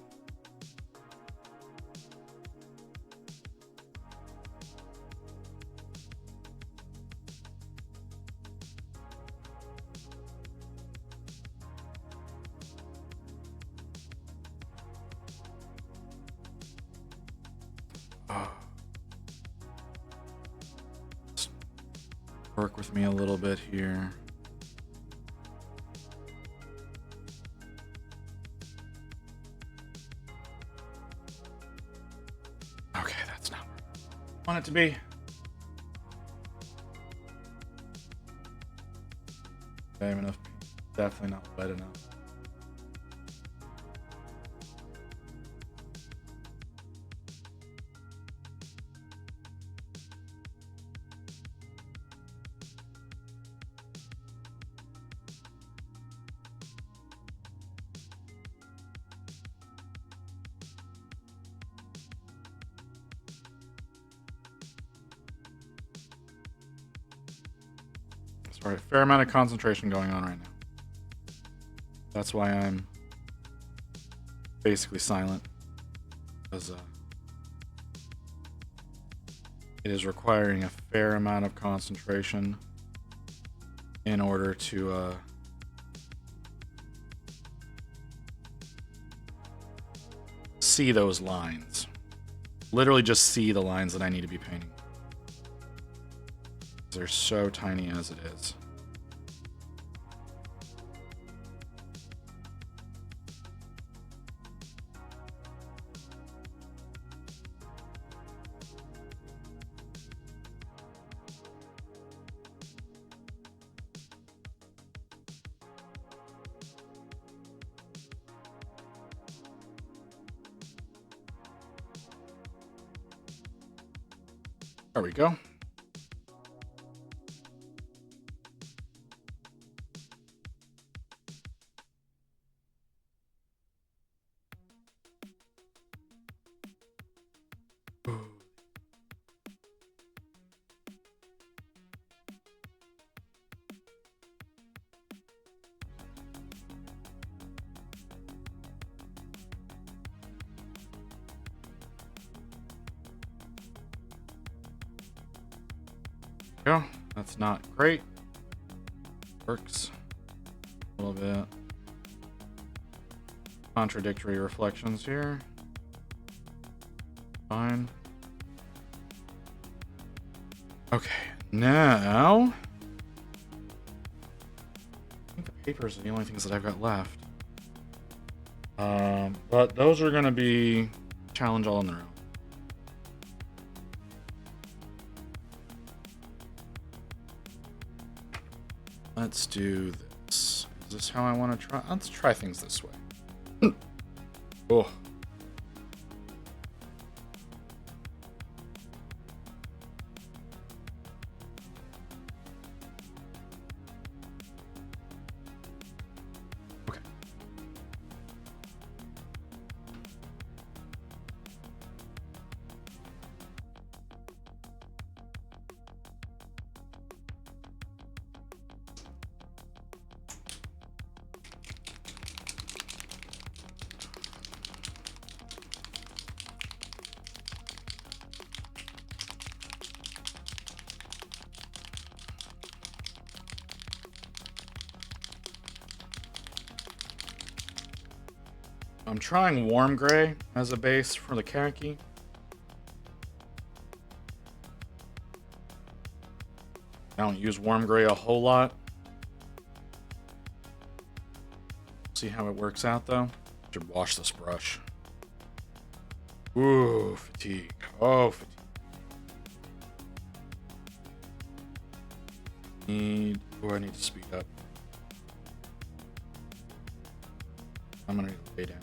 Work with me a little bit here. Okay, that's not where I want it to be. I have enough. Definitely not wet enough. Sorry, fair amount of concentration going on right now. That's why I'm basically silent, because it is requiring a fair amount of concentration in order to see those lines. Literally just see the lines that I need to be painting. They're so tiny as it is. There we go. Go. That's not great. Works a little bit. Contradictory reflections here. Fine. Okay, now I think the papers are the only things that I've got left. But those are gonna be challenge all on their own. Let's do this. Is this how I want to try? Let's try things this way. Oh. Okay. I'm trying warm gray as a base for the khaki. I don't use warm gray a whole lot. See how it works out though. Should wash this brush. Ooh, fatigue. Oh, fatigue. I need to speed up. I'm gonna lay down.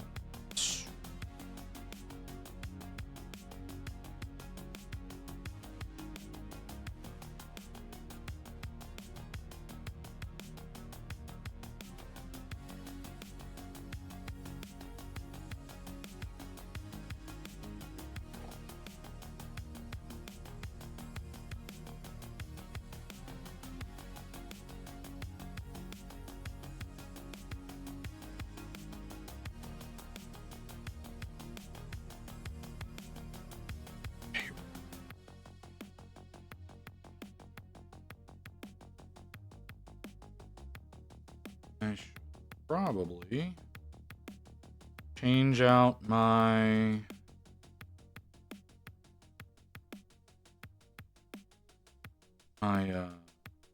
I should probably change out my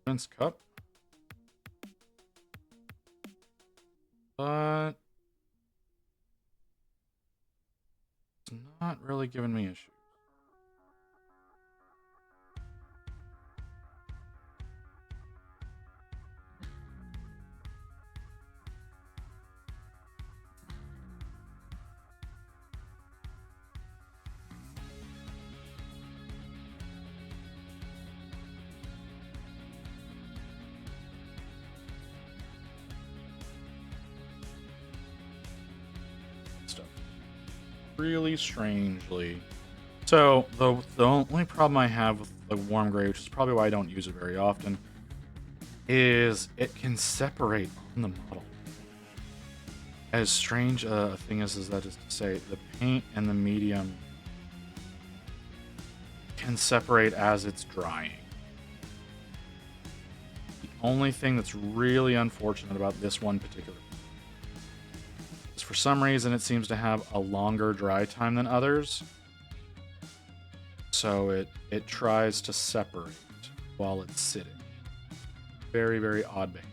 rinse cup, but it's not really giving me issues. Stuff really strangely. So the only problem I have with the warm gray, which is probably why I don't use it very often, is it can separate on the model. As strange a thing as that is to say, the paint and the medium can separate as it's drying. The only thing that's really unfortunate about this one particular is for some reason it seems to have a longer dry time than others. So it tries to separate while it's sitting. Very, very odd behavior.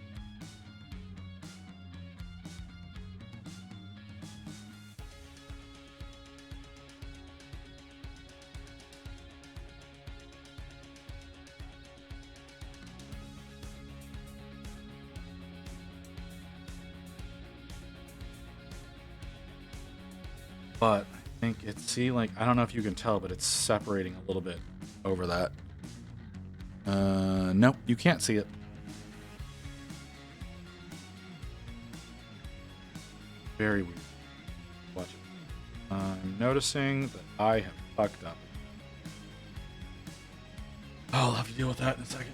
But I think it's, see, like, I don't know if you can tell, but it's separating a little bit over that. Nope, you can't see it. Very weird. Watch it. I'm noticing that I have fucked up. Oh, I'll have to deal with that in a second.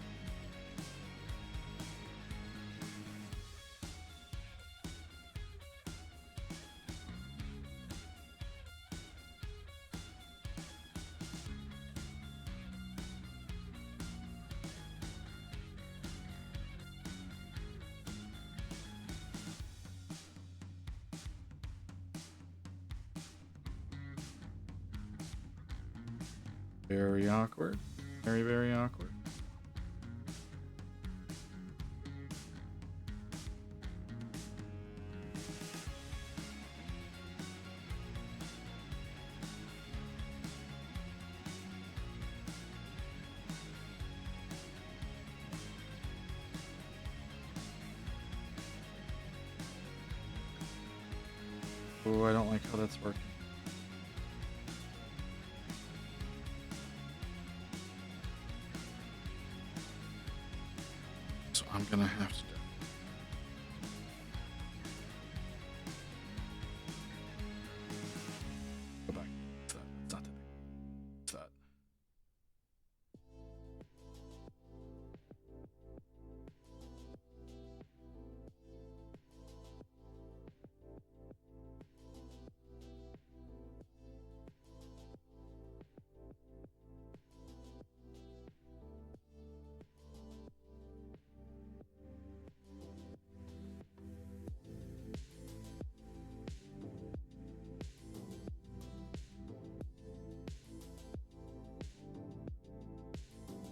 Very awkward. Very, very awkward. Oh, I don't like how that's working. So I'm gonna have to go back. It's that. It's not that big. It's that.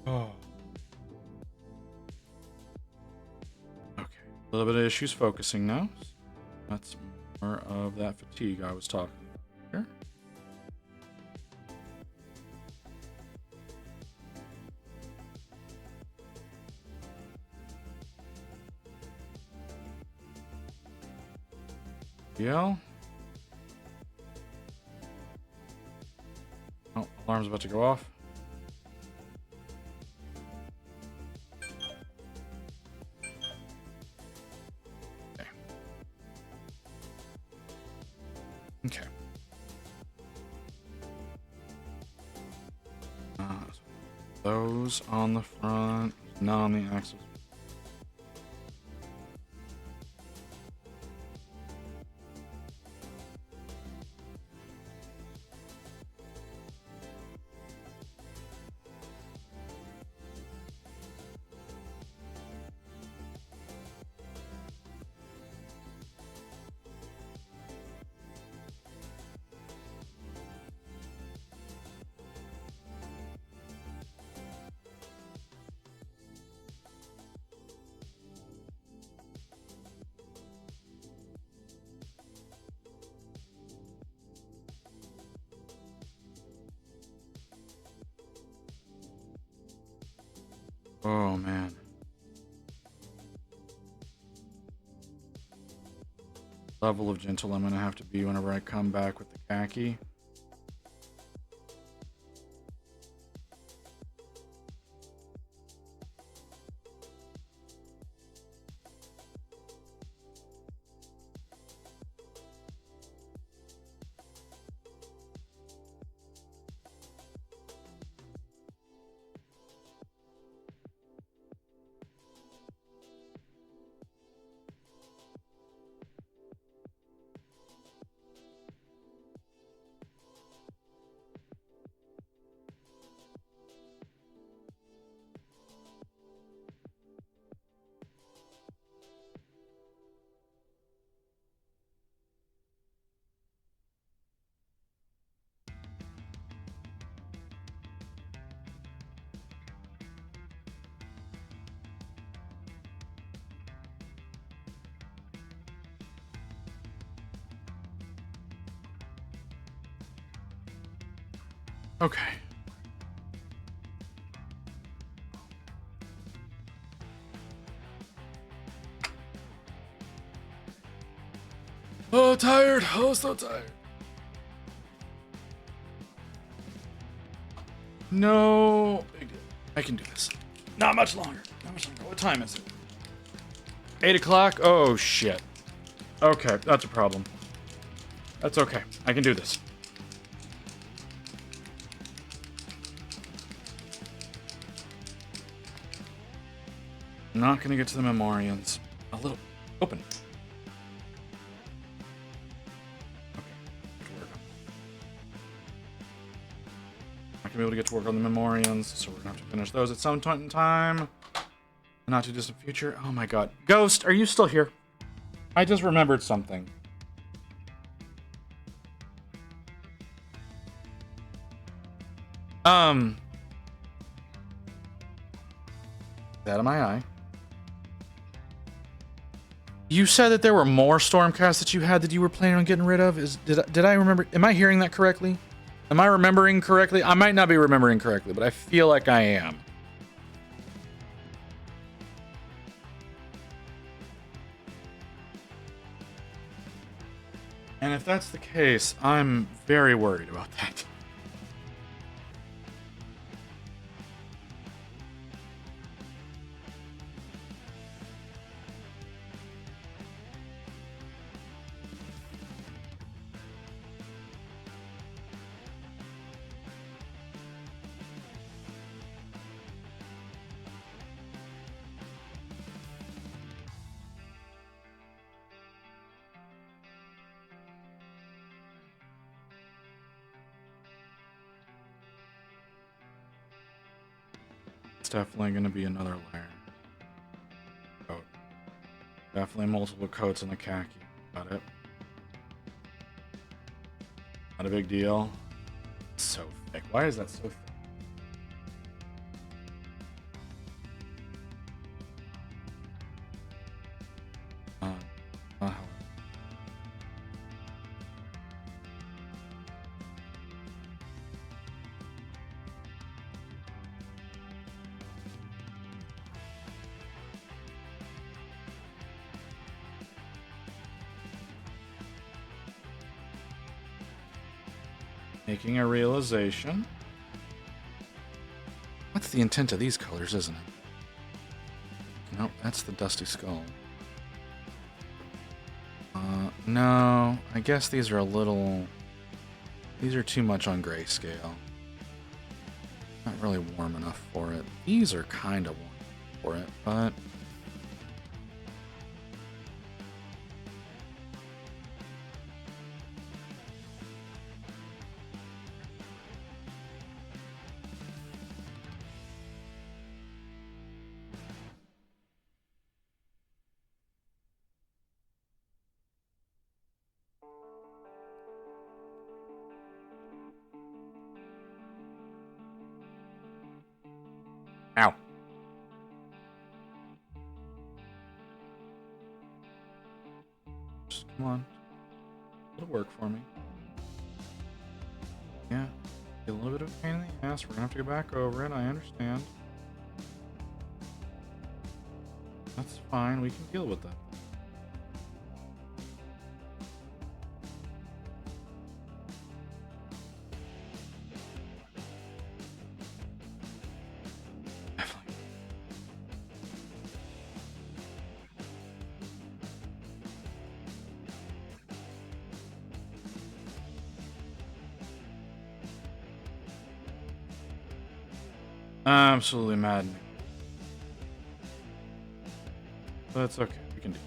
Oh. Okay. A little bit of issues focusing now. That's more of that fatigue I was talking about here. Yeah. Oh, alarm's about to go off. Okay. Okay. So those on the front, not on the axles. Oh man. Level of gentle I'm gonna have to be whenever I come back with the khaki. Okay. Oh, tired. Oh, so tired. No. Big deal. I can do this. Not much longer. Not much longer. What time is it? 8 o'clock? Oh, shit. Okay, that's a problem. That's okay. I can do this. Not gonna get to the Memorians. A little. Open. Not gonna be able to get to work on the Memorians, so we're gonna have to finish those at some point in time. Not too distant future. Oh my god. Ghost, are you still here? I just remembered something. Out of my eye. You said that there were more Stormcasts that you had that you were planning on getting rid of. Did I remember? Am I hearing that correctly? Am I remembering correctly? I might not be remembering correctly, but I feel like I am. And if that's the case, I'm very worried about that. Definitely going to be another layer. Coat. Definitely multiple coats in the khaki. Got it. Not a big deal. So thick. Why is that so thick? Uh, Making a realization. What's the intent of these colors, isn't it? Nope, that's the dusty skull. No, I guess these are a little... These are too much on grayscale. Not really warm enough for it. These are kind of warm for it, but... Ow. Just, come on. It'll work for me. Yeah. Be a little bit of a pain in the ass. We're gonna have to go back over it. I understand. That's fine. We can deal with that. Absolutely maddening. But it's okay. We can do it.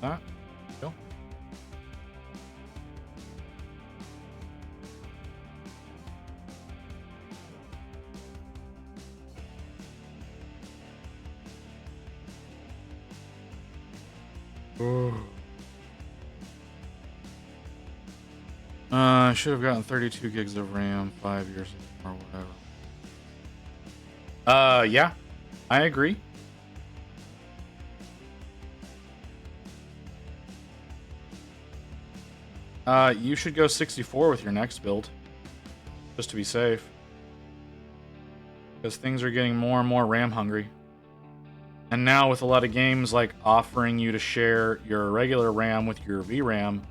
That. Go. Ooh. I should have gotten 32 gigs of RAM 5 years ago or whatever. Yeah, I agree. You should go 64 with your next build, just to be safe. Because things are getting more and more RAM hungry. And now with a lot of games like offering you to share your regular RAM with your VRAM,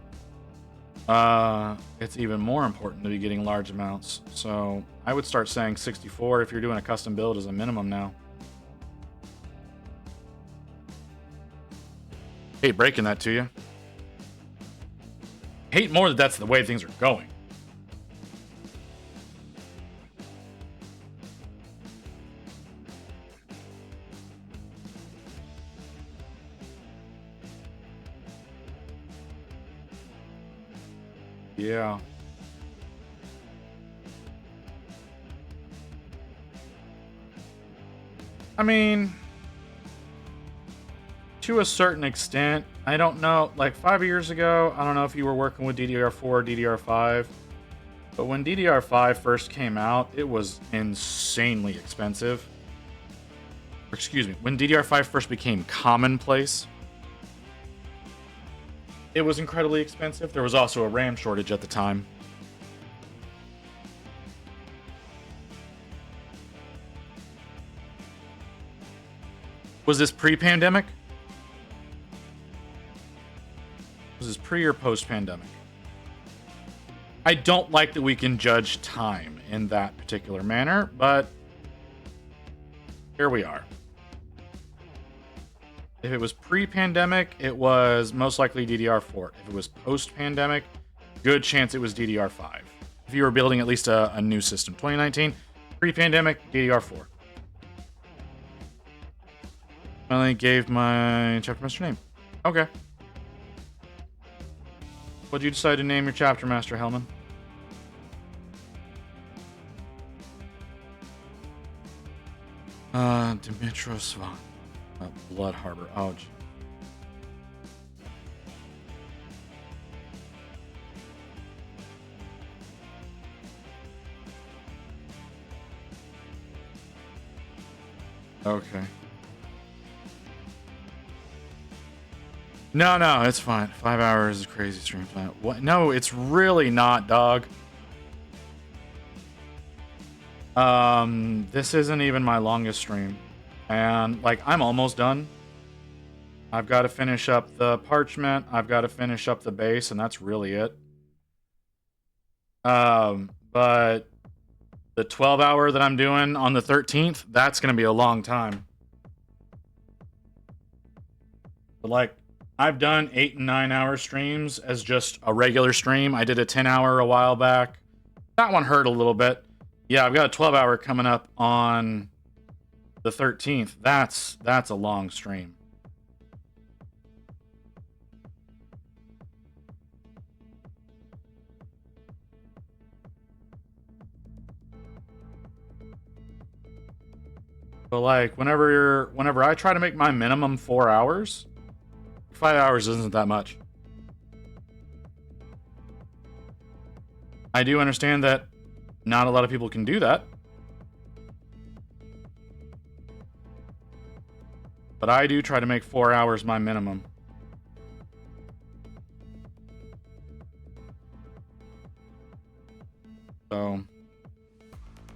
it's even more important to be getting large amounts. So I would start saying 64 if you're doing a custom build as a minimum now. Hate breaking that to you. Hate more that that's the way things are going. Yeah. I mean, to a certain extent, I don't know. Like 5 years ago, I don't know if you were working with DDR4 or DDR5, but when DDR5 first came out, it was insanely expensive. Or, excuse me, when DDR5 first became commonplace, it was incredibly expensive. There was also a RAM shortage at the time. Was this pre-pandemic? Was this pre or post-pandemic? I don't like that we can judge time in that particular manner, but here we are. If it was pre-pandemic, it was most likely DDR4. If it was post-pandemic, good chance it was DDR5. If you were building at least a new system. 2019, pre-pandemic, DDR4. Finally gave my chapter master name. Okay. What'd you decide to name your chapter master, Hellman? Dimitros Van. Blood Harbor. Oh, gee. Okay. No, it's fine. 5 hours is a crazy stream time. What? No, it's really not, dog. This isn't even my longest stream. And, like, I'm almost done. I've got to finish up the parchment. I've got to finish up the base, and that's really it. But the 12-hour that I'm doing on the 13th, that's going to be a long time. But, like, I've done 8 and 9 hour streams as just a regular stream. I did a 10-hour a while back. That one hurt a little bit. Yeah, I've got a 12-hour coming up on the 13th. That's a long stream. But like whenever I try to make my minimum 4 hours, 5 hours isn't that much. I do understand that not a lot of people can do that. But I do try to make 4 hours my minimum. So,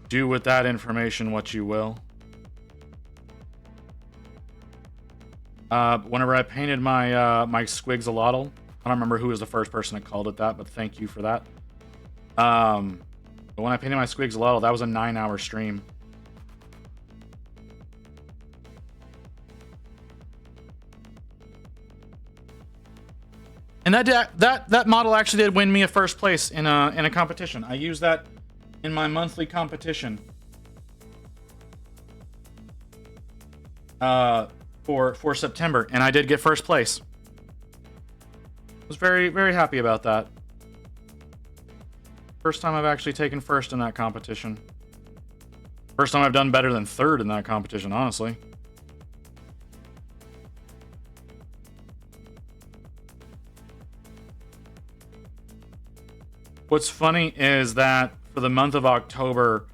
do with that information what you will. Whenever I painted my my Squigs-a-Lotl, I don't remember who was the first person that called it that, but thank you for that. But when I painted my Squigs-a-Lotl, that was a 9-hour stream. And that model actually did win me a first place in a competition. I used that in my monthly competition. For September, and I did get first place. I was very, very happy about that. First time I've actually taken first in that competition. First time I've done better than third in that competition, honestly. What's funny is that for the month of October,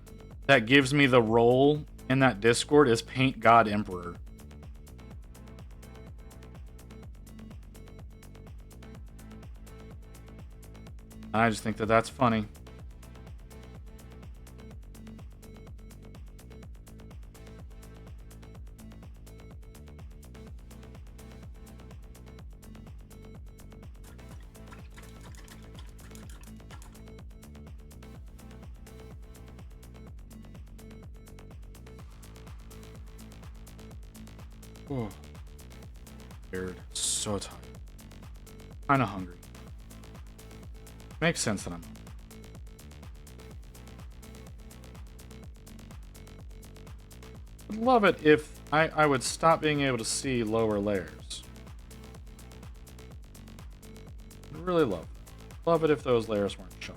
that gives me the role in that Discord is Paint God Emperor. I just think that that's funny. Oh, tired. So tired. Kinda hungry. Makes sense that I'm... I'd love it if I would stop being able to see lower layers. I'd really love it. Love it if those layers weren't shown.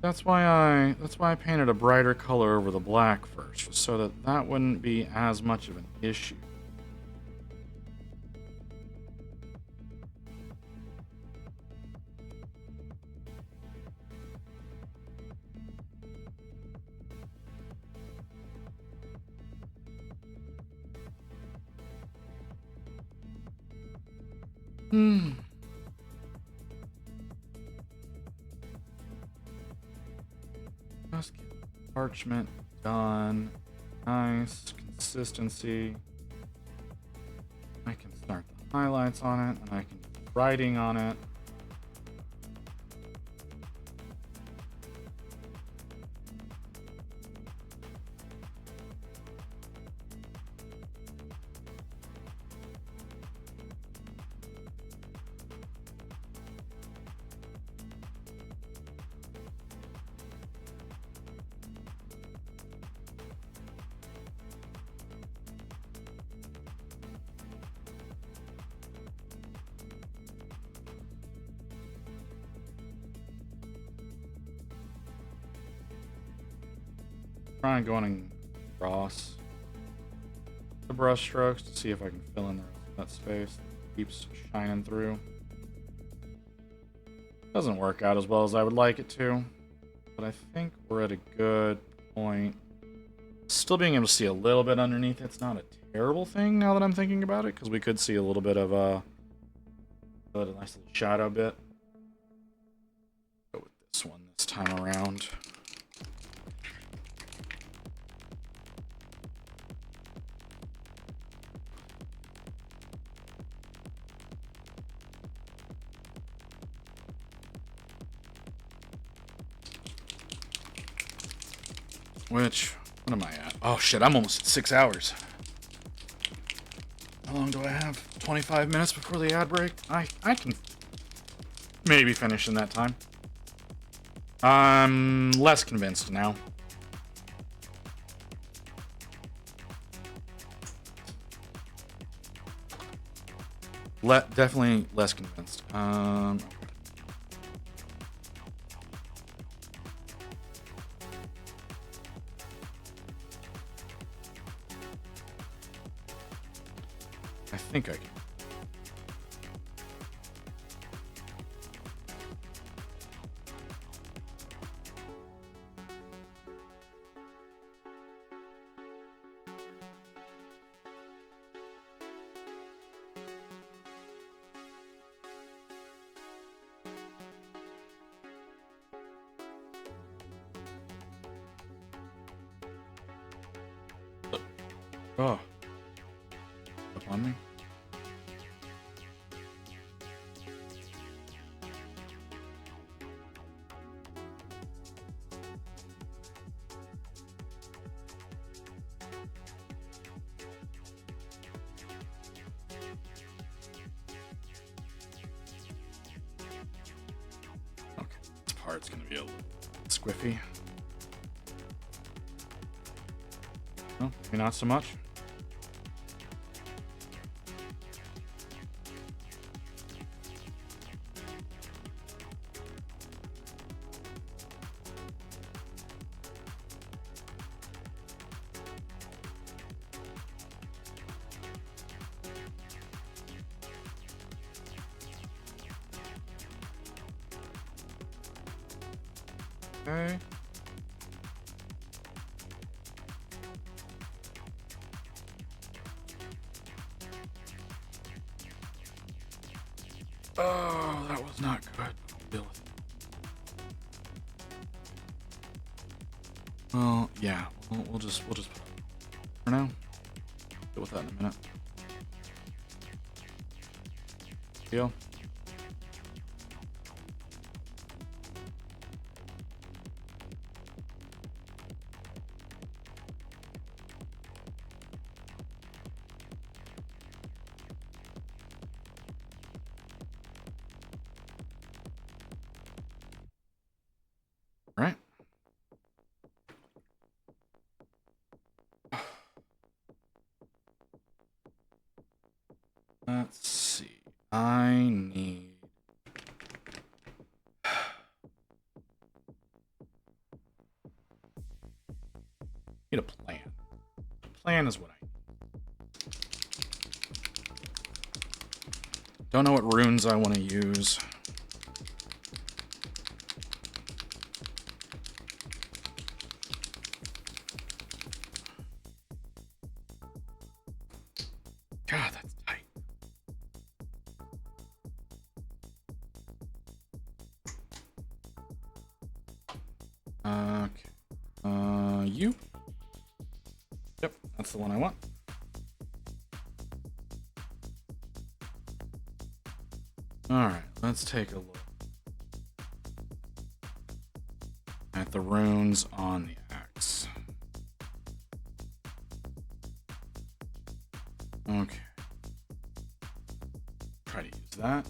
That's why I painted a brighter color over the black first, so that that wouldn't be as much of an issue. Just get parchment done. Nice consistency. I can start the highlights on it, and I can do writing on it. Try and going across the brush strokes to see if I can fill in that space that keeps shining through. Doesn't work out as well as I would like it to, but I think we're at a good point. Still being able to see a little bit underneath it's not a terrible thing now that I'm thinking about it, because we could see a little bit of a nice little shadow bit. Go with this one this time around. What am I at? Oh shit, I'm almost at 6 hours. How long do I have? 25 minutes before the ad break? I can maybe finish in that time. I'm less convinced now. Definitely less convinced. I think I can. Oh. Up on me? Okay, this part's gonna be a little squiffy. Oh, maybe not so much. Okay. Oh, that was not good. Deal with it. Well, yeah, we'll just for now. Deal with that in a minute. Deal. Right. Let's see. I need a plan. A plan is what I need. Don't know what runes I want to use. God, that's tight. Okay. You. Yep, that's the one I want. Alright, let's take a look at the runes on the axe. Okay. Try to use that.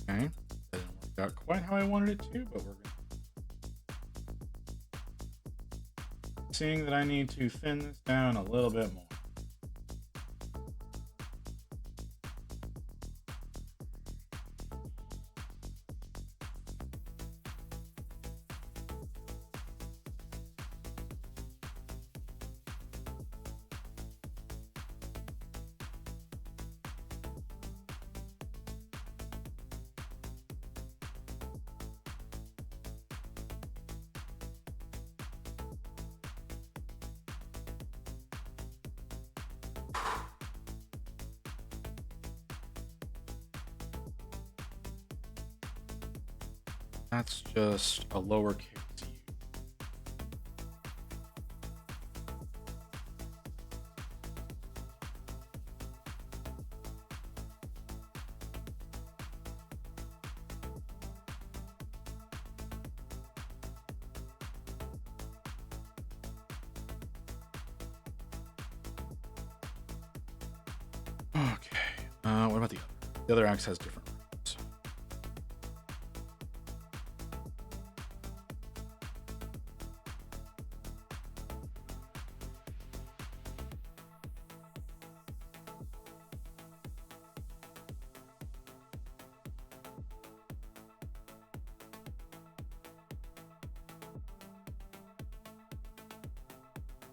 Okay, that didn't work out quite how I wanted it to, but we're seeing that I need to thin this down a little bit more. That's just a lowercase u. Okay. What about the other? The other axe has different runes.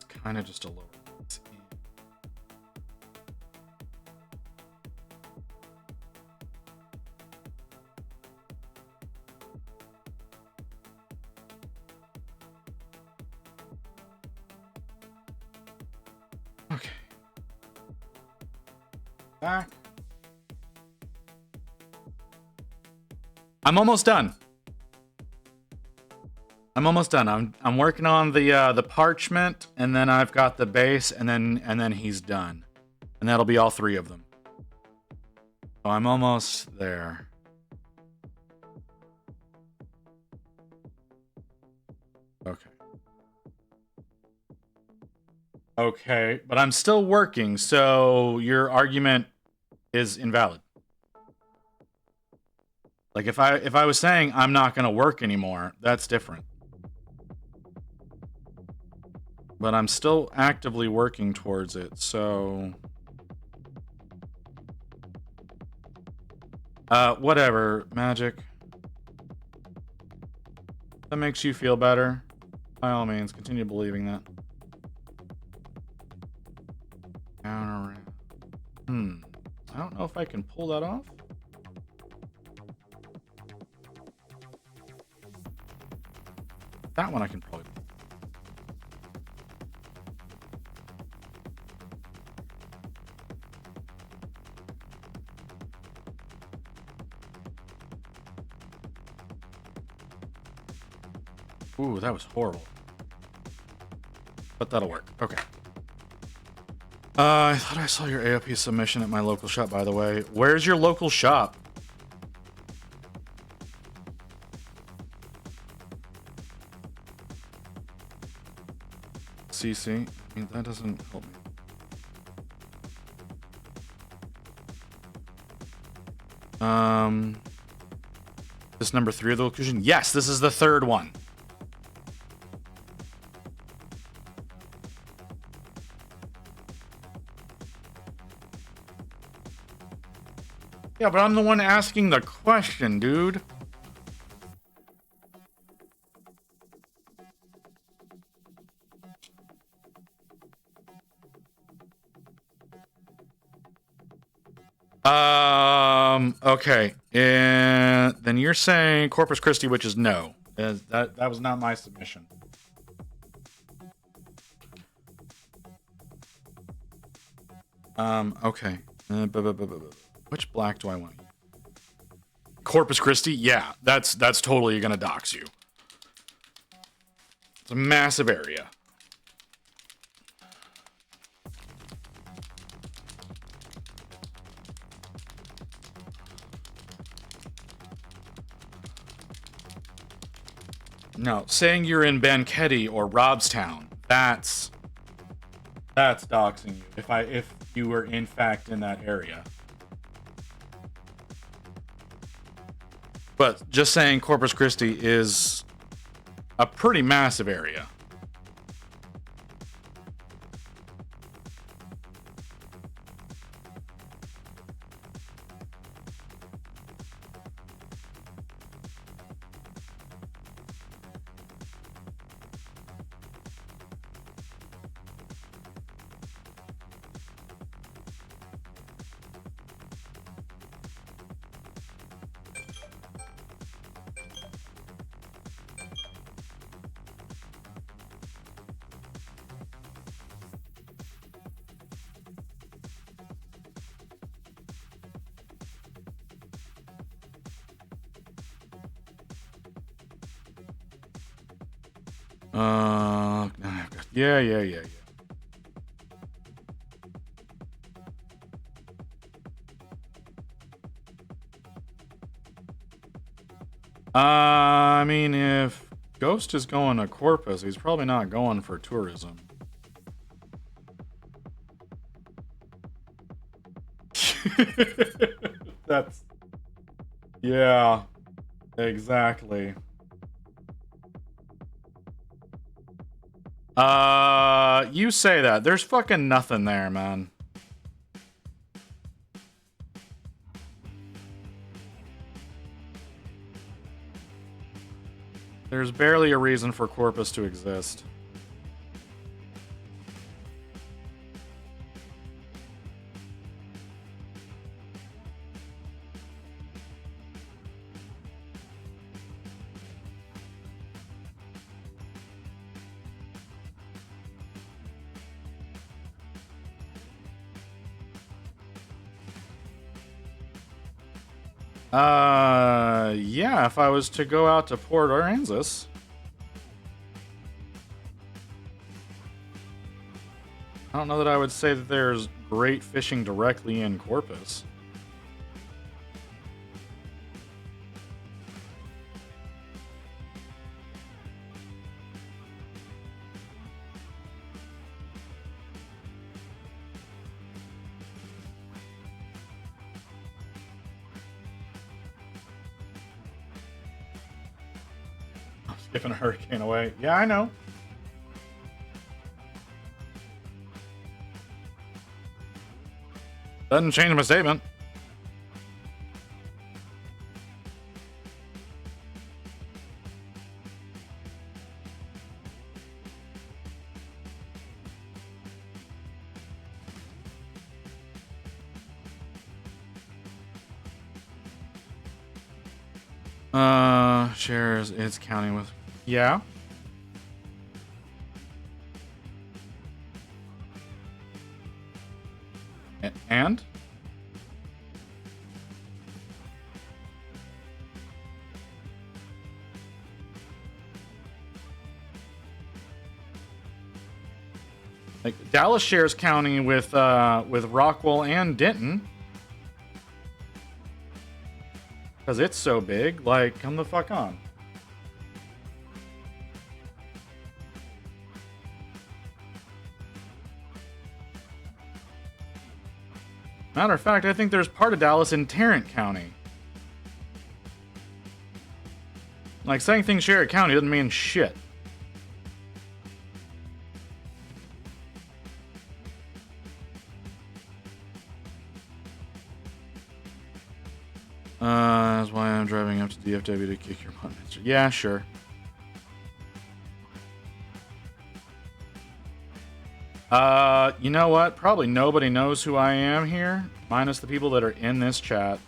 It's kind of just a lower. Okay. Back. I'm almost done. I'm almost done. I'm working on the parchment, and then I've got the base, and then he's done, and that'll be all three of them. So I'm almost there. Okay. Okay, but I'm still working, so your argument is invalid. Like if I was saying I'm not gonna work anymore, that's different. But I'm still actively working towards it, so whatever, Magic. That makes you feel better. By all means, continue believing that. I don't know if I can pull that off. That one I can probably. Ooh, that was horrible. But that'll work. Okay. I thought I saw your AOP submission at my local shop, by the way. Where's your local shop? CC? I mean, that doesn't help me. This number 3 of the Reclusians? Yes, this is the third one. Yeah, but I'm the one asking the question, dude. Okay. And then you're saying Corpus Christi, which is no. That was not my submission. Okay. Which black do I want? Corpus Christi? Yeah, that's totally gonna dox you. It's a massive area. No, saying you're in Banquetti or Robstown, that's doxing you. If you were in fact in that area. But just saying Corpus Christi is a pretty massive area. Yeah. I mean, if Ghost is going to Corpus, he's probably not going for tourism. That's... Yeah, exactly. You say that. There's fucking nothing there, man. There's barely a reason for Corpus to exist. Yeah, if I was to go out to Port Aransas. I don't know that I would say that there's great fishing directly in Corpus. Skipping a hurricane away. Yeah, I know. Doesn't change my statement. Shares it's counting with... Yeah. And? Like Dallas shares counting with Rockwell and Denton. Because it's so big, like, come the fuck on. Matter of fact, I think there's part of Dallas in Tarrant County. Like, saying things share a county doesn't mean shit. That's why I'm driving up to DFW to kick your butt. Yeah, sure. You know what? Probably nobody knows who I am here, minus the people that are in this chat.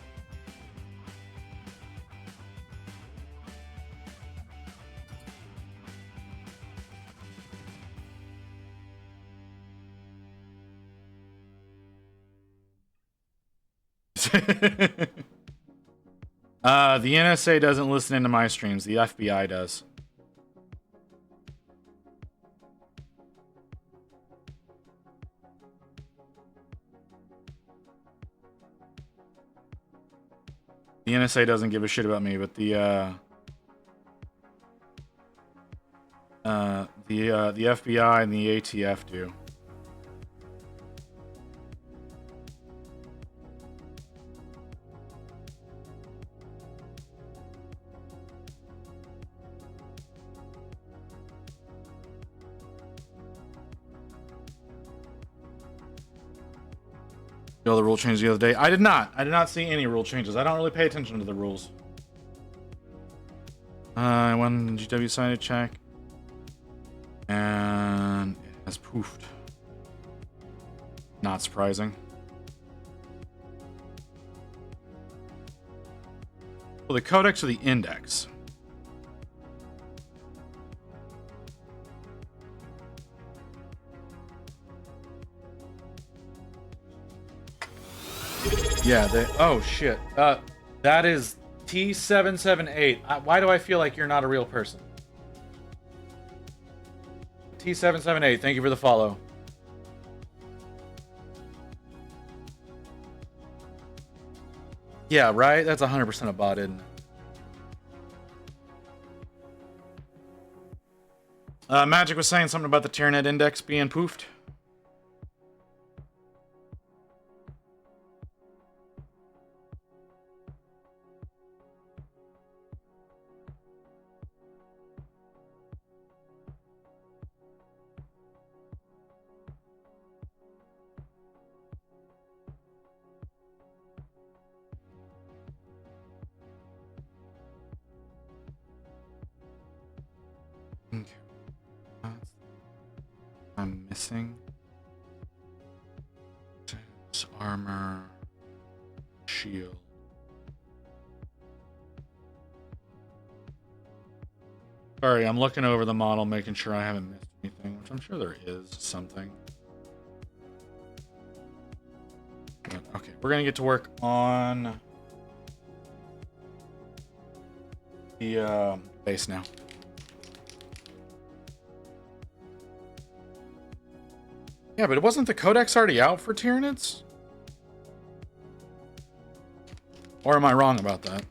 The NSA doesn't listen into my streams. The FBI does. The NSA doesn't give a shit about me, but the FBI and the ATF do. The rule change the other day. I did not. I did not see any rule changes. I don't really pay attention to the rules. I went GW side to check. And it has poofed. Not surprising. Well, the codex or the index? Yeah, oh shit. That is T778. Why do I feel like you're not a real person? T778, thank you for the follow. Yeah, right? That's 100% a bot, isn't it? Magic was saying something about the Tyrnet index being poofed. I'm missing armor, shield. Sorry, I'm looking over the model, making sure I haven't missed anything, which I'm sure there is something. But, okay, we're gonna get to work on the base now. Yeah, but wasn't the codex already out for Tyranids? Or am I wrong about that?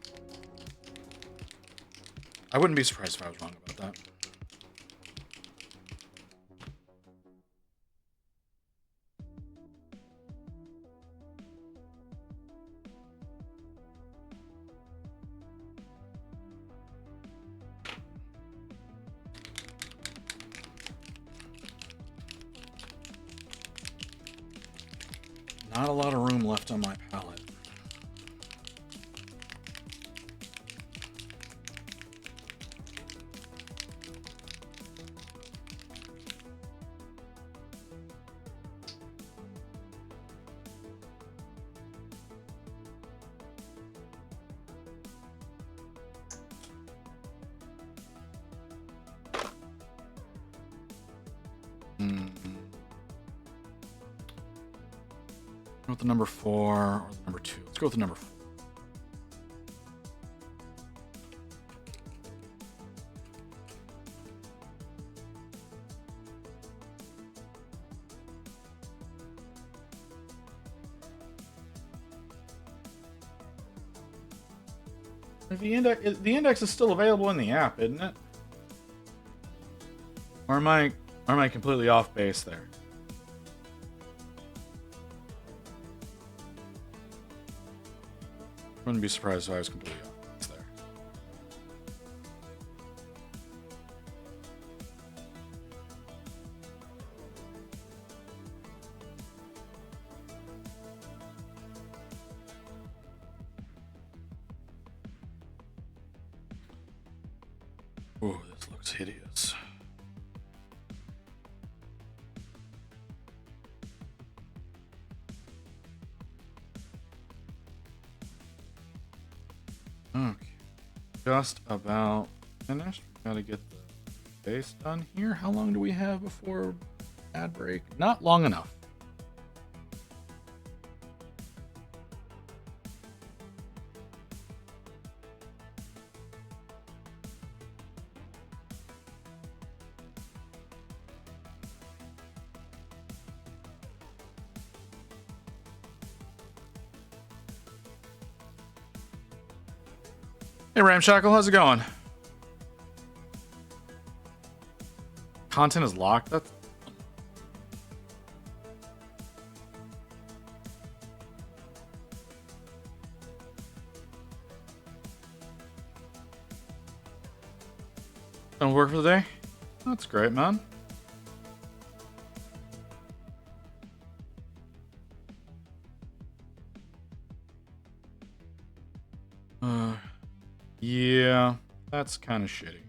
I wouldn't be surprised if I was wrong about that. Not a lot of room left on my palette. Go with the number 4 or the number 2. Let's go with the number 4. The index is still available in the app, isn't it? Or am I completely off base there? Wouldn't be surprised if I was completely off base there. Oh, this looks hideous. just about finished. Gotta get the base done here. How long do we have before ad break? Not long enough. Hey Ramshackle, how's it going? Content is locked? That's... Don't work for the day? That's great, man. Yeah, that's kind of shitty.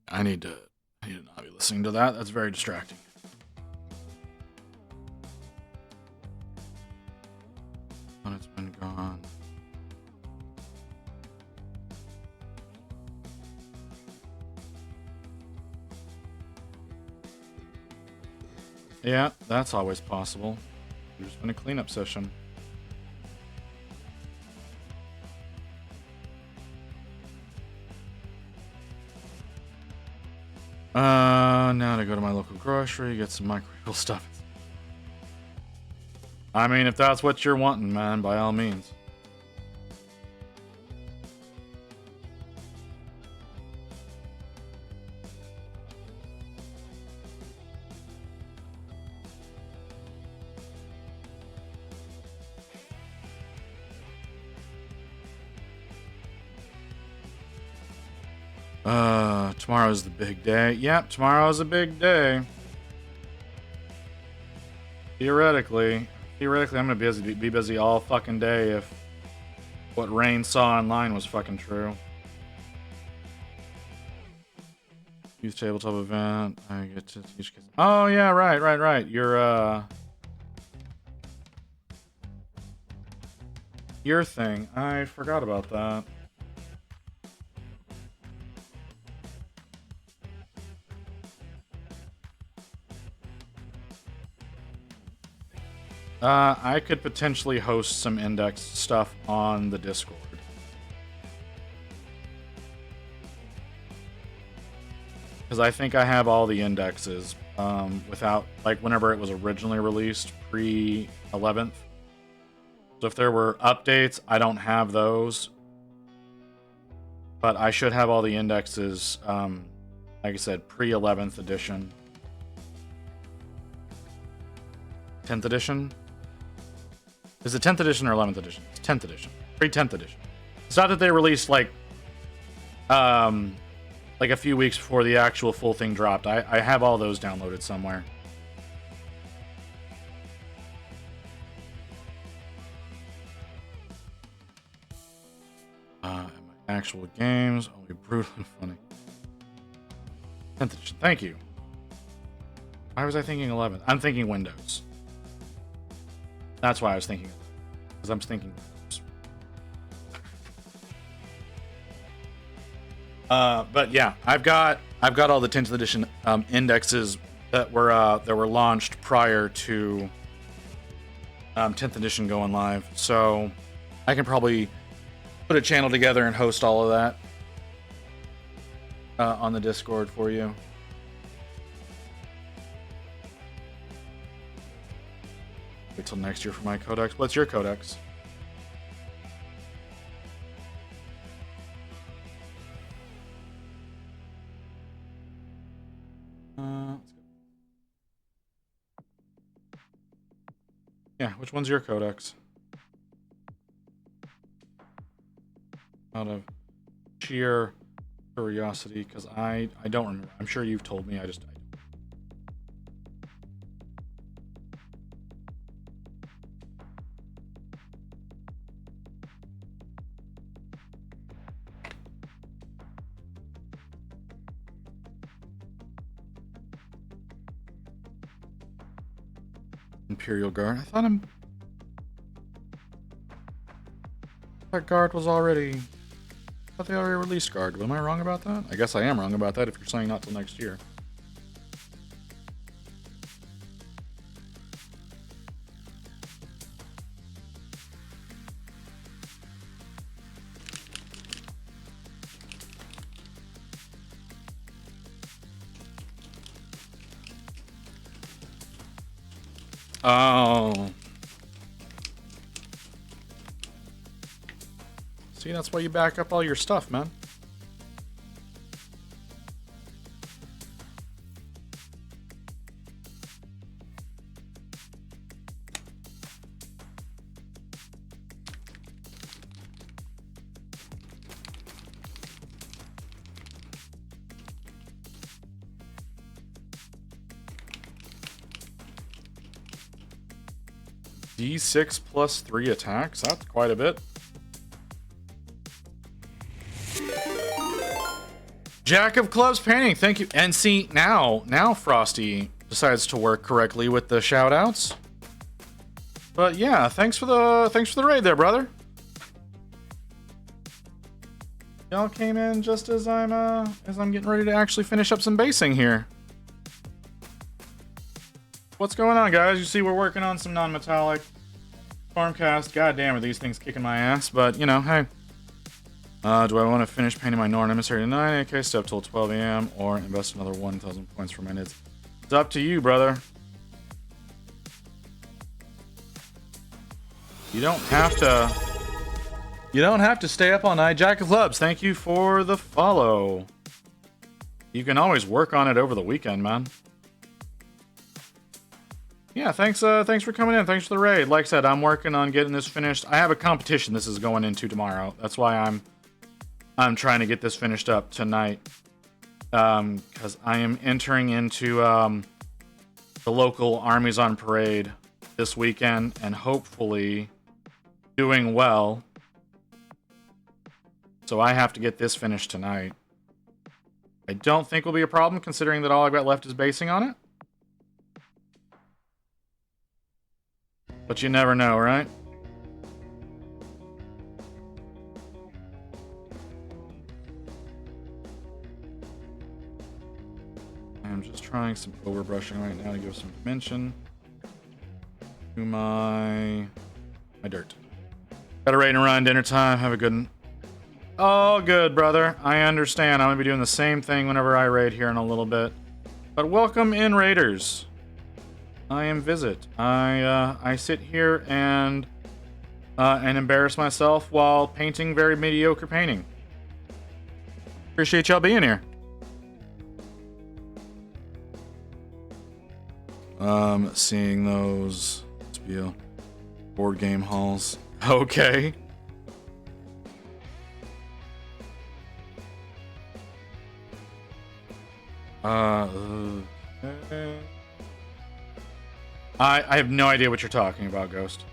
I need to not be listening to that. That's very distracting. When it's been gone. Yeah, that's always possible. There's been a cleanup session. Now to go to my local grocery, get some microwavable stuff. I mean, if that's what you're wanting, man, by all means. Tomorrow's the big day. Yep, tomorrow's a big day. Theoretically, I'm gonna be busy all fucking day if what Rain saw online was fucking true. Youth tabletop event. I get to teach kids. Oh yeah, right. Your thing. I forgot about that. I could potentially host some index stuff on the Discord. Because I think I have all the indexes without, like, whenever it was originally released, pre-11th. So if there were updates, I don't have those. But I should have all the indexes, like I said, pre-11th edition. 10th edition? Is it 10th edition or 11th edition? It's 10th edition. Pre-10th edition. It's not that they released, like a few weeks before the actual full thing dropped. I have all those downloaded somewhere. And my actual games. Only brutal and funny. 10th edition. Thank you. Why was I thinking 11th? I'm thinking Windows. That's why I was thinking. Because I'm thinking Windows. But yeah, I've got all the 10th edition indexes that were launched prior to 10th edition going live. So I can probably put a channel together and host all of that on the Discord for you. Wait till next year for my codex. What's your codex? Let's go. Yeah, which one's your codex? Out of sheer curiosity, because I don't remember. I'm sure you've told me. I don't. Imperial Guard. I thought that guard was already... I thought they already released guard. Am I wrong about that? I guess I am wrong about that if you're saying not till next year. Oh. See, that's why you back up all your stuff, man. D6 plus 3 attacks. That's quite a bit. Jack of Clubs painting. Thank you. And see, now Frosty decides to work correctly with the shout outs. But yeah, thanks for the raid there, brother. Y'all came in just as I'm getting ready to actually finish up some basing here. What's going on, guys? You see we're working on some non-metallic Stormcast. God damn, are these things kicking my ass? But, you know, hey. Do I want to finish painting my Norn Emissary tonight? Okay, stay up till 12 a.m. or invest another 1,000 points for minutes. It's up to you, brother. You don't have to stay up all night. Jack of Clubs, thank you for the follow. You can always work on it over the weekend, man. Yeah, thanks for coming in. Thanks for the raid. Like I said, I'm working on getting this finished. I have a competition this is going into tomorrow. That's why I'm trying to get this finished up tonight. Because I am entering into the local Armies on Parade this weekend and hopefully doing well. So I have to get this finished tonight. I don't think will be a problem considering that all I've got left is basing on it. But you never know, right? I'm just trying some overbrushing right now to give some dimension to my dirt. Got a raid and run, dinner time. Have a good one. Oh, good, brother. I understand. I'm going to be doing the same thing whenever I raid here in a little bit. But welcome in, raiders. I am Visit. I sit here and embarrass myself while painting very mediocre painting. Appreciate y'all being here. Seeing those board game halls. Okay. I have no idea what you're talking about, Ghost.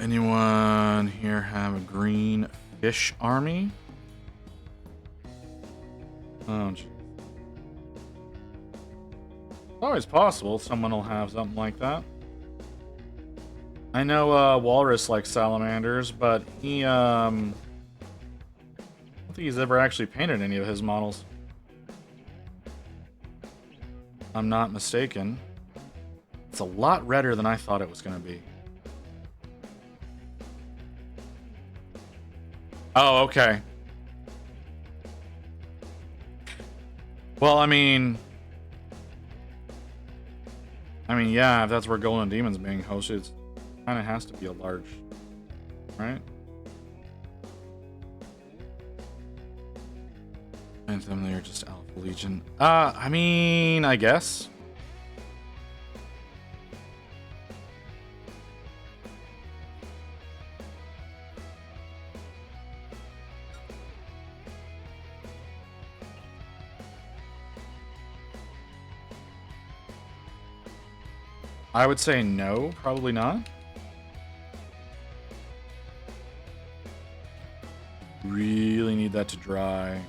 Anyone here have a green fish army? Oh, geez. It's always possible someone will have something like that. I know Walrus likes salamanders, but he I don't think he's ever actually painted any of his models. I'm not mistaken. It's a lot redder than I thought it was going to be. Oh, okay. Well, I mean, yeah, if that's where Golden Demon's being hosted, it kind of has to be a large, right? And them they're just Alpha Legion. I mean, I guess. I would say no, probably not. Really need that to dry.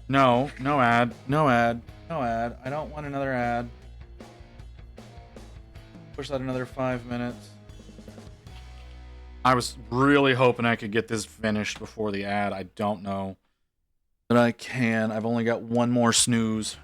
No, no ad, no ad, no ad. I don't want another ad. Push that another 5 minutes. I was really hoping I could get this finished before the ad. I don't know that I can. I've only got one more snooze.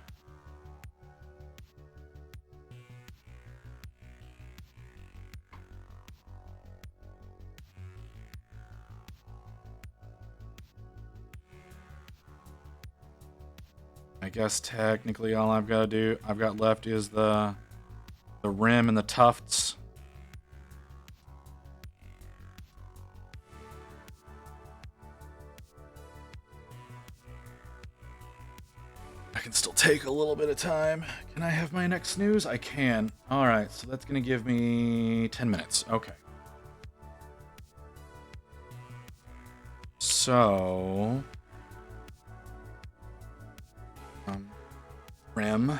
I guess technically all I've got left is the rim and the tufts. I can still take a little bit of time. Can I have my next snooze? I can. All right, so that's gonna give me 10 minutes. Okay. So, rim.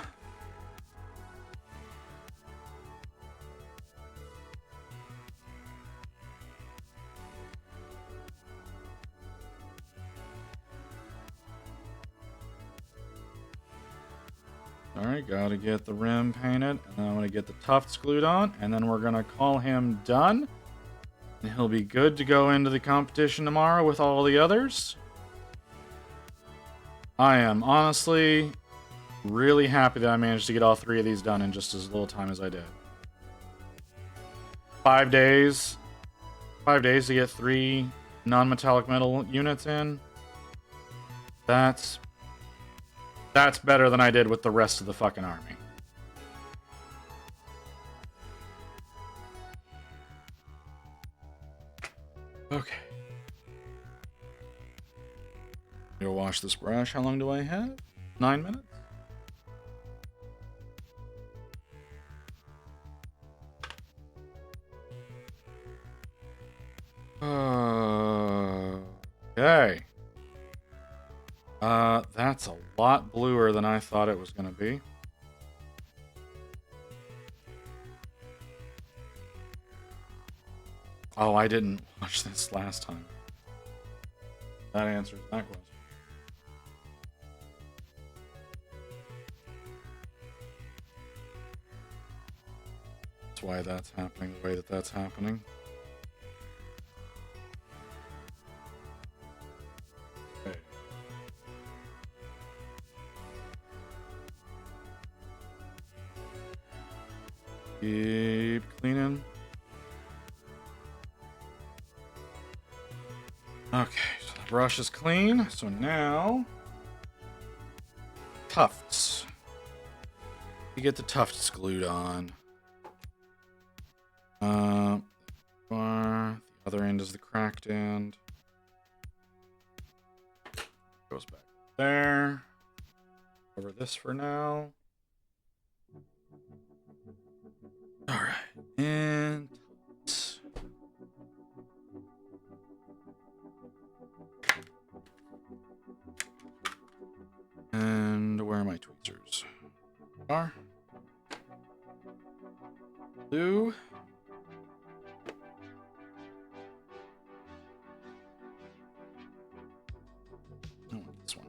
Alright, gotta get the rim painted, and then I'm gonna get the tufts glued on, and then we're gonna call him done. And he'll be good to go into the competition tomorrow with all the others. I am honestly really happy that I managed to get all 3 of these done in just as little time as I did. 5 days. 5 days to get 3 non-metallic metal units in. That's better than I did with the rest of the fucking army. Okay. Go wash this brush. How long do I have? 9 minutes? Okay. That's a lot bluer than I thought it was going to be. Oh, I didn't watch this last time. That answers that question. That's why that's happening the way that that's happening. Okay. Keep cleaning. Okay, so the brush is clean. So now, tufts. You get the tufts glued on. The other end is the cracked end. Goes back there. Cover this for now. All right, and tufts. And where are my tweezers? Are blue. I want this one.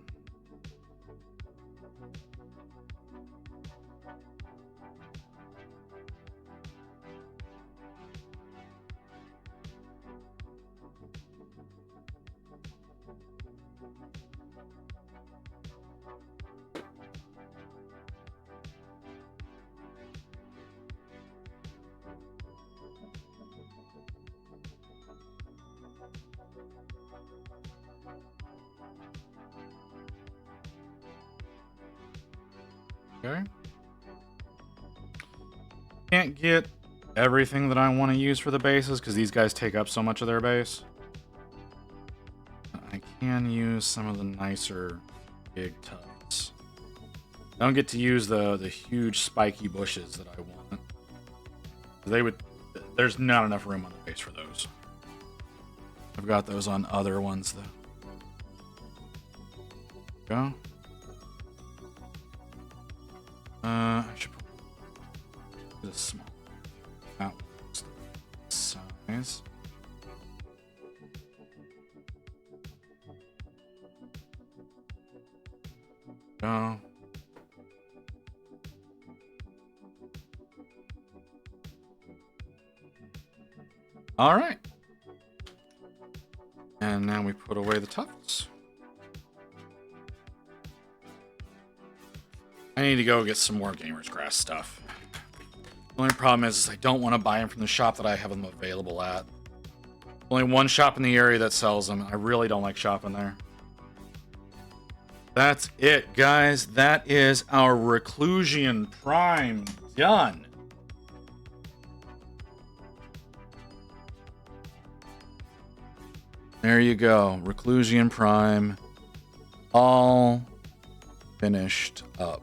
Okay. Can't get everything that I want to use for the bases because these guys take up so much of their base. I can use some of the nicer big tufts. I don't get to use the huge spiky bushes that I want. There's not enough room on the base for those. I've got those on other ones though. Go. I should put this small out size. Go. All right. And now we put away the tufts. I need to go get some more Gamers Grass stuff. The only problem is I don't want to buy them from the shop that I have them available at. Only one shop in the area that sells them. I really don't like shopping there. That's it, guys. That is our Reclusian Prime done. There you go. Reclusian Prime. All finished up.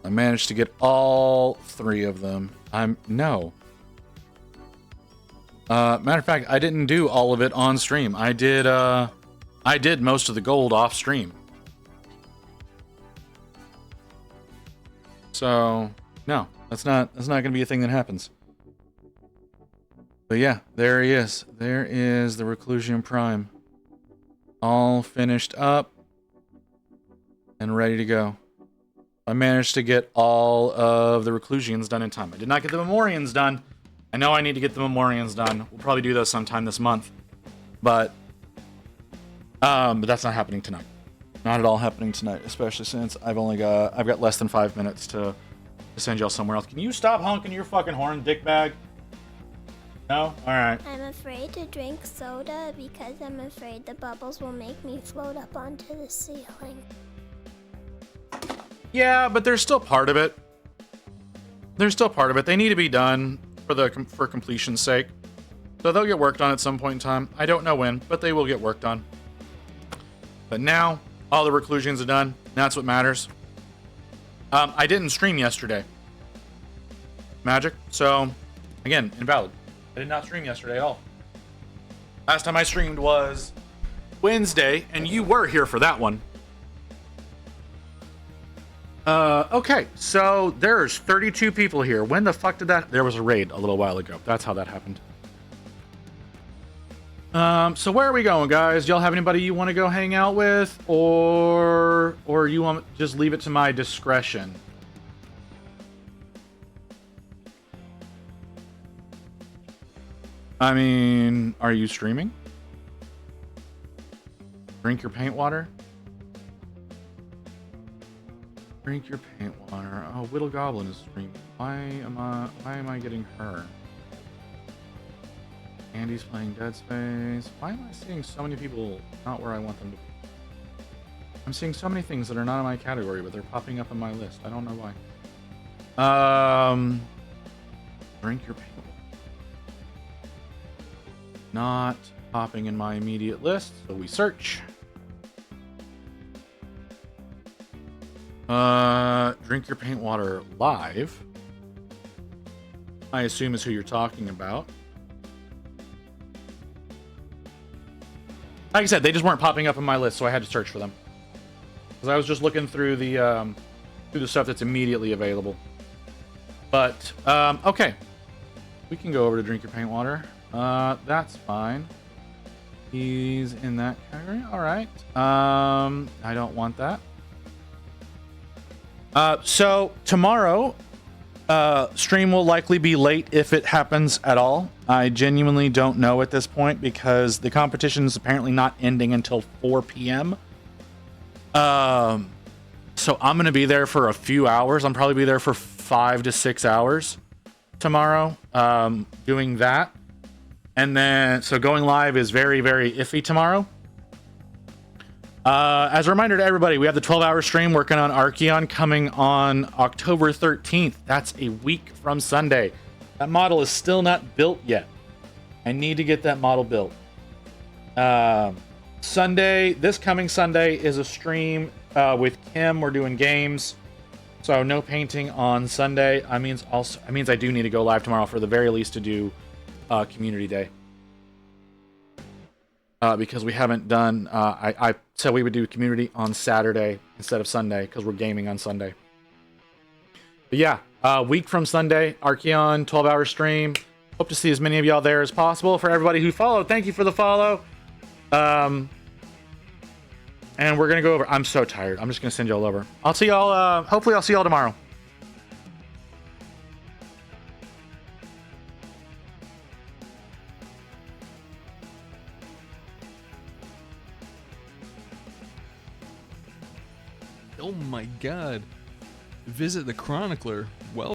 I managed to get all 3 of them. No. Matter of fact, I didn't do all of it on stream. I did most of the gold off stream. So, no, that's not going to be a thing that happens. But yeah, there he is. There is the Reclusian Prime. All finished up and ready to go. I managed to get all of the Reclusians done in time. I did not get the Memorians done. I know I need to get the Memorians done. We'll probably do those sometime this month. But that's not happening tonight. Not at all happening tonight, especially since I've got less than 5 minutes to send y'all somewhere else. Can you stop honking your fucking horn, dickbag? No? Alright. I'm afraid to drink soda because I'm afraid the bubbles will make me float up onto the ceiling. Yeah, but they're still part of it. They're still part of it. They need to be done for completion's sake. So they'll get worked on at some point in time. I don't know when, but they will get worked on. But now, all the Reclusians are done. That's what matters. I didn't stream yesterday. Magic. So, again, invalid. I did not stream yesterday at all. Last time I streamed was Wednesday, and you were here for that one. Okay, so there's 32 people here. When the fuck did that? There was a raid a little while ago. That's how that happened. So where are we going, guys? Y'all have anybody you want to go hang out with, or you want to just leave it to my discretion? I mean, are you streaming? Drink your paint water. Drink your paint water. Oh, Whittle Goblin is streaming. Why am I getting her? Andy's playing Dead Space. Why am I seeing so many people not where I want them to be? I'm seeing so many things that are not in my category, but they're popping up on my list. I don't know why. Drink your paint water. Not popping in my immediate list, so we search. Drink your paint water live. I assume is who you're talking about. Like I said, they just weren't popping up on my list, so I had to search for them. Because I was just looking through the stuff that's immediately available. But okay, we can go over to drink your paint water. That's fine. He's in that category. All right. I don't want that. So tomorrow, stream will likely be late if it happens at all. I genuinely don't know at this point because the competition is apparently not ending until 4 p.m. So I'm going to be there for a few hours. I'm probably be there for 5 to 6 hours tomorrow, doing that. And then, so going live is very, very iffy tomorrow. As a reminder to everybody, we have the 12-hour stream working on Archeon coming on October 13th. That's a week from Sunday. That model is still not built yet. I need to get that model built. Sunday, this coming Sunday, is a stream with Kim. We're doing games. So no painting on Sunday. It means I do need to go live tomorrow for the very least to do Community Day. Because we haven't done, I said we would do community on Saturday, instead of Sunday because we're gaming on Sunday. But yeah, week from Sunday, Archeon 12-hour stream. Hope to see as many of y'all there as possible. For everybody who followed, thank you for the follow. And we're gonna go over. I'm so tired. I'm just gonna send y'all over. I'll see y'all. Hopefully, I'll see y'all tomorrow. Oh my god. Visit the Chronicler. Well.